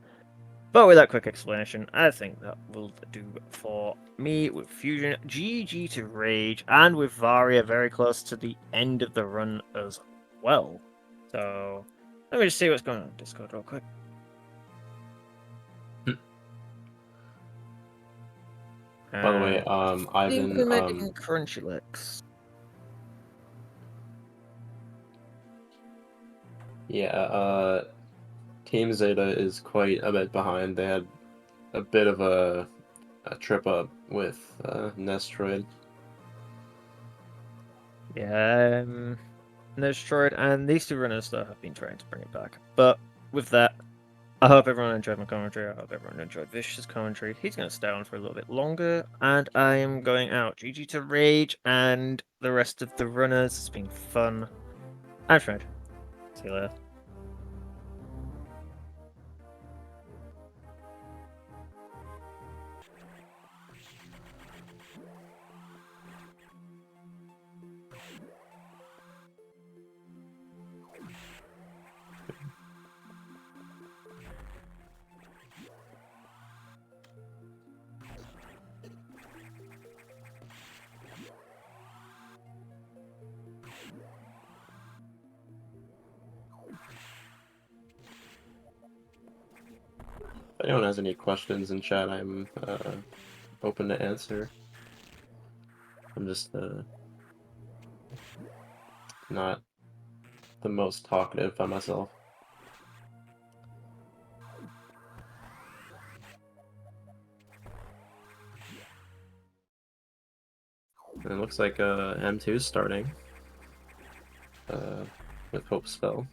But with that quick explanation, I think that will do for me with Fusion. GG to Rage, and with Varia very close to the end of the run as well. So, let me just see what's going on in Discord real quick. By the way, Ivan, Crunchylex. yeah, Team Zeta is quite a bit behind. They had a bit of a trip up with Nestroid. Yeah, Metroid and these two runners that have been trying to bring it back. But with that, I hope everyone enjoyed my commentary. I hope everyone enjoyed Vicious commentary. He's going to stay on for a little bit longer, and I am going out. GG to Rage and the rest of the runners. It's been fun. I'm Fred. See you later. If anyone has any questions in chat, I'm open to answer. I'm just not the most talkative by myself. And it looks like M2 is starting with Hope Spell.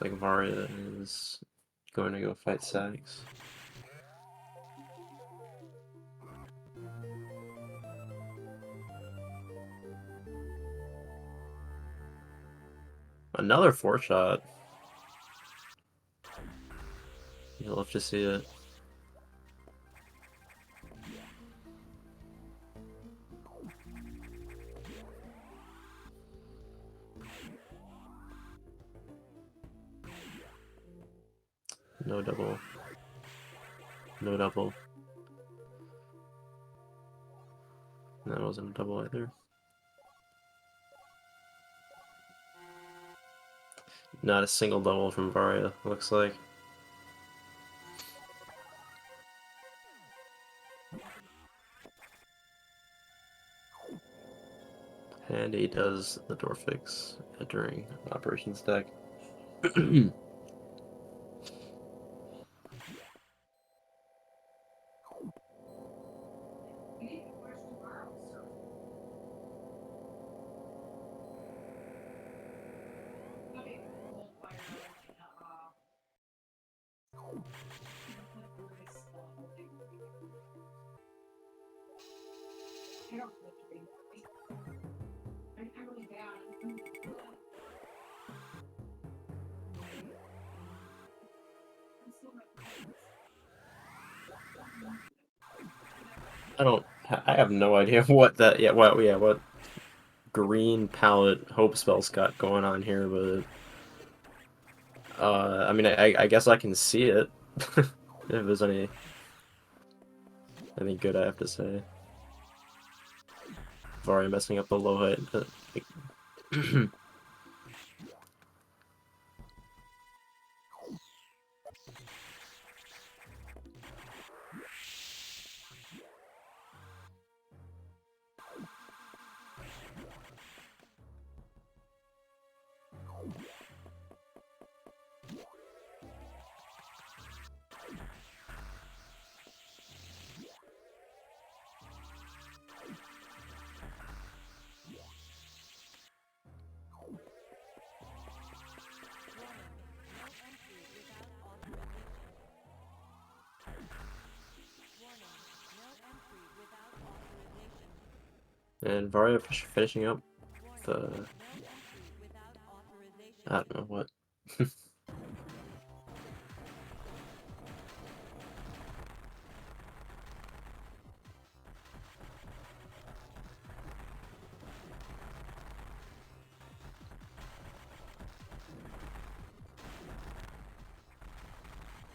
Looks like Varia is going to go fight Sax. Another 4-shot. You'll love to see it. No double. No double. That wasn't a double either. Not a single double from Varia, looks like. And he does the door fix during Operations deck. I have no idea what that, what green palette Hope Spell's got going on here, but I mean, I guess I can see it. If there's anything good I have to say. Varia messing up the low height. And Varia finishing up the... I don't know what.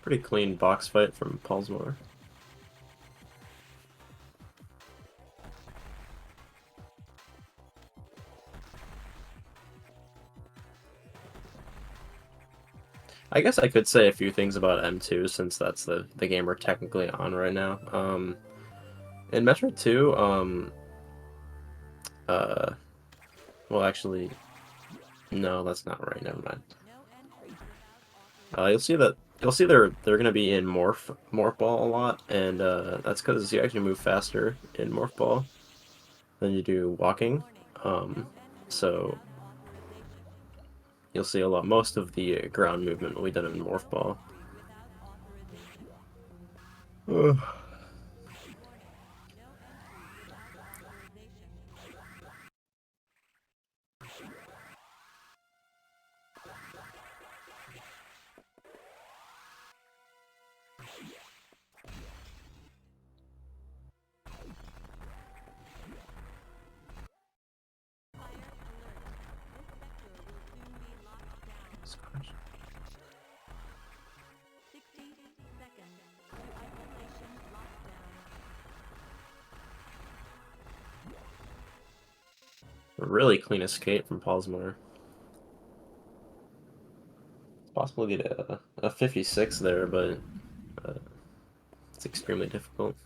Pretty clean box fight from Paulsmore. I guess I could say a few things about M2 since that's the game we're technically on right now. In Metroid 2, well, actually, no, that's not right. Never mind. You'll see they're gonna be in morph ball a lot, and that's because you actually move faster in morph ball than you do walking. So you'll see most of the ground movement will be done in morph ball. Ugh. A really clean escape from Pulsmore. It's possible to get a 56 there, but it's extremely difficult.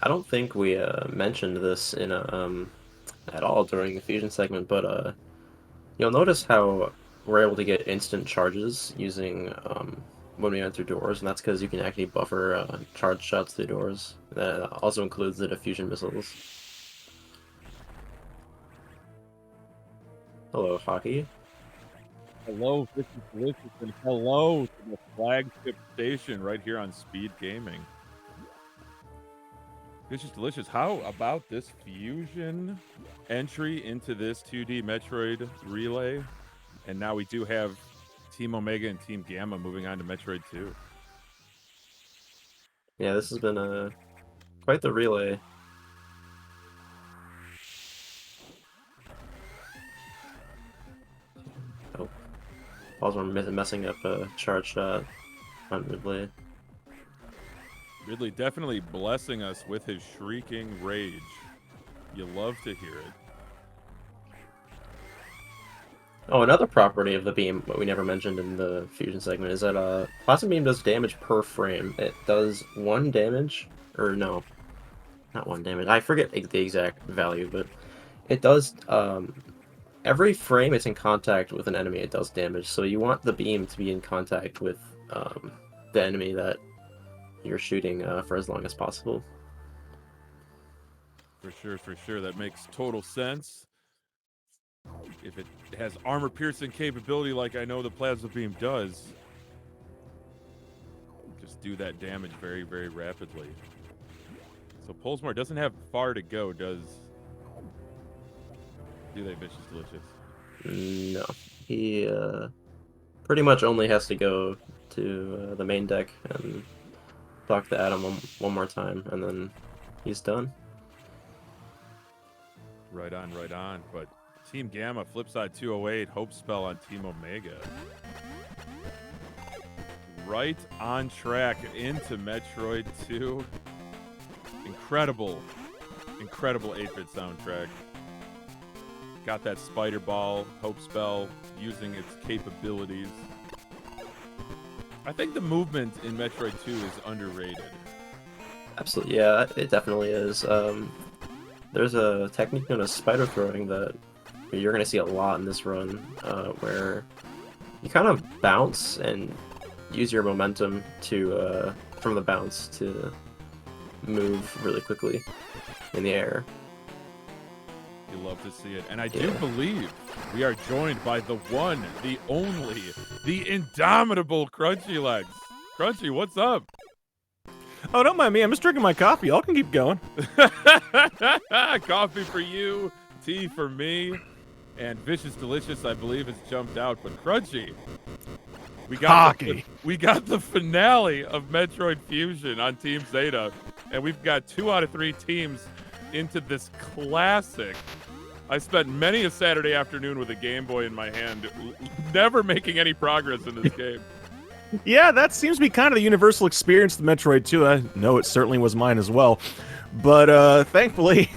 I don't think we mentioned this in at all during the fusion segment, but you'll notice how we're able to get instant charges using when we enter doors, and that's because you can actually buffer charge shots through doors. That also includes the diffusion missiles. Hello, Hockey. Hello, this is Delicious, and hello to the flagship station right here on Speed Gaming. This is Delicious. How about this fusion entry into this 2D Metroid Relay? And now we do have Team Omega and Team Gamma moving on to Metroid 2. Yeah, this has been quite the relay. Oh, also messing up a charge shot on Ridley. Ridley definitely blessing us with his shrieking rage. You love to hear it. Oh, another property of the beam, what we never mentioned in the fusion segment, is that Plasma Beam does damage per frame. It does 1 damage, or no, not 1 damage. I forget the exact value, but it does, every frame it's in contact with an enemy, it does damage. So you want the beam to be in contact with the enemy that you're shooting for as long as possible. For sure. That makes total sense. If it has armor-piercing capability like I know the Plasma Beam does, just do that damage very, very rapidly. So Pulsmore doesn't have far to go, do they, Vicious Delicious? No. He pretty much only has to go to the main deck and talk to Adam one more time, and then he's done. Right on. But Team Gamma, Flipside 208, Hope Spell on Team Omega. Right on track into Metroid 2. Incredible 8-bit soundtrack. Got that Spider Ball, Hope Spell, using its capabilities. I think the movement in Metroid 2 is underrated. Absolutely, yeah, it definitely is. There's a technique known as spider throwing that you're going to see a lot in this run, where you kind of bounce and use your momentum to from the bounce to move really quickly in the air. You love to see it. And I do believe we are joined by the one, the only, the indomitable Crunchy Legs. Crunchy, what's up? Oh, don't mind me. I'm just drinking my coffee. Y'all can keep going. Coffee for you, tea for me, and Vicious Delicious, I believe, has jumped out. But Crunchy, we got the finale of Metroid Fusion on Team Zeta, and we've got 2 out of 3 teams into this classic. I spent many a Saturday afternoon with a Game Boy in my hand, never making any progress in this game. Yeah, that seems to be kind of the universal experience of Metroid 2. I know it certainly was mine as well. But thankfully,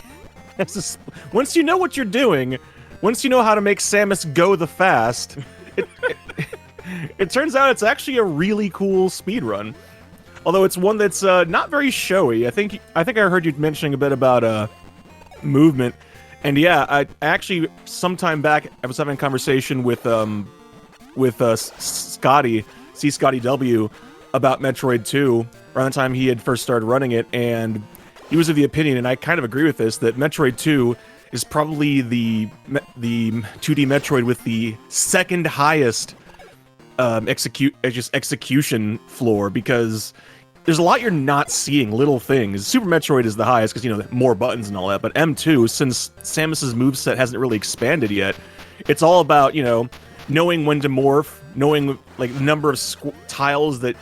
once you know what you're doing, once you know how to make Samus go the fast, it turns out it's actually a really cool speedrun. Although it's one that's not very showy. I think I heard you mentioning a bit about movement. And yeah, I actually, sometime back, I was having a conversation with Scotty, C. Scotty W, about Metroid 2 around the time he had first started running it, and he was of the opinion, and I kind of agree with this, that Metroid 2 is probably the 2D Metroid with the second highest execution floor, because there's a lot you're not seeing, little things. Super Metroid is the highest because, you know, more buttons and all that, but M2, since Samus's moveset hasn't really expanded yet, it's all about, you know, knowing when to morph, knowing, like, the number of tiles that...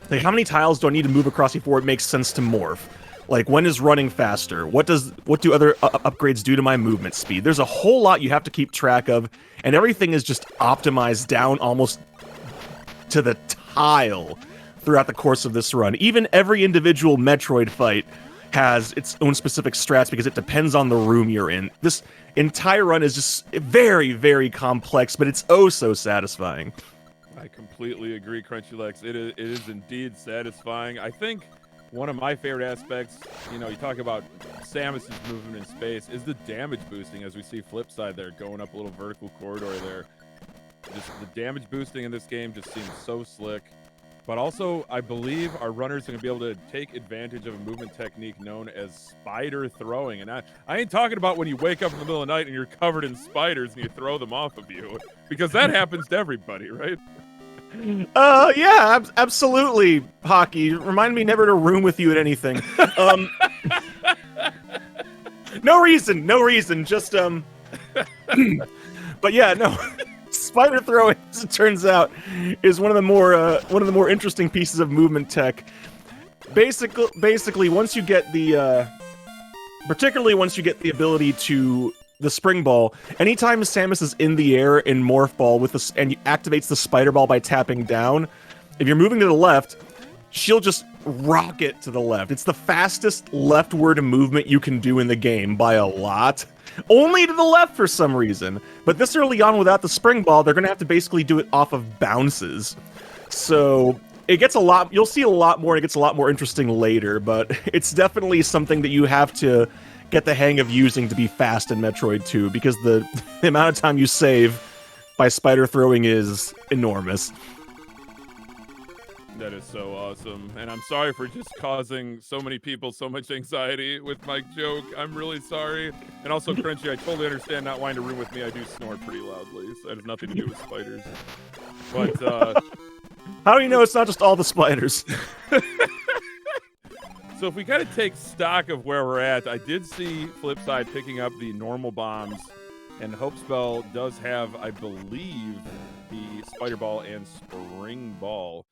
Like, how many tiles do I need to move across before it makes sense to morph? Like, when is running faster? What do other upgrades do to my movement speed? There's a whole lot you have to keep track of, and everything is just optimized down almost to the tile throughout the course of this run. Even every individual Metroid fight has its own specific strats because it depends on the room you're in. This entire run is just very, very complex, but it's oh so satisfying. I completely agree, Crunchy Legs. It is indeed satisfying. I think one of my favorite aspects, you know, you talk about Samus's movement in space, is the damage boosting, as we see Flipside there going up a little vertical corridor there. Just the damage boosting in this game just seems so slick. But also, I believe our runners are going to be able to take advantage of a movement technique known as spider throwing. And I ain't talking about when you wake up in the middle of the night and you're covered in spiders and you throw them off of you, because that happens to everybody, right? Yeah, absolutely, Hockey. Remind me never to room with you at anything. No reason, just, but yeah, no. Spider throwing, as it turns out, is one of the more interesting pieces of movement tech. Basically, once you get the, particularly once you get the ability to the spring ball, anytime Samus is in the air in Morph Ball with this, and activates the spider ball by tapping down, if you're moving to the left, she'll just rocket to the left. It's the fastest leftward movement you can do in the game by a lot. Only to the left for some reason. But this early on, without the spring ball, they're going to have to basically do it off of bounces. So it gets a lot, you'll see a lot more, and it gets a lot more interesting later, but it's definitely something that you have to get the hang of using to be fast in Metroid 2, because the amount of time you save by spider throwing is enormous. That is so awesome. And I'm sorry for just causing so many people so much anxiety with my joke. I'm really sorry. And also, Crunchy, I totally understand not wanting to room with me. I do snore pretty loudly, so that has nothing to do with spiders. But, how do you know it's not just all the spiders? So if we kind of take stock of where we're at, I did see Flipside picking up the normal bombs, and Hopespell does have, I believe, the Spider Ball and Spring Ball.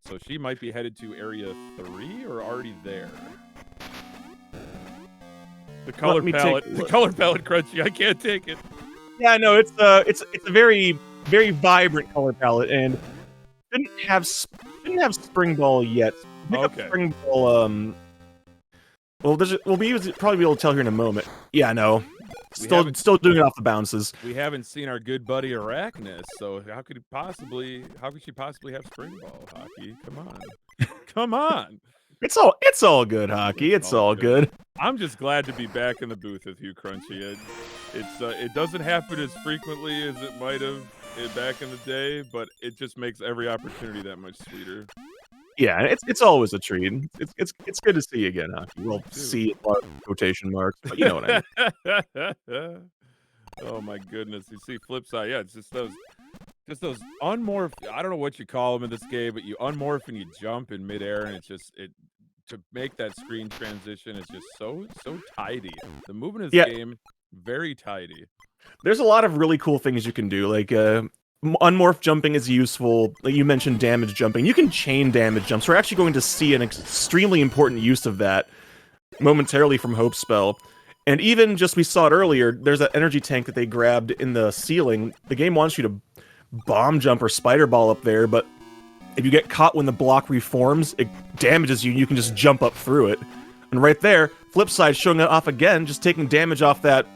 So she might be headed to Area 3 or already there. The color palette, Crunchy, I can't take it. Yeah, no, it's a very, very vibrant color palette, and didn't have Spring Ball yet. Okay. Spring Ball, well, probably be able to tell here in a moment. Yeah, no. Still doing it off the bounces. We haven't seen our good buddy Arachnus, so how could she possibly have Spring Ball, Hockey? Come on. Come on. It's all good, Hockey. It's all good. I'm just glad to be back in the booth with you, Crunchy. It doesn't happen as frequently as it might have back in the day, but it just makes every opportunity that much sweeter. Yeah, it's always a treat. It's good to see you again, Hockey. Well, see quotation marks, but you know what I mean. Oh my goodness! You see, flip side, yeah, it's just those unmorph. I don't know what you call them in this game, but you unmorph and you jump in midair, and it to make that screen transition is just so tidy. The movement of this game very tidy. There's a lot of really cool things you can do, like unmorph jumping is useful. Like you mentioned, damage jumping. You can chain damage jumps. We're actually going to see an extremely important use of that momentarily from Hope Spell. And even just we saw it earlier, there's that energy tank that they grabbed in the ceiling. The game wants you to bomb jump or spider ball up there, but if you get caught when the block reforms, it damages you, and you can just jump up through it. And right there, flip side showing it off again, just taking damage off that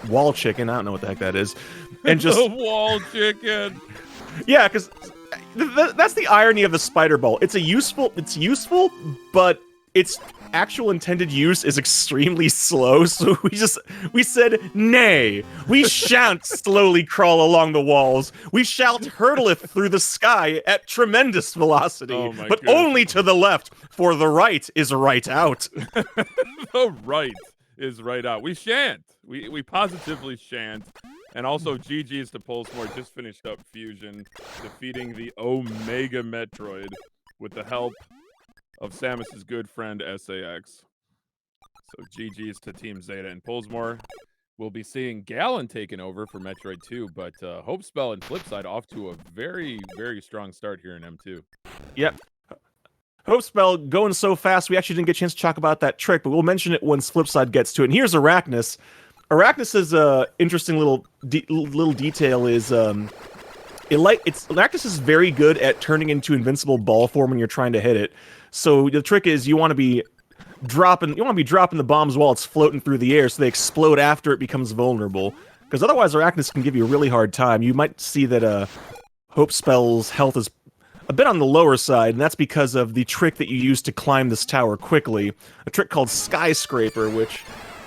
wall chicken. I don't know what the heck that is. And just the wall chicken. Yeah, because that's the irony of the spider ball. It's useful, but its actual intended use is extremely slow. So we said, nay, we shan't slowly crawl along the walls. We shall hurtleth through the sky at tremendous velocity, but only to the left, for the right is right out. The right is right out. We shan't. We positively shan't. And also, GG's to Pulsemore, just finished up Fusion, defeating the Omega Metroid with the help of Samus's good friend SAX. So GG's to Team Zeta and Pulsemore. We'll be seeing Gallon taken over for Metroid 2, but Hope Spell and Flipside off to a very, very strong start here in M2. Yep. Hope Spell going so fast, we actually didn't get a chance to talk about that trick, but we'll mention it once Flipside gets to it. And here's Arachnus. Arachnus's interesting little detail is Arachnus is very good at turning into invincible ball form when you're trying to hit it. So the trick is you want to be dropping the bombs while it's floating through the air, so they explode after it becomes vulnerable. Because otherwise, Arachnus can give you a really hard time. You might see that Hope Spell's health is a bit on the lower side, and that's because of the trick that you use to climb this tower quickly. A trick called Skyscraper, which,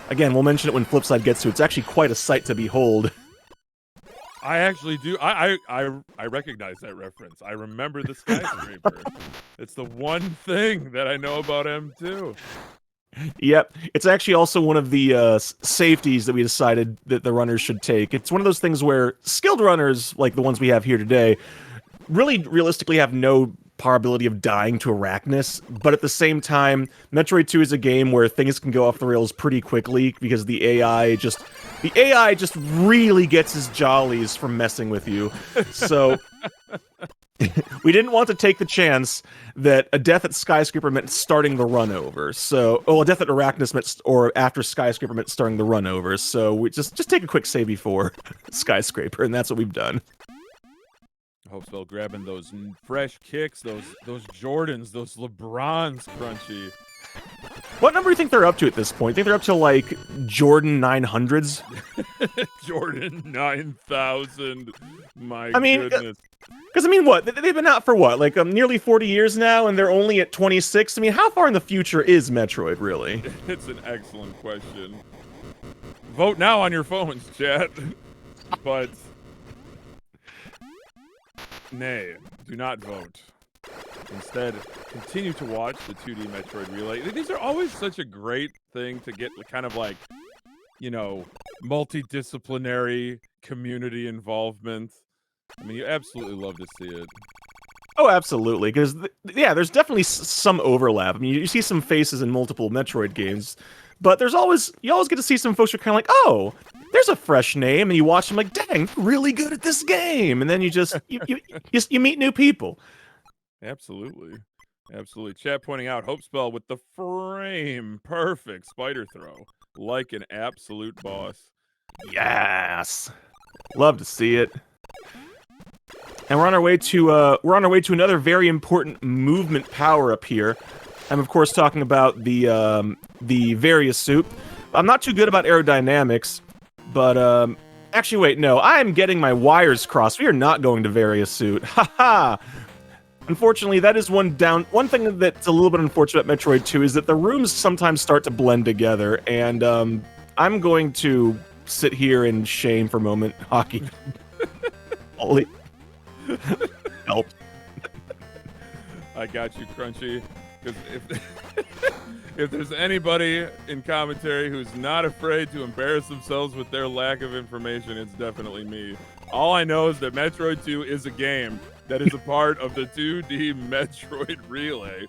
again, we'll mention it when Flipside gets to it. It's actually quite a sight to behold. I actually do. I recognize that reference. I remember the skyscraper. It's the one thing that I know about M2. Yep. It's actually also one of the safeties that we decided that the runners should take. It's one of those things where skilled runners, like the ones we have here today, really realistically have no probability of dying to Arachnus, but at the same time, Metroid 2 is a game where things can go off the rails pretty quickly because the AI just really gets his jollies from messing with you. So we didn't want to take the chance that a death at Skyscraper meant starting the run over. So, a death at Arachnus meant, or after Skyscraper meant starting the run over. So we just take a quick save before Skyscraper, and that's what we've done. Hopespell grabbing those fresh kicks, those Jordans, those LeBrons, Crunchy. What number do you think they're up to at this point? I think they're up to, like, Jordan 900s? Jordan 9000. My Because, goodness. what? They've been out for what? Like, nearly 40 years now, and they're only at 26? I mean, how far in the future is Metroid, really? It's an excellent question. Vote now on your phones, chat. But... nay, do not vote. Instead, continue to watch the 2D Metroid Relay. These are always such a great thing to get kind of like, you know, multidisciplinary community involvement. I mean, you absolutely love to see it. Oh, absolutely. Because, yeah, there's definitely some overlap. I mean, you see some faces in multiple Metroid games, but you always get to see some folks who are kind of like, oh, there's a fresh name, and you watch them like, dang, really good at this game, and then you just you meet new people. Absolutely. Absolutely. Chat pointing out Hopespell with the frame perfect spider throw. Like an absolute boss. Yes. Love to see it. And we're on our way to another very important movement power up here. I'm of course talking about the Various Soup. I'm not too good about aerodynamics, but actually wait, no, I am getting my wires crossed. We are not going to Various Suit. Haha. Unfortunately, that is one thing that's a little bit unfortunate about Metroid 2 is that the rooms sometimes start to blend together, and I'm going to sit here in shame for a moment. Hockey. Holy. Help. I got you, Crunchy. Because if there's anybody in commentary who's not afraid to embarrass themselves with their lack of information, it's definitely me. All I know is that Metroid 2 is a game that is a part of the 2D Metroid Relay.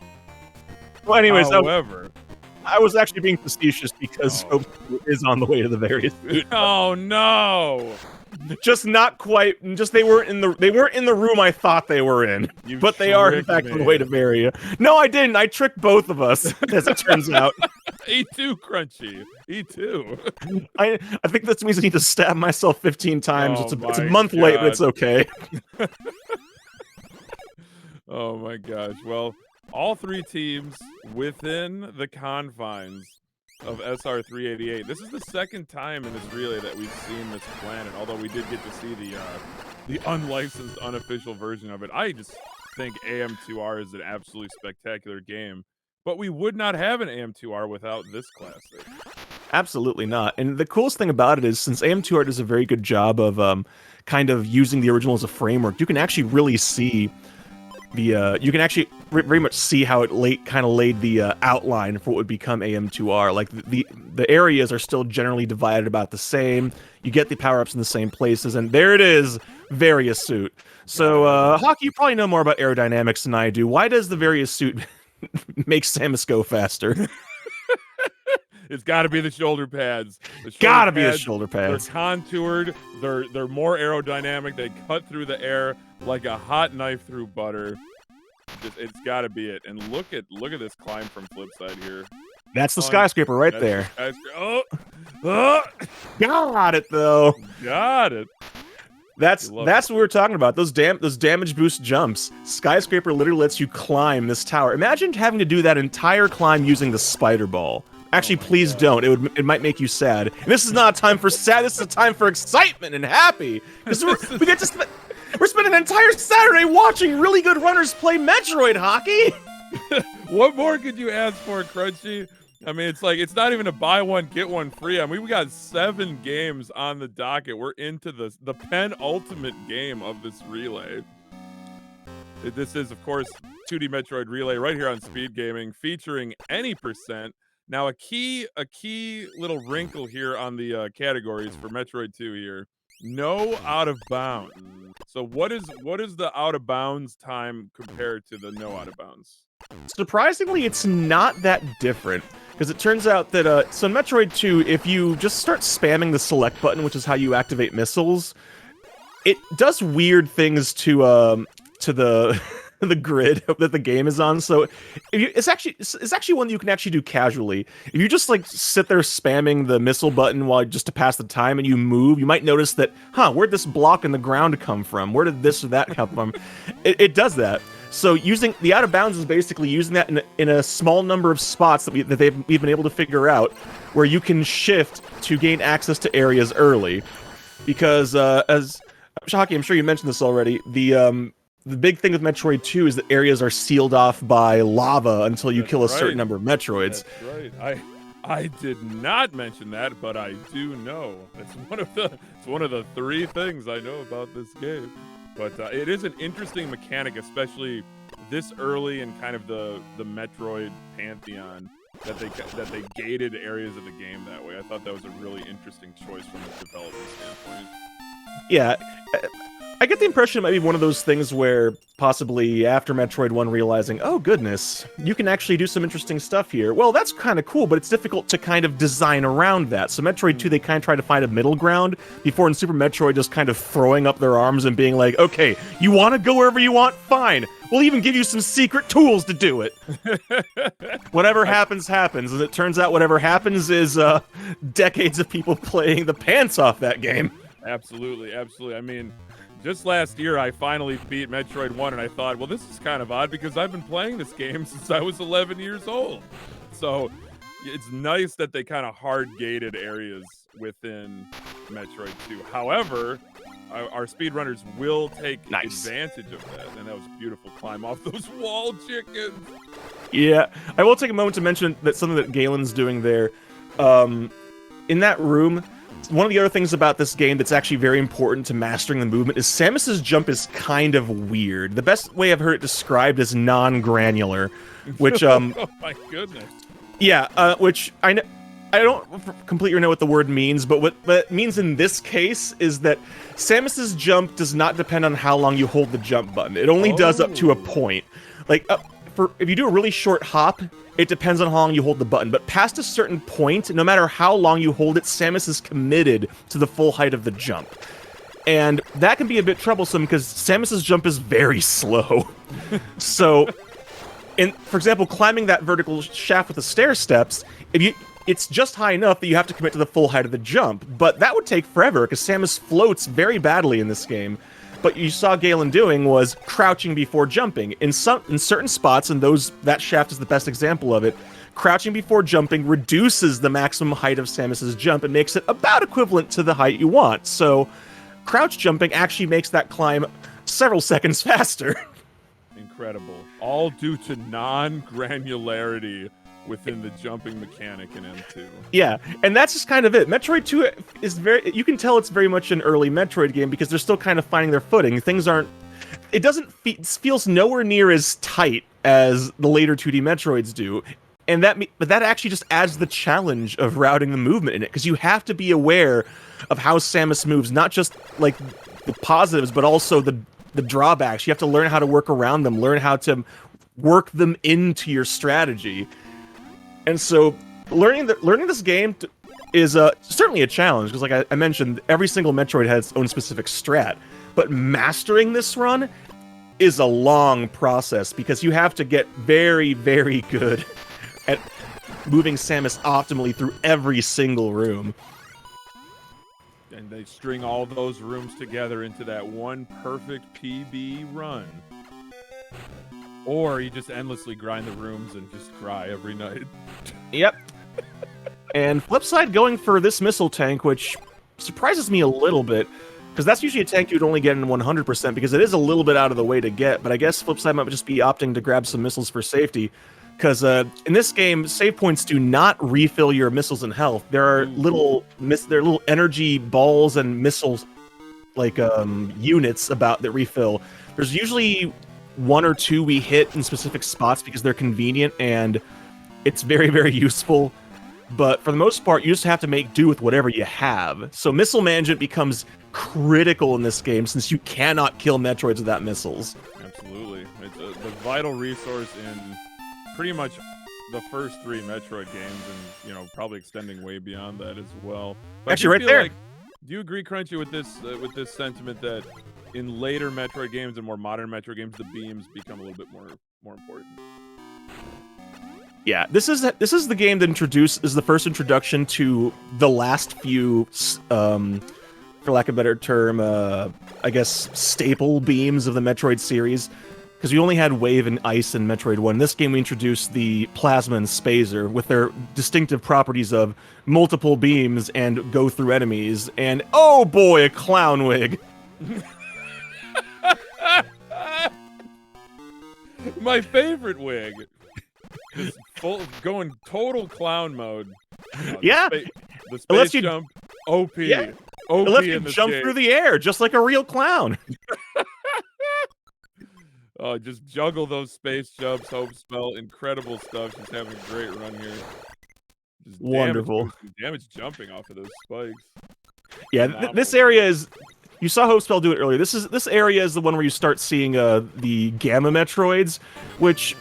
Well, anyways, however, I was actually being facetious because Hope is on the way to the various suit. Oh no! Just not quite. Just they weren't in the room I thought they were in, but they are in fact on the way to Varia. No, I didn't. I tricked both of us, as it turns out. E2, Crunchy. E2. I think that means I need to stab myself 15 times. Oh It's a month late, but it's okay. Oh my gosh. Well, all three teams within the confines of SR388. This is the second time in this relay that we've seen this planet, although we did get to see the unlicensed, unofficial version of it. I just think AM2R is an absolutely spectacular game, but we would not have an AM2R without this classic. Absolutely not. And the coolest thing about it is, since AM2R does a very good job of kind of using the original as a framework, you can actually really see you can actually very much see how it kind of laid the outline for what would become AM2R. Like the areas are still generally divided about the same. You get the power-ups in the same places, and there it is, Various suit. So, Hockey, you probably know more about aerodynamics than I do. Why does the Various suit make Samus go faster? It's got to be the shoulder pads. Gotta be the shoulder pads. They're contoured. They're more aerodynamic. They cut through the air like a hot knife through butter. It's got to be it. And look at this climb from Flipside here. That's the skyscraper right there. Oh, got it though. Got it. That's what we were talking about. Those damage boost jumps. Skyscraper literally lets you climb this tower. Imagine having to do that entire climb using the spider ball. Actually, please don't. It might make you sad. And this is not a time for sad. This is a time for excitement and happy. Because we're spending an entire Saturday watching really good runners play Metroid Hockey. What more could you ask for, Crunchy? I mean, it's like, it's not even a buy one, get one free. I mean, we got 7 games on the docket. We're into the penultimate game of this relay. This is, of course, 2D Metroid Relay right here on Speed Gaming, featuring any percent. Now, a key little wrinkle here on the categories for Metroid 2 here. No out of bounds. So what is the out of bounds time compared to the no out of bounds? Surprisingly, it's not that different, because it turns out that so in Metroid 2, if you just start spamming the select button, which is how you activate missiles, it does weird things to the the grid that the game is on. So it's actually one that you can actually do casually. If you just like sit there spamming the missile button just to pass the time, and you move, you might notice that, where'd this block in the ground come from? Where did this or that come from? It does that. So using the out of bounds is basically using that in a small number of spots that we've been able to figure out, where you can shift to gain access to areas early. Because as Shocky, I'm sure you mentioned this already, the big thing with Metroid 2 is that areas are sealed off by lava until you kill a certain number of Metroids. That's right. I did not mention that, but I do know. It's one of the 3 things I know about this game. But it is an interesting mechanic, especially this early in kind of the Metroid pantheon, that they gated areas of the game that way. I thought that was a really interesting choice from a development standpoint. Yeah, I get the impression it might be one of those things where possibly after Metroid 1 realizing, oh goodness, you can actually do some interesting stuff here. Well, that's kind of cool, but it's difficult to kind of design around that. So Metroid 2, they kind of try to find a middle ground, before in Super Metroid just kind of throwing up their arms and being like, okay, you want to go wherever you want? Fine. We'll even give you some secret tools to do it. Whatever happens, happens. And it turns out whatever happens is decades of people playing the pants off that game. Absolutely, absolutely. I mean, just last year, I finally beat Metroid 1, and I thought, well, this is kind of odd, because I've been playing this game since I was 11 years old. So it's nice that they kind of hard-gated areas within Metroid 2. However, our speedrunners will take advantage of that, and that was a beautiful climb off those wall chickens. Yeah, I will take a moment to mention that something that Galen's doing there. In that room, one of the other things about this game that's actually very important to mastering the movement is Samus's jump is kind of weird. The best way I've heard it described is non-granular, which Oh my goodness. yeah, which I don't completely know what the word means, but what it means in this case is that Samus's jump does not depend on how long you hold the jump button. It only does up to a point. Like if you do a really short hop, it depends on how long you hold the button. But past a certain point, no matter how long you hold it, Samus is committed to the full height of the jump. And that can be a bit troublesome because Samus's jump is very slow. So, for example, climbing that vertical shaft with the stair steps, it's just high enough that you have to commit to the full height of the jump. But that would take forever because Samus floats very badly in this game. But you saw Galen doing was crouching before jumping. In certain spots, and that shaft is the best example of it, crouching before jumping reduces the maximum height of Samus's jump and makes it about equivalent to the height you want. So crouch jumping actually makes that climb several seconds faster. Incredible. All due to non-granularity within the jumping mechanic in M2. Yeah, and that's just kind of it. Metroid 2 is you can tell it's very much an early Metroid game because they're still kind of finding their footing. Things aren't, it feels nowhere near as tight as the later 2D Metroids do. And but that actually just adds the challenge of routing the movement in it, because you have to be aware of how Samus moves, not just like the positives, but also the drawbacks. You have to learn how to work around them, learn how to work them into your strategy. And so, learning this game is certainly a challenge, because like I mentioned, every single Metroid has its own specific strat. But mastering this run is a long process, because you have to get very, very good at moving Samus optimally through every single room. And they string all those rooms together into that one perfect PB run. Or you just endlessly grind the rooms and just cry every night. Yep. And flip side, going for this missile tank, which surprises me a little bit, because that's usually a tank you'd only get in 100%, because it is a little bit out of the way to get, but I guess flip side might just be opting to grab some missiles for safety, because in this game, save points do not refill your missiles and health. There are little energy balls and missiles, like units that refill. There's usually one or two we hit in specific spots because they're convenient and it's very, very useful. But for the most part, you just have to make do with whatever you have. So missile management becomes critical in this game, since you cannot kill Metroids without missiles. Absolutely. It's the vital resource in pretty much the first three Metroid games, and probably extending way beyond that as well. But actually, right there. Do you agree, Crunchy, with this sentiment that in later Metroid games and more modern Metroid games, the beams become a little bit more important? Yeah, this is the game that is the first introduction to the last few, for lack of a better term, I guess staple beams of the Metroid series. Because we only had Wave and Ice in Metroid 1. In this game, we introduced the Plasma and Spazer with their distinctive properties of multiple beams and go through enemies. And, oh boy, a clown wig! My favorite wig! Just going total clown mode. Yeah! The space jump, OP. Yeah. OP It lets you in this jump game. through the air, just like a real clown. Oh, just juggle those space jumps, Hope Spell, incredible stuff. She's having a great run here. Just Wonderful. Damage jumping off of those spikes. Yeah, this area is... You saw Hope Spell do it earlier. This area is the one where you start seeing the Gamma Metroids, which...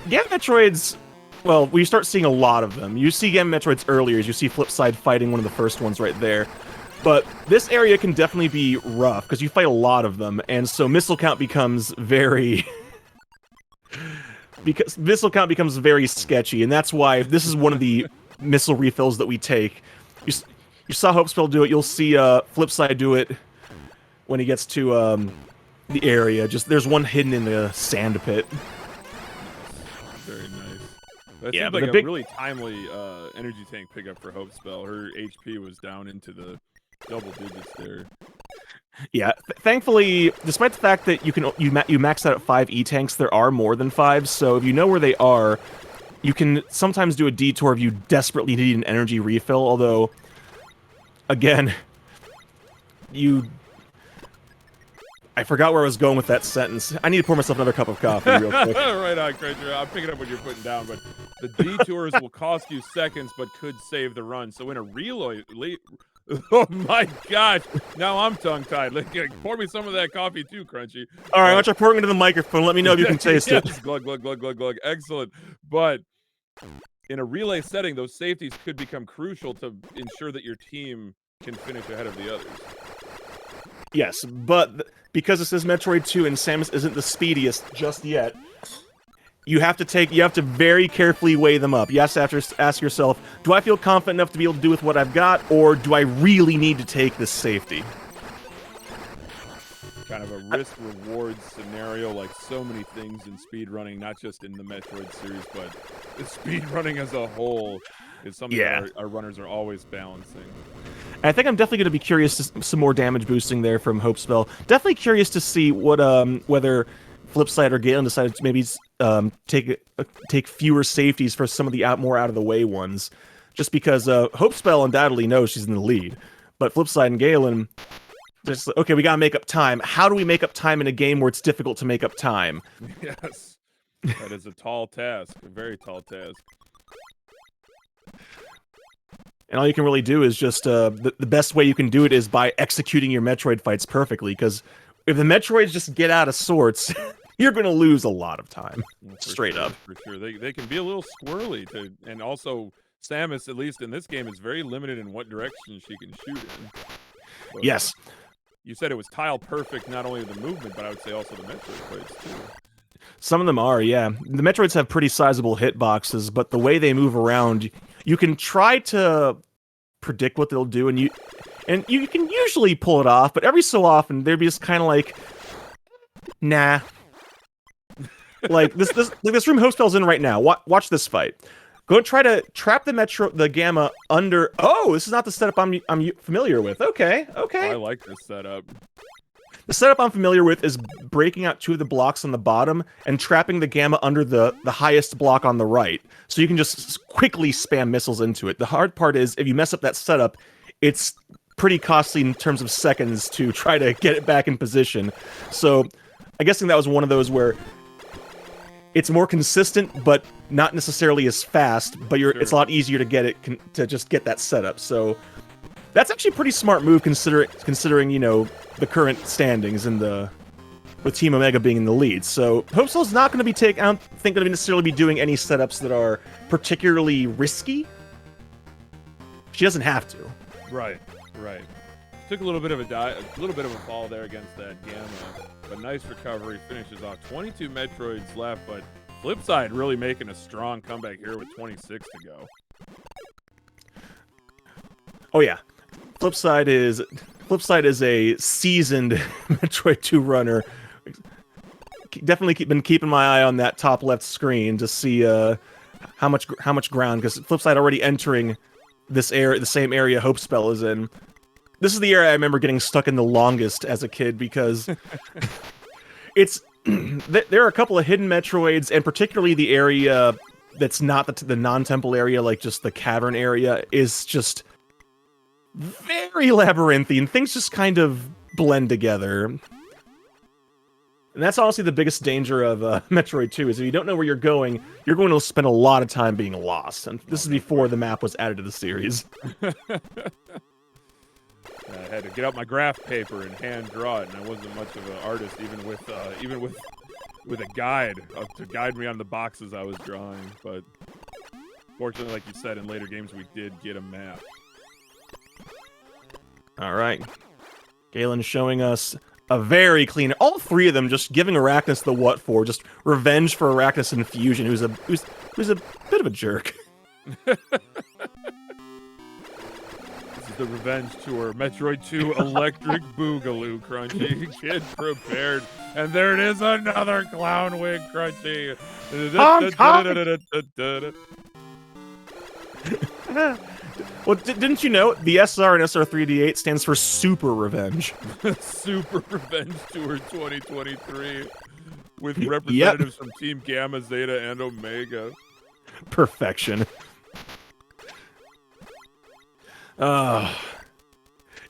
Gamma Metroids... Well, we start seeing a lot of them. You see Gamma Metroids earlier, as you see Flipside fighting one of the first ones right there. But this area can definitely be rough, because you fight a lot of them, and so missile count becomes very... because missile count becomes very sketchy, and that's why this is one of the missile refills that we take. You saw Hope Spell do it, you'll see Flipside do it when he gets to the area. There's one hidden in the sand pit. Very nice. That Yeah, seems but like the a really timely energy tank pickup for Hope Spell. Her HP was down into the double digits there. Yeah, thankfully, despite the fact that you max out at 5 E-tanks, there are more than 5, so if you know where they are, you can sometimes do a detour if you desperately need an energy refill, although again, I forgot where I was going with that sentence. I need to pour myself another cup of coffee real quick. Right on, Cruncher. I'm picking up what you're putting down, but the detours will cost you seconds, but could save the run. So in a relay, oh my gosh! Now I'm tongue-tied. Pour me some of that coffee too, Crunchy. All right, I'll try pouring into the microphone. Let me know if you can taste yes, it. Glug, glug, glug, glug, glug. Excellent. But in a relay setting, those safeties could become crucial to ensure that your team can finish ahead of the others. Yes, but because this is Metroid 2 and Samus isn't the speediest just yet, you have to very carefully weigh them up. You have to ask yourself, do I feel confident enough to be able to do with what I've got, or do I really need to take this safety? Kind of a risk-reward scenario, like so many things in speedrunning, not just in the Metroid series, but the speedrunning as a whole is something that our runners are always balancing. I think I'm definitely going to be curious to some more damage boosting there from Hope Spell. Definitely curious to see what whether Flipside or Galen decided to maybe take fewer safeties for some of the more out of the way ones, just because Hope Spell undoubtedly knows she's in the lead, but Flipside and Galen just okay, we got to make up time. How do we make up time in a game where it's difficult to make up time? Yes, that is a tall task, a very tall task. And all you can really do is just, the best way you can do it is by executing your Metroid fights perfectly, because if the Metroids just get out of sorts, you're going to lose a lot of time, straight up. For sure, they can be a little squirrely, and also Samus, at least in this game, is very limited in what direction she can shoot in. But yes. You said it was tile perfect, not only the movement, but I would say also the Metroid fights, too. Some of them are, yeah. The Metroids have pretty sizable hitboxes, but the way they move around, you can try to predict what they'll do, and you can usually pull it off, but every so often they're just kind of like, nah. Like this room Hope Spell's in right now. Watch this fight. Go try to trap the Gamma under. Oh, this is not the setup I'm familiar with. Okay. I like this setup. The setup I'm familiar with is breaking out two of the blocks on the bottom and trapping the Gamma under the highest block on the right. So you can just quickly spam missiles into it. The hard part is, if you mess up that setup, it's pretty costly in terms of seconds to try to get it back in position. So I'm guessing that was one of those where it's more consistent, but not necessarily as fast, but it's a lot easier to get it, to just get that setup. So that's actually a pretty smart move considering, you know, the current standings in with Team Omega being in the lead. So Hope Spell's not going to be I don't think going to necessarily be doing any setups that are particularly risky. She doesn't have to. Right. Took a little bit of a fall there against that Gamma, but nice recovery, finishes off. 22 Metroids left, but Flipside really making a strong comeback here with 26 to go. Oh yeah, Flipside is a seasoned Metroid 2 runner. Definitely been keeping my eye on that top left screen to see how much ground, because Flipside already entering this area, the same area Hope Spell is in. This is the area I remember getting stuck in the longest as a kid, because there are a couple of hidden Metroids, and particularly the area that's not the non-temple area, like just the cavern area, is just very labyrinthine. Things just kind of blend together. And that's honestly the biggest danger of Metroid 2, is if you don't know where you're going to spend a lot of time being lost. And this is before the map was added to the series. I had to get out my graph paper and hand draw it, and I wasn't much of an artist, even with a guide to guide me on the boxes I was drawing. But fortunately, like you said, in later games we did get a map. All right, Galen showing us a very clean. All three of them just giving Arachnus the what for, just revenge for Arachnus Infusion, who's a bit of a jerk. The revenge tour, Metroid 2 Electric Boogaloo, Crunchy. Get prepared. And there it is, another clown wig, Crunchy. Well, didn't you know the SR and SR3D8 stands for Super Revenge? Super Revenge Tour 2023 with representatives from Team Gamma, Zeta, and Omega. Perfection.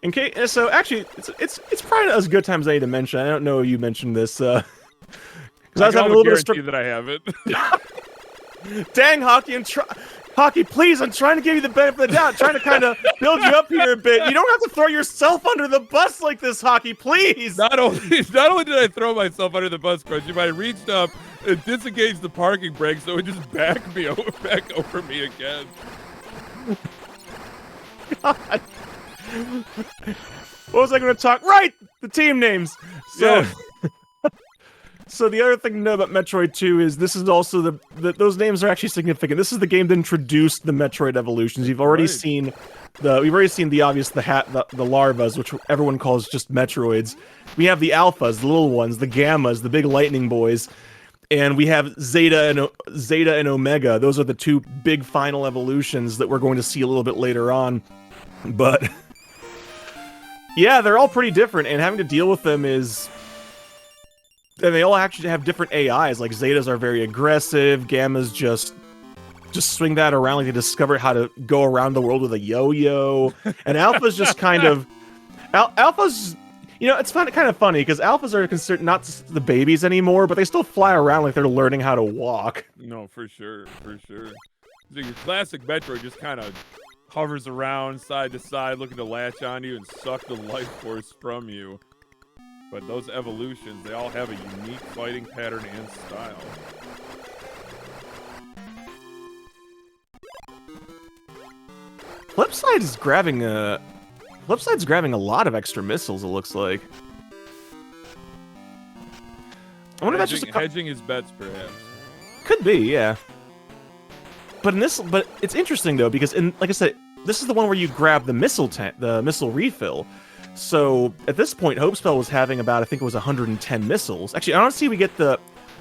In case, so actually, it's probably as good time as any to mention. I don't know if you mentioned this, because I was having a little bit of guarantee that I haven't. Dang, Hockey, please! I'm trying to give you the benefit of the doubt, trying to kind of build you up here a bit. You don't have to throw yourself under the bus like this, Hockey, please. Not only did I throw myself under the bus, Crunchy, but I reached up and disengaged the parking brake, so it just back over me again. God. What was I going to talk? Right, the team names. So. Yeah. So the other thing to know about Metroid 2 is this is also those names are actually significant. This is the game that introduced the Metroid evolutions. You've already seen we've already seen the obvious the larvas, which everyone calls just Metroids. We have the alphas, the little ones, the gammas, the big lightning boys, and we have Zeta and Omega. Those are the two big final evolutions that we're going to see a little bit later on. But yeah, they're all pretty different, and having to deal with them is. And they all actually have different AIs. Like Zetas are very aggressive. Gammas just swing that around like they discovered how to go around the world with a yo-yo. And Alpha's just kind of Alpha's. It's kind of funny because Alphas are considered not the babies anymore, but they still fly around like they're learning how to walk. No, for sure. So your classic Metroid just kind of hovers around side to side, looking to latch on you and suck the life force from you. But those evolutions, they all have a unique fighting pattern and style. Flipside's grabbing a lot of extra missiles, it looks like. I wonder if that's just hedging his bets, perhaps. Could be, yeah. But it's interesting though because like I said, this is the one where you grab the missile refill. So, at this point, Hopespell was having about, I think it was 110 missiles. Actually, I don't see we get the...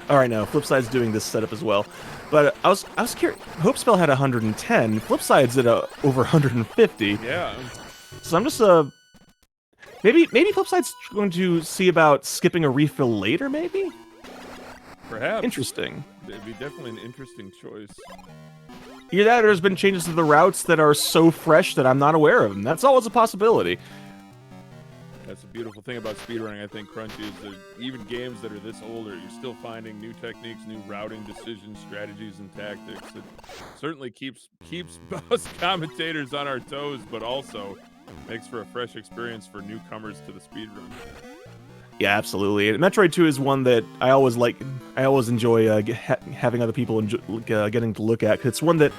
Alright, no, Flipside's doing this setup as well. But I was curious. Hopespell had 110. Flipside's at over 150. Yeah. So I'm just, maybe Flipside's going to see about skipping a refill later, maybe? Perhaps. Interesting. It'd be definitely an interesting choice. Either that or there's been changes to the routes that are so fresh that I'm not aware of them. That's always a possibility. That's the beautiful thing about speedrunning, I think, Crunchy, is that even games that are this older, you're still finding new techniques, new routing decisions, strategies, and tactics. It certainly keeps us commentators on our toes, but also makes for a fresh experience for newcomers to the speedrun. Yeah, absolutely. And Metroid 2 is one that I always enjoy having other people getting to look at, 'cause it's one that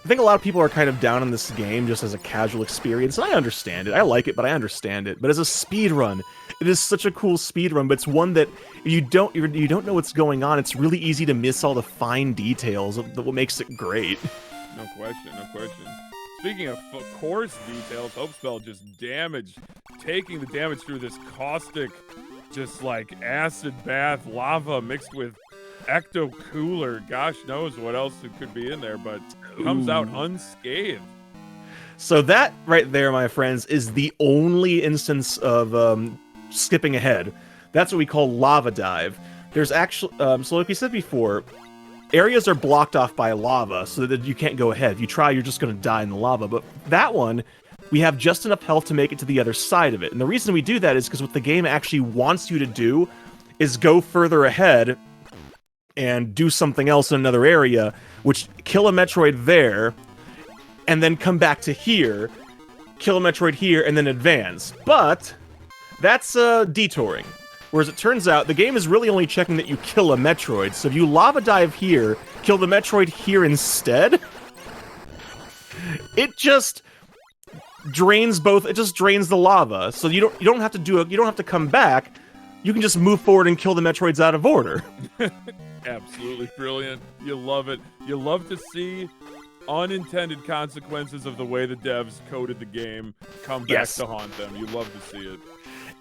I think a lot of people are kind of down on this game just as a casual experience, and I understand it. I like it, but I understand it. But as a speedrun, it is such a cool speedrun, but it's one that if you don't know what's going on, it's really easy to miss all the fine details of what makes it great. No question. Speaking of course details, Hopespell just taking the damage through this caustic, just like acid bath lava mixed with ecto cooler. Gosh knows what else it could be in there, but comes out unscathed. So that right there, my friends, is the only instance of skipping ahead. That's what we call lava dive. There's actually, so like we said before, areas are blocked off by lava so that you can't go ahead. If you try, you're just going to die in the lava. But that one, we have just enough health to make it to the other side of it. And the reason we do that is because what the game actually wants you to do is go further ahead and do something else in another area, which kill a Metroid there, and then come back to here, kill a Metroid here, and then advance. But that's detouring. Whereas it turns out, the game is really only checking that you kill a Metroid, so if you lava dive here, kill the Metroid here instead, it just drains the lava. So you don't have to come back, you can just move forward and kill the Metroids out of order. Absolutely brilliant. You love it. You love to see unintended consequences of the way the devs coded the game come back to haunt them. You love to see it.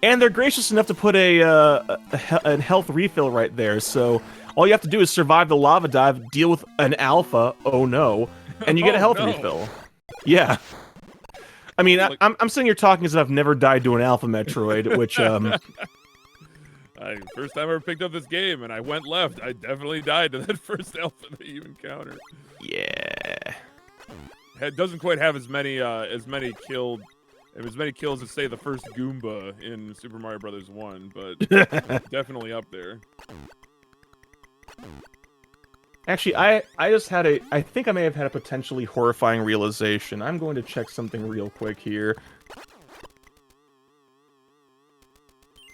And they're gracious enough to put a health refill right there, so all you have to do is survive the lava dive, deal with an alpha, oh no, and you get a health refill. Yeah. I mean, I'm sitting here talking as if I've never died to an alpha Metroid, which, first time I ever picked up this game, and I went left. I definitely died to that first alpha that you encountered. Yeah. It doesn't quite have as many killed Have as many kills as say the first Goomba in Super Mario Brothers 1, but definitely up there. Actually, I just had I think I may have had a potentially horrifying realization. I'm going to check something real quick here.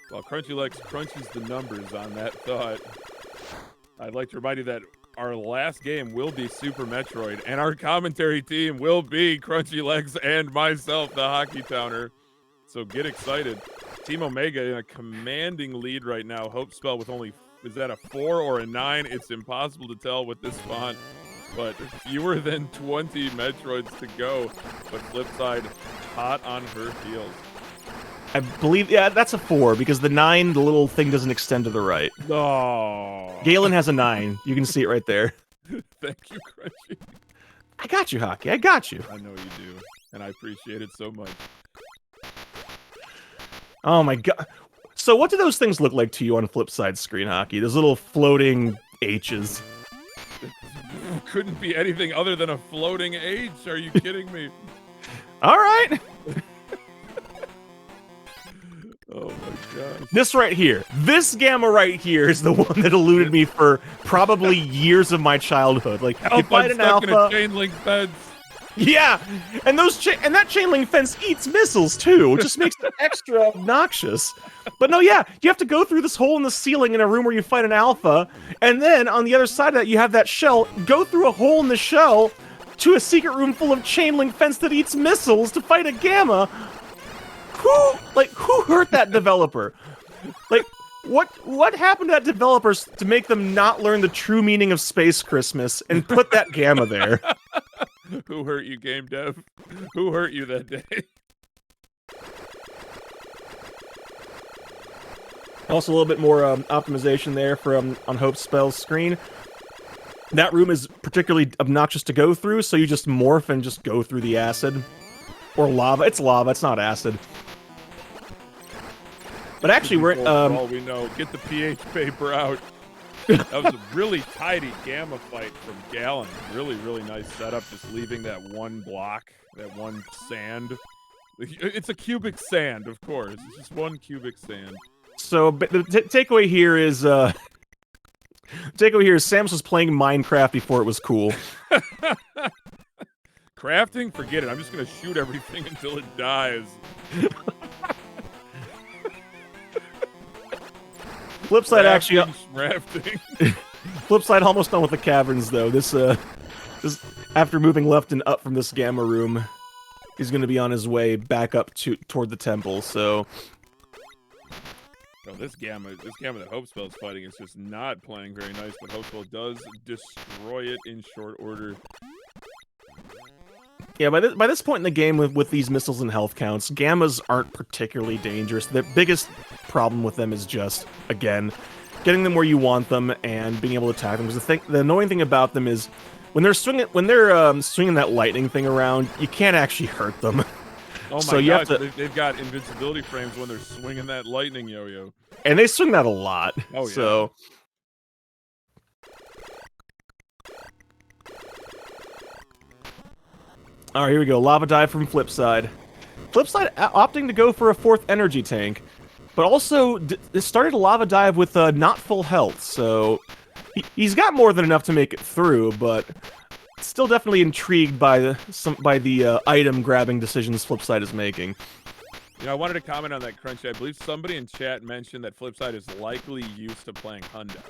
While CrunchyLex crunches the numbers on that thought, I'd like to remind you that our last game will be Super Metroid, and our commentary team will be CrunchyLex and myself, the Hockey Towner. So get excited. Team Omega in a commanding lead right now. Hope Spell with only, is that a 4 or a 9? It's impossible to tell with this font, but fewer than 20 Metroids to go. But Flipside, hot on her heels. I believe, yeah, that's a 4, because the 9, the little thing doesn't extend to the right. Oh. Galen has a 9. You can see it right there. Thank you, Crunchy. I got you, Hockey. I got you. I know you do, and I appreciate it so much. Oh my god. So what do those things look like to you on Flipside screen, Hockey? Those little floating H's. Couldn't be anything other than a floating H. Are you kidding me? All right. Oh my gosh. This right here. This gamma right here is the one that eluded me for probably years of my childhood. Like, you fight an stuck in a alpha. chain link fence. Yeah, and that chain link fence eats missiles too, which just makes it extra obnoxious. But no, yeah, you have to go through this hole in the ceiling in a room where you fight an alpha, and then on the other side of that you have that shell, go through a hole in the shell to a secret room full of chain link fence that eats missiles to fight a gamma. Who hurt that developer? Like, what happened to that developers to make them not learn the true meaning of Space Christmas and put that gamma there? Who hurt you, game dev? Who hurt you that day? Also, a little bit more optimization there for on Hope Spell's screen. That room is particularly obnoxious to go through, so you just morph and just go through the acid. Or lava. It's lava, it's not acid. But actually, we're for all we know, get the pH paper out. That was a really tidy gamma fight from Gallon. Really, really nice setup. Just leaving that one block, that one sand. It's a cubic sand, of course. It's just one cubic sand. So the takeaway here is Samus was playing Minecraft before it was cool. Crafting? Forget it. I'm just gonna shoot everything until it dies. Flipside actually. Rafting. Flipside almost done with the caverns though. This after moving left and up from this gamma room, he's going to be on his way back up toward the temple. So. Well, this gamma that Hopespell is fighting is just not playing very nice, but Hopespell does destroy it in short order. Yeah, by this point in the game, with these missiles and health counts, gammas aren't particularly dangerous. The biggest problem with them is just, again, getting them where you want them and being able to attack them. Because the annoying thing about them is when they're swinging that lightning thing around, you can't actually hurt them. Oh my so gosh, they've got invincibility frames when they're swinging that lightning yo-yo. And they swing that a lot. Oh yeah. So. Alright, here we go. Lava dive from Flipside. Flipside opting to go for a 4th energy tank, but also started a lava dive with not full health, so he's got more than enough to make it through, but still definitely intrigued by the item grabbing decisions Flipside is making. You know, I wanted to comment on that, Crunchy. I believe somebody in chat mentioned that Flipside is likely used to playing Hundo.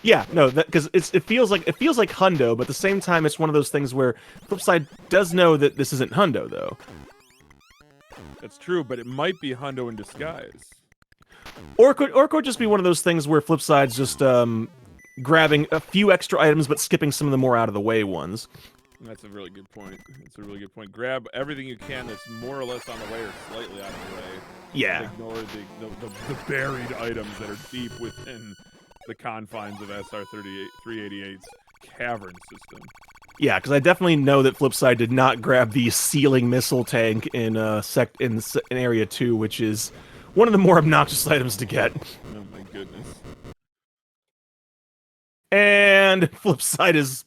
Yeah, no, because it feels like Hundo, but at the same time, it's one of those things where Flipside does know that this isn't Hundo, though. That's true, but it might be Hundo in disguise. Or it could just be one of those things where Flipside's just grabbing a few extra items, but skipping some of the more out of the way ones. That's a really good point. That's a really good point. Grab everything you can that's more or less on the way or slightly out of the way. Yeah. Ignore the buried items that are deep within the confines of SR-388's cavern system. Yeah, because I definitely know that Flipside did not grab the ceiling missile tank in Area 2, which is one of the more obnoxious items to get. Oh my goodness. And Flipside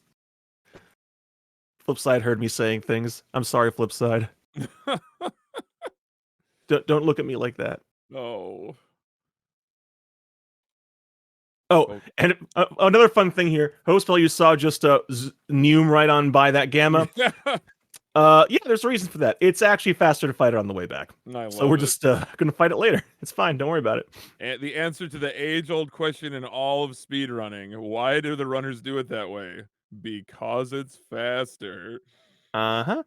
heard me saying things. I'm sorry, Flipside. Don't look at me like that. No. Oh, and another fun thing here. Hostfell, you saw just Neum right on by that Gamma. Yeah, there's a reason for that. It's actually faster to fight it on the way back. So we're just gonna fight it later. It's fine. Don't worry about it. And the answer to the age-old question in all of speedrunning: why do the runners do it that way? Because it's faster. Uh-huh.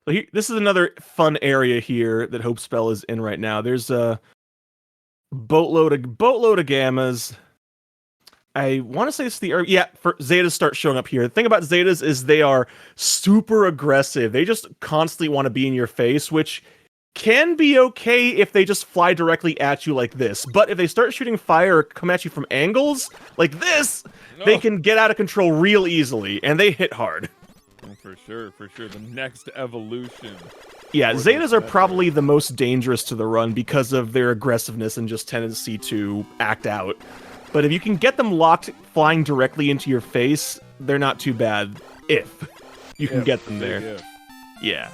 So this is another fun area here that Hopespell is in right now. There's a boatload of gammas. I want to say it's for Zetas start showing up here. The thing about Zetas is they are super aggressive. They just constantly want to be in your face, which can be okay if they just fly directly at you like this. But if they start shooting fire or come at you from angles like this, they can get out of control real easily, and they hit hard. For sure. The next evolution. Yeah, Zetas are probably the most dangerous to the run because of their aggressiveness and just tendency to act out. But if you can get them locked flying directly into your face, they're not too bad if you can get them there. Yeah.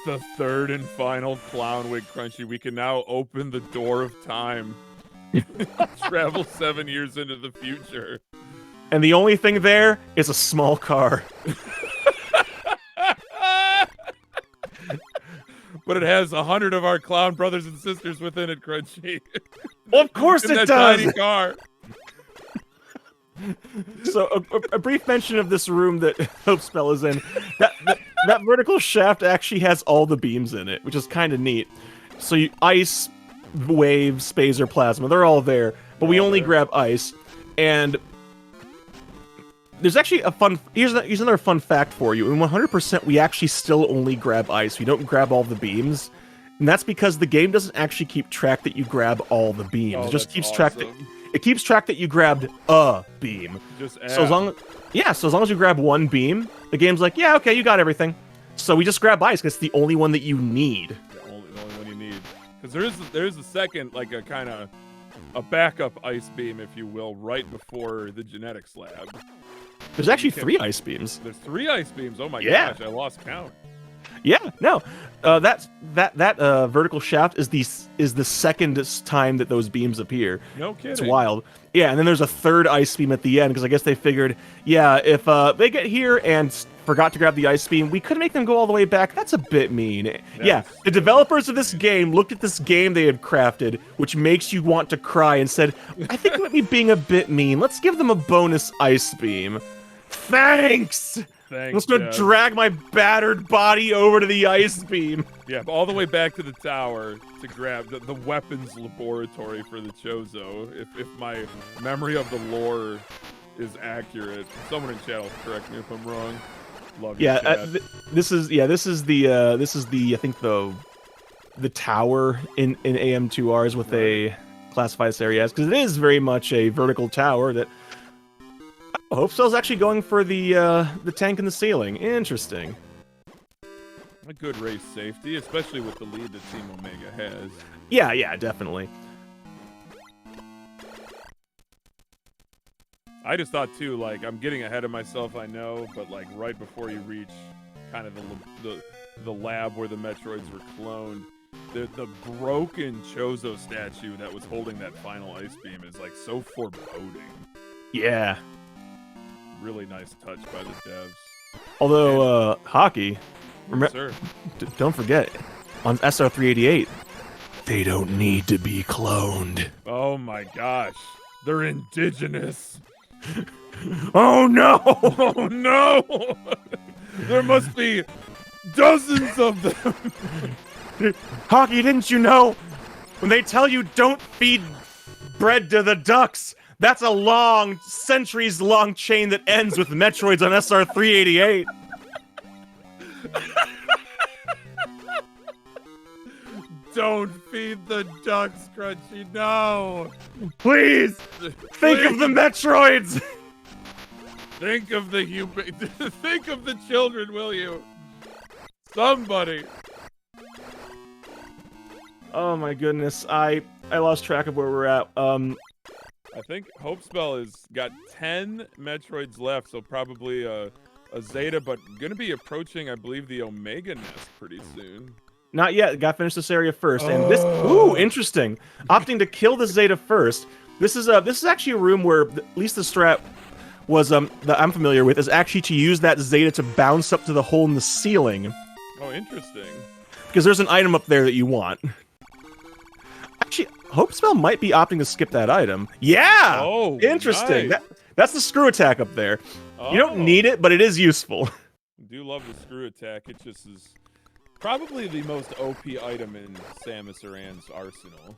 The third and final Clown Wig Crunchy. We can now open the door of time. Travel 7 years into the future. And the only thing there is a small car. But it has 100 of our clown brothers and sisters within it, Crunchy. Well, of course it does! Tiny car. So, a brief mention of this room that Hopespell is in. That vertical shaft actually has all the beams in it, which is kind of neat. So, ice, waves, spacer, plasma, they're all there. But we only grab ice. And there's actually here's another fun fact for you. In 100%, we actually still only grab ice. We don't grab all the beams. And that's because the game doesn't actually keep track that you grab all the beams. It just keeps track that... It keeps track that you grabbed a beam. So as long as you grab one beam, the game's like, yeah, okay, you got everything. So we just grab ice because it's the only one that you need. The only one you need. Because there's a second, like a kind of a backup ice beam, if you will, right before the genetics lab. There's actually 3 ice beams. There's 3 ice beams. Oh my gosh, I lost count. Yeah, no. That vertical shaft is the second time that those beams appear. No kidding. It's wild. Yeah, and then there's a third ice beam at the end because I guess they figured, yeah, if they get here and forgot to grab the ice beam, we could make them go all the way back. That's a bit mean. Yeah, the developers of this game looked at this game they had crafted, which makes you want to cry, and said, I think it might be being a bit mean. Let's give them a bonus ice beam. Thanks! I'm just gonna drag my battered body over to the ice beam. Yeah, all the way back to the tower to grab the weapons laboratory for the Chozo. If my memory of the lore is accurate, someone in chat will correct me if I'm wrong. Love you, chat. This is the I think the tower in AM2Rs with a classified this area as, because it is very much a vertical tower that. Hopespell's actually going for the tank in the ceiling. Interesting. A good race safety, especially with the lead that Team Omega has. Yeah, definitely. I just thought too, like, I'm getting ahead of myself, I know, but like right before you reach kind of the lab where the Metroids were cloned, the broken Chozo statue that was holding that final ice beam is like so foreboding. Yeah. Really nice touch by the devs. Although, Hockey, sir. Don't forget, on SR388, they don't need to be cloned. Oh my gosh. They're indigenous. Oh no! Oh no! There must be dozens of them. Hockey, didn't you know? When they tell you don't feed bread to the ducks, that's a long, centuries-long chain that ends with Metroids on SR388. Don't feed the ducks, Crunchy, no! Please! Think of the Metroids! Think of the think of the children, will you? Somebody! Oh my goodness, I lost track of where we're at. I think Hopespell has got 10 Metroids left, so probably a Zeta, but gonna be approaching, I believe, the Omega Nest pretty soon. Not yet. Got to finish this area first. And this, ooh, interesting. Opting to kill the Zeta first. This is actually a room where at least the strat was that I'm familiar with is actually to use that Zeta to bounce up to the hole in the ceiling. Oh, interesting. Because there's an item up there that you want. Actually, Hope Spell might be opting to skip that item. Yeah. Oh, interesting. nice. That's the screw attack up there. Oh. You don't need it, but it is useful. I do love the screw attack. It just is probably the most OP item in Samus Aran's arsenal.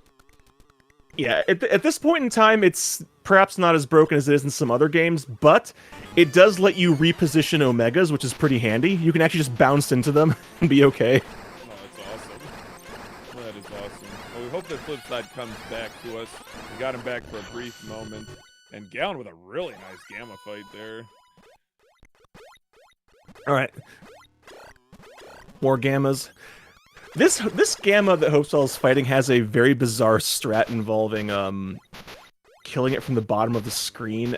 Yeah, at this point in time, it's perhaps not as broken as it is in some other games, but it does let you reposition Omegas, which is pretty handy. You can actually just bounce into them and be okay. Oh, that's awesome. That is awesome. Well, we hope that Flipside comes back to us. We got him back for a brief moment. And Gallon with a really nice Gamma fight there. All right. More Gammas. This Gamma that Hopespell is fighting has a very bizarre strat involving killing it from the bottom of the screen.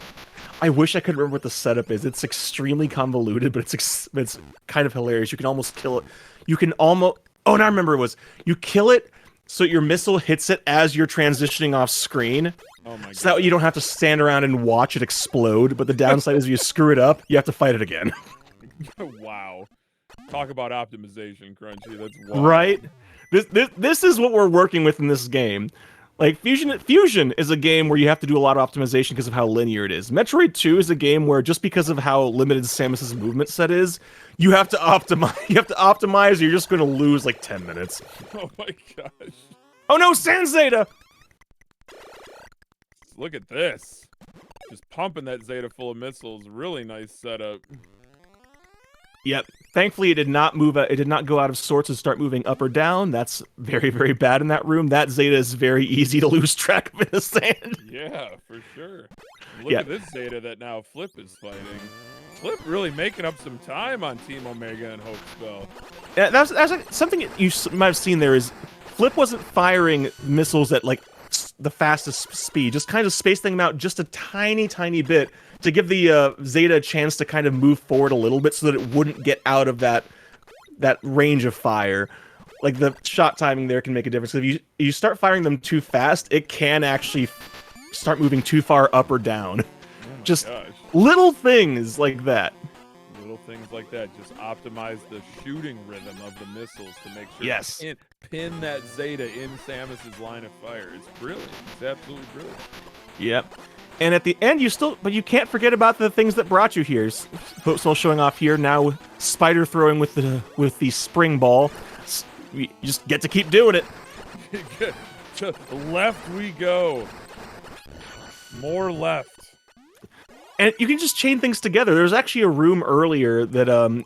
I wish I could remember what the setup is. It's extremely convoluted, but it's kind of hilarious. You can almost kill it. You can almost... Oh, now I remember it was. You kill it so your missile hits it as you're transitioning off screen. Oh my god. So that way you don't have to stand around and watch it explode, but the downside is if you screw it up, you have to fight it again. Wow. Talk about optimization, Crunchy. That's wild. Right? This is what we're working with in this game. Like, Fusion is a game where you have to do a lot of optimization because of how linear it is. Metroid 2 is a game where, just because of how limited Samus's movement set is, you have to optimize. You have to optimize, or you're just going to lose like 10 minutes. Oh my gosh. Oh no, Sand Zeta! Look at this. Just pumping that Zeta full of missiles. Really nice setup. Yep. Thankfully, it did not move. It did not go out of sorts and start moving up or down. That's very, very bad in that room. That Zeta is very easy to lose track of in the sand. Yeah, for sure. Look at this Zeta that now Flip is fighting. Flip really making up some time on Team Omega and Hope Spell. Yeah, that's like, something you might have seen there is Flip wasn't firing missiles at like the fastest speed, just kind of spacing them out just a tiny, tiny bit to give the Zeta a chance to kind of move forward a little bit so that it wouldn't get out of that range of fire. Like, the shot timing there can make a difference. If you start firing them too fast, it can actually start moving too far up or down. Oh Just gosh. little things like that. Little things like that. Just optimize the shooting rhythm of the missiles to make sure Yes. you pin that Zeta in Samus's line of fire. It's brilliant. It's absolutely brilliant. Yep. And at the end, but you can't forget about the things that brought you here. Hopeswell showing off here now, spider throwing with the spring ball. You just get to keep doing it. To left we go. More left. And you can just chain things together. There was actually a room earlier that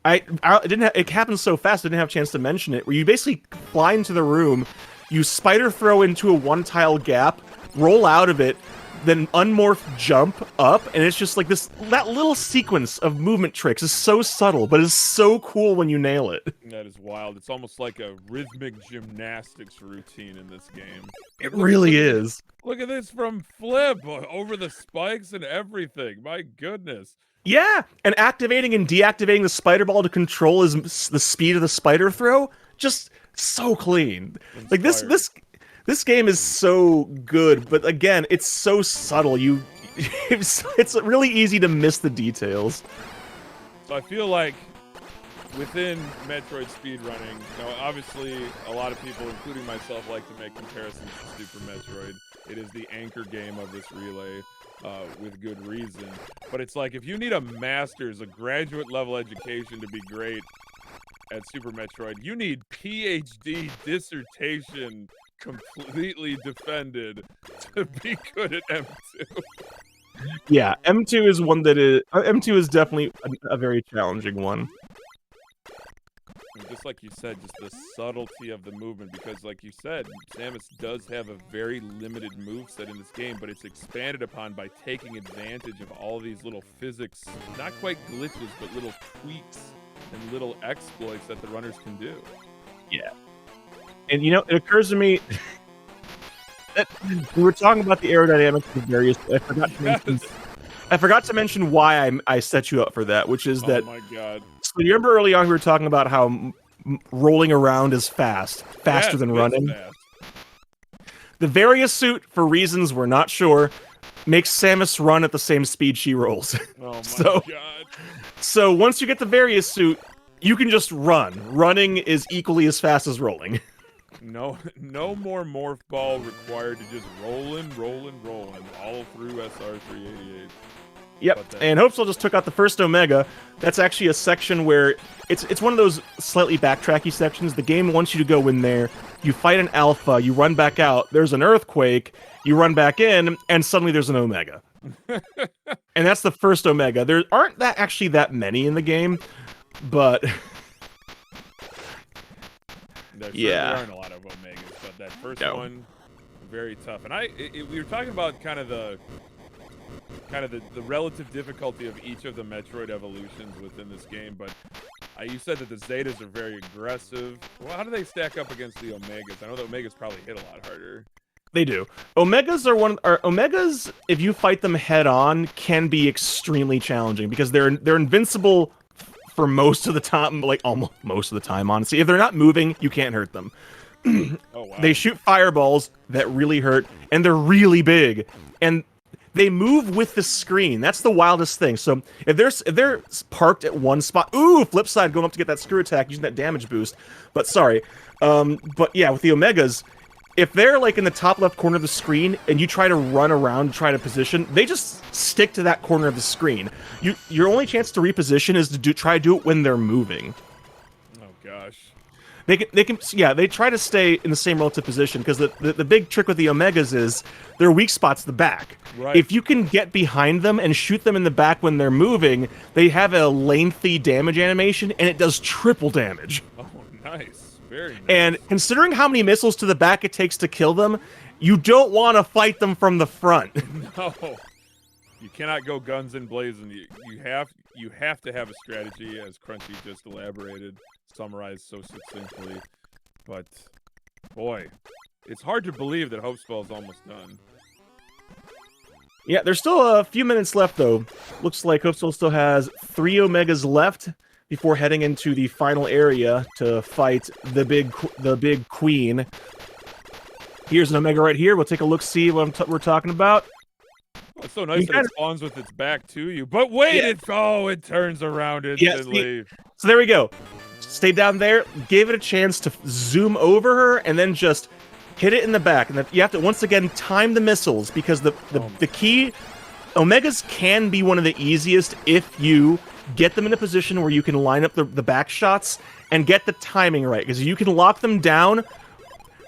it happened so fast I didn't have a chance to mention it, where you basically fly into the room, you spider throw into a one-tile gap, roll out of it, then unmorph jump up, and it's just like that little sequence of movement tricks is so subtle, but it's so cool when you nail it. That is wild. It's almost like a rhythmic gymnastics routine in this game. It really is. Look at this from Flip, over the spikes and everything. My goodness. Yeah, and activating and deactivating the spider ball to control the speed of the spider throw, just so clean. Like, this game is so good, but again, it's so subtle. It's really easy to miss the details. So I feel like within Metroid speedrunning, obviously a lot of people, including myself, like to make comparisons to Super Metroid. It is the anchor game of this relay, with good reason. But it's like, if you need a master's, a graduate level education to be great at Super Metroid, you need PhD dissertation completely defended to be good at M2. Yeah, M2 is one that is... M2 is definitely a very challenging one. And just like you said, just the subtlety of the movement, because like you said, Samus does have a very limited moveset in this game, but it's expanded upon by taking advantage of all these little physics, not quite glitches, but little tweaks and little exploits that the runners can do. Yeah. And it occurs to me... we were talking about the aerodynamics of various... I I forgot to mention why I set you up for that, which is that. Oh my god. So you remember early on we were talking about how rolling around is faster Yes, than it's running. fast. The Various suit, for reasons we're not sure, makes Samus run at the same speed she rolls. Oh my So- god. So once you get the Various suit, you can just run. Running is equally as fast as rolling. No more morph ball required to just rolling all through SR388. Yep, But then- and Hopesville just took out the first Omega. That's actually a section where it's one of those slightly backtracky sections. The game wants you to go in there, you fight an Alpha, you run back out, there's an Earthquake, you run back in, and suddenly there's an Omega. And that's the first Omega. There aren't actually that many in the game, but There Yeah. certainly aren't a lot of Omegas, but that first No. one, very tough. And we were talking about kind of the relative difficulty of each of the Metroid evolutions within this game, but you said that the Zetas are very aggressive. Well, how do they stack up against the Omegas? I know the Omegas probably hit a lot harder. they do. Omegas Omegas, if you fight them head on, can be extremely challenging because they're invincible for most of the time, like almost most of the time, honestly. If they're not moving, you can't hurt them. Oh wow. They shoot fireballs that really hurt, and they're really big, and they move with the screen. That's the wildest thing. So if they're parked at one spot, ooh, flip side, going up to get that screw attack using that damage boost. But sorry, but yeah, with the Omegas, if they're like in the top left corner of the screen and you try to run around and try to position, they just stick to that corner of the screen. Your only chance to reposition is to try to do it when they're moving. Oh gosh. They try to stay in the same relative position because the big trick with the Omegas is their weak spot's the back. Right. If you can get behind them and shoot them in the back when they're moving, they have a lengthy damage animation and it does triple damage. Oh, nice. Very nice. And considering how many missiles to the back it takes to kill them, you don't want to fight them from the front. No. You cannot go guns and blazing. You have to have a strategy, as Crunchy just elaborated, summarized so succinctly. But boy, it's hard to believe that Hopespell's almost done. Yeah, there's still a few minutes left, though. Looks like Hopespell still has 3 Omegas left before heading into the final area to fight the big queen. Here's an Omega right here. We'll take a look, see what we're talking about. Well, it's so nice that it spawns with its back to you. But wait, Yeah. it turns around Yeah, instantly. So there we go. Stay down there, give it a chance to zoom over her, and then just hit it in the back. And you have to, once again, time the missiles, because the key... Omegas can be one of the easiest if you get them in a position where you can line up the back shots and get the timing right. Because you can lock them down,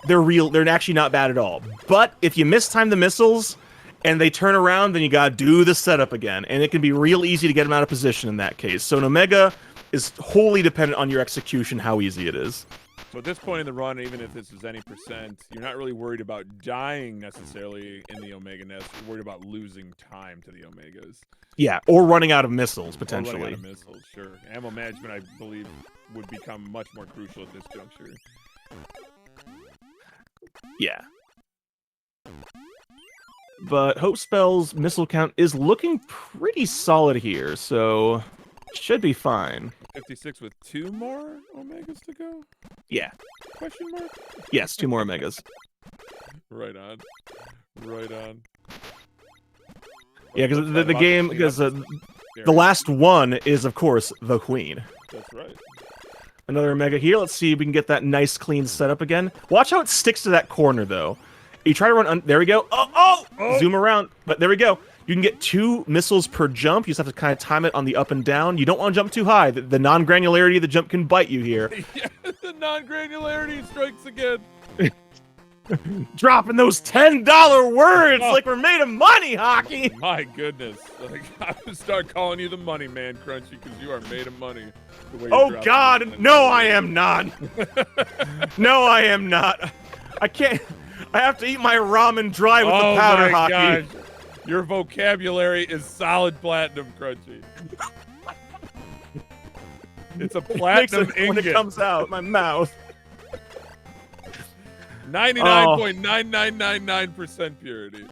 they're actually not bad at all. But if you mistime the missiles and they turn around, then you gotta do the setup again. And it can be real easy to get them out of position in that case. So an Omega is wholly dependent on your execution, how easy it is. So at this point in the run, even if this is any percent, you're not really worried about dying necessarily in the Omega Nest. You're worried about losing time to the Omegas. Yeah, or running out of missiles, Or potentially. running out of missiles, sure. Ammo management, I believe, would become much more crucial at this juncture. Yeah. But Hopespell's missile count is looking pretty solid here, so should be fine. 56 with 2 more Omegas to go? Yeah. Question mark? Yes, 2 more Omegas. Right on. Right on. Yeah, because the game, because the Very- last one is, of course, the Queen. That's right. Another Omega here. Let's see if we can get that nice, clean setup again. Watch how it sticks to that corner, though. You try to run... there we go. Oh! Zoom around. But there we go. You can get 2 missiles per jump. You just have to kind of time it on the up and down. You don't want to jump too high. The non-granularity of the jump can bite you here. Yeah, the non-granularity strikes again. Dropping those $10 words like we're made of money, Hockey! My goodness. Like, I would start calling you the money man, Crunchy, because you are made of money. the way you're Oh, dropping God! those No, $10. I am not! No, I am not! I can't... I have to eat my ramen dry with the powder, my Hockey. gosh. Your vocabulary is solid platinum, Crunchy. It's a It makes platinum it when it ingot. comes out my mouth. 99.9999% purity.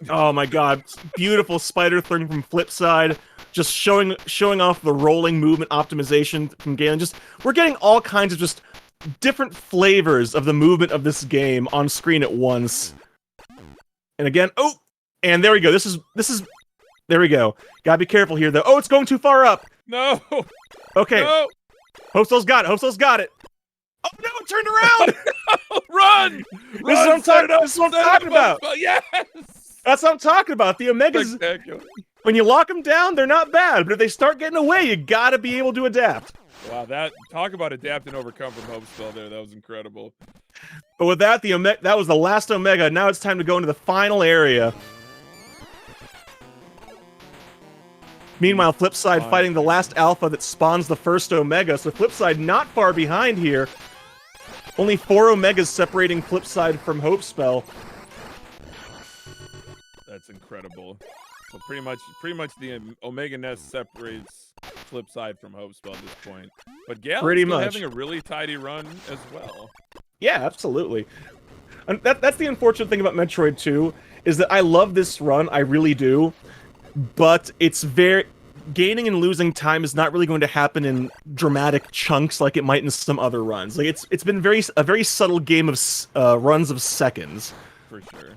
Oh my god, beautiful spider thing from Flipside, just showing off the rolling movement optimization from Galen. Just we're getting all kinds of just different flavors of the movement of this game on screen at once. And again, oh, and there we go. This is there we go. Gotta be careful here though. Oh, it's going too far up. No. Okay. No. Hopesell's got it. Hopesell's got it. Oh no, it turned around. Run. This is what I'm talking about. Yes. That's what I'm talking about. The Omegas, Spectacular. when you lock them down, they're not bad. But if they start getting away, you gotta be able to adapt. Wow, talk about adapt and overcome from Hopespell there. That was incredible. But with that, that was the last Omega. Now it's time to go into the final area. Meanwhile, Flipside fighting the last Alpha that spawns the first Omega. So Flipside not far behind here. Only 4 Omegas separating Flipside from Hopespell. That's incredible. So pretty much the Omega Nest separates Flipside from Hopespell at this point. But Galen's still having a really tidy run as well. Yeah, absolutely. And that's the unfortunate thing about Metroid 2, is that I love this run, I really do, but it's gaining and losing time is not really going to happen in dramatic chunks like it might in some other runs. Like it's been a very subtle game of runs of seconds. For sure.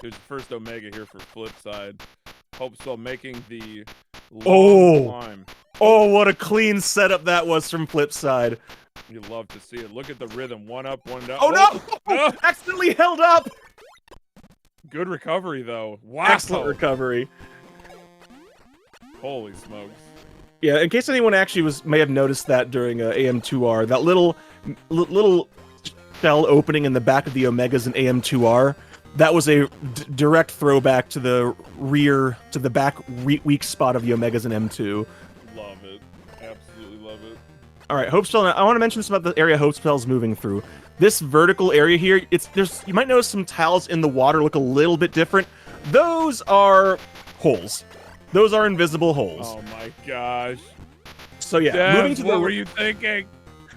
There's the first Omega here for Flipside. Hopespell making the long climb. Oh, what a clean setup that was from Flipside. You love to see it. Look at the rhythm. One up, one down. Oh no! Accidentally held up! Good recovery, though. Wow. Excellent recovery. Holy smokes. Yeah, in case anyone actually may have noticed that during AM2R, that little shell opening in the back of the Omegas in AM2R, that was a direct throwback to the back weak spot of the Omegas in M2. Love it. Absolutely love it. All right, Hopespell. I want to mention this about the area Hopespell's moving through. This vertical area here, you might notice some tiles in the water look a little bit different. Those are holes. Those are invisible holes. Oh my gosh. So yeah, Devs, what were you thinking?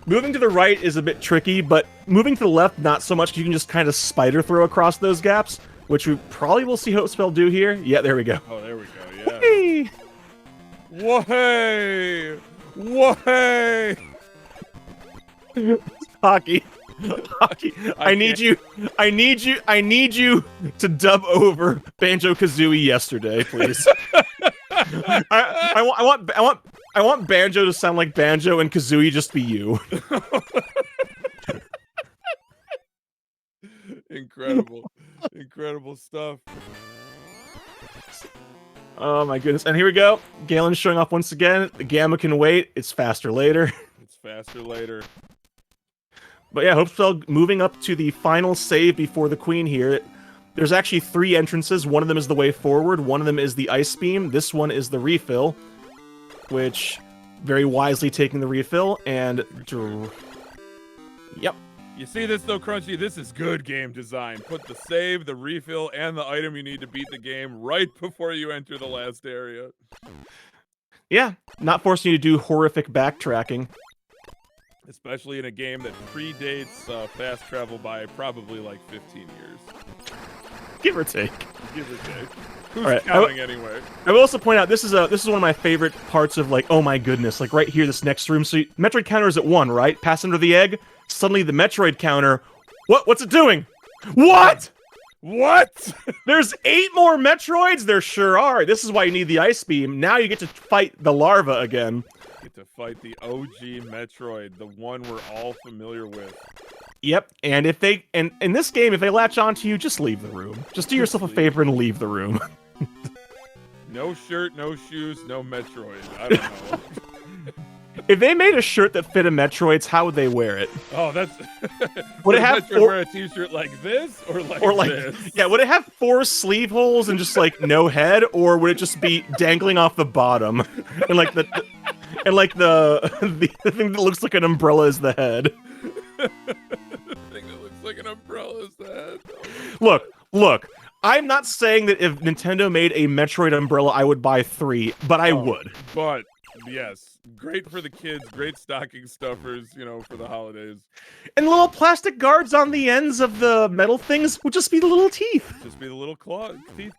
Moving to the right is a bit tricky, but moving to the left, not so much. You can just kind of spider throw across those gaps, which we probably will see Hopespell do here. Yeah, there we go. Oh, there we go, yeah. Whoa-hey! Whoa-hey! Hockey. I need you to dub over Banjo-Kazooie yesterday, please. I want Banjo to sound like Banjo and Kazooie just be you. Incredible stuff. Oh my goodness. And here we go. Galen's showing off once again. The Gamma can wait. It's faster later. It's faster later. But yeah, Hopespell moving up to the final save before the Queen here. There's actually 3 entrances. One of them is the way forward. One of them is the Ice Beam. This one is the refill, which very wisely taking the refill and yep. You see this though, Crunchy? This is good game design. Put the save, the refill, and the item you need to beat the game right before you enter the last area. Yeah, not forcing you to do horrific backtracking. Especially in a game that predates fast travel by probably like 15 years. Give or take. Give or take. Who's counting anyway? I will also point out this is one of my favorite parts of, like, oh my goodness, like right here, this next room. So Metroid counter is at 1, right? Pass under the egg. Suddenly the Metroid counter. What's it doing? What? What? There's 8 more Metroids? There sure are. This is why you need the Ice Beam. Now you get to fight the larva again. Get to fight the OG Metroid, the one we're all familiar with. Yep, and in this game, if they latch onto you, just leave the room. Just do yourself a favor and leave the room. No shirt, no shoes, no Metroid. I don't know. If they made a shirt that fit a Metroid's, how would they wear it? Oh, that's... Would it have wear a t-shirt like this or like this? Yeah, would it have 4 sleeve holes and just, like, no head? Or would it just be dangling off the bottom? And, like, the thing that looks like an umbrella is the head. The thing that looks like an umbrella is the head. Look. I'm not saying that if Nintendo made a Metroid umbrella, I would buy 3, but I would. But yes. Great for the kids, great stocking stuffers, for the holidays. And the little plastic guards on the ends of the metal things would just be the little teeth. Just be the little claw teeth.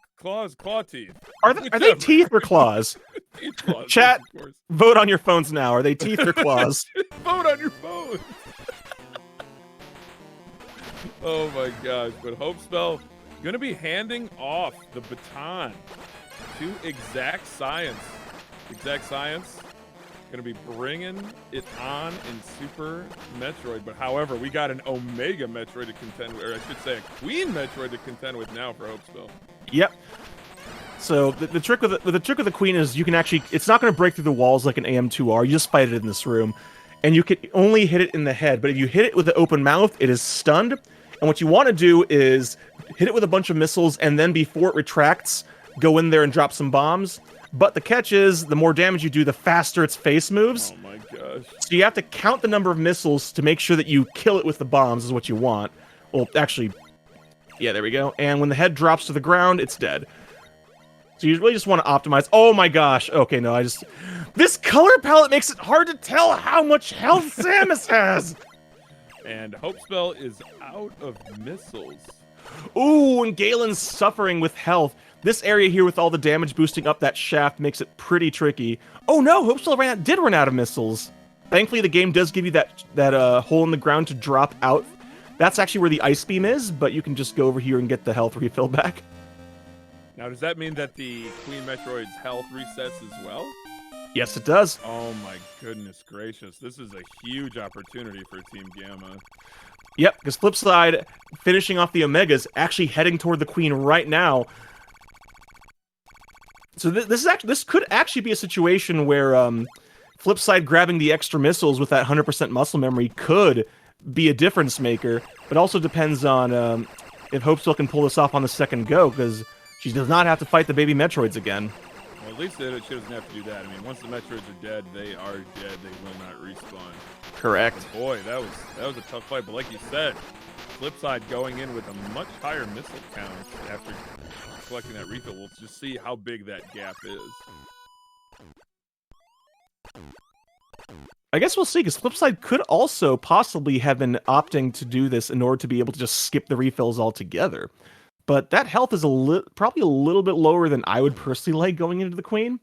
Are they teeth or claws? Teeth claws, Chat, of course. vote on your phones now. Are they teeth or claws? Vote on your phone. Oh my gosh, but Hopespell gonna be handing off the baton to Exact Science. Exact Science gonna be bringing it on in Super Metroid, but however, we got an Omega Metroid to contend with, or I should say a Queen Metroid to contend with now for Hopespell. Yep. So the trick with the Queen is you can actually, it's not going to break through the walls like an AM2R. You just fight it in this room, and you can only hit it in the head. But if you hit it with the open mouth, it is stunned. And what you want to do is hit it with a bunch of missiles, and then before it retracts, go in there and drop some bombs. But the catch is, the more damage you do, the faster its face moves. Oh my gosh. So you have to count the number of missiles to make sure that you kill it with the bombs is what you want. Well, actually, yeah, there we go. And when the head drops to the ground, it's dead. So you really just want to optimize. Oh my gosh. Okay, no, this color palette makes it hard to tell how much health Samus has. And Hopespell is out of missiles. Ooh, and Galen's suffering with health. This area here with all the damage boosting up that shaft makes it pretty tricky. Oh no, Hopespell did run out of missiles. Thankfully, the game does give you that hole in the ground to drop out. That's actually where the ice beam is, but you can just go over here and get the health refill back. Now, does that mean that the Queen Metroid's health resets as well? Yes, it does. Oh my goodness gracious. This is a huge opportunity for Team Gamma. Yep, because Flipside, finishing off the Omegas, actually heading toward the Queen right now. So this could actually be a situation where Flipside grabbing the extra missiles with that 100% muscle memory could be a difference maker, but also depends on if Hopespell can pull this off on the second go, because she does not have to fight the baby Metroids again. Well, at least she doesn't have to do that. I mean, once the Metroids are dead, they are dead. They will not respawn. Correct. But boy, that was a tough fight. But like you said, Flipside going in with a much higher missile count after collecting that refill. We'll just see how big that gap is. I guess we'll see, because Flipside could also possibly have been opting to do this in order to be able to just skip the refills altogether. But that health is probably a little bit lower than I would personally like going into the Queen.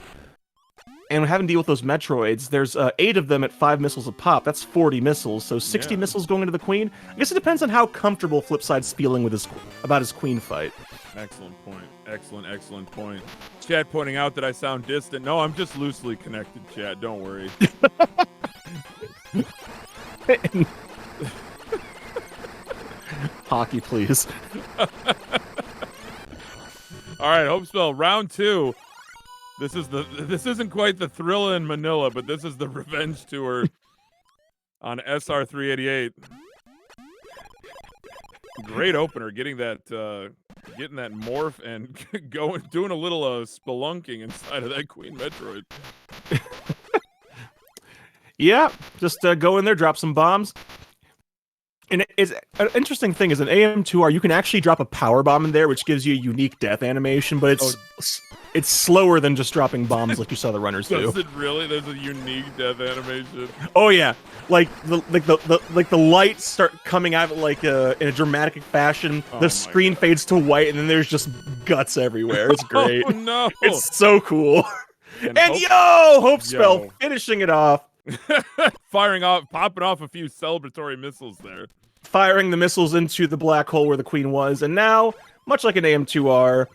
And having to deal with those Metroids, there's 8 of them at 5 missiles a pop. That's 40 missiles, so 60 missiles going into the Queen. I guess it depends on how comfortable Flipside's feeling with about his Queen fight. Excellent point. Excellent point. Chad pointing out that I sound distant. No, I'm just loosely connected, Chad. Don't worry. Hockey, please. All right, Hopespell, round 2. This isn't quite the Thrilla in Manila, but this is the revenge tour on SR388. Great opener, getting that morph and doing a little spelunking inside of that Queen Metroid. Yeah, just go in there, drop some bombs. And it's an interesting thing is an AM2R, you can actually drop a power bomb in there, which gives you a unique death animation, but it's slower than just dropping bombs like you saw the runners do. Does it really? There's a unique death animation. Oh yeah, like the lights start coming out in a dramatic fashion. The screen fades to white, and then there's just guts everywhere. It's great. Oh no! It's so cool. And Hopespell finishing it off. Popping off a few celebratory missiles there. Firing the missiles into the black hole where the Queen was, and now, much like an AM2R,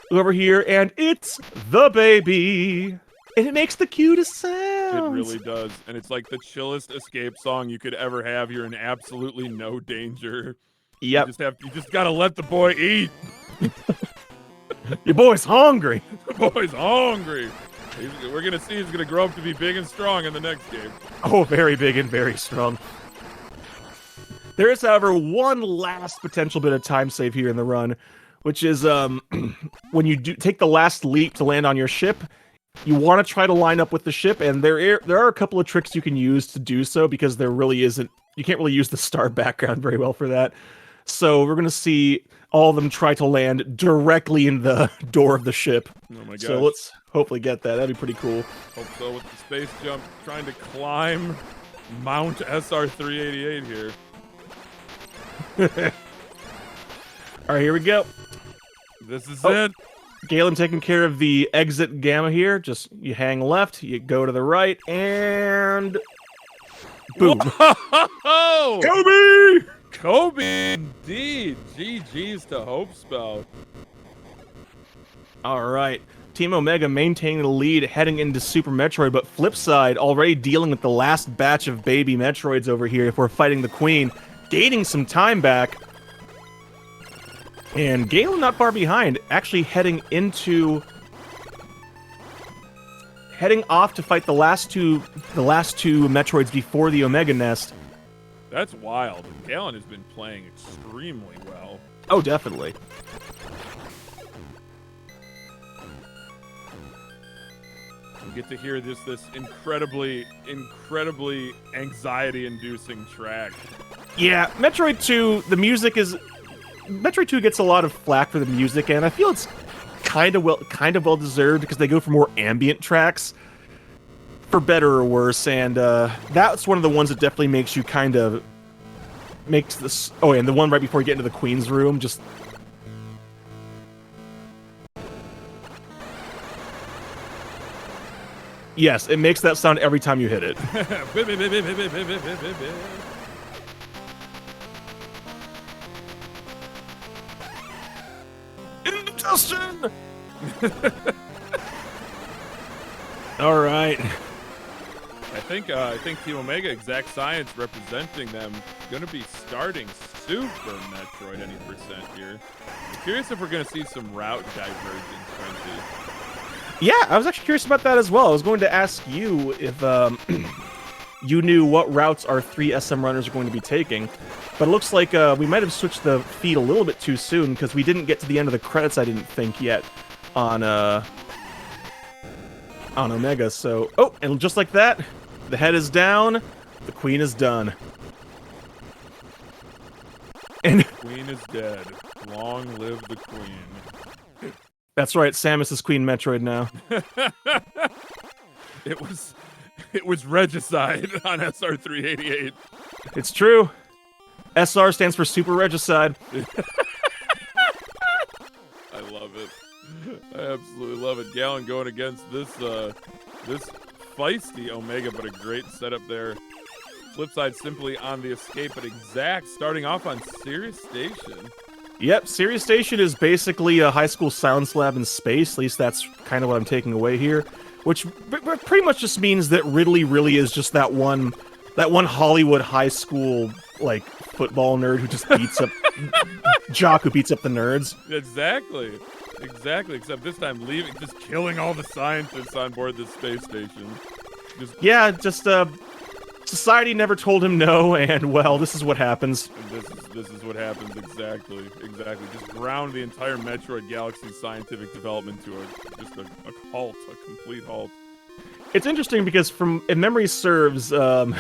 over here, and it's the baby, and it makes the cutest sounds. It really does, and it's like the chillest escape song you could ever have. You're in absolutely no danger. Yep. You just gotta let the boy eat. Your boy's hungry. The boy's hungry. We're going to see he's going to grow up to be big and strong in the next game. Oh, very big and very strong. There is, however, one last potential bit of time save here in the run, which is when you take the last leap to land on your ship, you want to try to line up with the ship, and there are a couple of tricks you can use to do so, because there really isn't... You can't really use the star background very well for that. So we're gonna see all of them try to land directly in the door of the ship. Oh my So gosh. let's hopefully get that. That'd be pretty cool. Hope so with the space jump, trying to climb Mount SR-388 here. All right, here we go. This is Oh. it. Galen taking care of the exit gamma here. Just you hang left, you go to the right, and boom. Whoa! Kobe! Kobe, indeed. GG's to Hope Spell. All right. Team Omega maintaining the lead heading into Super Metroid, but flip side already dealing with the last batch of baby Metroids over here if we're fighting the Queen, gaining some time back. And Galen not far behind, actually heading off to fight the last two Metroids before the Omega Nest. That's wild. Galen has been playing extremely well. Oh, definitely. You get to hear this incredibly anxiety-inducing track. Yeah, Metroid 2, the music is... Metroid 2 gets a lot of flack for the music, and I feel it's kind of well deserved because they go for more ambient tracks, for better or worse, and that's one of the ones that definitely makes you kind of makes this. Oh, and the one right before you get into the Queen's room, just. Yes, it makes that sound every time you hit it. Indigestion! All right. I think Team Omega Exact Science representing them gonna be starting Super Metroid any percent here. I'm curious if we're gonna see some route divergence, Frenchie. Yeah, I was actually curious about that as well. I was going to ask you if you knew what routes our 3 SM runners are going to be taking, but it looks like we might have switched the feed a little bit too soon because we didn't get to the end of the credits, I didn't think, yet on Omega. So, oh, and just like that, the head is down, the Queen is done. And Queen is dead. Long live the Queen. that's right, Samus is Queen Metroid now. It was regicide on SR-388. It's true. SR stands for Super Regicide. I love it. I absolutely love it. Galen going against this feisty Omega, but a great setup there. Flipside simply on the escape, but Exact starting off on Sirius Station. Yep, Sirius Station is basically a high school science lab in space. At least that's kind of what I'm taking away here. Which pretty much just means that Ridley really is just that one Hollywood high school like football nerd who just beats up jock who beats up the nerds. Exactly. Except this time just killing all the scientists on board this space station. Society never told him no, and well, this is what happens. This is what happens exactly. Just ground the entire Metroid Galaxy's scientific development to a halt, a complete halt. It's interesting because if memory serves, the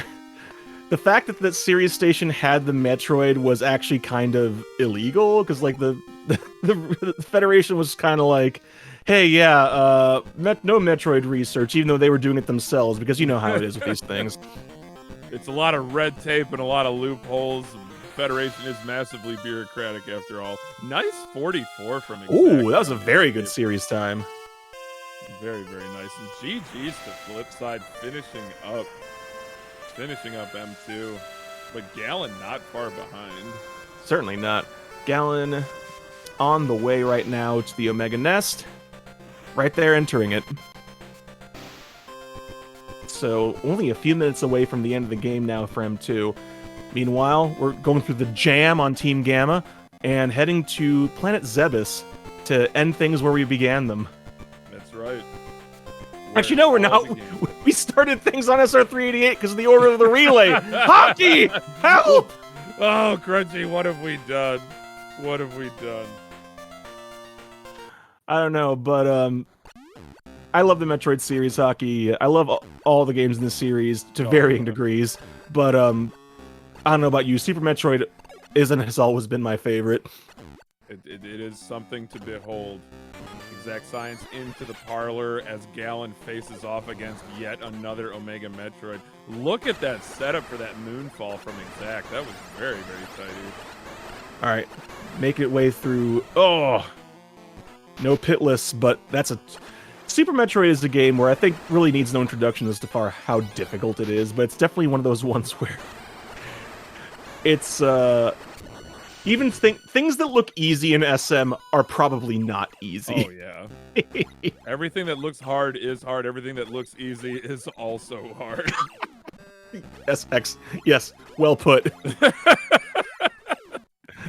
fact that Sirius Station had the Metroid was actually kind of illegal because like the Federation was kind of like, hey, yeah, no Metroid research, even though they were doing it themselves because you know how it is with these things. It's a lot of red tape and a lot of loopholes. Federation is massively bureaucratic after all. Nice 44 from Exact. Ooh, that was a very good series time. Very, very nice. And GG's to Flipside finishing up M2. But Galen not far behind. Certainly not. Galen on the way right now to the Omega Nest. Right there entering it. So only a few minutes away from the end of the game now for M2. Meanwhile, we're going through the jam on Team Gamma and heading to Planet Zebes to end things where we began them. That's right. Actually, no, we're not. We started things on SR-388 because of the order of the relay. Hockey! Help! Oh, Crunchy, what have we done? What have we done? I don't know, but I love the Metroid series, Hockey. I love all the games in the series to varying degrees, but I don't know about you. Super Metroid is and has always been my favorite. It is something to behold. Exact Science into the parlor as Gallon faces off against yet another Omega Metroid. Look at that setup for that moonfall from Exact. That was very, very tidy. All right, make it way through. Oh, no pitless, but that's a... Super Metroid is a game where I think really needs no introduction as to far how difficult it is, but it's definitely one of those ones where it's even things that look easy in SM are probably not easy. Oh yeah. Everything that looks hard is hard. Everything that looks easy is also hard. SX, yes, well put.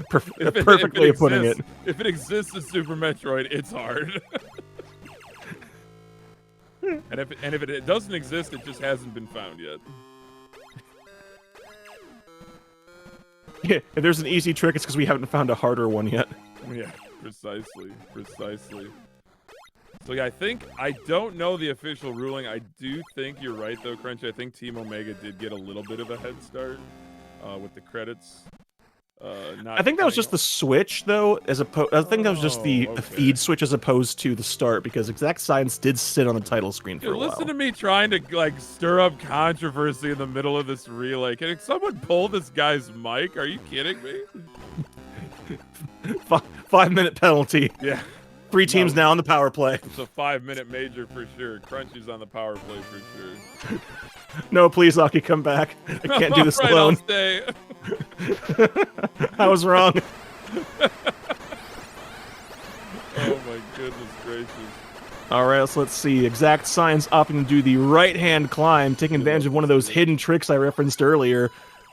Perfectly putting it. If it exists in Super Metroid, it's hard. and if it doesn't exist, it just hasn't been found yet. Yeah, if there's an easy trick, it's because we haven't found a harder one yet. Yeah, precisely. So yeah, I don't know the official ruling. I do think you're right though, Crunchy. I think Team Omega did get a little bit of a head start with the credits. I think that was just the switch, though. I think that was just the feed switch as opposed to the start, because Exact Science did sit on the title screen for a while. Listen to me trying to like stir up controversy in the middle of this relay. Can someone pull this guy's mic? Are you kidding me? 5-minute penalty. Yeah. 3 teams now on the power play. It's a 5-minute major for sure. Crunchy's on the power play for sure. No, please, Aki, come back. I can't do this right, alone. I'll stay. I was wrong. Oh my goodness gracious. All right, so let's see. Exact Science opting to do the right-hand climb, taking advantage of one of those hidden tricks I referenced earlier.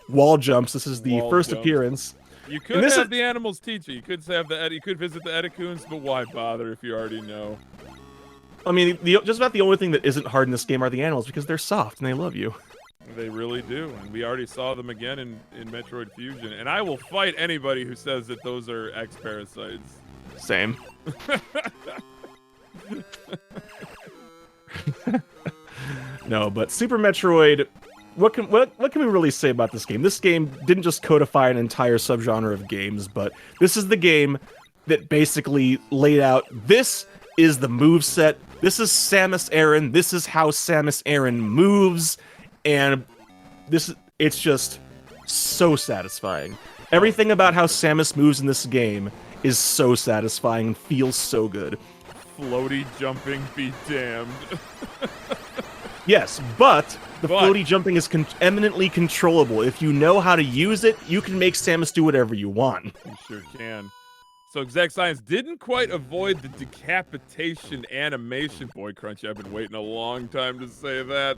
Wall jumps. This is the first appearance. You could have the animals teach you. You could have you could visit the Edicoons, but why bother if you already know? I mean, just about the only thing that isn't hard in this game are the animals, because they're soft and they love you. They really do, and we already saw them again in Metroid Fusion. And I will fight anybody who says that those are X-Parasites. Same. No, but Super Metroid... What can we really say about this game? This game didn't just codify an entire subgenre of games, but this is the game that basically laid out, this is the moveset, this is Samus Aran, this is how Samus Aran moves, and it's just so satisfying. Everything about how Samus moves in this game is so satisfying and feels so good. Floaty jumping be damned. Yes, but the floaty jumping is eminently controllable. If you know how to use it, you can make Samus do whatever you want. You sure can. So Exact Science didn't quite avoid the decapitation animation. Boy, Crunchy, I've been waiting a long time to say that.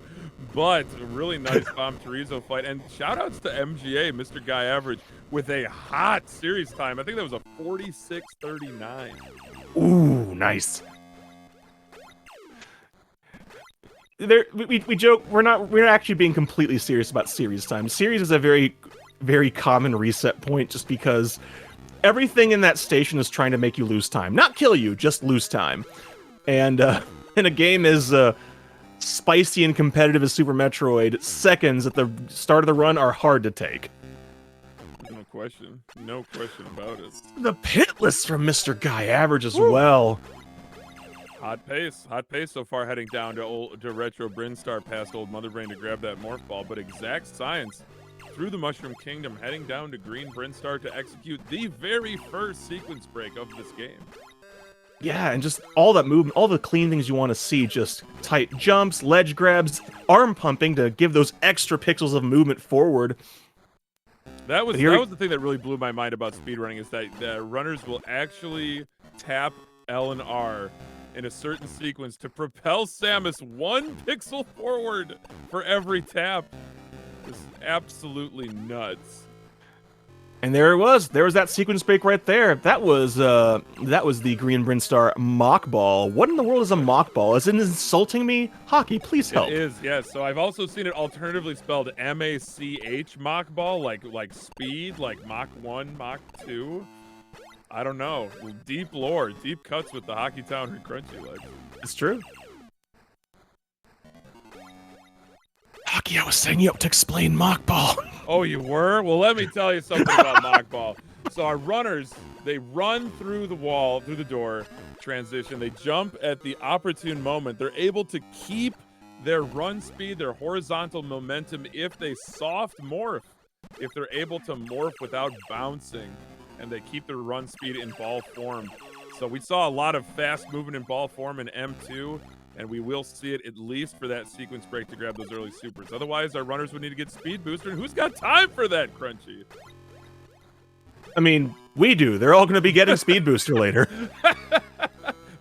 But a really nice Bomb Chorizo fight. And shoutouts to MGA, Mr. Guy Average, with a hot series time. I think that was a 46:39. Ooh, nice. We joke, we're actually being completely serious about series time. Series is a very, very common reset point just because everything in that station is trying to make you lose time. Not kill you, just lose time. And in a game as spicy and competitive as Super Metroid, seconds at the start of the run are hard to take. No question. No question about it. The pitless from Mr. Guy Average as well. Hot pace so far, heading down to Retro Brinstar past Old Mother Brain to grab that Morph Ball, but Exact Science through the Mushroom Kingdom, heading down to Green Brinstar to execute the very first sequence break of this game. Yeah, and just all that movement, all the clean things you want to see, just tight jumps, ledge grabs, arm pumping to give those extra pixels of movement forward. That was the thing that really blew my mind about speedrunning, is that runners will actually tap L and R in a certain sequence to propel Samus 1 pixel forward for every tap. It's absolutely nuts. And there it was. There was that sequence break right there. That was the Green Brinstar mock ball. What in the world is a mock ball? Is it insulting me? Hockey, please help. It is, yes. So I've also seen it alternatively spelled M-A-C-H mock ball, like speed, like Mach 1, Mach 2. I don't know. Deep lore, deep cuts with the Hockey Town and Crunchy legend. It's true. Hockey, I was setting you up to explain mock ball. Oh, you were? Well, let me tell you something about mockball. So our runners, they run through the wall, through the door, transition. They jump at the opportune moment. They're able to keep their run speed, their horizontal momentum if they soft morph. If they're able to morph without bouncing, and they keep their run speed in ball form. So we saw a lot of fast movement in ball form in M2, and we will see it at least for that sequence break to grab those early supers. Otherwise, our runners would need to get speed booster, and who's got time for that, Crunchy? I mean, we do. They're all going to be getting speed booster later.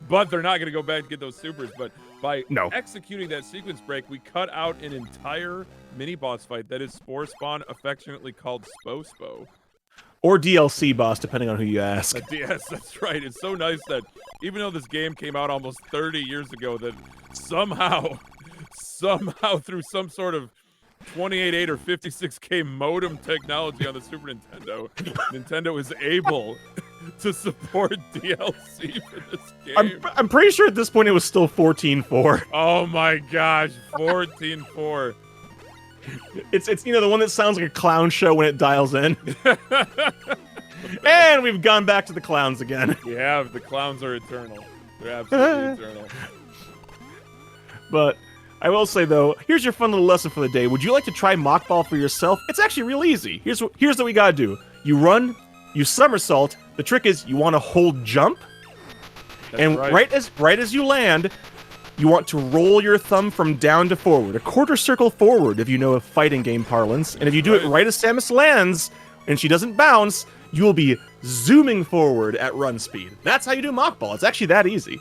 But they're not going to go back to get those supers. But by No. executing that sequence break, we cut out an entire mini-boss fight that is Spore Spawn, affectionately called Spo. Or DLC boss, depending on who you ask. Yes, that's right. It's so nice that even though this game came out almost 30 years ago, that somehow through some sort of 28.8 or 56K modem technology on the Super Nintendo, Nintendo is able to support DLC for this game. I'm pretty sure at this point it was still 14.4. Oh my gosh, 14.4. It's the one that sounds like a clown show when it dials in. And we've gone back to the clowns again. We have. The clowns are eternal. They're absolutely eternal. But I will say though, here's your fun little lesson for the day. Would you like to try mockball for yourself? It's actually real easy. Here's what we gotta do. You run, you somersault. The trick is you want to hold jump, That's and right as you land, you want to roll your thumb from down to forward, a quarter circle forward if you know a fighting game parlance. And if you do it right as Samus lands and she doesn't bounce, you will be zooming forward at run speed. That's how you do mockball. It's actually that easy.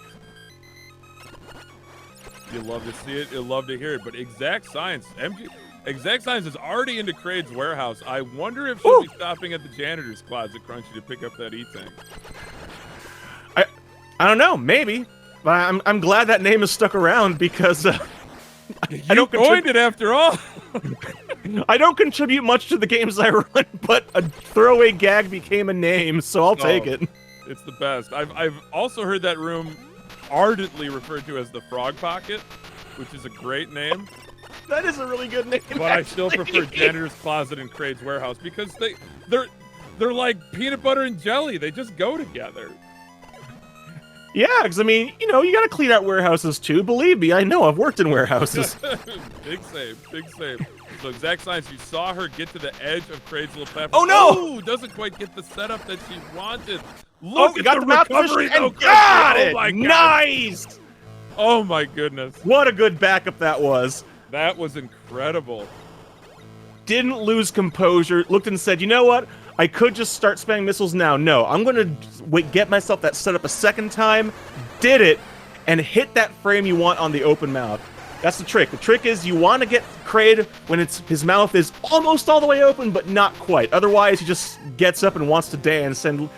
You'll love to see it. You'll love to hear it. But Exact Science, Exact Science is already into Kraid's warehouse. I wonder if she'll be stopping at the janitor's closet, Crunchy, to pick up that E-Tank. I don't know, maybe. But I'm glad that name is stuck around because I don't coined it after all. I don't contribute much to the games I run, but a throwaway gag became a name, so I'll take it. It's the best. I've also heard that room ardently referred to as the Frog Pocket, which is a great name. That is a really good name. But I still prefer Janitor's Closet and Kraid's Warehouse because they're like peanut butter and jelly. They just go together. Yeah, because I mean, you gotta clean out warehouses too. Believe me, I know. I've worked in warehouses. Big save. So Exact Science, you saw her get to the edge of Kraid's little platform. Oh no! Ooh, doesn't quite get the setup that she wanted. Look at got the mouth recovery, position and though, got Crunchy. it! Oh my God. Nice! Oh my goodness. What a good backup that was. That was incredible. Didn't lose composure. Looked and said, you know what? I could just start spamming missiles now. No, I'm going to get myself that setup a second time. Did it. And hit that frame you want on the open mouth. That's the trick. The trick is you want to get Kraid when his mouth is almost all the way open, but not quite. Otherwise, he just gets up and wants to dance. And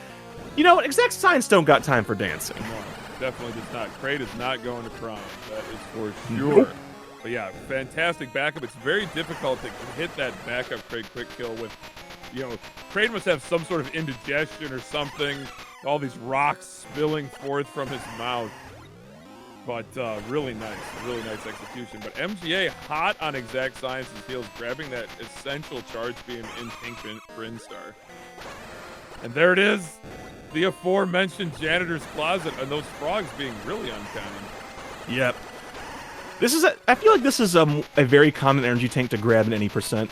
you know what? Exact Science don't got time for dancing. No, definitely does not. Kraid is not going to prom. That is for sure. Nope. But yeah, fantastic backup. It's very difficult to hit that backup Kraid quick kill with, Kraid must have some sort of indigestion or something. All these rocks spilling forth from his mouth. But really nice execution. But MGA hot on Exact Science's heels, grabbing that essential charge beam in Pink Brinstar. And there it is, the aforementioned Janitor's Closet, and those frogs being really uncanny. Yep. I feel like this is a very common energy tank to grab in any percent.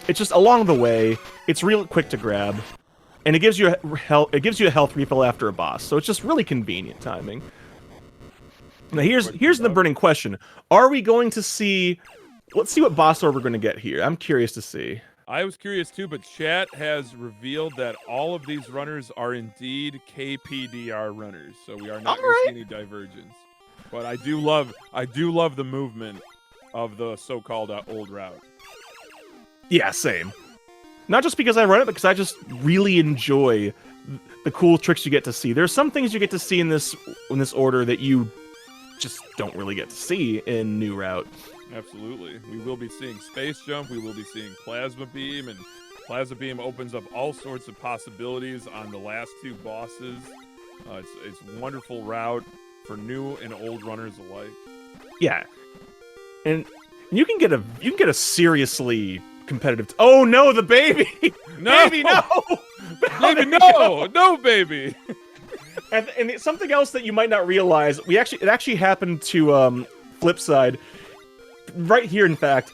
It's just along the way. It's real quick to grab, and it gives you a health refill after a boss. So it's just really convenient timing. Now here's the burning question: are we going to see? Let's see what boss order we're going to get here. I'm curious to see. I was curious too, but chat has revealed that all of these runners are indeed KPDR runners, so we are not going to see any divergence. But I do love the movement of the so-called old route. Yeah, same. Not just because I run it, but because I just really enjoy the cool tricks you get to see. There's some things you get to see in this order that you just don't really get to see in New Route. Absolutely. We will be seeing Space Jump, we will be seeing Plasma Beam, and Plasma Beam opens up all sorts of possibilities on the last two bosses. It's a wonderful route for new and old runners alike. Yeah. And you can get a seriously competitive. Oh no, the baby! No! Baby, no! Baby, no! No, baby! And something else that you might not realize, it actually happened to Flipside. Right here, in fact.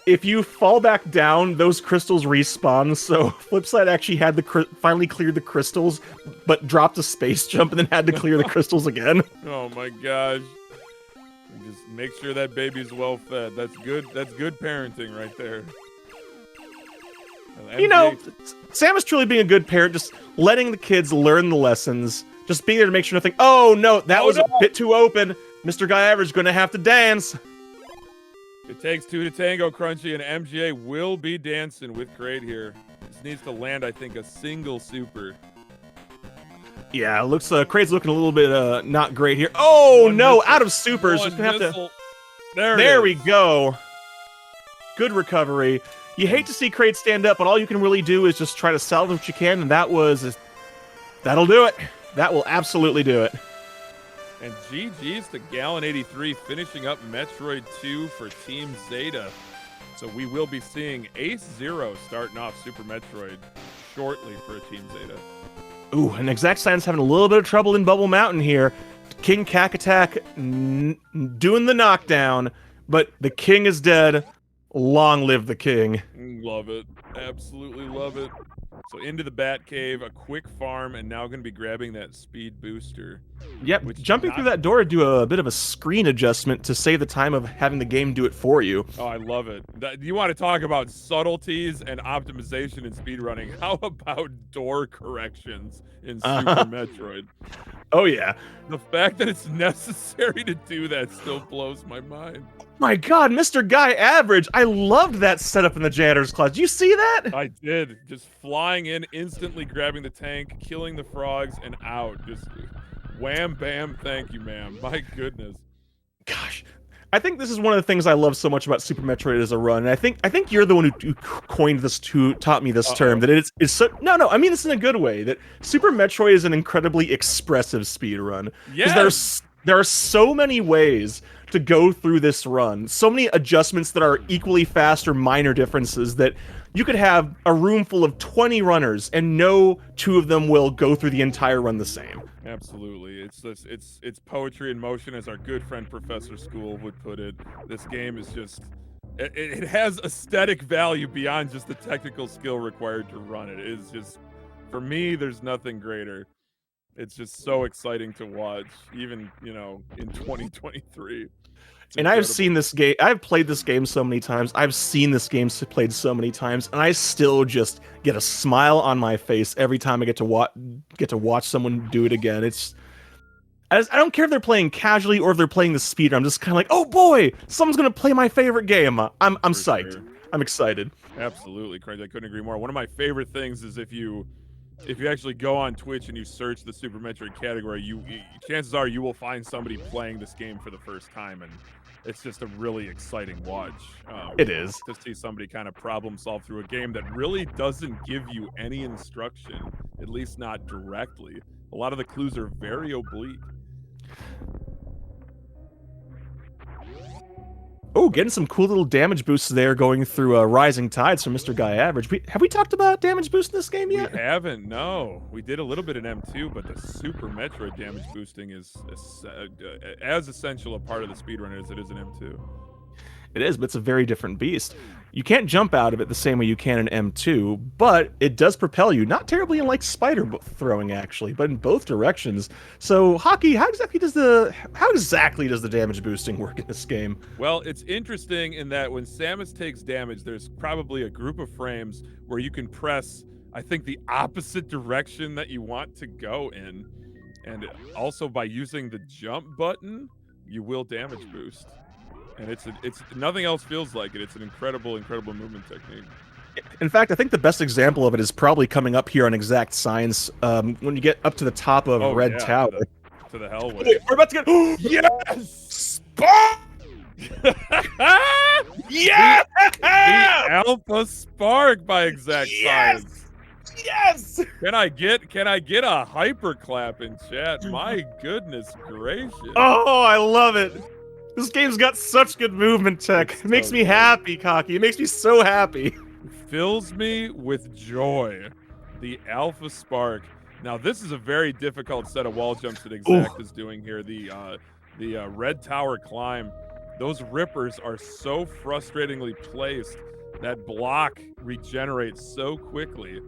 If you fall back down, those crystals respawn, so Flipside actually had finally cleared the crystals, but dropped a space jump and then had to clear the crystals again. Oh my gosh. Just make sure that baby's well fed. That's good parenting right there. You know, Sam is truly being a good parent, just letting the kids learn the lessons, just being there to make sure nothing. Oh no, that was a bit too open. Mr. Guy Average gonna have to dance. It takes two to tango, Crunchy, and MGA will be dancing with Kraid here. Just needs to land, I think, a single super. Yeah, looks Kraid's looking a little bit not great here. Oh One no, missile. out of supers. One Just gonna have to. missile. There There we go. Good recovery. You hate to see Kraid stand up, but all you can really do is just try to salvage what you can, and that'll do it. That will absolutely do it. And GG's to Gallon83 finishing up Metroid 2 for Team Zeta. So we will be seeing Ace Zero starting off Super Metroid shortly for a Team Zeta. Ooh, and Exact Science having a little bit of trouble in Bubble Mountain here. King Cack Attack doing the knockdown, but the king is dead. Long live the king. Love it. Absolutely love it. So into the Bat Cave, a quick farm, and now going to be grabbing that speed booster. Yep, jumping through that door to do a bit of a screen adjustment to save the time of having the game do it for you. Oh, I love it. You want to talk about subtleties and optimization in speedrunning. How about door corrections in Super Metroid? Oh, yeah. The fact that it's necessary to do that still blows my mind. My God, Mr. Guy Average, I loved that setup in the janitor's closet. Did you see that? I did. Just flying in, instantly grabbing the tank, killing the frogs, and out. Just wham, bam, thank you, ma'am. My goodness. Gosh, I think this is one of the things I love so much about Super Metroid as a run. And I think you're the one who coined this, who taught me this term. That it's so no, I mean this in a good way. That Super Metroid is an incredibly expressive speed run. Yes. There are so many ways to go through this run, so many adjustments that are equally fast or minor differences that you could have a room full of 20 runners and no two of them will go through the entire run the same. Absolutely. It's poetry in motion, as our good friend Professor School would put it. This game is just it has aesthetic value beyond just the technical skill required to run it. It is just, for me, there's nothing greater. It's just so exciting to watch, even, you know, in 2023. And I've seen this game. I've played this game so many times. I've seen this game played so many times, and I still just get a smile on my face every time I get to watch someone do it again. I don't care if they're playing casually or if they're playing the speed. I'm just kind of like, oh boy, someone's gonna play my favorite game. I'm psyched. Sure. I'm excited. Absolutely, crazy. I couldn't agree more. One of my favorite things is if you actually go on Twitch and you search the Super Metroid category, chances are you will find somebody playing this game for the first time, and it's just a really exciting watch. It is. To see somebody kind of problem solve through a game that really doesn't give you any instruction, at least not directly. A lot of the clues are very oblique. Oh, getting some cool little damage boosts there going through Rising Tides from Mr. Guy Average. Have we talked about damage boost in this game yet? We haven't, no. We did a little bit in M2, but the Super Metroid damage boosting is as essential a part of the speedrunner as it is in M2. It is, but it's a very different beast. You can't jump out of it the same way you can in M2, but it does propel you. Not terribly in like spider throwing, actually, but in both directions. So, Hockey, how exactly does the damage boosting work in this game? Well, it's interesting in that when Samus takes damage, there's probably a group of frames where you can press, I think, the opposite direction that you want to go in. And also by using the jump button, you will damage boost. And it's nothing else feels like it. It's an incredible movement technique. In fact, I think the best example of it is probably coming up here on Exact Science when you get up to the top of Red Tower. To the Hellway. Wait, we're about to get... Yes! Spark! Yeah! The Alpha Spark by Exact Science. Yes! Can I get a hyper clap in chat? My goodness gracious. Oh, I love it. This game's got such good movement tech. It's It makes so me good. happy, Cocky. It makes me so happy. Fills me with joy. The Alpha Spark. Now, this is a very difficult set of wall jumps that Exact is doing here. The Red Tower climb. Those rippers are so frustratingly placed. That block regenerates so quickly.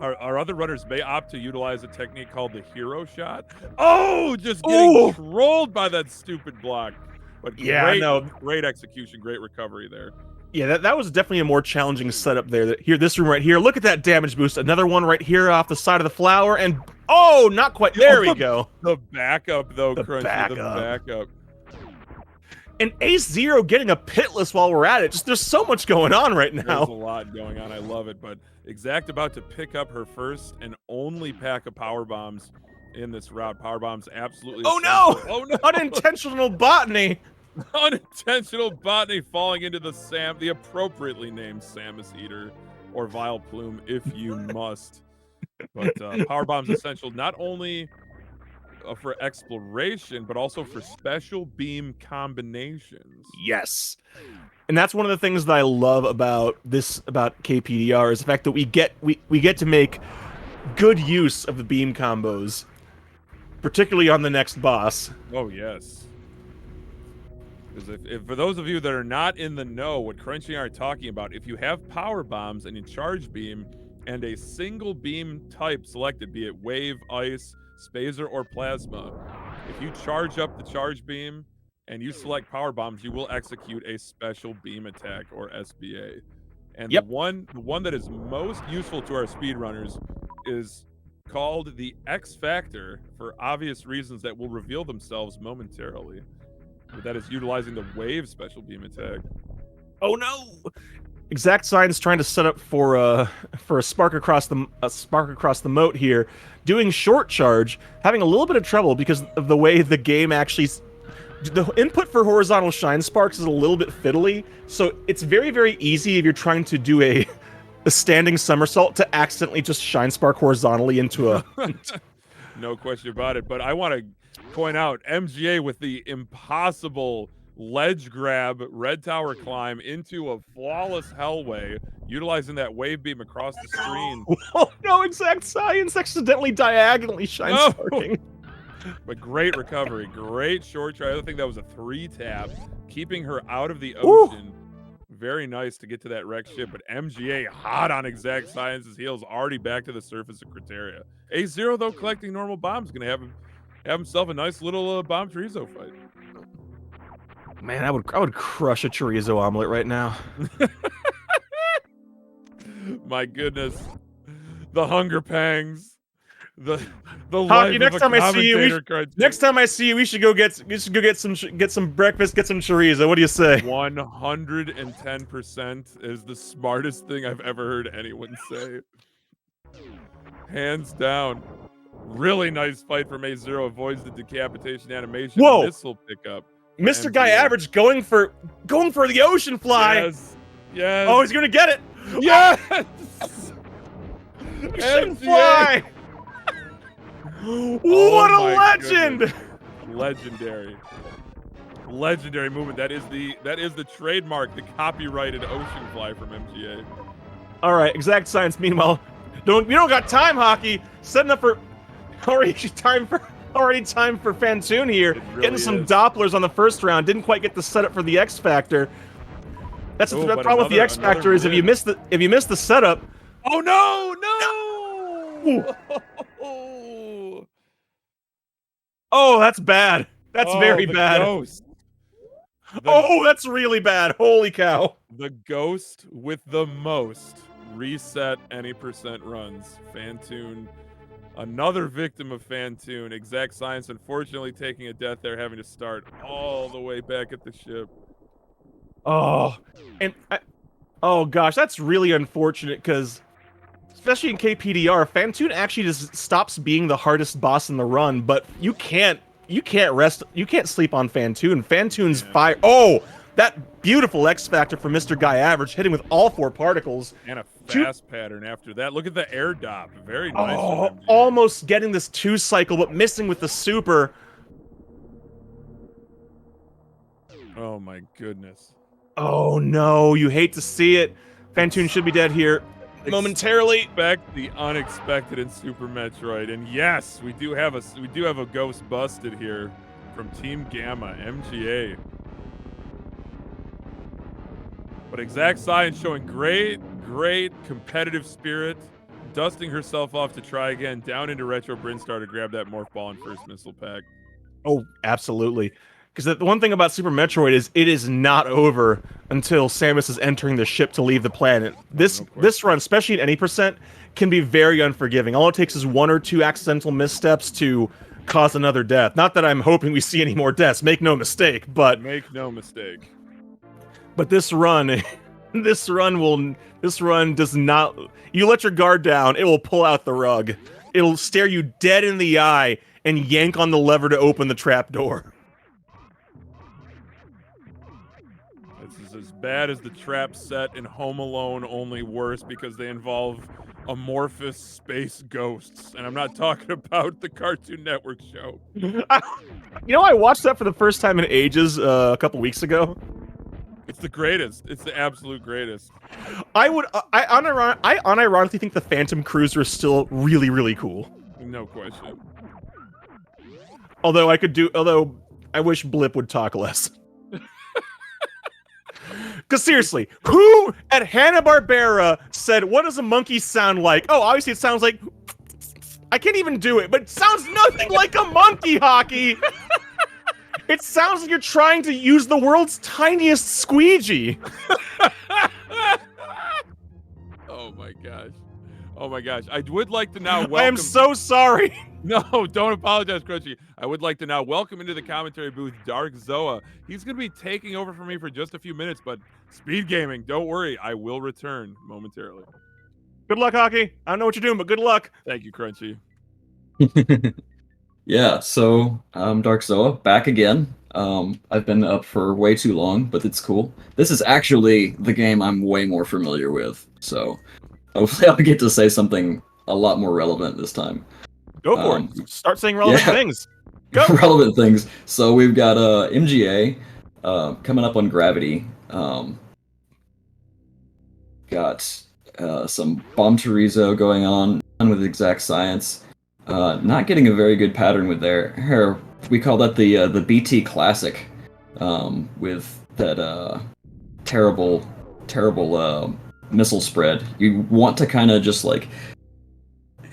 Our other runners may opt to utilize a technique called the hero shot. Oh, just getting trolled by that stupid block. But great execution, great recovery there. Yeah, that was definitely a more challenging setup there. Here, this room right here. Look at that damage boost. Another one right here off the side of the flower. And, oh, not quite. There we go. The backup, though, The Crunchy. backup. The backup. And Ace Zero getting a pitless while we're at it. Just there's so much going on right now. There's a lot going on. I love it. But Exact about to pick up her first and only pack of power bombs in this route. Power bombs absolutely. Oh no! Oh no! Unintentional botany. Unintentional botany falling into the appropriately named Samus Eater or Vile Plume, if you must. But power bombs essential not only for exploration, but also for special beam combinations. Yes. And that's one of the things that I love about KPDR is the fact that we get to make good use of the beam combos, particularly on the next boss. Oh yes. Because if for those of you that are not in the know what Crunchy and I are talking about, if you have power bombs and you charge beam and a single beam type selected, be it wave, ice, spacer, or plasma, if you charge up the charge beam and you select power bombs, you will execute a special beam attack or SBA. And the one that is most useful to our speedrunners is called the X Factor for obvious reasons that will reveal themselves momentarily. But that is utilizing the wave special beam attack. Oh no! Exact Science trying to set up for a spark across the moat here, doing short charge, having a little bit of trouble because of the way the game actually. The input for horizontal shine sparks is a little bit fiddly, so it's very, very easy if you're trying to do a standing somersault to accidentally just shine spark horizontally into a. No question about it. But I want to point out MGA with the impossible ledge grab, red tower climb into a flawless hellway, utilizing that wave beam across the screen. Oh no! Exact Science accidentally diagonally shine sparking. But great recovery, great short try. I think that was a 3-tap, keeping her out of the ocean. Very nice to get to that wrecked ship, but MGA hot on Exact Science's heels, already back to the surface of Criteria. A0 though, collecting normal bombs, gonna have himself a nice little bomb chorizo fight. Man, I would crush a chorizo omelet right now. My goodness, the hunger pangs. The Hockey, next time I see you, we should go get some breakfast, get some chorizo. What do you say? 110% is the smartest thing I've ever heard anyone say. Hands down. Really nice fight from A0, avoids the decapitation animation. Whoa! Missile pickup. Mr. Guy Average going for the ocean fly. Yes. Yes. Oh, he's gonna get it. Yes. Ocean fly. What a legend! Goodness. Legendary movement. That is the trademark, the copyrighted ocean fly from MGA. All right, Exact Science. Meanwhile, we don't got time, Hockey. Setting up for already time for Fantoon here. Really getting some Dopplers on the first round. Didn't quite get the setup for the X Factor. That's the problem with the X Factor is if you miss the setup. Oh no! Oh, that's bad. That's very bad. Ghost. That's really bad. Holy cow. The ghost with the most reset any percent runs. Fantoon, another victim of Fantoon. Exact Science, unfortunately, taking a death there, having to start all the way back at the ship. Oh, oh gosh, that's really unfortunate because, especially in KPDR, Fantoon actually just stops being the hardest boss in the run. But you can't sleep on Fantoon. Fantoon's fire. Oh, that beautiful X Factor from Mr. Guy Average, hitting with all 4 particles. And a fast pattern after that. Look at the air dop. Very nice. Oh, almost getting this 2 cycle, but missing with the super. Oh my goodness. Oh no, you hate to see it. Phantoon should be dead here momentarily. Expect the unexpected in Super Metroid, and yes, we do have a ghost busted here from Team Gamma MGA. But Exact Science showing great competitive spirit, dusting herself off to try again, down into Retro Brinstar to grab that Morph Ball and first missile pack. Oh, absolutely. Because the one thing about Super Metroid is it is not over until Samus is entering the ship to leave the planet. This run, especially at any percent, can be very unforgiving. All it takes is 1 or 2 accidental missteps to cause another death. Not that I'm hoping we see any more deaths, make no mistake, but... Make no mistake. But this run, this run does not... You let your guard down, it will pull out the rug. It'll stare you dead in the eye and yank on the lever to open the trapdoor. This is as bad as the trap set in Home Alone, only worse because they involve amorphous space ghosts. And I'm not talking about the Cartoon Network show. I watched that for the first time in ages a couple weeks ago. It's the greatest. It's the absolute greatest. I unironically think the Phantom Cruiser is still really, really cool. No question. Although I wish Blip would talk less. Because seriously, who at Hanna-Barbera said, what does a monkey sound like? Oh, obviously it sounds like... I can't even do it, but it sounds nothing like a monkey, Hockey! It sounds like you're trying to use the world's tiniest squeegee. Oh my gosh. Oh my gosh. I would like to now welcome... I am so sorry. No, don't apologize, Crunchy. I would like to now welcome into the commentary booth Dark Zoa. He's going to be taking over for me for just a few minutes, but Speed Gaming, don't worry. I will return momentarily. Good luck, Hockey. I don't know what you're doing, but good luck. Thank you, Crunchy. Yeah, so Dark Zoa back again. I've been up for way too long, but it's cool. This is actually the game I'm way more familiar with, so hopefully I'll get to say something a lot more relevant this time. Go for it. Start saying relevant things. Go. Relevant things. So we've got MGA coming up on Gravity. Got some Bomb Chorizo going on with Exact Science. Not getting a very good pattern with her. We call that the BT Classic, with that terrible missile spread. You want to kind of just like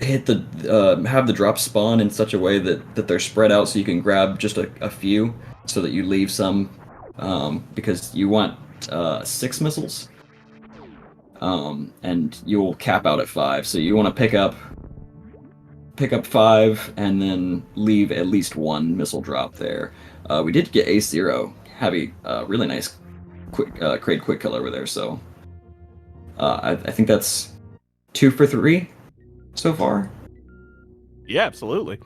hit have the drop spawn in such a way that they're spread out so you can grab just a few, so that you leave some, because you want 6 missiles, and you'll cap out at 5. So you want to pick up 5 and then leave at least 1 missile drop there. We did get Ace Zero, heavy, really nice quick kill over there. So I think that's 2 for 3 so far. Yeah, absolutely.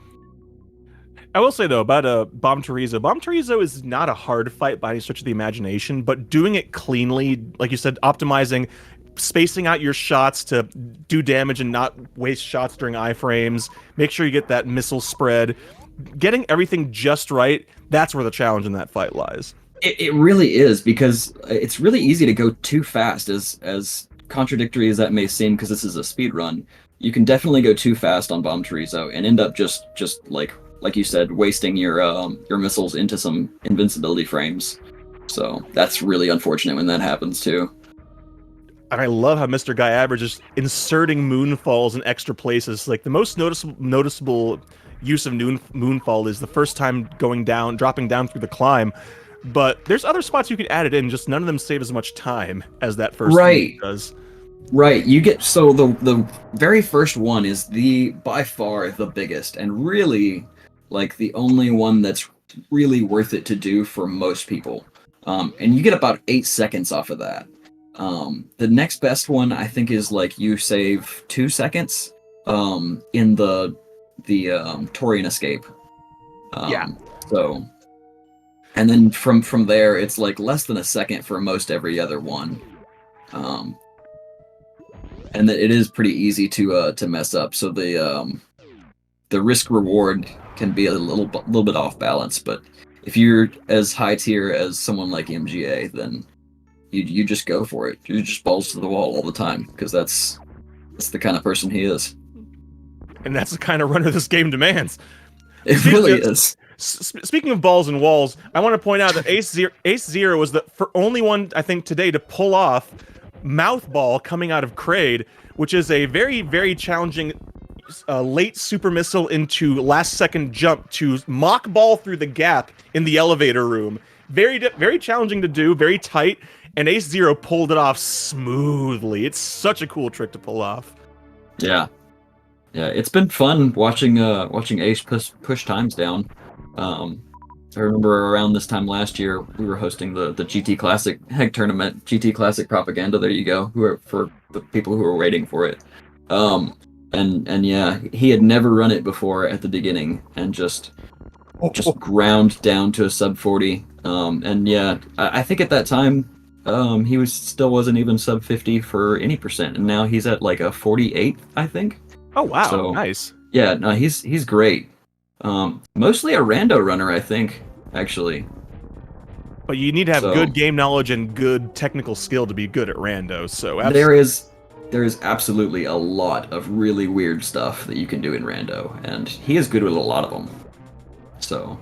I will say though about Bomb Chorizo. Bomb Chorizo is not a hard fight by any stretch of the imagination, but doing it cleanly, like you said, optimizing, spacing out your shots to do damage and not waste shots during iframes, make sure you get that missile spread, getting everything just right, that's where the challenge in that fight lies. It really is, because it's really easy to go too fast, as contradictory as that may seem, because this is a speed run. You can definitely go too fast on Bomb Chorizo and end up just like you said, wasting your missiles into some invincibility frames. So that's really unfortunate when that happens too. And I love how Mr. Guy Average is inserting moonfalls in extra places. Like the most noticeable use of moonfall is the first time dropping down through the climb. But there's other spots you could add it in, just none of them save as much time as that first one does. Right, you get, so the very first one is by far the biggest, and really like the only one that's really worth it to do for most people. And you get about 8 seconds off of that. The next best one I think is like you save 2 seconds in the Torian escape. So, and then from there it's like less than a second for most every other one. And that it is pretty easy to mess up. So the risk reward can be a little bit off balance, but if you're as high tier as someone like MGA, then you just go for it. You just balls to the wall all the time because that's the kind of person he is. And that's the kind of runner this game demands. It really is. Speaking of balls and walls, I want to point out that Ace Zero was the only one, I think, today to pull off Mouth Ball coming out of Kraid, which is a very, very challenging late super missile into last second jump to mock ball through the gap in the elevator room. Very challenging to do, very tight, and Ace Zero pulled it off smoothly. It's such a cool trick to pull off. Yeah. Yeah, it's been fun watching Ace push times down. I remember around this time last year we were hosting the GT Classic Heg tournament, GT Classic propaganda. There you go. For the people who were waiting for it. And yeah, he had never run it before at the beginning and just ground down to a sub 40. And yeah, I think at that time he still wasn't even sub 50 for any percent, and now he's at like a 48, I think. Oh wow, So, nice. Yeah, no, he's great. Mostly a rando runner, I think, actually. But you need to have So- good game knowledge and good technical skill to be good at randos. So There is absolutely a lot of really weird stuff that you can do in rando, and he is good with a lot of them. So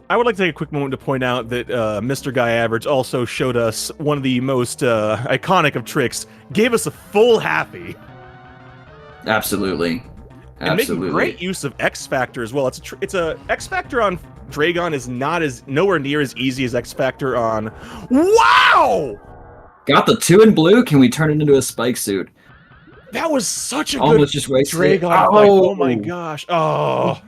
I would like to take a quick moment to point out that Mr. Guy Average also showed us one of the most iconic of tricks, gave us a full happy. absolutely. And making great use of X Factor as well. It's a X Factor on Dragon is nowhere near as easy as X Factor on. Wow! Got the 2 in blue. Can we turn it into a spike suit? That was such a Almost good just wasted it. Dragon fight. Oh my gosh! Oh,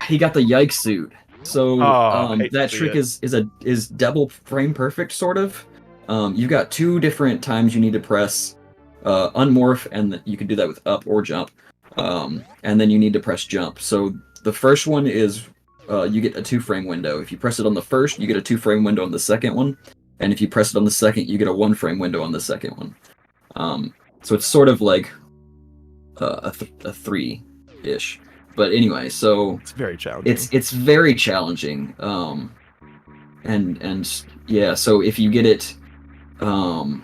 He got the yikes suit. So I hate to that see trick it. is double frame perfect, sort of. You've got 2 different times you need to press unmorph, and you can do that with up or jump. And then you need to press jump. So the first one is you get a 2-frame window. If you press it on the first, you get a 2-frame window on the second one. And if you press it on the second, you get a 1-frame window on the second one. So it's sort of like a 3-ish. But anyway, so it's very challenging. it's very challenging. And yeah, so if you get it 1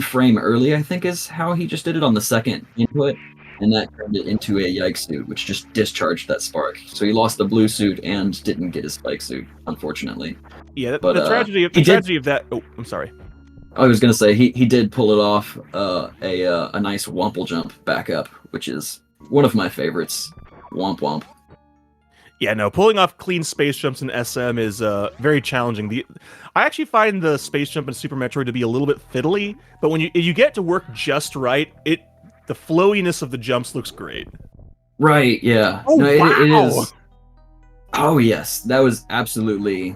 frame early, I think is how he just did it on the second input, and that turned it into a yikes suit, which just discharged that spark. So he lost the blue suit and didn't get his spike suit, unfortunately. Yeah, but, the tragedy of that. Oh, I'm sorry. I was gonna say he did pull it off a nice womple jump back up, which is one of my favorites. Womp womp. Yeah, no, pulling off clean space jumps in SM is very challenging. I actually find the space jump in Super Metroid to be a little bit fiddly, but when you get to work just right, the flowiness of the jumps looks great. Right, yeah. Oh, no, wow! it is. Oh yes, that was absolutely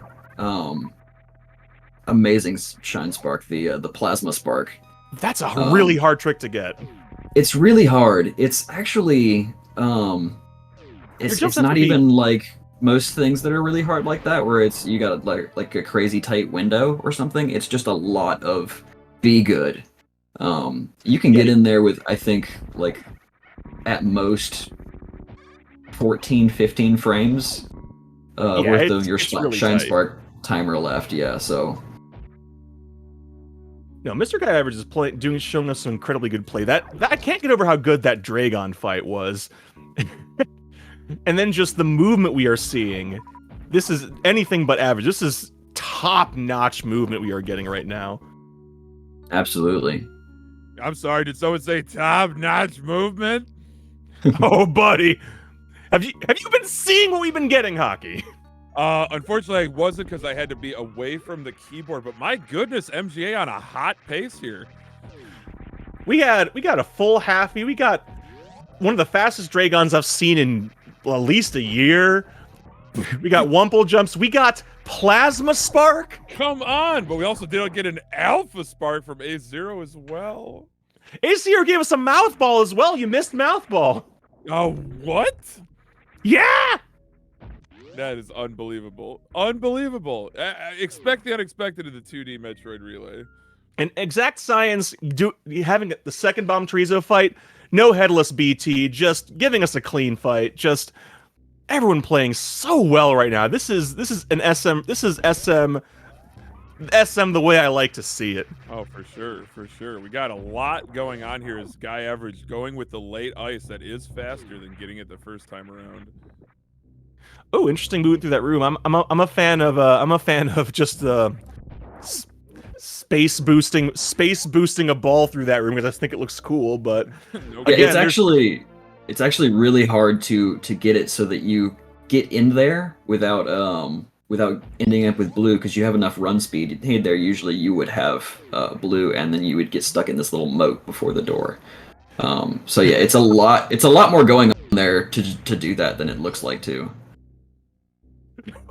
amazing shine spark, the plasma spark. That's a really hard trick to get. It's really hard. It's actually it's not even like most things that are really hard like that, where it's you got like a crazy tight window or something. It's just a lot of be good. You can get in there with, I think, like at most 14, 15 frames worth of your really shine tight. spark timer left. Yeah, so No, Mr. Guy Average is showing us some incredibly good play. That I can't get over how good that Dragon fight was. And then just the movement we are seeing. This is anything but average. This is top-notch movement we are getting right now. absolutely. I'm sorry, did someone say top-notch movement? Oh, buddy. Have you been seeing what we've been getting, Hockey? Unfortunately, I wasn't because I had to be away from the keyboard. But my goodness, MGA on a hot pace here. We got a full halfie. We got one of the fastest Dragons I've seen in at least a year. We got Wumple jumps. We got Plasma Spark. Come on, but we also did get an Alpha Spark from A0 as well. A0 gave us a Mouth Ball as well. You missed Mouth Ball. Oh, what? Yeah. That is unbelievable. Unbelievable. Expect the unexpected in the 2D Metroid Relay. And Exact Science having the second Bomb Chorizo fight, no headless BT, just giving us a clean fight. Just everyone playing so well right now. This is an SM. This is SM the way I like to see it. Oh, for sure. We got a lot going on here as Guy Average going with the late ice that is faster than getting it the first time around. Oh, interesting moving through that room. I'm a fan of just space boosting a ball through that room because I think it looks cool. But No Yeah, again, it's actually really hard to get it so that you get in there without ending up with blue, because you have enough run speed. Hey, there usually you would have blue, and then you would get stuck in this little moat before the door. So yeah, it's a lot more going on there to do that than it looks like too.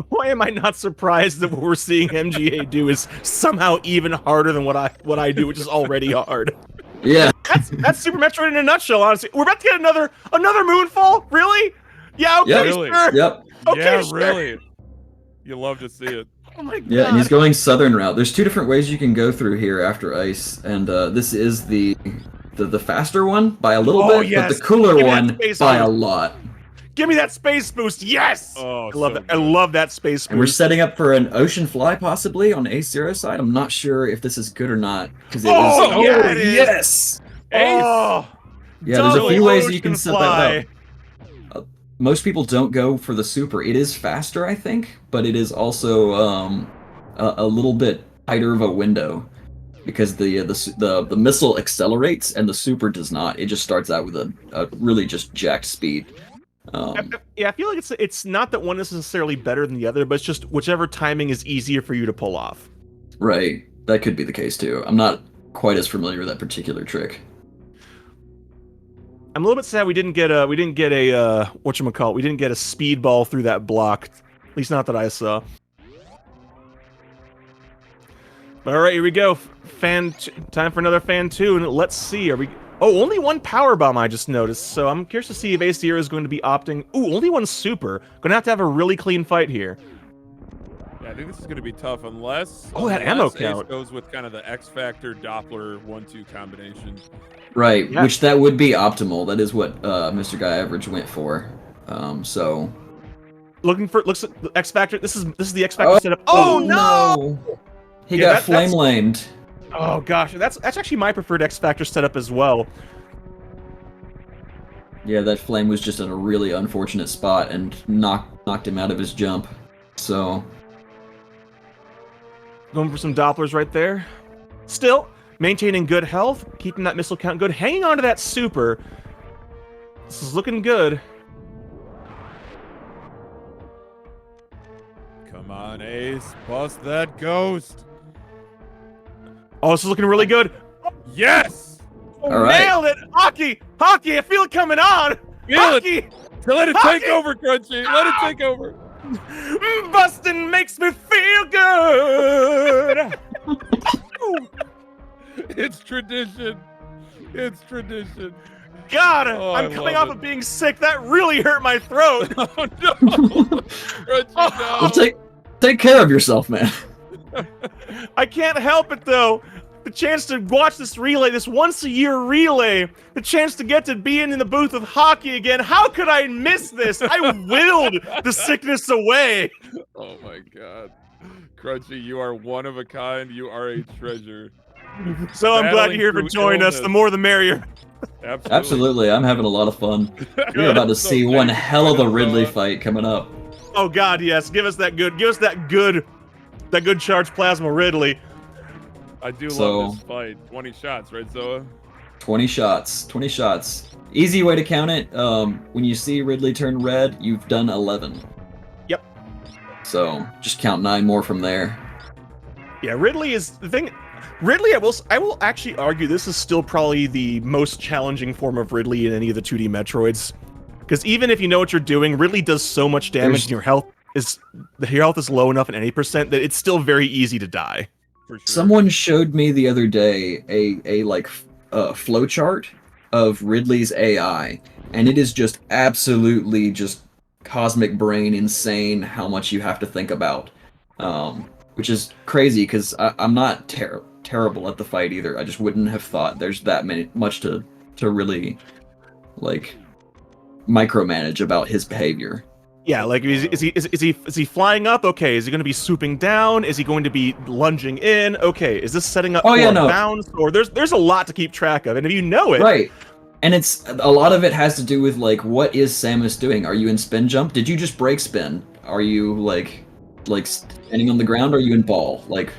why am I not surprised that what we're seeing MGA do is somehow even harder than what I do, which is already hard? Yeah. That's Super Metroid in a nutshell. Honestly, we're about to get another Moonfall. Really? Yeah. Okay. Yep. Really? Sure. Yep. Okay, Yeah, sure. really. You love to see it. Oh my god. Yeah, and he's going southern route. There's two different ways you can go through here after ice, and this is the faster one by a little Oh, bit, yes. but the cooler Give me that one space by a boost. lot. Give me that space boost. Yes. Oh, I love so that. I good. love that space And we're boost. setting up for an ocean fly possibly on Ace Zero side. I'm not sure if this is good or not because it Oh, is. yeah, it is. Yes. Oh. Yeah, there's a double few ways that you ocean can set fly. that up. Most people don't go for the super. It is faster, I think, but it is also a little bit tighter of a window because the missile accelerates and the super does not. It just starts out with a really just jacked speed. Yeah, I feel like it's not that one is necessarily better than the other, but it's just whichever timing is easier for you to pull off. Right, that could be the case too. I'm not quite as familiar with that particular trick. I'm a little bit sad we didn't get a whatchamacallit, we didn't get a speed ball through that block. At least not that I saw. But all right, here we go. Time for another fan 2, and let's see. Are we? Oh, only one power bomb I just noticed. So I'm curious to see if Ace Zero is going to be opting. Ooh, only one super. Gonna have a really clean fight here. Yeah, I think this is going to be tough unless. Oh, that ammo Ace count. goes with kind of the X Factor Doppler 1-2 combination. Right, Yeah. which that would be optimal. That is what Mr. Guy Average went for. So. Looks at the X Factor. This is the X Factor setup. Oh no! He Yeah, got flame lamed. Oh gosh, that's actually my preferred X Factor setup as well. Yeah, that flame was just in a really unfortunate spot and knocked him out of his jump. So. Going for some Dopplers right there. Still maintaining good health, keeping that missile count good, hanging on to that super. This is looking good. Come on, Ace. Bust that ghost. Oh, this is looking really good. Yes! Oh, All right. nailed it! Hockey! I feel it coming on! Feel Hockey! it! Let it Hockey! take over, Crunchy. Let it take over. Bustin' makes me feel good! It's tradition. It's tradition. God, Oh, I'm I coming love off it. of being sick. That really hurt my throat. Oh no! Crunchy, Well, no. take care of yourself, man. I can't help it though. The chance to watch this relay, this once-a-year relay, the chance to get to be in the booth with Hockey again. How could I miss this? I willed the sickness away. Oh my god. Crunchy, you are one of a kind. You are a treasure. So I'm glad Battling you're here for through joining us. The illness. more the merrier. Absolutely. Absolutely, I'm having a lot of fun. You're about to So see thank one you for hell of a joining us, Ridley Noah. fight coming up. Oh God, yes. Give us that good charged plasma Ridley. I do So- love this fight. 20 shots, right, Zoa? 20 shots. 20 shots. Easy way to count it. When you see Ridley turn red, you've done 11. Yep. So just count 9 more from there. Yeah, Ridley is the thing. Ridley, I will actually argue this is still probably the most challenging form of Ridley in any of the 2D Metroids. Because even if you know what you're doing, Ridley does so much damage, and your health is low enough at any percent that it's still very easy to die. For sure. Someone showed me the other day a flowchart of Ridley's AI, and it is just absolutely just cosmic brain insane how much you have to think about, which is crazy because I'm not terrible at the fight either. I just wouldn't have thought there's that much to really like micromanage about his behavior. Yeah, like is he flying up? Okay, is he going to be swooping down? Is he going to be lunging in? Okay, is this setting up Oh, for yeah, a no. bounce? Or there's a lot to keep track of, and if you know it, Right. And it's a lot of it has to do with like what is Samus doing? Are you in spin jump? Did you just break spin? Are you like standing on the ground? Are you in ball? Like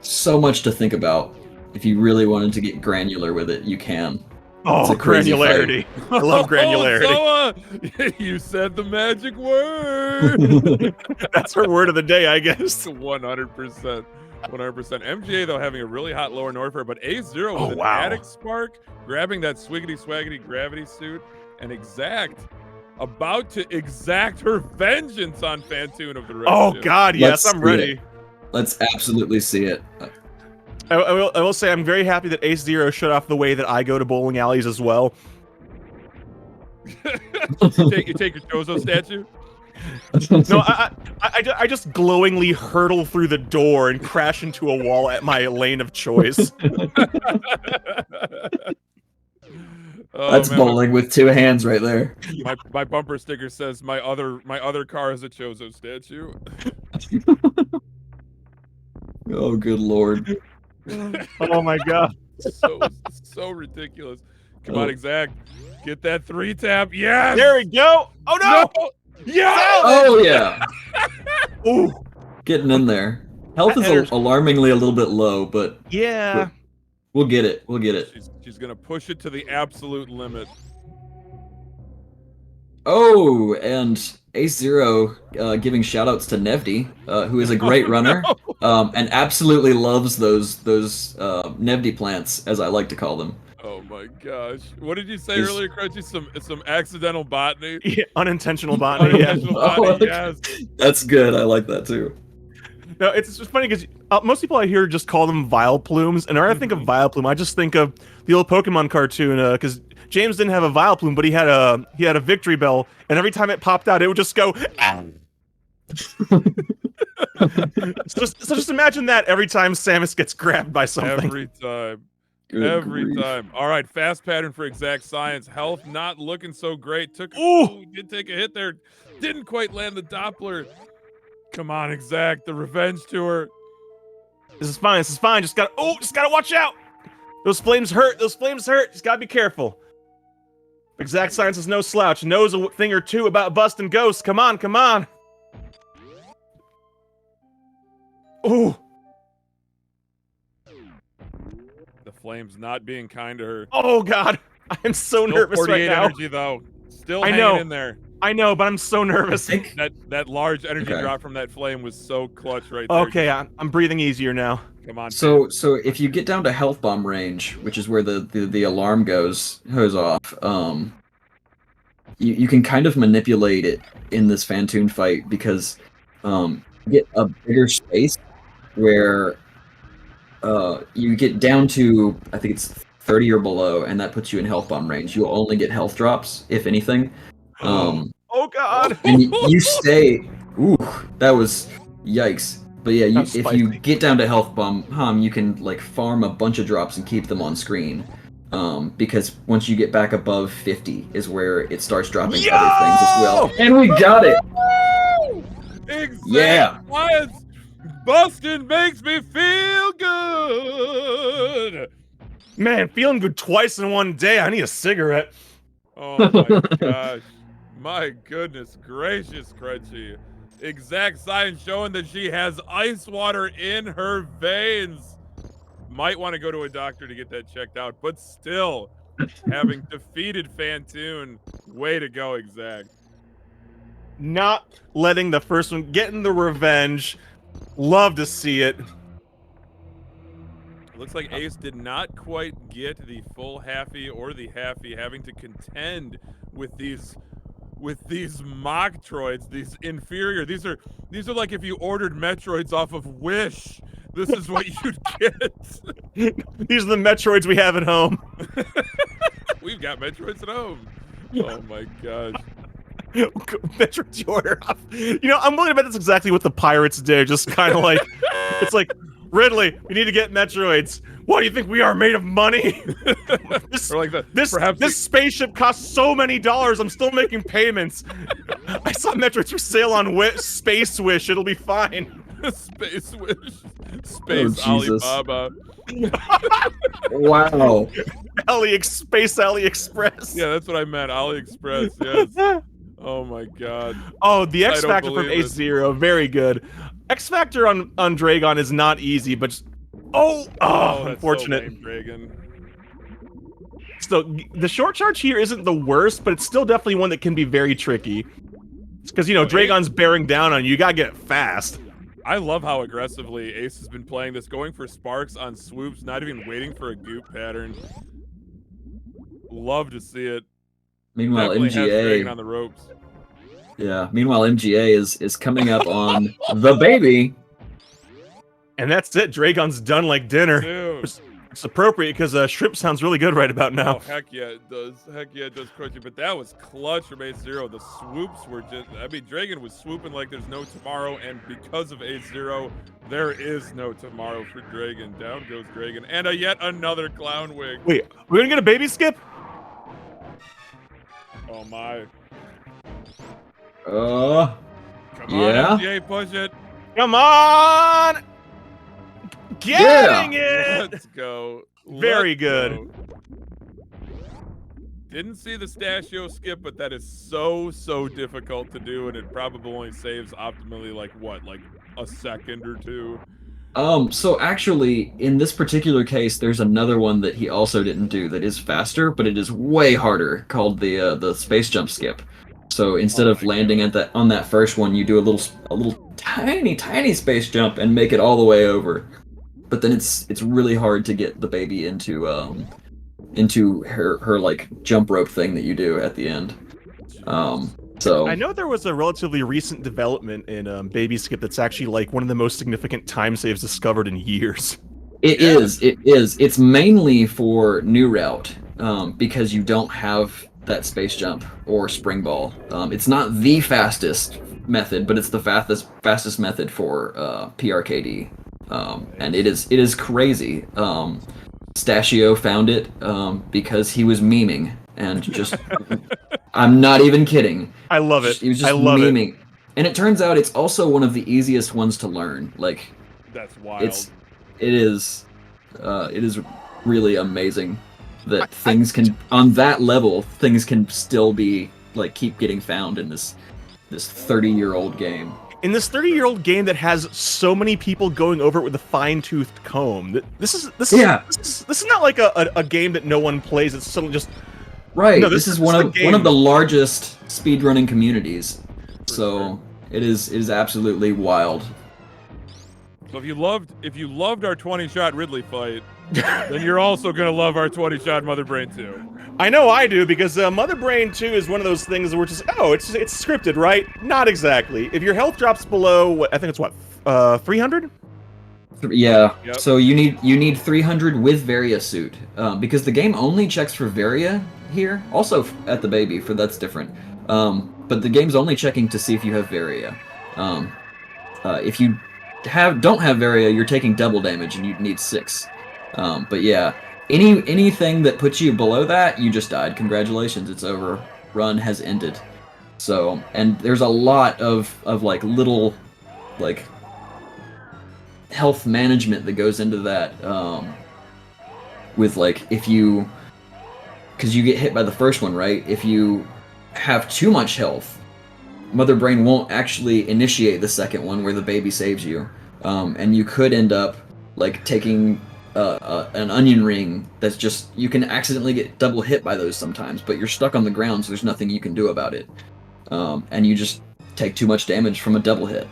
so much to think about. If you really wanted to get granular with it, you can. It's oh, a crazy granularity. I love granularity. So, you said the magic word. That's her word of the day, I guess. 100%. 100%. MGA, though, having a really hot lower Norfair, but A0 Oh, with an wow. Attic Spark, grabbing that swiggity-swaggity gravity suit, and Exact, about to exact her vengeance on Fantoon of the Red Oh, Ship. God, yes, Let's I'm see ready. it. Let's absolutely see it. I will say I'm very happy that Ace Zero shut off the way that I go to bowling alleys as well. you take your Chozo statue? No, I just glowingly hurtle through the door and crash into a wall at my lane of choice. Oh, That's man, bowling with two hands right there. my bumper sticker says my other car is a Chozo statue. Oh, good lord. Oh my god. so ridiculous. Come on, Exact. Get that 3-tap. Yes! There we go. Oh no! Yeah! Oh yeah. Ooh. Getting in there. Health is That alarmingly a little bit low, but yeah. we'll get it. We'll get it. She's gonna push it to the absolute limit. Oh, and Ace Zero giving shoutouts to Nevdi, who is a great runner, and absolutely loves those Nevdi plants, as I like to call them. Oh my gosh! What did you say earlier, Crunchy? Some accidental botany. Yeah, unintentional botany. Yeah. Unintentional botany. Yes. That's good. I like that too. No, it's just funny because most people I hear just call them Vileplumes, and whenever I think of Vileplume, I just think of the old Pokemon cartoon. Because James didn't have a Vileplume, but he had a victory bell, and every time it popped out, it would just go. so just imagine that every time Samus gets grabbed by something. Every time. Good Every grief. time. All right, fast pattern for Exact Science. Health not looking so great. Did take a hit there. Didn't quite land the Doppler. Come on, Exact. The revenge tour. This is fine. This is fine. Just gotta watch out. Those flames hurt. Those flames hurt. Just gotta be careful. Exact Science is no slouch. Knows a thing or two about busting ghosts. Come on, come on. Ooh. The flames not being kind to her. Oh God. I'm so Still nervous 48 right now. energy though. Still I hanging know. in there. I know, but I'm so nervous. That large energy Okay. drop from that flame was so clutch right there. Okay, I'm breathing easier now. Come on. So if you get down to health bomb range, which is where the alarm goes off, you can kind of manipulate it in this Fantoon fight because you get a bigger space where you get down to, I think it's 30 or below, and that puts you in health bomb range. You'll only get health drops, if anything. Oh God. And you stay. Ooh, that was yikes. But yeah, That's if you spicy. get down to health bomb, you can like farm a bunch of drops and keep them on screen. Because once you get back above 50 is where it starts dropping other things as well. And we got it. Exact Yeah. Science. Bustin' makes me feel good. Man, feeling good twice in one day. I need a cigarette. Oh my gosh. My goodness gracious, Crunchy. Exact Science showing that she has ice water in her veins. Might want to go to a doctor to get that checked out, but still, having defeated Fantoon, way to go, Exact. Not letting the first one, getting the revenge. Love to see it. It looks like Ace did not quite get the full halfie or the halfie, having to contend with these mock droids, these inferior. These are like if you ordered Metroids off of Wish. This is what you'd get. These are the Metroids we have at home. We've got Metroids at home. Oh my gosh. Metroids you order off. You know, I'm willing to bet that's exactly what the pirates did. Just kind of like, it's like Ridley, we need to get Metroids. What do you think we are made of money? This spaceship costs so many dollars. I'm still making payments. I saw Metroids for sale on Space Wish. It'll be fine. Space Wish. Space Alibaba. Wow. Space AliExpress. Yeah, that's what I meant. AliExpress, yes. Oh my god. Oh, the X Factor from H0, very good. X Factor on Dragon is not easy, but unfortunate. So lame, Dragon. So the short charge here isn't the worst, but it's still definitely one that can be very tricky. Because Dragon's bearing down on you. You gotta get it fast. I love how aggressively Ace has been playing this, going for sparks on swoops, not even waiting for a goop pattern. Love to see it. Meanwhile, Definitely has Dragon MGA. on the ropes. Yeah. Meanwhile, MGA is coming up on the baby. And that's it. Dragon's done like dinner. Dude. It's appropriate because shrimp sounds really good right about now. Oh, heck yeah, it does. Heck yeah, it does, Crunchy. But that was clutch from H0. The swoops were just... I mean, Dragon was swooping like there's no tomorrow, and because of H0, there is no tomorrow for Dragon. Down goes Dragon. And yet another clown wig. Wait, we're gonna get a baby skip? Oh, my. Come on, MJ, push it. Come on! Getting it! Let's go. Very good. Go. Didn't see the Stashio skip, but that is so difficult to do, and it probably only saves optimally like a second or two. So actually, in this particular case, there's another one that he also didn't do that is faster, but it is way harder, called the space jump skip. So instead of landing on that first one, you do a little tiny space jump and make it all the way over. But then it's really hard to get the baby into her like jump rope thing that you do at the end. So I know there was a relatively recent development in Baby Skip that's actually like one of the most significant time saves discovered in years. It is. It's mainly for new route because you don't have that space jump or spring ball. It's not the fastest method, but it's the fastest method for PRKD. And it is crazy. Stashio found it because he was memeing and just I'm not even kidding. I love it. He was just memeing. And it turns out it's also one of the easiest ones to learn. Like that's wild. It is really amazing that things can on that level things can still be like keep getting found in this 30-year-old game. In this 30-year-old game that has so many people going over it with a fine-toothed comb, this is not like a game that no one plays. It's suddenly just right. No, this is one of the largest speedrunning communities, so it is absolutely wild. So if you loved our 20-shot Ridley fight, then you're also gonna love our 20-shot Mother Brain 2. I know I do, because Mother Brain 2 is one of those things where it's scripted, right? Not exactly. If your health drops below, I think it's 300? Yeah. Yep. So you need 300 with Varia suit, because the game only checks for Varia here. Also at the baby, for that's different. But the game's only checking to see if you have Varia. If you don't have Varia, you're taking double damage, and you'd need 6. But yeah, anything that puts you below that, you just died. Congratulations, it's over. Run has ended. So, and there's a lot of like little like health management that goes into that. With like because you get hit by the first one, right? If you have too much health, Mother Brain won't actually initiate the second one where the baby saves you, and you could end up like taking an onion ring that's just you can accidentally get double hit by those sometimes, but you're stuck on the ground, so there's nothing you can do about it, and you just take too much damage from a double hit,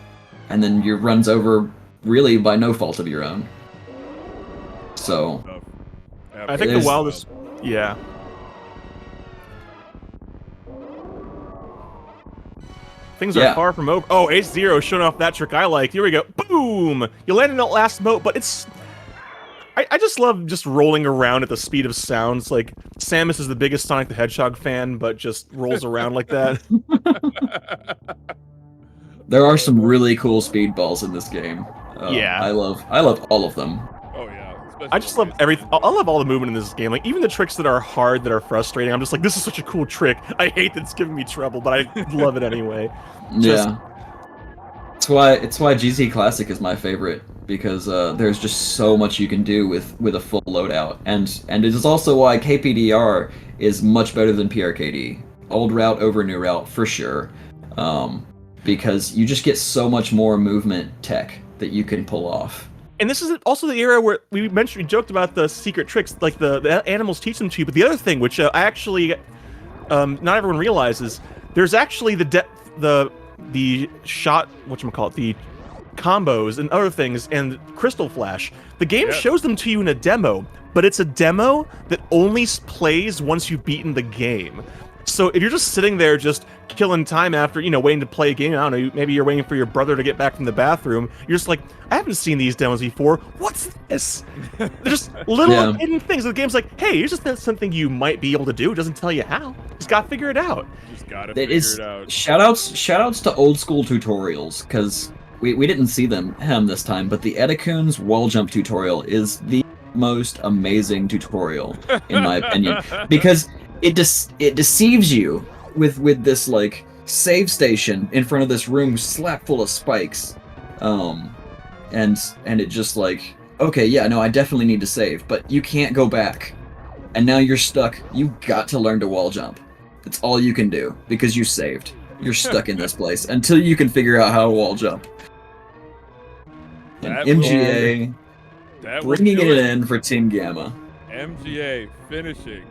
and then your run's over really by no fault of your own. So I think the wildest, yeah. Things are far from over. Oh, H0 showing off that trick I like. Here we go. Boom! You land in that last moat, but it's... I just love just rolling around at the speed of sounds. Like, Samus is the biggest Sonic the Hedgehog fan, but just rolls around like that. There are some really cool speedballs in this game. Yeah. I love all of them. Oh yeah. I just love everything. I love all the movement in this game. Like, even the tricks that are hard, that are frustrating, I'm just like, this is such a cool trick. I hate that it's giving me trouble, but I love it anyway. Just- Yeah. It's why GT Classic is my favorite, because there's just so much you can do with a full loadout, and it is also why KPDR is much better than PRKD. Old route over new route for sure, because you just get so much more movement tech that you can pull off. And this is also the era where we joked about the secret tricks, like the animals teach them to you. But the other thing, which I actually, not everyone realizes, there's actually the shot, whatchamacallit, the combos and other things, and Crystal Flash. The game shows them to you in a demo, but it's a demo that only plays once you've beaten the game. So if you're just sitting there just killing time after, waiting to play a game, I don't know, maybe you're waiting for your brother to get back from the bathroom, you're just like, I haven't seen these demos before. What's this? They're just little hidden things. The game's like, hey, here's just something you might be able to do. It doesn't tell you how. Just gotta figure it out. Just gotta figure it out. Shoutouts to old school tutorials, because we didn't see them this time, but the Edacoon's wall jump tutorial is the most amazing tutorial, in my opinion, because it deceives you with this like save station in front of this room slap full of spikes, and it just like, okay, yeah, no, I definitely need to save, but you can't go back, and now you're stuck. You got to learn to wall jump. That's all you can do because you saved. You're stuck in this place until you can figure out how to wall jump. And MGA bringing it in for Team Gamma. MGA finishing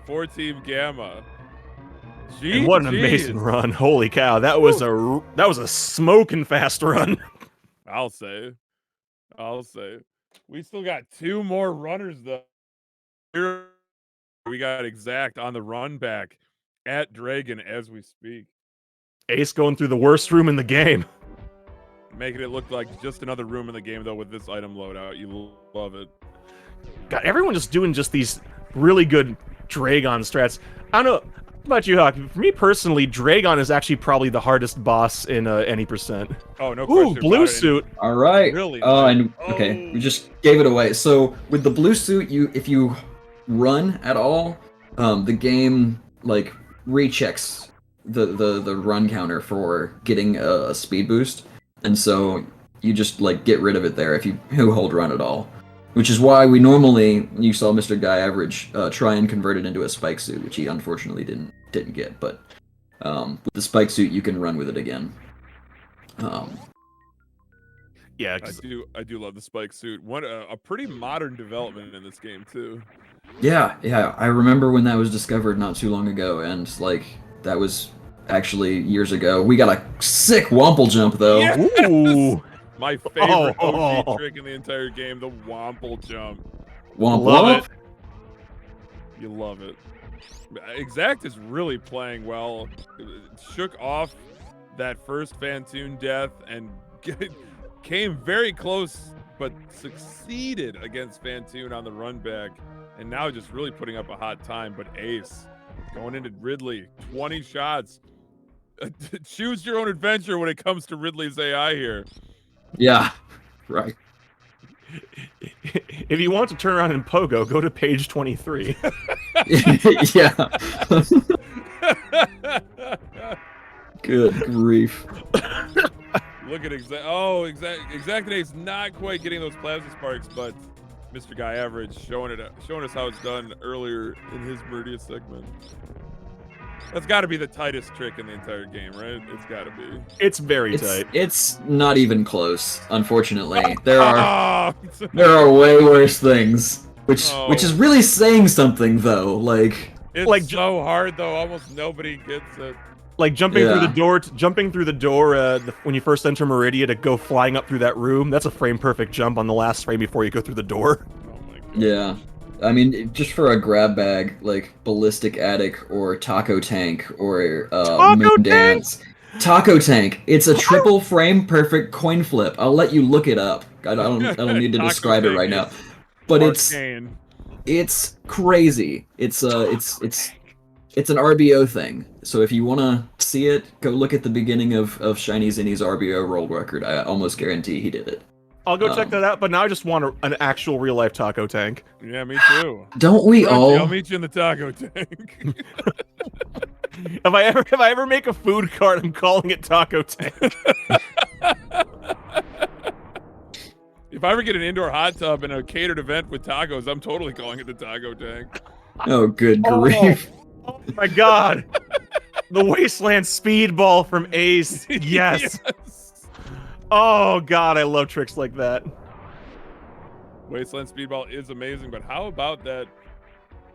for Team Gamma. And what an amazing run! Holy cow, that was a smoking fast run. I'll say. We still got 2 more runners though. Here we got Exact on the run back at Dragon as we speak. Ace going through the worst room in the game. Making it look like just another room in the game though with this item loadout. You love it. God, everyone just doing just these really good Dragon strats. I don't know about you, Hawk. For me personally, Dragon is actually probably the hardest boss in any percent. Oh, no question. Ooh, blue suit. All right. Really? Okay, we just gave it away. So with the blue suit, if you run at all, the game like rechecks the run counter for getting a speed boost, and so you just like get rid of it there if you hold run at all. Which is why you saw Mr. Guy Average try and convert it into a spike suit, which he unfortunately didn't get. But with the spike suit, you can run with it again. Yeah, I do love the spike suit. A pretty modern development in this game too. Yeah. I remember when that was discovered not too long ago, and like that was actually years ago. We got a sick Womple jump though. Yes! Ooh. My favorite OG trick in the entire game, the Womple jump. Love it. You love it. Exact is really playing well. Shook off that first Fantoon death and came very close, but succeeded against Fantoon on the run back. And now just really putting up a hot time. But Ace going into Ridley, 20 shots. Choose your own adventure when it comes to Ridley's AI here. Yeah, right. If you want to turn around in Pogo, go to page 23. Yeah. Good grief. Look at Exact Ace not quite getting those plasma sparks, but Mr. Guy Average showing us how it's done earlier in his Meridius segment. That's got to be the tightest trick in the entire game, right? It's got to be. It's very tight. It's not even close, unfortunately. There are way worse things, which is really saying something though. Like it's like so hard though, almost nobody gets it. Like jumping through the door when you first enter Meridia to go flying up through that room. That's a frame perfect jump on the last frame before you go through the door. Oh my god. Yeah. I mean, just for a grab bag, like Ballistic Attic or Taco Tank or Moon Dance. Taco Tank. It's a triple frame perfect coin flip. I'll let you look it up. I don't need to describe it right now. But it's crazy. It's an RBO thing. So if you want to see it, go look at the beginning of Shiny Zinni's RBO world record. I almost guarantee he did it. I'll go check that out. But now I just want an actual real life taco tank. Yeah, me too. Don't we Crunchy, all? I'll meet you in the taco tank. If I ever make a food cart, I'm calling it Taco Tank. If I ever get an indoor hot tub and a catered event with tacos, I'm totally calling it the taco tank. Oh, good grief! Oh my god! The Wasteland Speedball from Ace. Yes. Oh god, I love tricks like that. Wasteland Speedball is amazing, but how about that?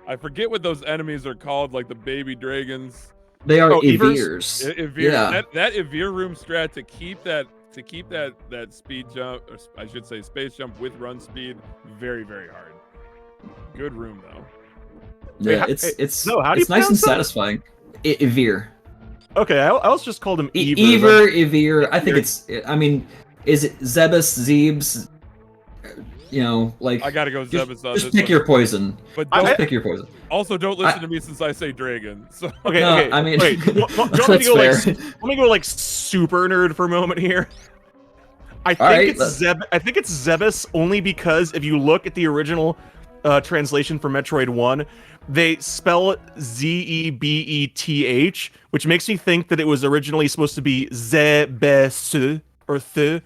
I forget what those enemies are called, like the baby dragons. They are Evers? Evirs. Yeah. That Evir room strat to keep that speed jump, or I should say space jump with run speed, very, very hard. Good room though. Yeah, Wait, it's no, how do you it's nice and pronounce that? satisfying. Evir. Okay, I also just called him Ever. Evir. I think it's. I mean, is it Zebus, Zebes? You know, like I gotta go Zebus on just this pick one. your poison. But Just pick your poison. also don't listen to me since I say dragon. So Okay, No, okay. I mean, wait. Do you want me to that's go fair. let me go like super nerd for a moment here. I think right, I think it's Zebus only because if you look at the original translation for Metroid 1, they spell it Zebeth, which makes me think that it was originally supposed to be Zebes or th.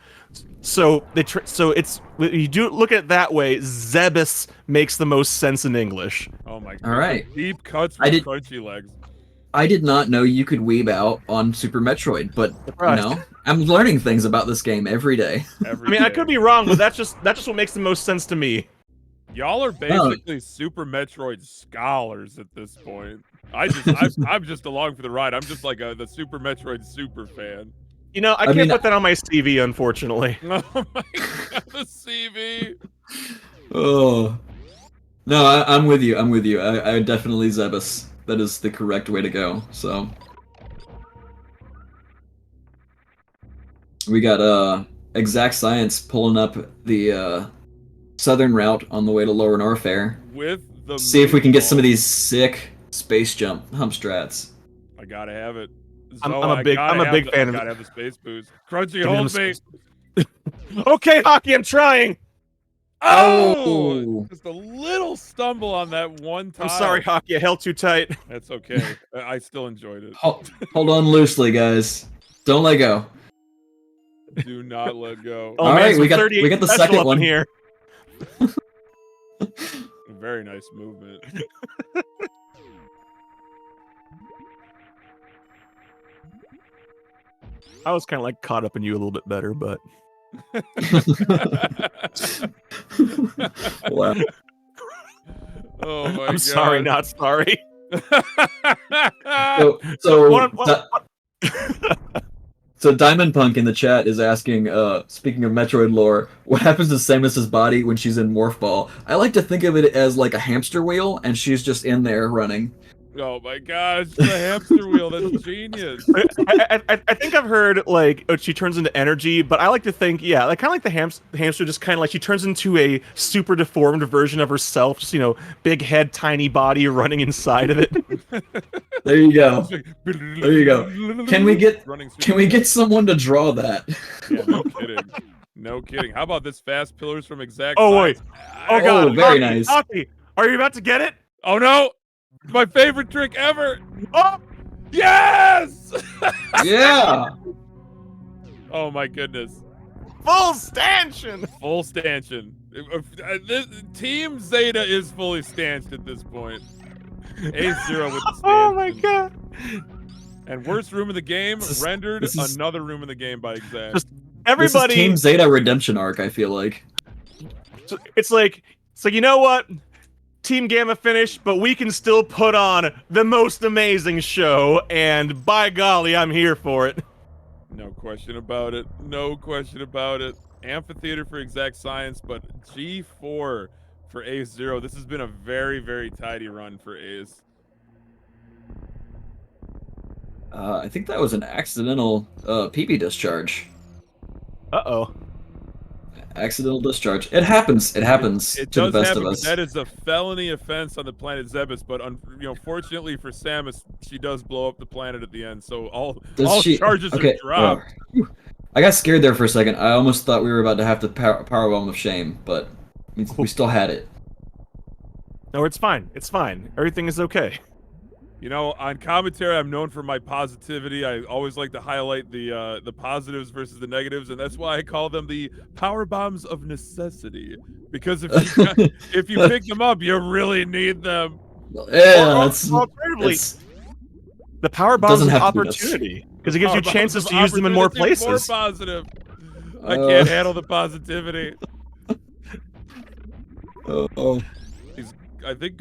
So so it's you do look at it that way. Zebus makes the most sense in English. oh my god. All right. Deep cuts I with did- crunchy legs. I did not know you could weeb out on Super Metroid, but Surprised. you know, I'm learning things about this game every day. Every I mean, I day. could be wrong, but that's just what makes the most sense to me. Y'all are basically Super Metroid scholars at this point. I'm just along for the ride. I'm just like the Super Metroid super fan. You know, I can't put that on my CV, unfortunately. Oh my god, the CV. Oh no, I'm with you. I'm with you. I definitely Zebus. That is the correct way to go. So we got Exact Science pulling up the southern route on the way to Lower Norfair. With the See if we can get some of meatball. these sick space jump hump strats. I gotta have it. I'm Zoe, a big fan I of gotta have the space boost. Crunchy, Give me hold them me. Okay, Hockey, I'm trying. Oh! Just a little stumble on that one time. I'm sorry, Hockey. I held too tight. That's okay. I still enjoyed it. Hold on loosely, guys. Don't let go. Do not let go. Oh All man, right, some we got 38 the special second up in one here. Very nice movement. I was kind of like caught up in you a little bit better, but Wow. Oh my god. I'm sorry, not sorry. So, so Diamond Punk in the chat is asking, speaking of Metroid lore, what happens to Samus's body when she's in Morph Ball? I like to think of it as like a hamster wheel, and she's just in there running. Oh my gosh, the hamster wheel, that's genius. I think I've heard like she turns into energy, but I like to think, yeah, like kind of like the hamster, just kind of like she turns into a super deformed version of herself, just big head, tiny body running inside of it. There you go. There you go. Can we get someone to draw that? Yeah, no kidding. No kidding. How about this fast pillars from Exact Oh Science? wait. Oh god. very Hockey, nice. Hockey, are you about to get it? Oh no! It's my favorite trick ever! Oh! Yes! Yeah. Oh my goodness. Full stanchion! Full stanchion. Team Zeta is fully stanched at this point. A0 with the stanchion. Oh my god. And worst room in the game, rendered this is- another room in the game by Exact. Just everybody. This is Team Zeta redemption arc, I feel like. It's like you know what? Team Gamma finished, but we can still put on the most amazing show, and by golly, I'm here for it. No question about it. No question about it. Amphitheater for Exact Science, but G4 for Ace0. This has been a very, very tidy run for Ace. I think that was an accidental PP discharge. Uh-oh. Accidental discharge. It happens. It happens It to the does best happen, of but us. that is a felony offense on the planet Zebus. But fortunately for Samus, she does blow up the planet at the end, so all Does she? charges Okay. are dropped. I got scared there for a second. I almost thought we were about to have to power bomb of shame, but we still had it. No, it's fine. It's fine. Everything is okay. You know, on commentary, I'm known for my positivity. I always like to highlight the positives versus the negatives, and that's why I call them the power bombs of necessity. Because if you pick them up, you really need them. Yeah, alternatively, the power bombs of doesn't have to be opportunity, because it gives you chances to use them in more places. More positive. I can't handle the positivity. Oh. I think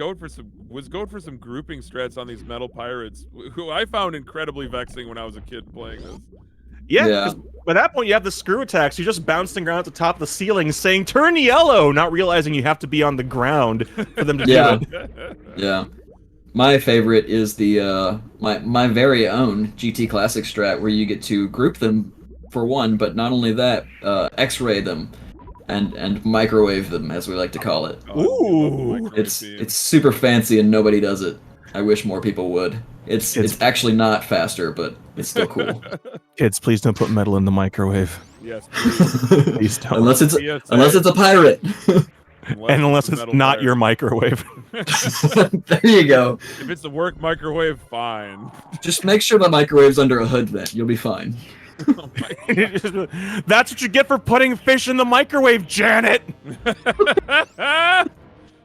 was going for some grouping strats on these metal pirates, who I found incredibly vexing when I was a kid playing this. Yeah, because by that point you have the screw attacks. You're just bouncing around at the top of the ceiling saying, turn yellow, not realizing you have to be on the ground for them to do it. Yeah. My favorite is the my very own GT Classic strat, where you get to group them for one, but not only that, X-ray them and microwave them, as we like to call it. Ooh, it's super fancy and nobody does it. I wish more people would. It's actually not faster, but it's still cool. Kids, please don't put metal in the microwave. Yes, please. Please don't. Unless it's a pirate. Unless it's not your microwave. There you go. If it's a work microwave, fine. Just make sure the microwave's under a hood vent. You'll be fine. Oh That's what you get for putting fish in the microwave, Janet!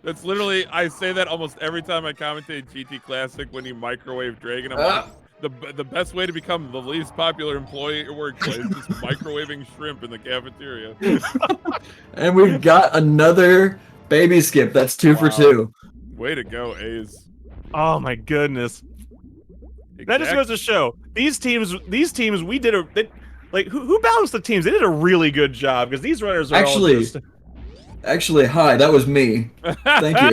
That's literally, I say that almost every time I commentate GT Classic when you microwave Dragon. I'm like, the best way to become the least popular employee at your workplace is microwaving shrimp in the cafeteria. And we've got another baby skip. That's 2 for 2. Way to go, A's. Oh my goodness. That just goes to show these teams. We did who balanced the teams? They did a really good job, because these runners are actually, hi, that was me. Thank you.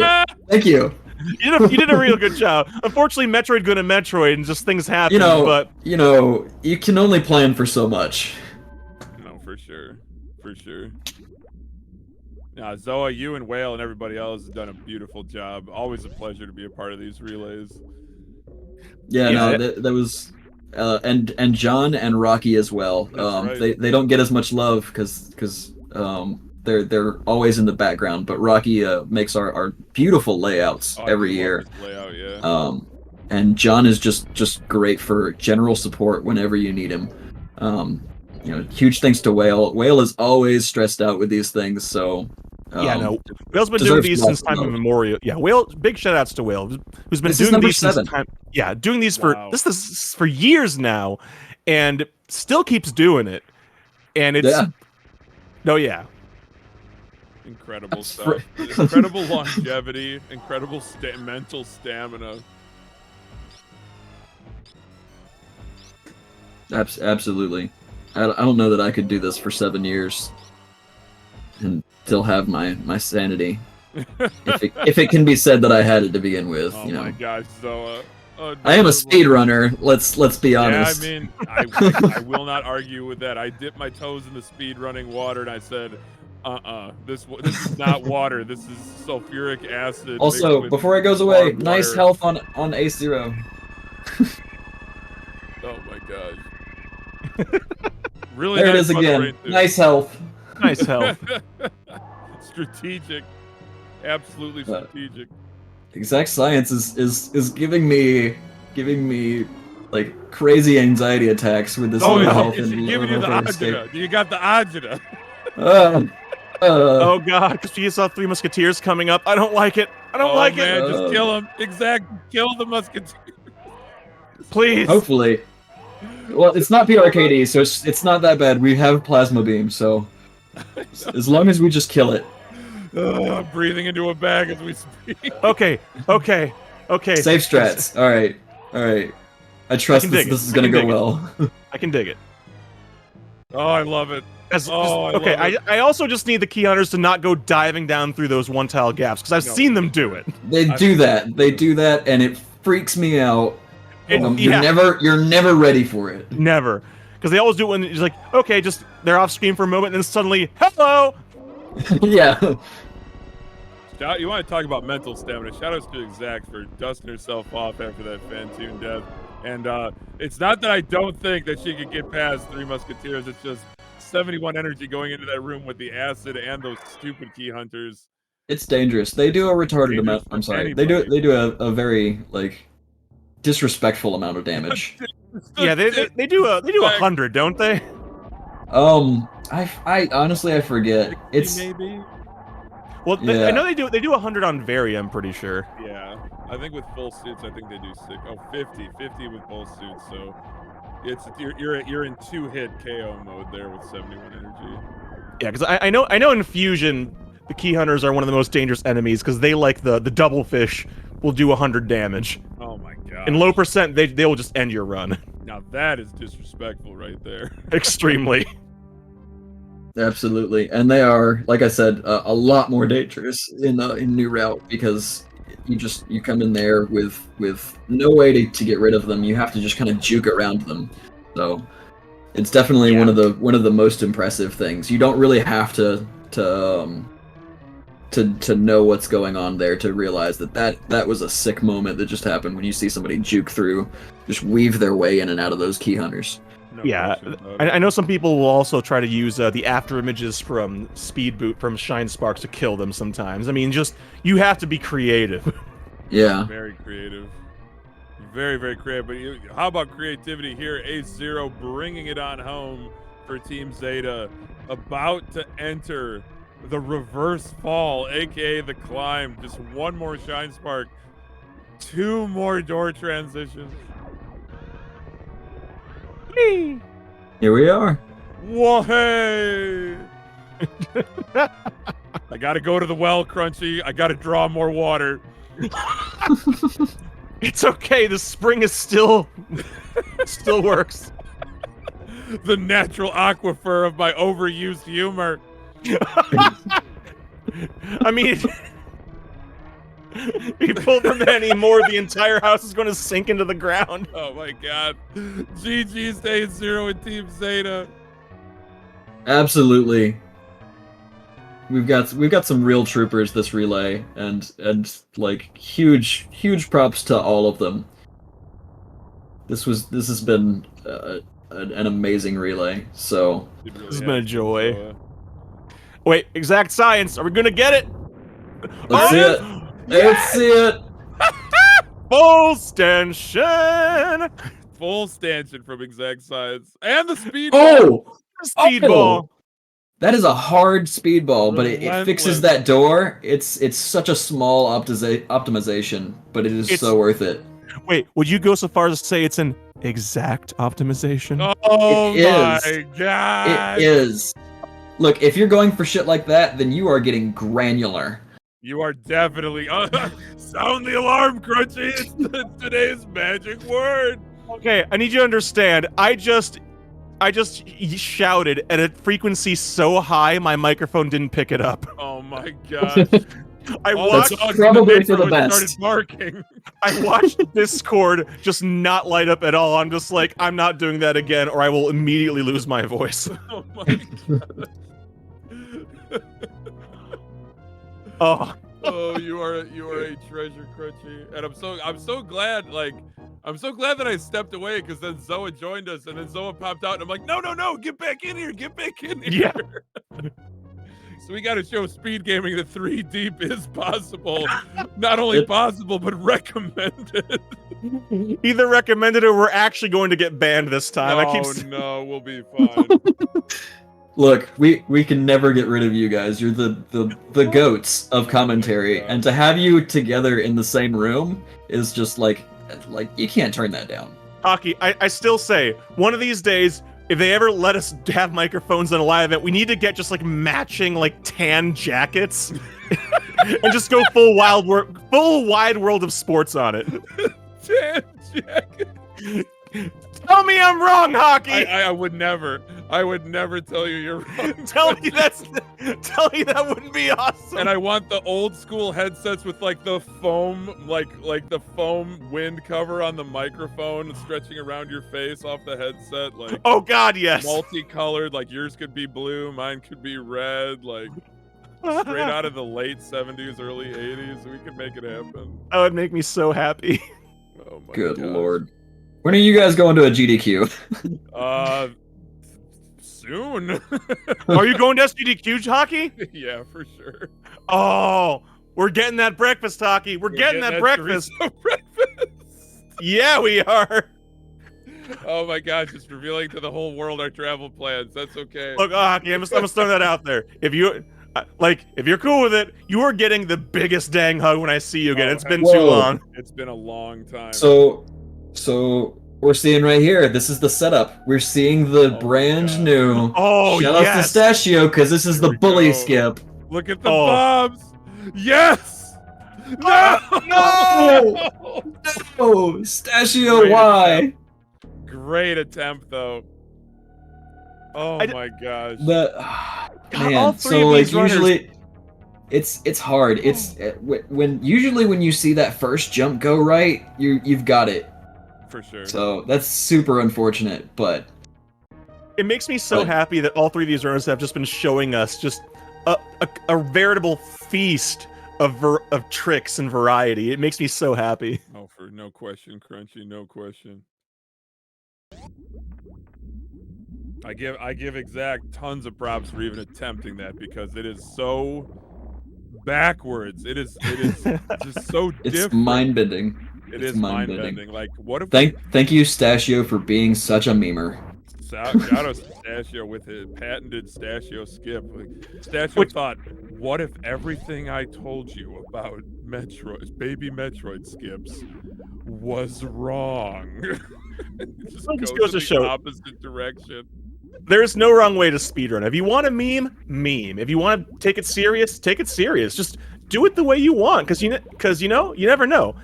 Thank you. You did a real good job. Unfortunately, Metroid good at Metroid, and just things happen. But you can only plan for so much. No, for sure. Zoa, you and Whale and everybody else has done a beautiful job. Always a pleasure to be a part of these relays. Yeah, that was, and John and Rocky as well. Right. They don't get as much love because they're always in the background. But Rocky makes our beautiful layouts every year. Layout, yeah. And John is just great for general support whenever you need him. Huge thanks to Whale. Whale is always stressed out with these things, so. Whale's been doing these since time immemorial. Yeah, Whale. Big shout outs to Whale, who's been doing these since time. Yeah, doing these for this is for years now, and still keeps doing it. And it's incredible stuff. Incredible longevity, incredible mental stamina. Absolutely. I don't know that I could do this for 7 years and still have my sanity. if it can be said that I had it to begin with, Oh my gosh, so I am a speedrunner. Let's be honest. Yeah, I mean, I will not argue with that. I dipped my toes in the speedrunning water and I said, this is not water. This is sulfuric acid. Also, before it goes away, nice health on A0. Oh my gosh. Really? There it is again. Nice health. Nice health. Strategic. Absolutely strategic. Exact Science is giving me like crazy anxiety attacks with this low health and giving you the agita. You got the agita. Oh god, because you saw 3 Musketeers coming up. I don't like it. I don't like it. it. Just kill him. Kill the Musketeers. Please. Hopefully. Well, it's not PRKD, so it's not that bad. We have Plasma Beam, so as long as we just kill it. I'm breathing into a bag as we speak. Okay. Safe strats. All right. I trust this is gonna go well. I can dig it. Oh, I love it. I also just need the key hunters to not go diving down through those one-tile gaps, because I've seen them do it. They do that, and it freaks me out. You're never ready for it. Never, because they always do it when it's like, okay, just they're off screen for a moment, and then suddenly, hello. Yeah. You want to talk about mental stamina? Shoutouts to Exact for dusting herself off after that Fantoon death. And it's not that I don't think that she could get past 3 Musketeers. It's just 71 energy going into that room with the acid and those stupid key hunters. It's dangerous. They do a retarded Dangerous amount. for I'm sorry. anybody. They do a very like disrespectful amount of damage. Yeah, they do 100, don't they? I honestly I forget. It's maybe. Well, Yeah. I know they do 100 on Very, I'm pretty sure. Yeah, I think with full suits, I think they do 50 with full suits. So it's you're in 2-hit KO mode there with 71 energy. Yeah, because I know in Fusion, the Key Hunters are one of the most dangerous enemies because they like the double fish will do 100 damage. Oh my god. In low percent, they will just end your run. Now that is disrespectful right there. Extremely. Absolutely, and they are, like I said, a lot more dangerous in New Route because you come in there with no way to get rid of them. You have to just kind of juke around them. So it's definitely one of the most impressive things. You don't really have to know what's going on there to realize that was a sick moment that just happened when you see somebody juke through, just weave their way in and out of those key hunters. No Yeah, question about it. I know some people will also try to use the after images from Speed Boot from Shine Sparks to kill them sometimes. I mean, just you have to be creative. Yeah. Very creative. Very, very creative. But how about creativity here? A0 bringing it on home for Team Zeta. About to enter the reverse fall, aka the climb. Just one more Shine Spark. 2 more door transitions. Here we are. Whoa, hey! I gotta go to the well, Crunchy. I gotta draw more water. It's okay. The spring is still works. The natural aquifer of my overused humor. I mean, if you pull from it anymore, the entire house is going to sink into the ground. Oh my god. GG's Day 0 and Team Zeta. Absolutely. We've got some real troopers this relay, and like huge props to all of them. This has been an amazing relay. So It really This has been a has joy. so, Wait, exact science. Are we going to get it? let's see it. Let's see it. Full stanchion. full stanchion from Exact Science. And the speed Oh, Speedball. that is a hard speedball, but it fixes Relentless. that door. It's such a small optimization, but it is so worth it. Wait, would you go so far as to say it's an exact optimization? Oh It my is. god. It is. Look, if you're going for shit like that, then you are getting granular. You are definitely sound the alarm, Crunchy. It's today's magic word. Okay, I need you to understand. I just shouted at a frequency so high my microphone didn't pick it up. Oh my god. I All watched the dogs probably in the for the neighborhood best. started barking. I watched Discord just not light up at all. I'm just like, I'm not doing that again, or I will immediately lose my voice. Oh my god. Oh, Oh, you are a treasure, Crunchy, and I'm so glad that I stepped away because then Zoa joined us, and then Zoa popped out, and I'm like, no, get back in here. Yeah. So we got to show speed gaming that 3 deep is possible, not only possible but recommended. either recommended or we're actually going to get banned this time. No, we'll be fine. Look, we can never get rid of you guys. You're the goats of commentary, and to have you together in the same room is just like you can't turn that down. Hockey, I still say, one of these days, if they ever let us have microphones in a live event, we need to get just like matching like tan jackets and just go full wide world of sports on it. Tan jacket. Tell me I'm wrong, Hockey. I would never tell you you're wrong. Tell me that wouldn't be awesome. And I want the old school headsets with like the foam, like the foam wind cover on the microphone stretching around your face off the headset, like oh God, yes. multicolored. Like yours could be blue, mine could be red, like straight out of the late 70s, early 80s. We could make it happen. That would make me so happy. Oh my Good gosh. lord. When are you guys going to a GDQ? soon. Are you going to SGDQ, Hockey? Yeah, for sure. Oh, we're getting that breakfast, Hockey. We're getting that breakfast. breakfast. Yeah, we are. Oh my gosh, it's revealing to the whole world our travel plans. That's okay. Look, Hockey, I'm just throwing that out there. If you're cool with it, you are getting the biggest dang hug when I see you again. Oh, It's been Whoa. too long. It's been a long time. So we're seeing right here. This is the setup. We're seeing the Oh, brand God. new. Oh, Shout out to yes. Stachio because this is Here the we bully go. skip. Look at the Oh. bombs. Yes. No. No! Oh, Stachio, Great why? attempt. Great attempt, though. Oh my gosh. The God, man. all three So of like these runners- usually, it's hard. It's when you see that first jump go right, you've got it. For sure. So that's super unfortunate, but It makes me so But- happy that all three of these runners have just been showing us just a veritable feast of tricks and variety. It makes me so happy. Oh, for no question, Crunchy, no question. I give Exact tons of props for even attempting that because it is so backwards. It is just so it's different. mind bending. It it's is mind mind-bending. bending. Like, what if Thank you, Stachio, for being such a memer. Shout out to Stachio with his patented Stachio skip. Like, Stachio thought, what if everything I told you about Metroid, baby Metroid skips, was wrong? It just Well, it just goes goes to in show- the opposite direction. There's no wrong way to speedrun. If you want to meme. If you want to take it serious, take it serious. Just do it the way you want, because you never know.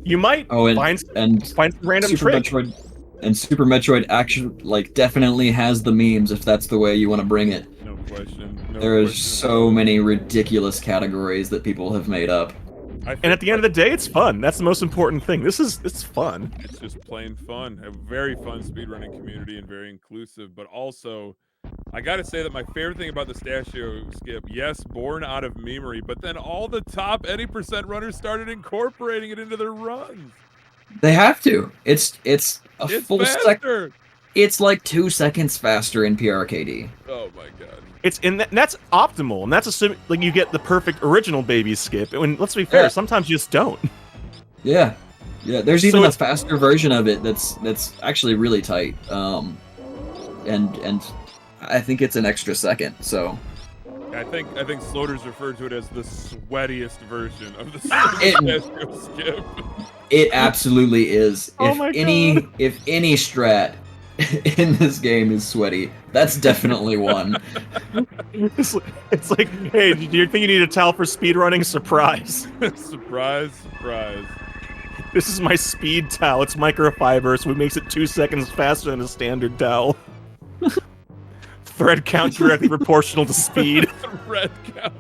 You might find some random Super trick. Metroid, and Super Metroid actually definitely has the memes if that's the way you want to bring it. No question. There's so many ridiculous categories that people have made up. And at the end of the day, it's fun. That's the most important thing. It's fun. It's just plain fun. A very fun speedrunning community and very inclusive, but also I gotta say that my favorite thing about the Stachio skip, yes, born out of memery, but then all the top any percent runners started incorporating it into their runs. They have to. It's a It's full faster. sec. It's like 2 seconds faster in PRKD. Oh my god. That's optimal, and that's assuming you get the perfect original baby skip. And let's be fair, Yeah. sometimes you just don't. Yeah. There's So even a it's- faster version of it that's actually really tight. And I think it's an extra second. So I think Sloters referred to it as the sweatiest version of the It- Stachio skip. it absolutely is. Oh my If any strat in this game is sweaty, that's definitely one. It's like, hey, do you think you need a towel for speedrunning? Surprise. Surprise, surprise. This is my speed towel. It's microfiber, so it makes it 2 seconds faster than a standard towel. Thread count directly proportional to speed. Red count.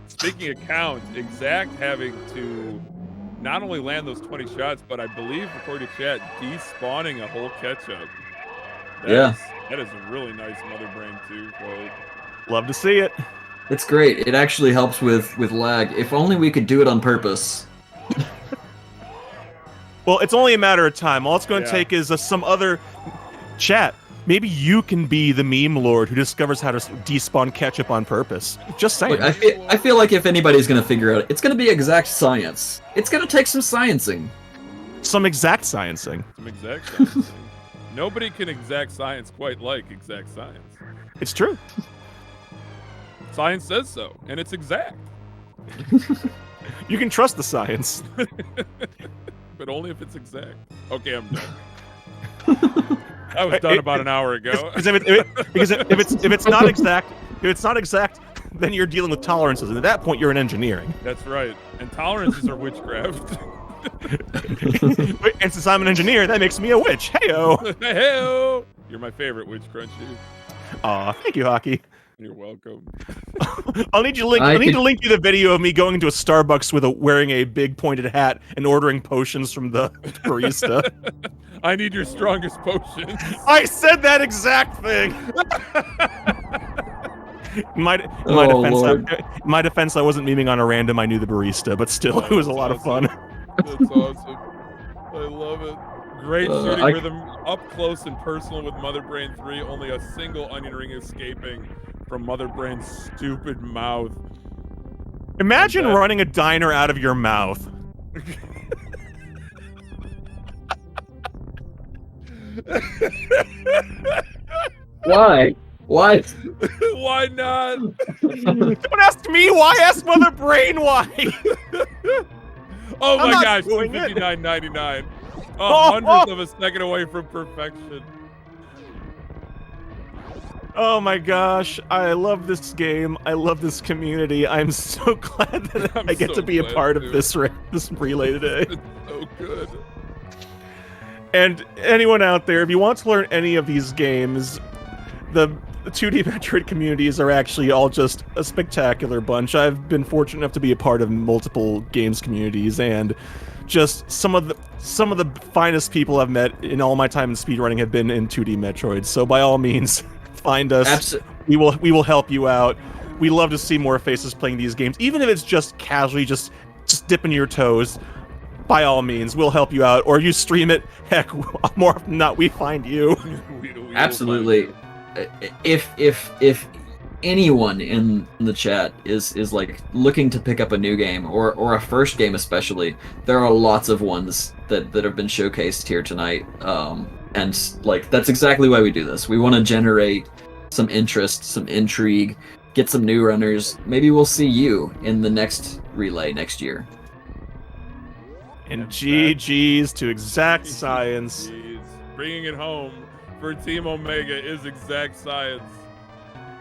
Speaking of count, Exact having to not only land those 20 shots, but I believe, according to chat, despawning a whole catch-up. That is a really nice mother brain too. Quote. Love to see it. It's great. It actually helps with lag. If only we could do it on purpose. Well, it's only a matter of time. All it's going to Yeah. take is some other chat. Maybe you can be the meme lord who discovers how to despawn ketchup on purpose. Just saying. Look, I feel like if anybody's gonna figure out, it's gonna be exact science. It's gonna take some sciencing. Some exact sciencing. Some exact science. Nobody can exact science quite like exact science. It's true. Science says so, and it's exact. You can trust the science. But only if it's exact. Okay, I'm done. I was done about an hour ago. Because if it's not exact, then you're dealing with tolerances, and at that point you're in engineering. That's right. And tolerances are witchcraft. And since I'm an engineer, that makes me a witch. Heyo. Heyo! You're my favorite witch, Crunchy. Aw, thank you, Hockey. You're welcome. I'll need you to link. I need to link you the video of me going into a Starbucks wearing a big pointed hat and ordering potions from the barista. I need your strongest potions. I said that exact thing. In my defense, I wasn't memeing on a random. I knew the barista, but still, it was a lot of fun. That's awesome. I love it. Great shooting I- rhythm, up close and personal with Mother Brain 3. Only a single onion ring escaping from Mother Brain's stupid mouth. Imagine And then- running a diner out of your mouth. Why? Why? Why not? Don't ask me why. Ask Mother Brain why. Oh I'm my not gosh, doing it. 259.99. A Oh, hundredth of a second away from perfection. Oh my gosh, I love this game. I love this community. I'm so glad that I'm I get so to be a glad, part of too. this relay today. It's so good. And anyone out there, if you want to learn any of these games, the 2D Metroid communities are actually all just a spectacular bunch. I've been fortunate enough to be a part of multiple games communities, and just some of the finest people I've met in all my time in speedrunning have been in 2D Metroid. So by all means, find us. We will help you out. We love to see more faces playing these games, even if it's just casually, just dipping your toes. By all means, we'll help you out. Or you stream it. Heck, more often than not, we find you. We will Absolutely. find If anyone in the chat is like looking to pick up a new game or a first game especially, there are lots of ones that have been showcased here tonight. And like that's exactly why we do this. We want to generate some interest, some intrigue, get some new runners. Maybe we'll see you in the next relay next year. And GG's to Exact Science. Jeez. Bringing it home for Team Omega is Exact Science.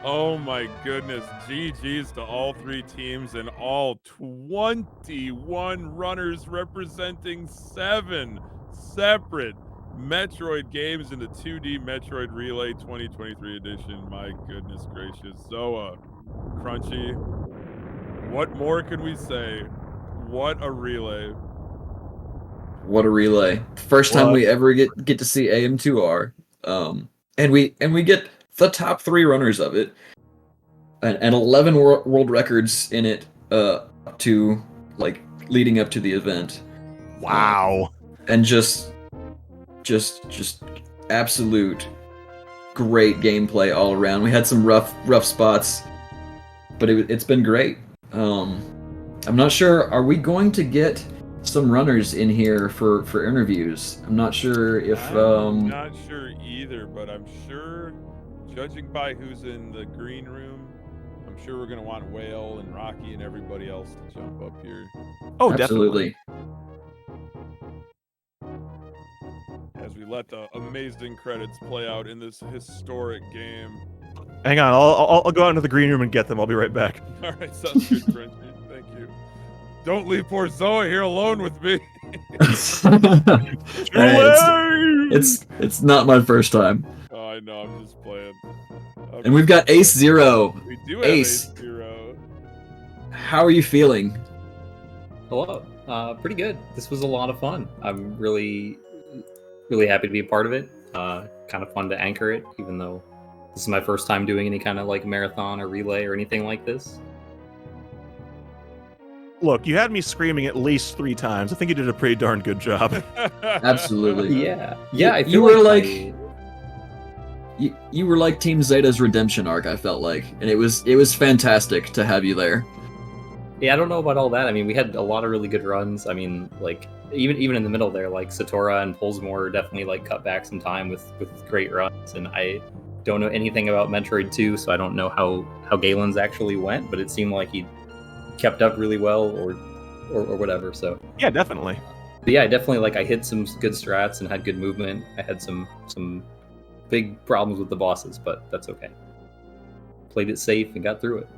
Oh my goodness. GG's to all three teams and all 21 runners representing 7 separate Metroid games in the 2D Metroid Relay 2023 edition. My goodness gracious. Zoa, Crunchy, what more can we say? What a relay. What a relay! First time we ever get to see AM2R, and we get the top 3 runners of it, and 11 world records in it, to like leading up to the event. Wow! And just absolute great gameplay all around. We had some rough spots, but it's been great. I'm not sure. Are we going to get some runners in here for interviews? I'm not sure if I'm not sure either, but I'm sure, judging by who's in the green room, I'm sure we're gonna want Whale and Rocky and everybody else to jump up here. Oh, absolutely. As we let the amazing credits play out in this historic game. Hang on, I'll go out into the green room and get them. I'll be right back. All right, sounds good, Crunchy. Thank you. Don't leave poor Zoe here alone with me. It's not my first time. Oh, I know. I'm just playing. And we've got Ace Zero. We do have Ace. Ace Zero. How are you feeling? Hello. Pretty good. This was a lot of fun. I'm really happy to be a part of it. Kind of fun to anchor it, even though this is my first time doing any kind of like marathon or relay or anything like this. Look, you had me screaming at least 3 times. I think you did a pretty darn good job. Absolutely. Yeah. I feel You were like you were like Team Zeta's redemption arc, I felt like, and it was fantastic to have you there. Yeah, I don't know about all that. I mean, we had a lot of really good runs. I mean, like even in the middle there, like Satora and Polsmore definitely like cut back some time with great runs. And I don't know anything about Metroid 2, so I don't know how Galen's actually went, but it seemed like he kept up really well or whatever. So yeah, definitely. But yeah, I definitely like I hit some good strats and had good movement. I had some big problems with the bosses, but that's okay. Played it safe and got through it.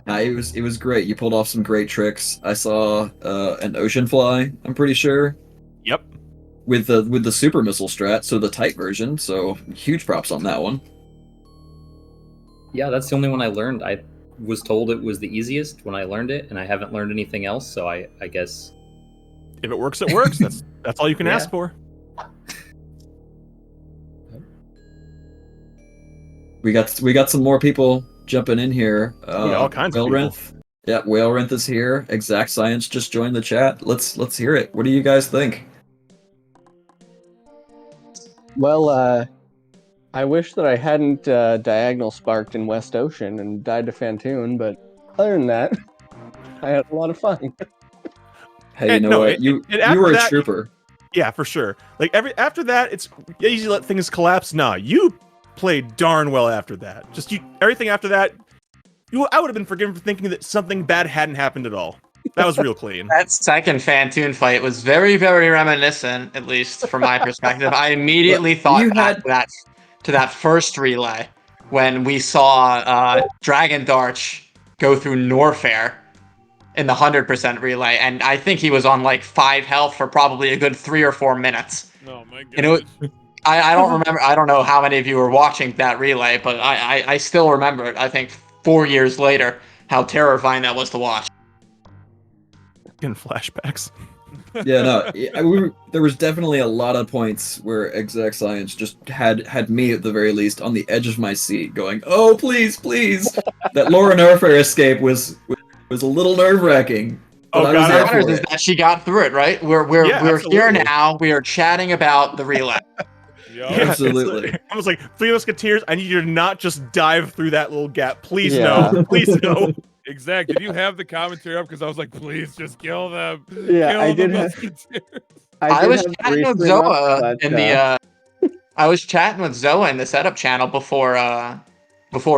It was great. You pulled off some great tricks. I saw an ocean fly, I'm pretty sure. Yep. With the super missile strat, so the tight version. So huge props on that one. Yeah, that's the only one I learned. I was told it was the easiest when I learned it, and I haven't learned anything else. So I guess if it works, it works. That's all you can ask for. We got some more people jumping in here. All kinds of people. Yeah, Whalerenth is here. Exact Science just joined the chat. Let's hear it. What do you guys think? Well, I wish that I hadn't diagonal sparked in West Ocean and died to Fantoon, but other than that, I had a lot of fun. Hey, you know No, what? You after were a that, trooper. Yeah, for sure. Like after that, it's easy to let things collapse. Nah, you played darn well after that. Just everything after that, I would have been forgiven for thinking that something bad hadn't happened at all. That was real clean. That second Fantoon fight was very, very reminiscent, at least from my perspective. I immediately thought you back had to that first relay when we saw Dragon Darch go through Norfair in the 100% relay, and I think he was on like 5 health for probably a good 3 or 4 minutes. Oh my You know, goodness. I don't remember. I don't know how many of you were watching that relay, but I still remember it. I think 4 years later, how terrifying that was to watch. In flashbacks. Yeah, no, there was definitely a lot of points where Exact Science just had me at the very least on the edge of my seat, going, "Oh, please, please!" That Laura Norfair escape was a little nerve wracking. Oh, I was God, there What matters for is it. that she got through it, right? We're Yeah, here absolutely. now. We are chatting about the relay. Yo. Yeah, Absolutely. I was like, Three Musketeers, I need you to not just dive through that little gap. Please Yeah. no. Please no. Exact. Did you have the commentary up? Because I was like, please just kill them. Yeah, kill I the did have- musketeers. I I did was have chatting with briefly enough, Zoa but, in the I was chatting with Zoa in the setup channel before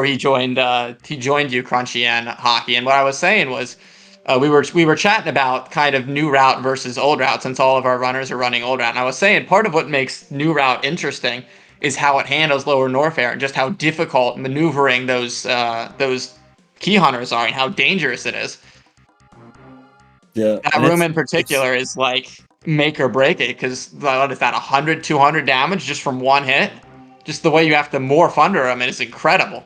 he joined you, Crunchy and Hockey. And what I was saying was we were chatting about kind of new route versus old route, since all of our runners are running old route. And I was saying part of what makes new route interesting is how it handles lower Norfair and just how difficult maneuvering those key hunters are and how dangerous it is. Yeah, That and room in it's particular is like make or break it, because what is that, 100, 200 damage just from one hit? Just the way you have to morph under them is incredible.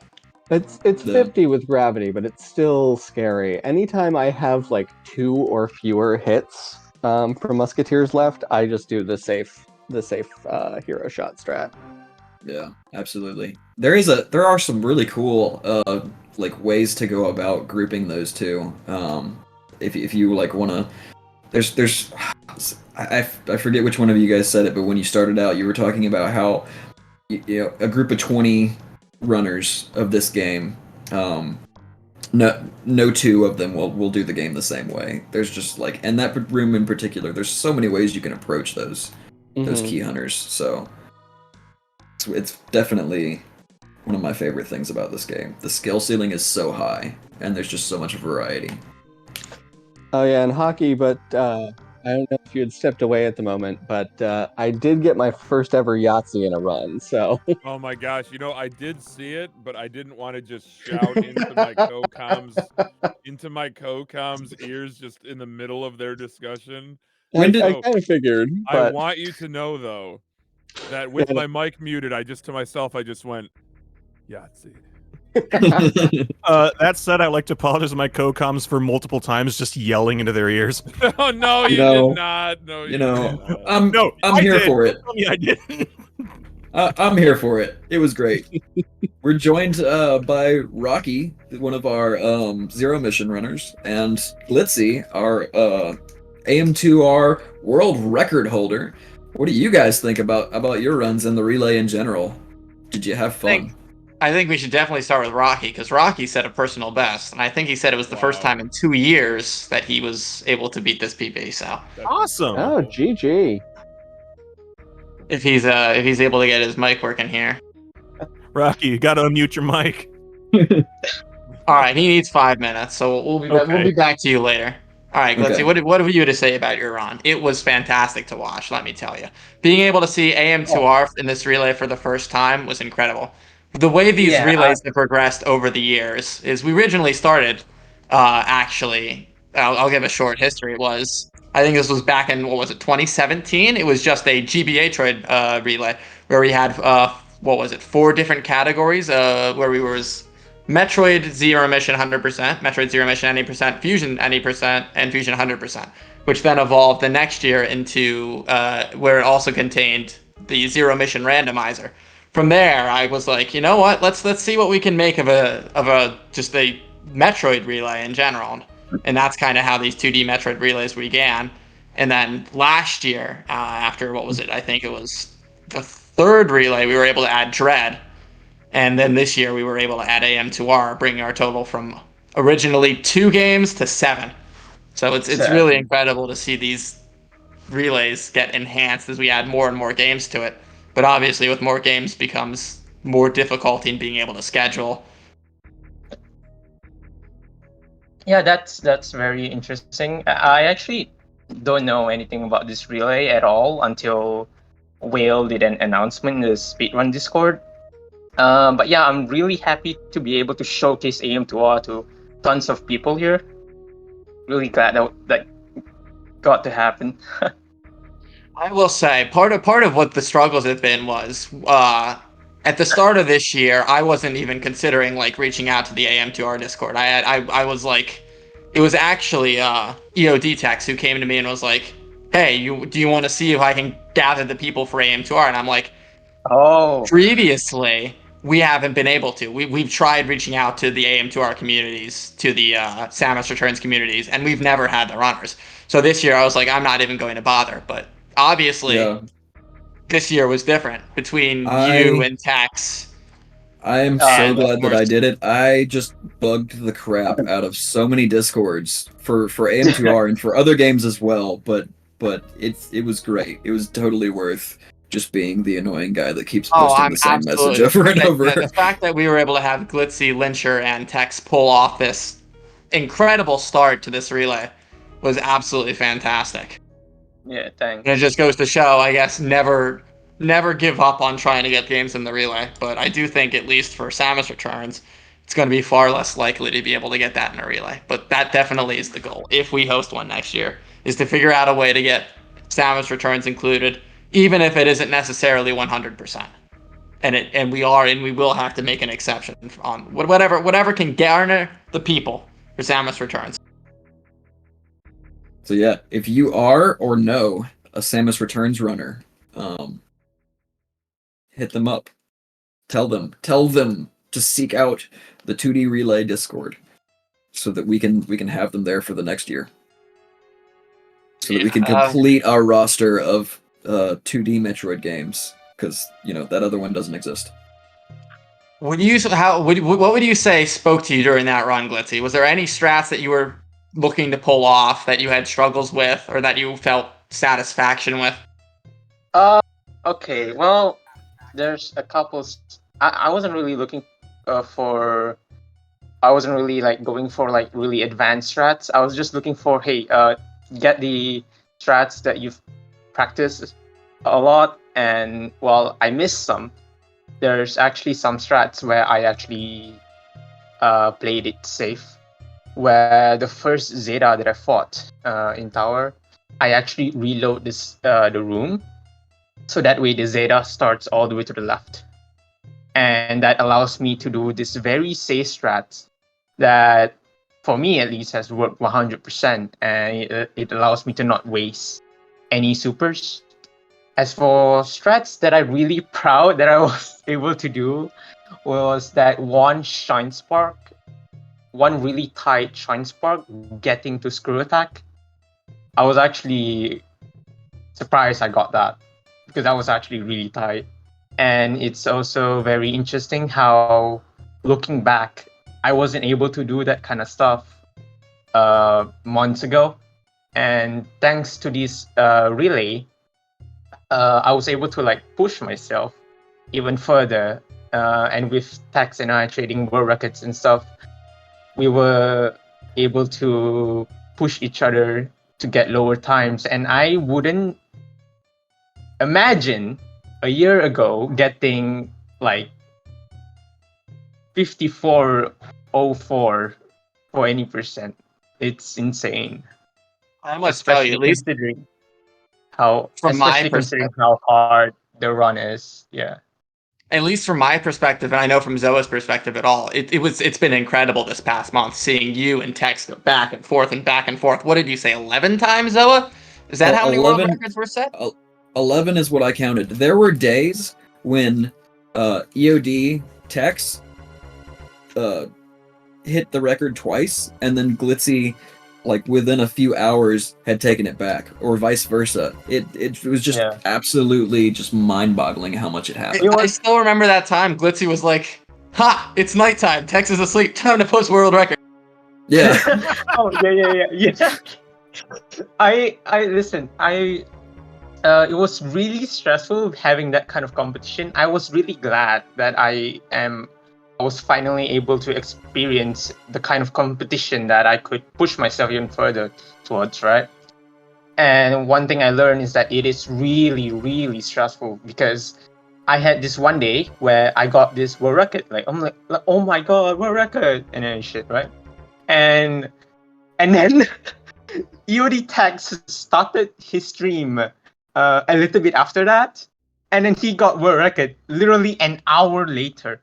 it's Yeah. 50 with gravity, but it's still scary. Anytime I have like 2 or fewer hits from Musketeers left, I just do the safe hero shot strat. Yeah, absolutely. There are some really cool like ways to go about grouping those two. If you like want to, there's I forget which one of you guys said it, but when you started out, you were talking about how you know a group of 20 runners of this game. No two of them will do the game the same way. There's just like, and that room in particular, there's so many ways you can approach those Mhm. key hunters. So it's definitely one of my favorite things about this game. The skill ceiling is so high, and there's just so much variety. Oh yeah, and Hockey, but I don't know if you had stepped away at the moment, but I did get my first ever Yahtzee in a run, so. Oh my gosh. You know, I did see it, but I didn't want to just shout into my co-com's ears just in the middle of their discussion. I So, kind of figured, I but want you to know, though, that with my mic muted, I just went, Yahtzee. That said, I'd like to apologize to my co-coms for multiple times just yelling into their ears. Oh, no, you No. did not. No, You know, I'm No, I'm I here did. for it. Don't tell me I didn't. I'm here for it. It was great. We're joined by Rocky, one of our zero mission runners, and Glitzy, our AM2R world record holder. What do you guys think about your runs in the relay in general? Did you have fun? I think we should definitely start with Rocky, because Rocky set a personal best, and I think he said it was the first Wow. time in 2 years that he was able to beat this PB. So That's Awesome. oh, incredible. GG. if he's able to get his mic working here. Rocky, you gotta unmute your mic. All right, he needs 5 minutes, so we'll Okay. be back to you later. All right, Glitzy, Okay. what have you to say about your run? It was fantastic to watch, let me tell you. Being able to see AM2R in this relay for the first time was incredible. The way these relays have progressed over the years is we originally started, I'll give a short history. I think this was back in, 2017? It was just a GBA relay where we had, 4 different categories, where we was Metroid Zero Emission 100%, Metroid Zero Emission any percent, Fusion any percent, and Fusion 100%, which then evolved the next year into where it also contained the Zero Emission randomizer. From there, I was like, you know what? Let's see what we can make of a just a Metroid relay in general. And that's kind of how these 2D Metroid relays began. And then last year, after what was it? I think it was the third relay, we were able to add Dread. And then this year, we were able to add AM2R, bringing our total from originally 2 games to 7. So it's really incredible to see these relays get enhanced as we add more and more games to it. But obviously, with more games becomes more difficulty in being able to schedule. Yeah, that's very interesting. I actually don't know anything about this relay at all until Whale did an announcement in the Speedrun Discord. But yeah, I'm really happy to be able to showcase AM2R to tons of people here. Really glad that got to happen. I will say part of what the struggles have been was at the start of this year, I wasn't even considering like reaching out to the AM2R Discord. I was like, it was actually EOD Tex who came to me and was like, "Hey, do you want to see if I can gather the people for AM2R?" And I'm like, oh, previously we haven't been able to. We've tried reaching out to the AM2R communities, to the Samus Returns communities, and we've never had the runners. So this year I was like, I'm not even going to bother. But obviously, Yeah. this year was different between you I and Tex. I am Uh, so And of glad that I course, did it. I just bugged the crap out of so many discords for AM2R and for other games as well, but it was great. It was totally worth just being the annoying guy that keeps oh, posting I'm the same message absolutely over and over. the fact that we were able to have Glitzy, Lyncher, and Tex pull off this incredible start to this relay was absolutely fantastic. yeah, thanks. And it just goes to show, I guess, never give up on trying to get games in the relay. But I do think, at least for Samus Returns, it's going to be far less likely to be able to get that in a relay. But that definitely is the goal, if we host one next year, is to figure out a way to get Samus Returns included, even if it isn't necessarily 100%. And we will have to make an exception on whatever can garner the people for Samus Returns. So yeah, if you are or know a Samus Returns runner, hit them up. Tell them to seek out the 2D Relay Discord so that we can have them there for the next year. So that we can complete our roster of 2D Metroid games, because that other one doesn't exist. What would you say spoke to you during that run, Glitzy? Was there any strats that you were looking to pull off that you had struggles with, or that you felt satisfaction with? Okay, well, there's a couple. I wasn't really looking for. I wasn't really like going for like really advanced strats. I was just looking for, hey, get the strats that you've practiced a lot, and well, I missed some. There's actually some strats where I actually played it safe. Where the first Zeta that I fought in tower, I actually reload the room, so that way the Zeta starts all the way to the left, and that allows me to do this very safe strat that, for me at least, has worked 100%, and it allows me to not waste any supers. As for strats that I'm really proud that I was able to do, was that one Shine Spark, one really tight Shine Spark getting to Screw Attack. I was actually surprised I got that, because that was actually really tight. And it's also very interesting how, looking back, I wasn't able to do that kind of stuff months ago. And thanks to this relay, I was able to like push myself even further. And with Tex and I trading world records and stuff, we were able to push each other to get lower times. And I wouldn't imagine a year ago getting like 5404 for any percent. It's insane. I must tell you, Especially at least considering from my perspective, how hard the run is. Yeah. at least from my perspective, and I know from Zoa's perspective at all, it's been incredible this past month seeing you and Tex go back and forth and back and forth. What did you say, 11 times, Zoa? Is that how many world 11 records were set? 11 is what I counted. There were days when EOD Tex hit the record twice, and then Glitzy like within a few hours had taken it back, or vice versa. It was just Yeah. absolutely just mind-boggling how much it happened. I still remember that time. Glitzy was like, "Ha! It's nighttime. Tex is asleep. Time to post world record." Yeah. Oh yeah. I listen. It was really stressful having that kind of competition. I was really glad that I was finally able to experience the kind of competition that I could push myself even further towards, right? And one thing I learned is that it is really, really stressful because I had this one day where I got this world record. Like I'm like oh my god, world record, and then shit, right? And then EOD Tax started his stream a little bit after that, and then he got world record literally an hour later,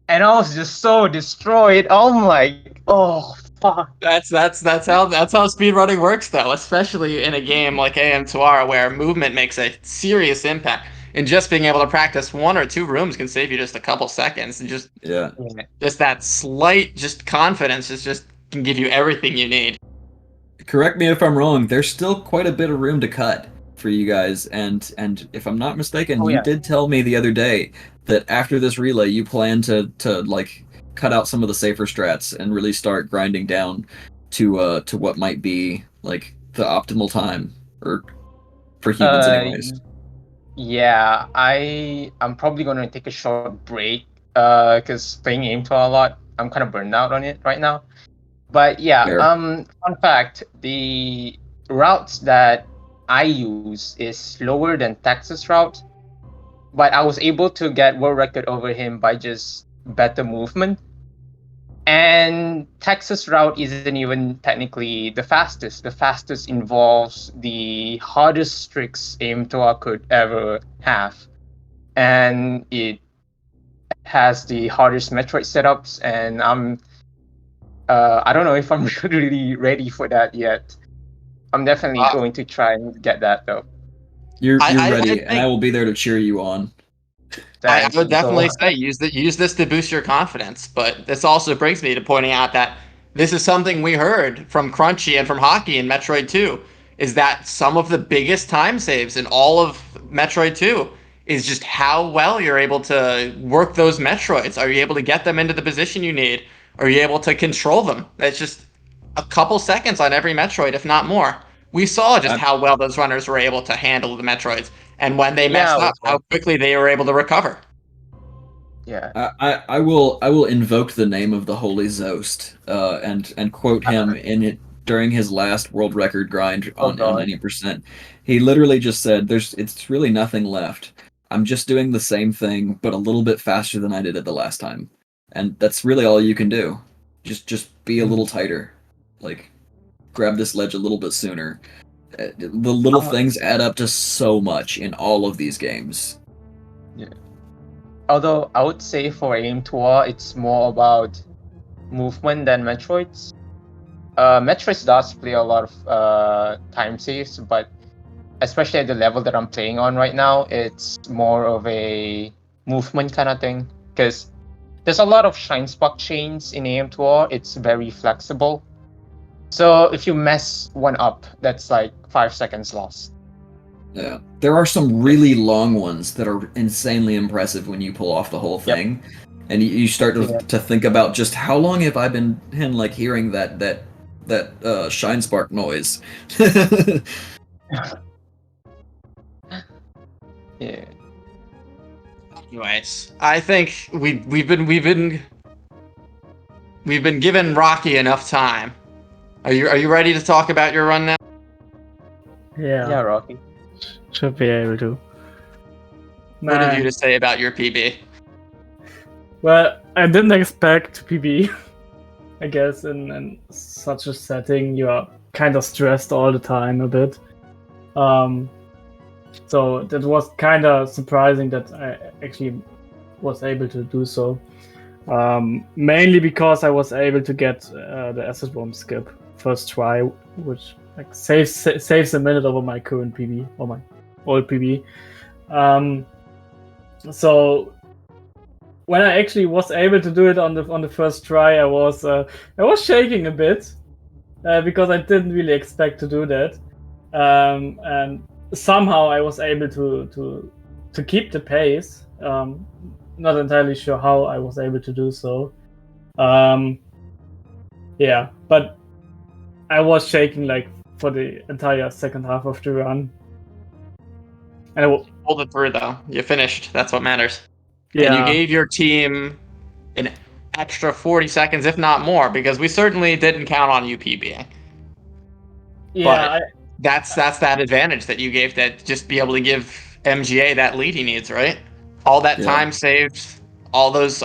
and I was just so destroyed. I'm like, oh fuck. That's how speedrunning works, though, especially in a game like AM2R where movement makes a serious impact. And just being able to practice 1 or 2 rooms can save you just a couple seconds, and just that slight confidence is just can give you everything you need. Correct me if I'm wrong. There's still quite a bit of room to cut for you guys, and if I'm not mistaken, you did tell me the other day that after this relay, you plan to like cut out some of the safer strats and really start grinding down to what might be like the optimal time, or for humans, anyways. Yeah, I'm probably gonna take a short break because playing AM2 a lot, I'm kind of burned out on it right now. But yeah, Fair. fun fact, the routes that I use is slower than Texas route, but I was able to get world record over him by just better movement. And Texas route isn't even technically the fastest. The fastest involves the hardest tricks AM2 could ever have. And it has the hardest Metroid setups, and I don't know if I'm really ready for that yet. I'm definitely going to try and get that though. You're I ready, think- and I will be there to cheer you on. I would definitely say use this to boost your confidence, but this also brings me to pointing out that this is something we heard from Crunchy and from Hockey in Metroid 2, is that some of the biggest time saves in all of Metroid 2 is just how well you're able to work those Metroids. Are you able to get them into the position you need? Are you able to control them? It's just a couple seconds on every Metroid, if not more. We saw just how well those runners were able to handle the Metroids, and when they messed up, how quickly they were able to recover. Yeah. I will invoke the name of the Holy Zost and quote him in it during his last world record grind on any percent. He literally just said, it's really nothing left. I'm just doing the same thing, but a little bit faster than I did it the last time. And that's really all you can do. Just be a little tighter. Like, grab this ledge a little bit sooner. The little things add up to so much in all of these games. Yeah. Although I would say for AM2R, it's more about movement than Metroids. Metroids does play a lot of time saves, but especially at the level that I'm playing on right now, it's more of a movement kind of thing. Because there's a lot of shine spark chains in AM2R. It's very flexible. So if you mess one up, that's like 5 seconds lost. Yeah, there are some really long ones that are insanely impressive when you pull off the whole thing, and you start to think about just how long have I been like hearing that shine spark noise. Yeah. Anyways, I think we've been given Rocky enough time. Are you ready to talk about your run now? Yeah, Rocky. Should be able to. What have you to say about your PB? Well, I didn't expect PB. I guess in such a setting, you are kind of stressed all the time a bit. So that was kind of surprising that I actually was able to do so. Mainly because I was able to get the acid bomb skip first try, which like saves a minute over my current PB or my old PB. So when I actually was able to do it on the first try, I was shaking a bit, because I didn't really expect to do that, and somehow I was able to keep the pace. Not entirely sure how I was able to do so. Yeah, but I was shaking like for the entire second half of the run. And You pulled it through though. You finished. That's what matters. yeah, And you gave your team an extra 40 seconds, if not more, because we certainly didn't count on you PBing. yeah, But that's that advantage that you gave, that just be able to give MGA that lead he needs, right? All that Yeah. time saved, all these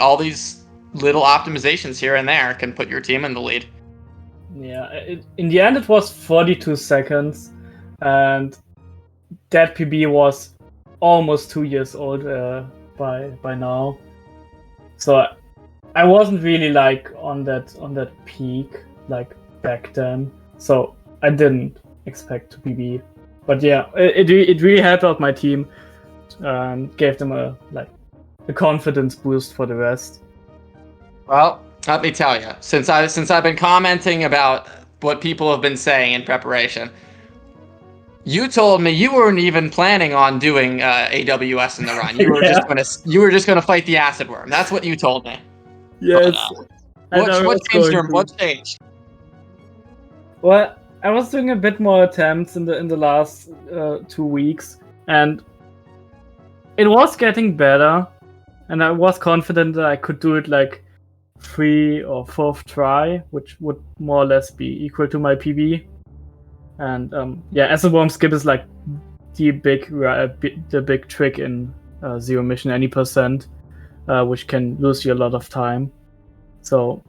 little optimizations here and there can put your team in the lead. yeah. In the end, it was 42 seconds, and that PB was almost 2 years old by now. So I wasn't really like on that peak like back then. So I didn't expect to PB. But yeah, it really helped out my team and gave them a confidence boost for the rest. Well, let me tell you, since I've been commenting about what people have been saying in preparation, you told me you weren't even planning on doing AWS in the run. You were just gonna fight the acid worm. That's what you told me. Yes. But, what changed? Well, I was doing a bit more attempts in the last 2 weeks, and it was getting better, and I was confident that I could do it like 3 or 4th try, which would more or less be equal to my PB. And yeah, acid worm skip is like the big trick in zero mission any percent, which can lose you a lot of time. So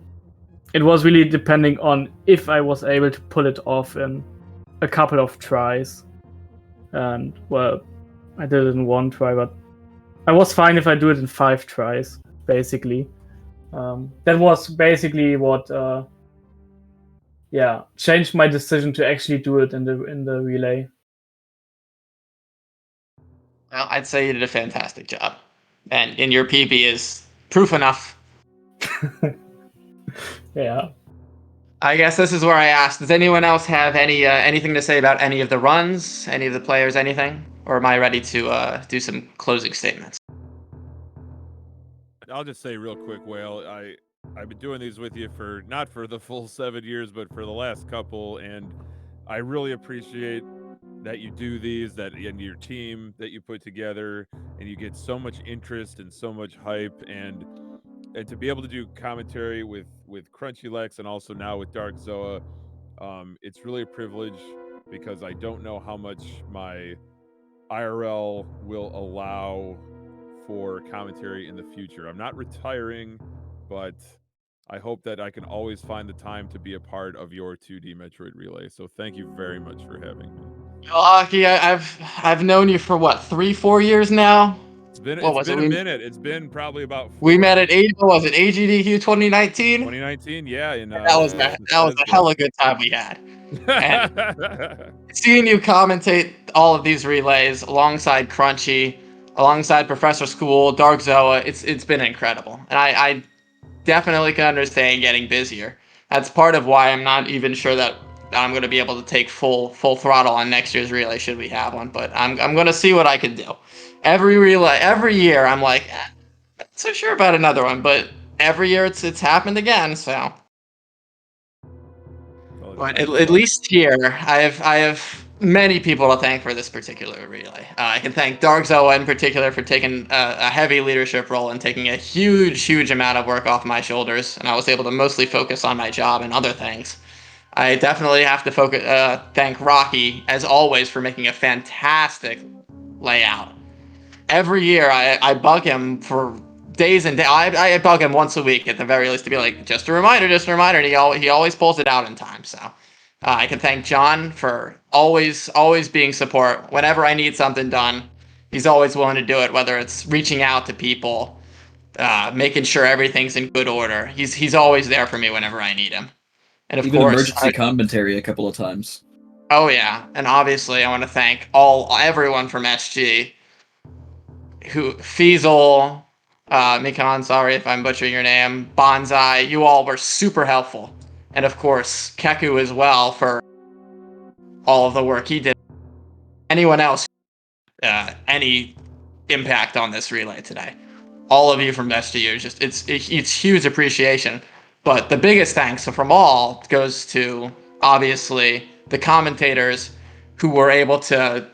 it was really depending on if I was able to pull it off in a couple of tries. And well, I did it in 1 try, but I was fine if I do it in 5 tries, basically. That was basically what changed my decision to actually do it in the relay. Well, I'd say you did a fantastic job, and your PB is proof enough. Yeah. I guess this is where I asked, does anyone else have anything to say about any of the runs, any of the players, anything? Or am I ready to do some closing statements? I'll just say real quick, Whale, I've been doing these with you for not for the full 7 years, but for the last couple, and I really appreciate that you do these, and your team that you put together, and you get so much interest and so much hype, and to be able to do commentary with Crunchy Lex and also now with Dark Zoa, it's really a privilege, because I don't know how much my IRL will allow for commentary in the future. I'm not retiring, but I hope that I can always find the time to be a part of your 2D Metroid Relay. So thank you very much for having me. Well, Aki, I've known you for what, 3-4 years now? It's been a minute. It's been probably about 4. We met at AGDQ 2019? 2019, yeah. That was a hell of a good time we had. And seeing you commentate all of these relays alongside Crunchy, alongside Professor School, Dark Zoa, it's been incredible. And I definitely can understand getting busier. That's part of why I'm not even sure that I'm going to be able to take full throttle on next year's relay, should we have one. But I'm going to see what I can do. Every relay, every year, I'm like, not so sure about another one. But every year it's happened again. So, but at least here, I have many people to thank for this particular relay. I can thank Dark Zoa in particular for taking a heavy leadership role and taking a huge amount of work off my shoulders, and I was able to mostly focus on my job and other things. I definitely have to thank Rocky, as always, for making a fantastic layout. Every year, I bug him for days and days. I bug him once a week at the very least to be like, just a reminder, and he always pulls it out in time. So I can thank John for always being support whenever I need something done. He's always willing to do it, whether it's reaching out to people, making sure everything's in good order. He's always there for me whenever I need him. And of Even course, emergency commentary a couple of times. Oh yeah, and obviously I want to thank everyone from SG, who Feasel, Mikan, sorry if I'm butchering your name, Bonsai. You all were super helpful and of course Keku as well for all of the work he did. Anyone else any impact on this relay today? All of you from SGU, just it's huge appreciation. But the biggest thanks from all goes to obviously the commentators who were able to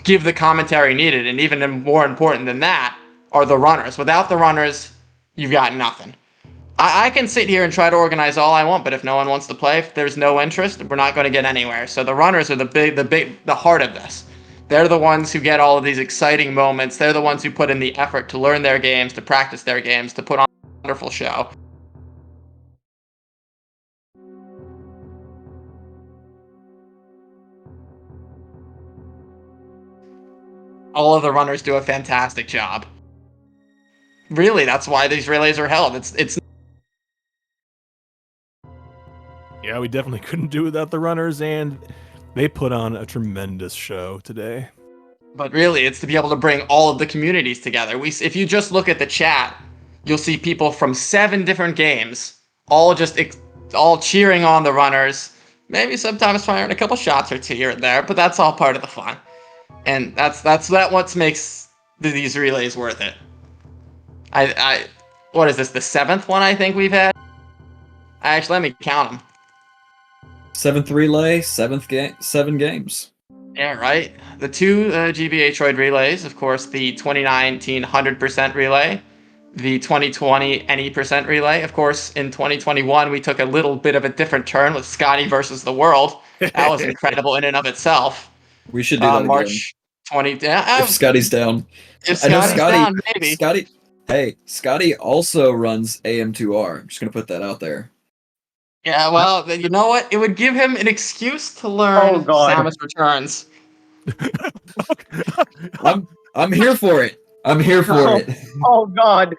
give the commentary needed, and even more important than that are the runners. Without the runners, you've got nothing. I can sit here and try to organize all I want, but if no one wants to play, if there's no interest, we're not going to get anywhere. So the runners are the heart of this. They're the ones who get all of these exciting moments. They're the ones who put in the effort to learn their games, to practice their games, to put on a wonderful show. All of the runners do a fantastic job. Really, that's why these relays are held. It's Yeah, we definitely couldn't do without the runners, and they put on a tremendous show today. But really, it's to be able to bring all of the communities together. If you just look at the chat, you'll see people from 7 different games, all cheering on the runners. Maybe sometimes firing a couple shots or 2 here and there, but that's all part of the fun. And that's what makes these relays worth it. What is this? The 7th one I think we've had. Actually, let me count them. 7th relay, 7 games. Yeah, right. The 2 GBA Metroid relays, of course, the 2019 100% relay, the 2020 any percent relay. Of course, in 2021, we took a little bit of a different turn with Scotty versus the world. That was incredible in and of itself. We should do that March 20. if Scotty's down. If Scotty's down, maybe. Scotty also runs AM2R. I'm just going to put that out there. Yeah, well, then you know what? It would give him an excuse to learn Samus Returns. I'm here for it. I'm here for it. Oh God.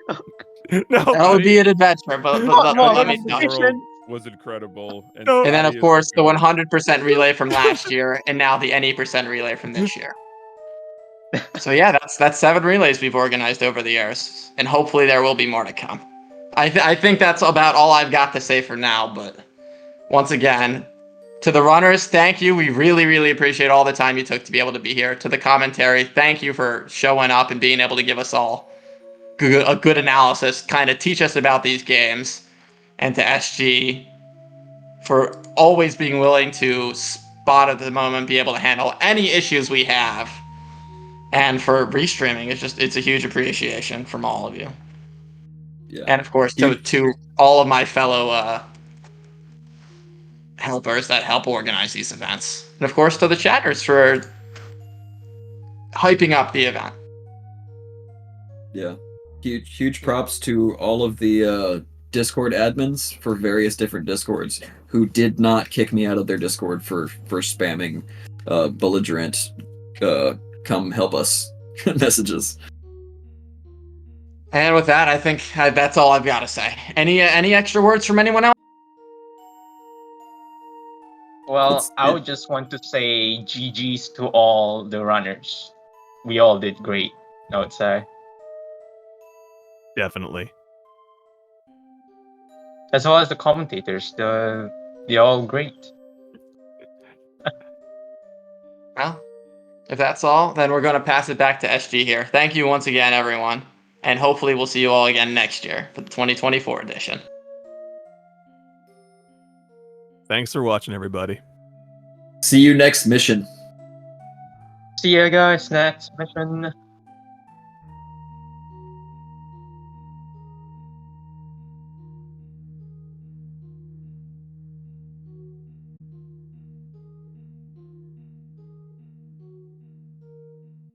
No, that would be an adventure, but let me tell you. Was incredible. And then, of course, the 100% relay from last year, and now the any percent relay from this year. So yeah, that's 7 relays we've organized over the years, and hopefully there will be more to come. I think that's about all I've got to say for now, but once again, to the runners, thank you. We really, really appreciate all the time you took to be able to be here. To the commentary, thank you for showing up and being able to give us all a good analysis, kind of teach us about these games. And to SG for always being willing to spot at the moment, be able to handle any issues we have. And for restreaming, it's a huge appreciation from all of you. Yeah. And of course, to all of my fellow helpers that help organize these events. And of course, to the chatters for hyping up the event. Yeah. Huge props to all of the Discord admins for various different Discords who did not kick me out of their Discord for spamming belligerent come help us messages. And with that, I think that's all I've got to say. Any extra words from anyone else? Well, I would just want to say GG's to all the runners. We all did great, I would say. Definitely. As well as the commentators, they're all great. Well, if that's all, then we're going to pass it back to SG here. Thank you once again, everyone. And hopefully we'll see you all again next year for the 2024 edition. Thanks for watching, everybody. See you next mission. See you guys next mission.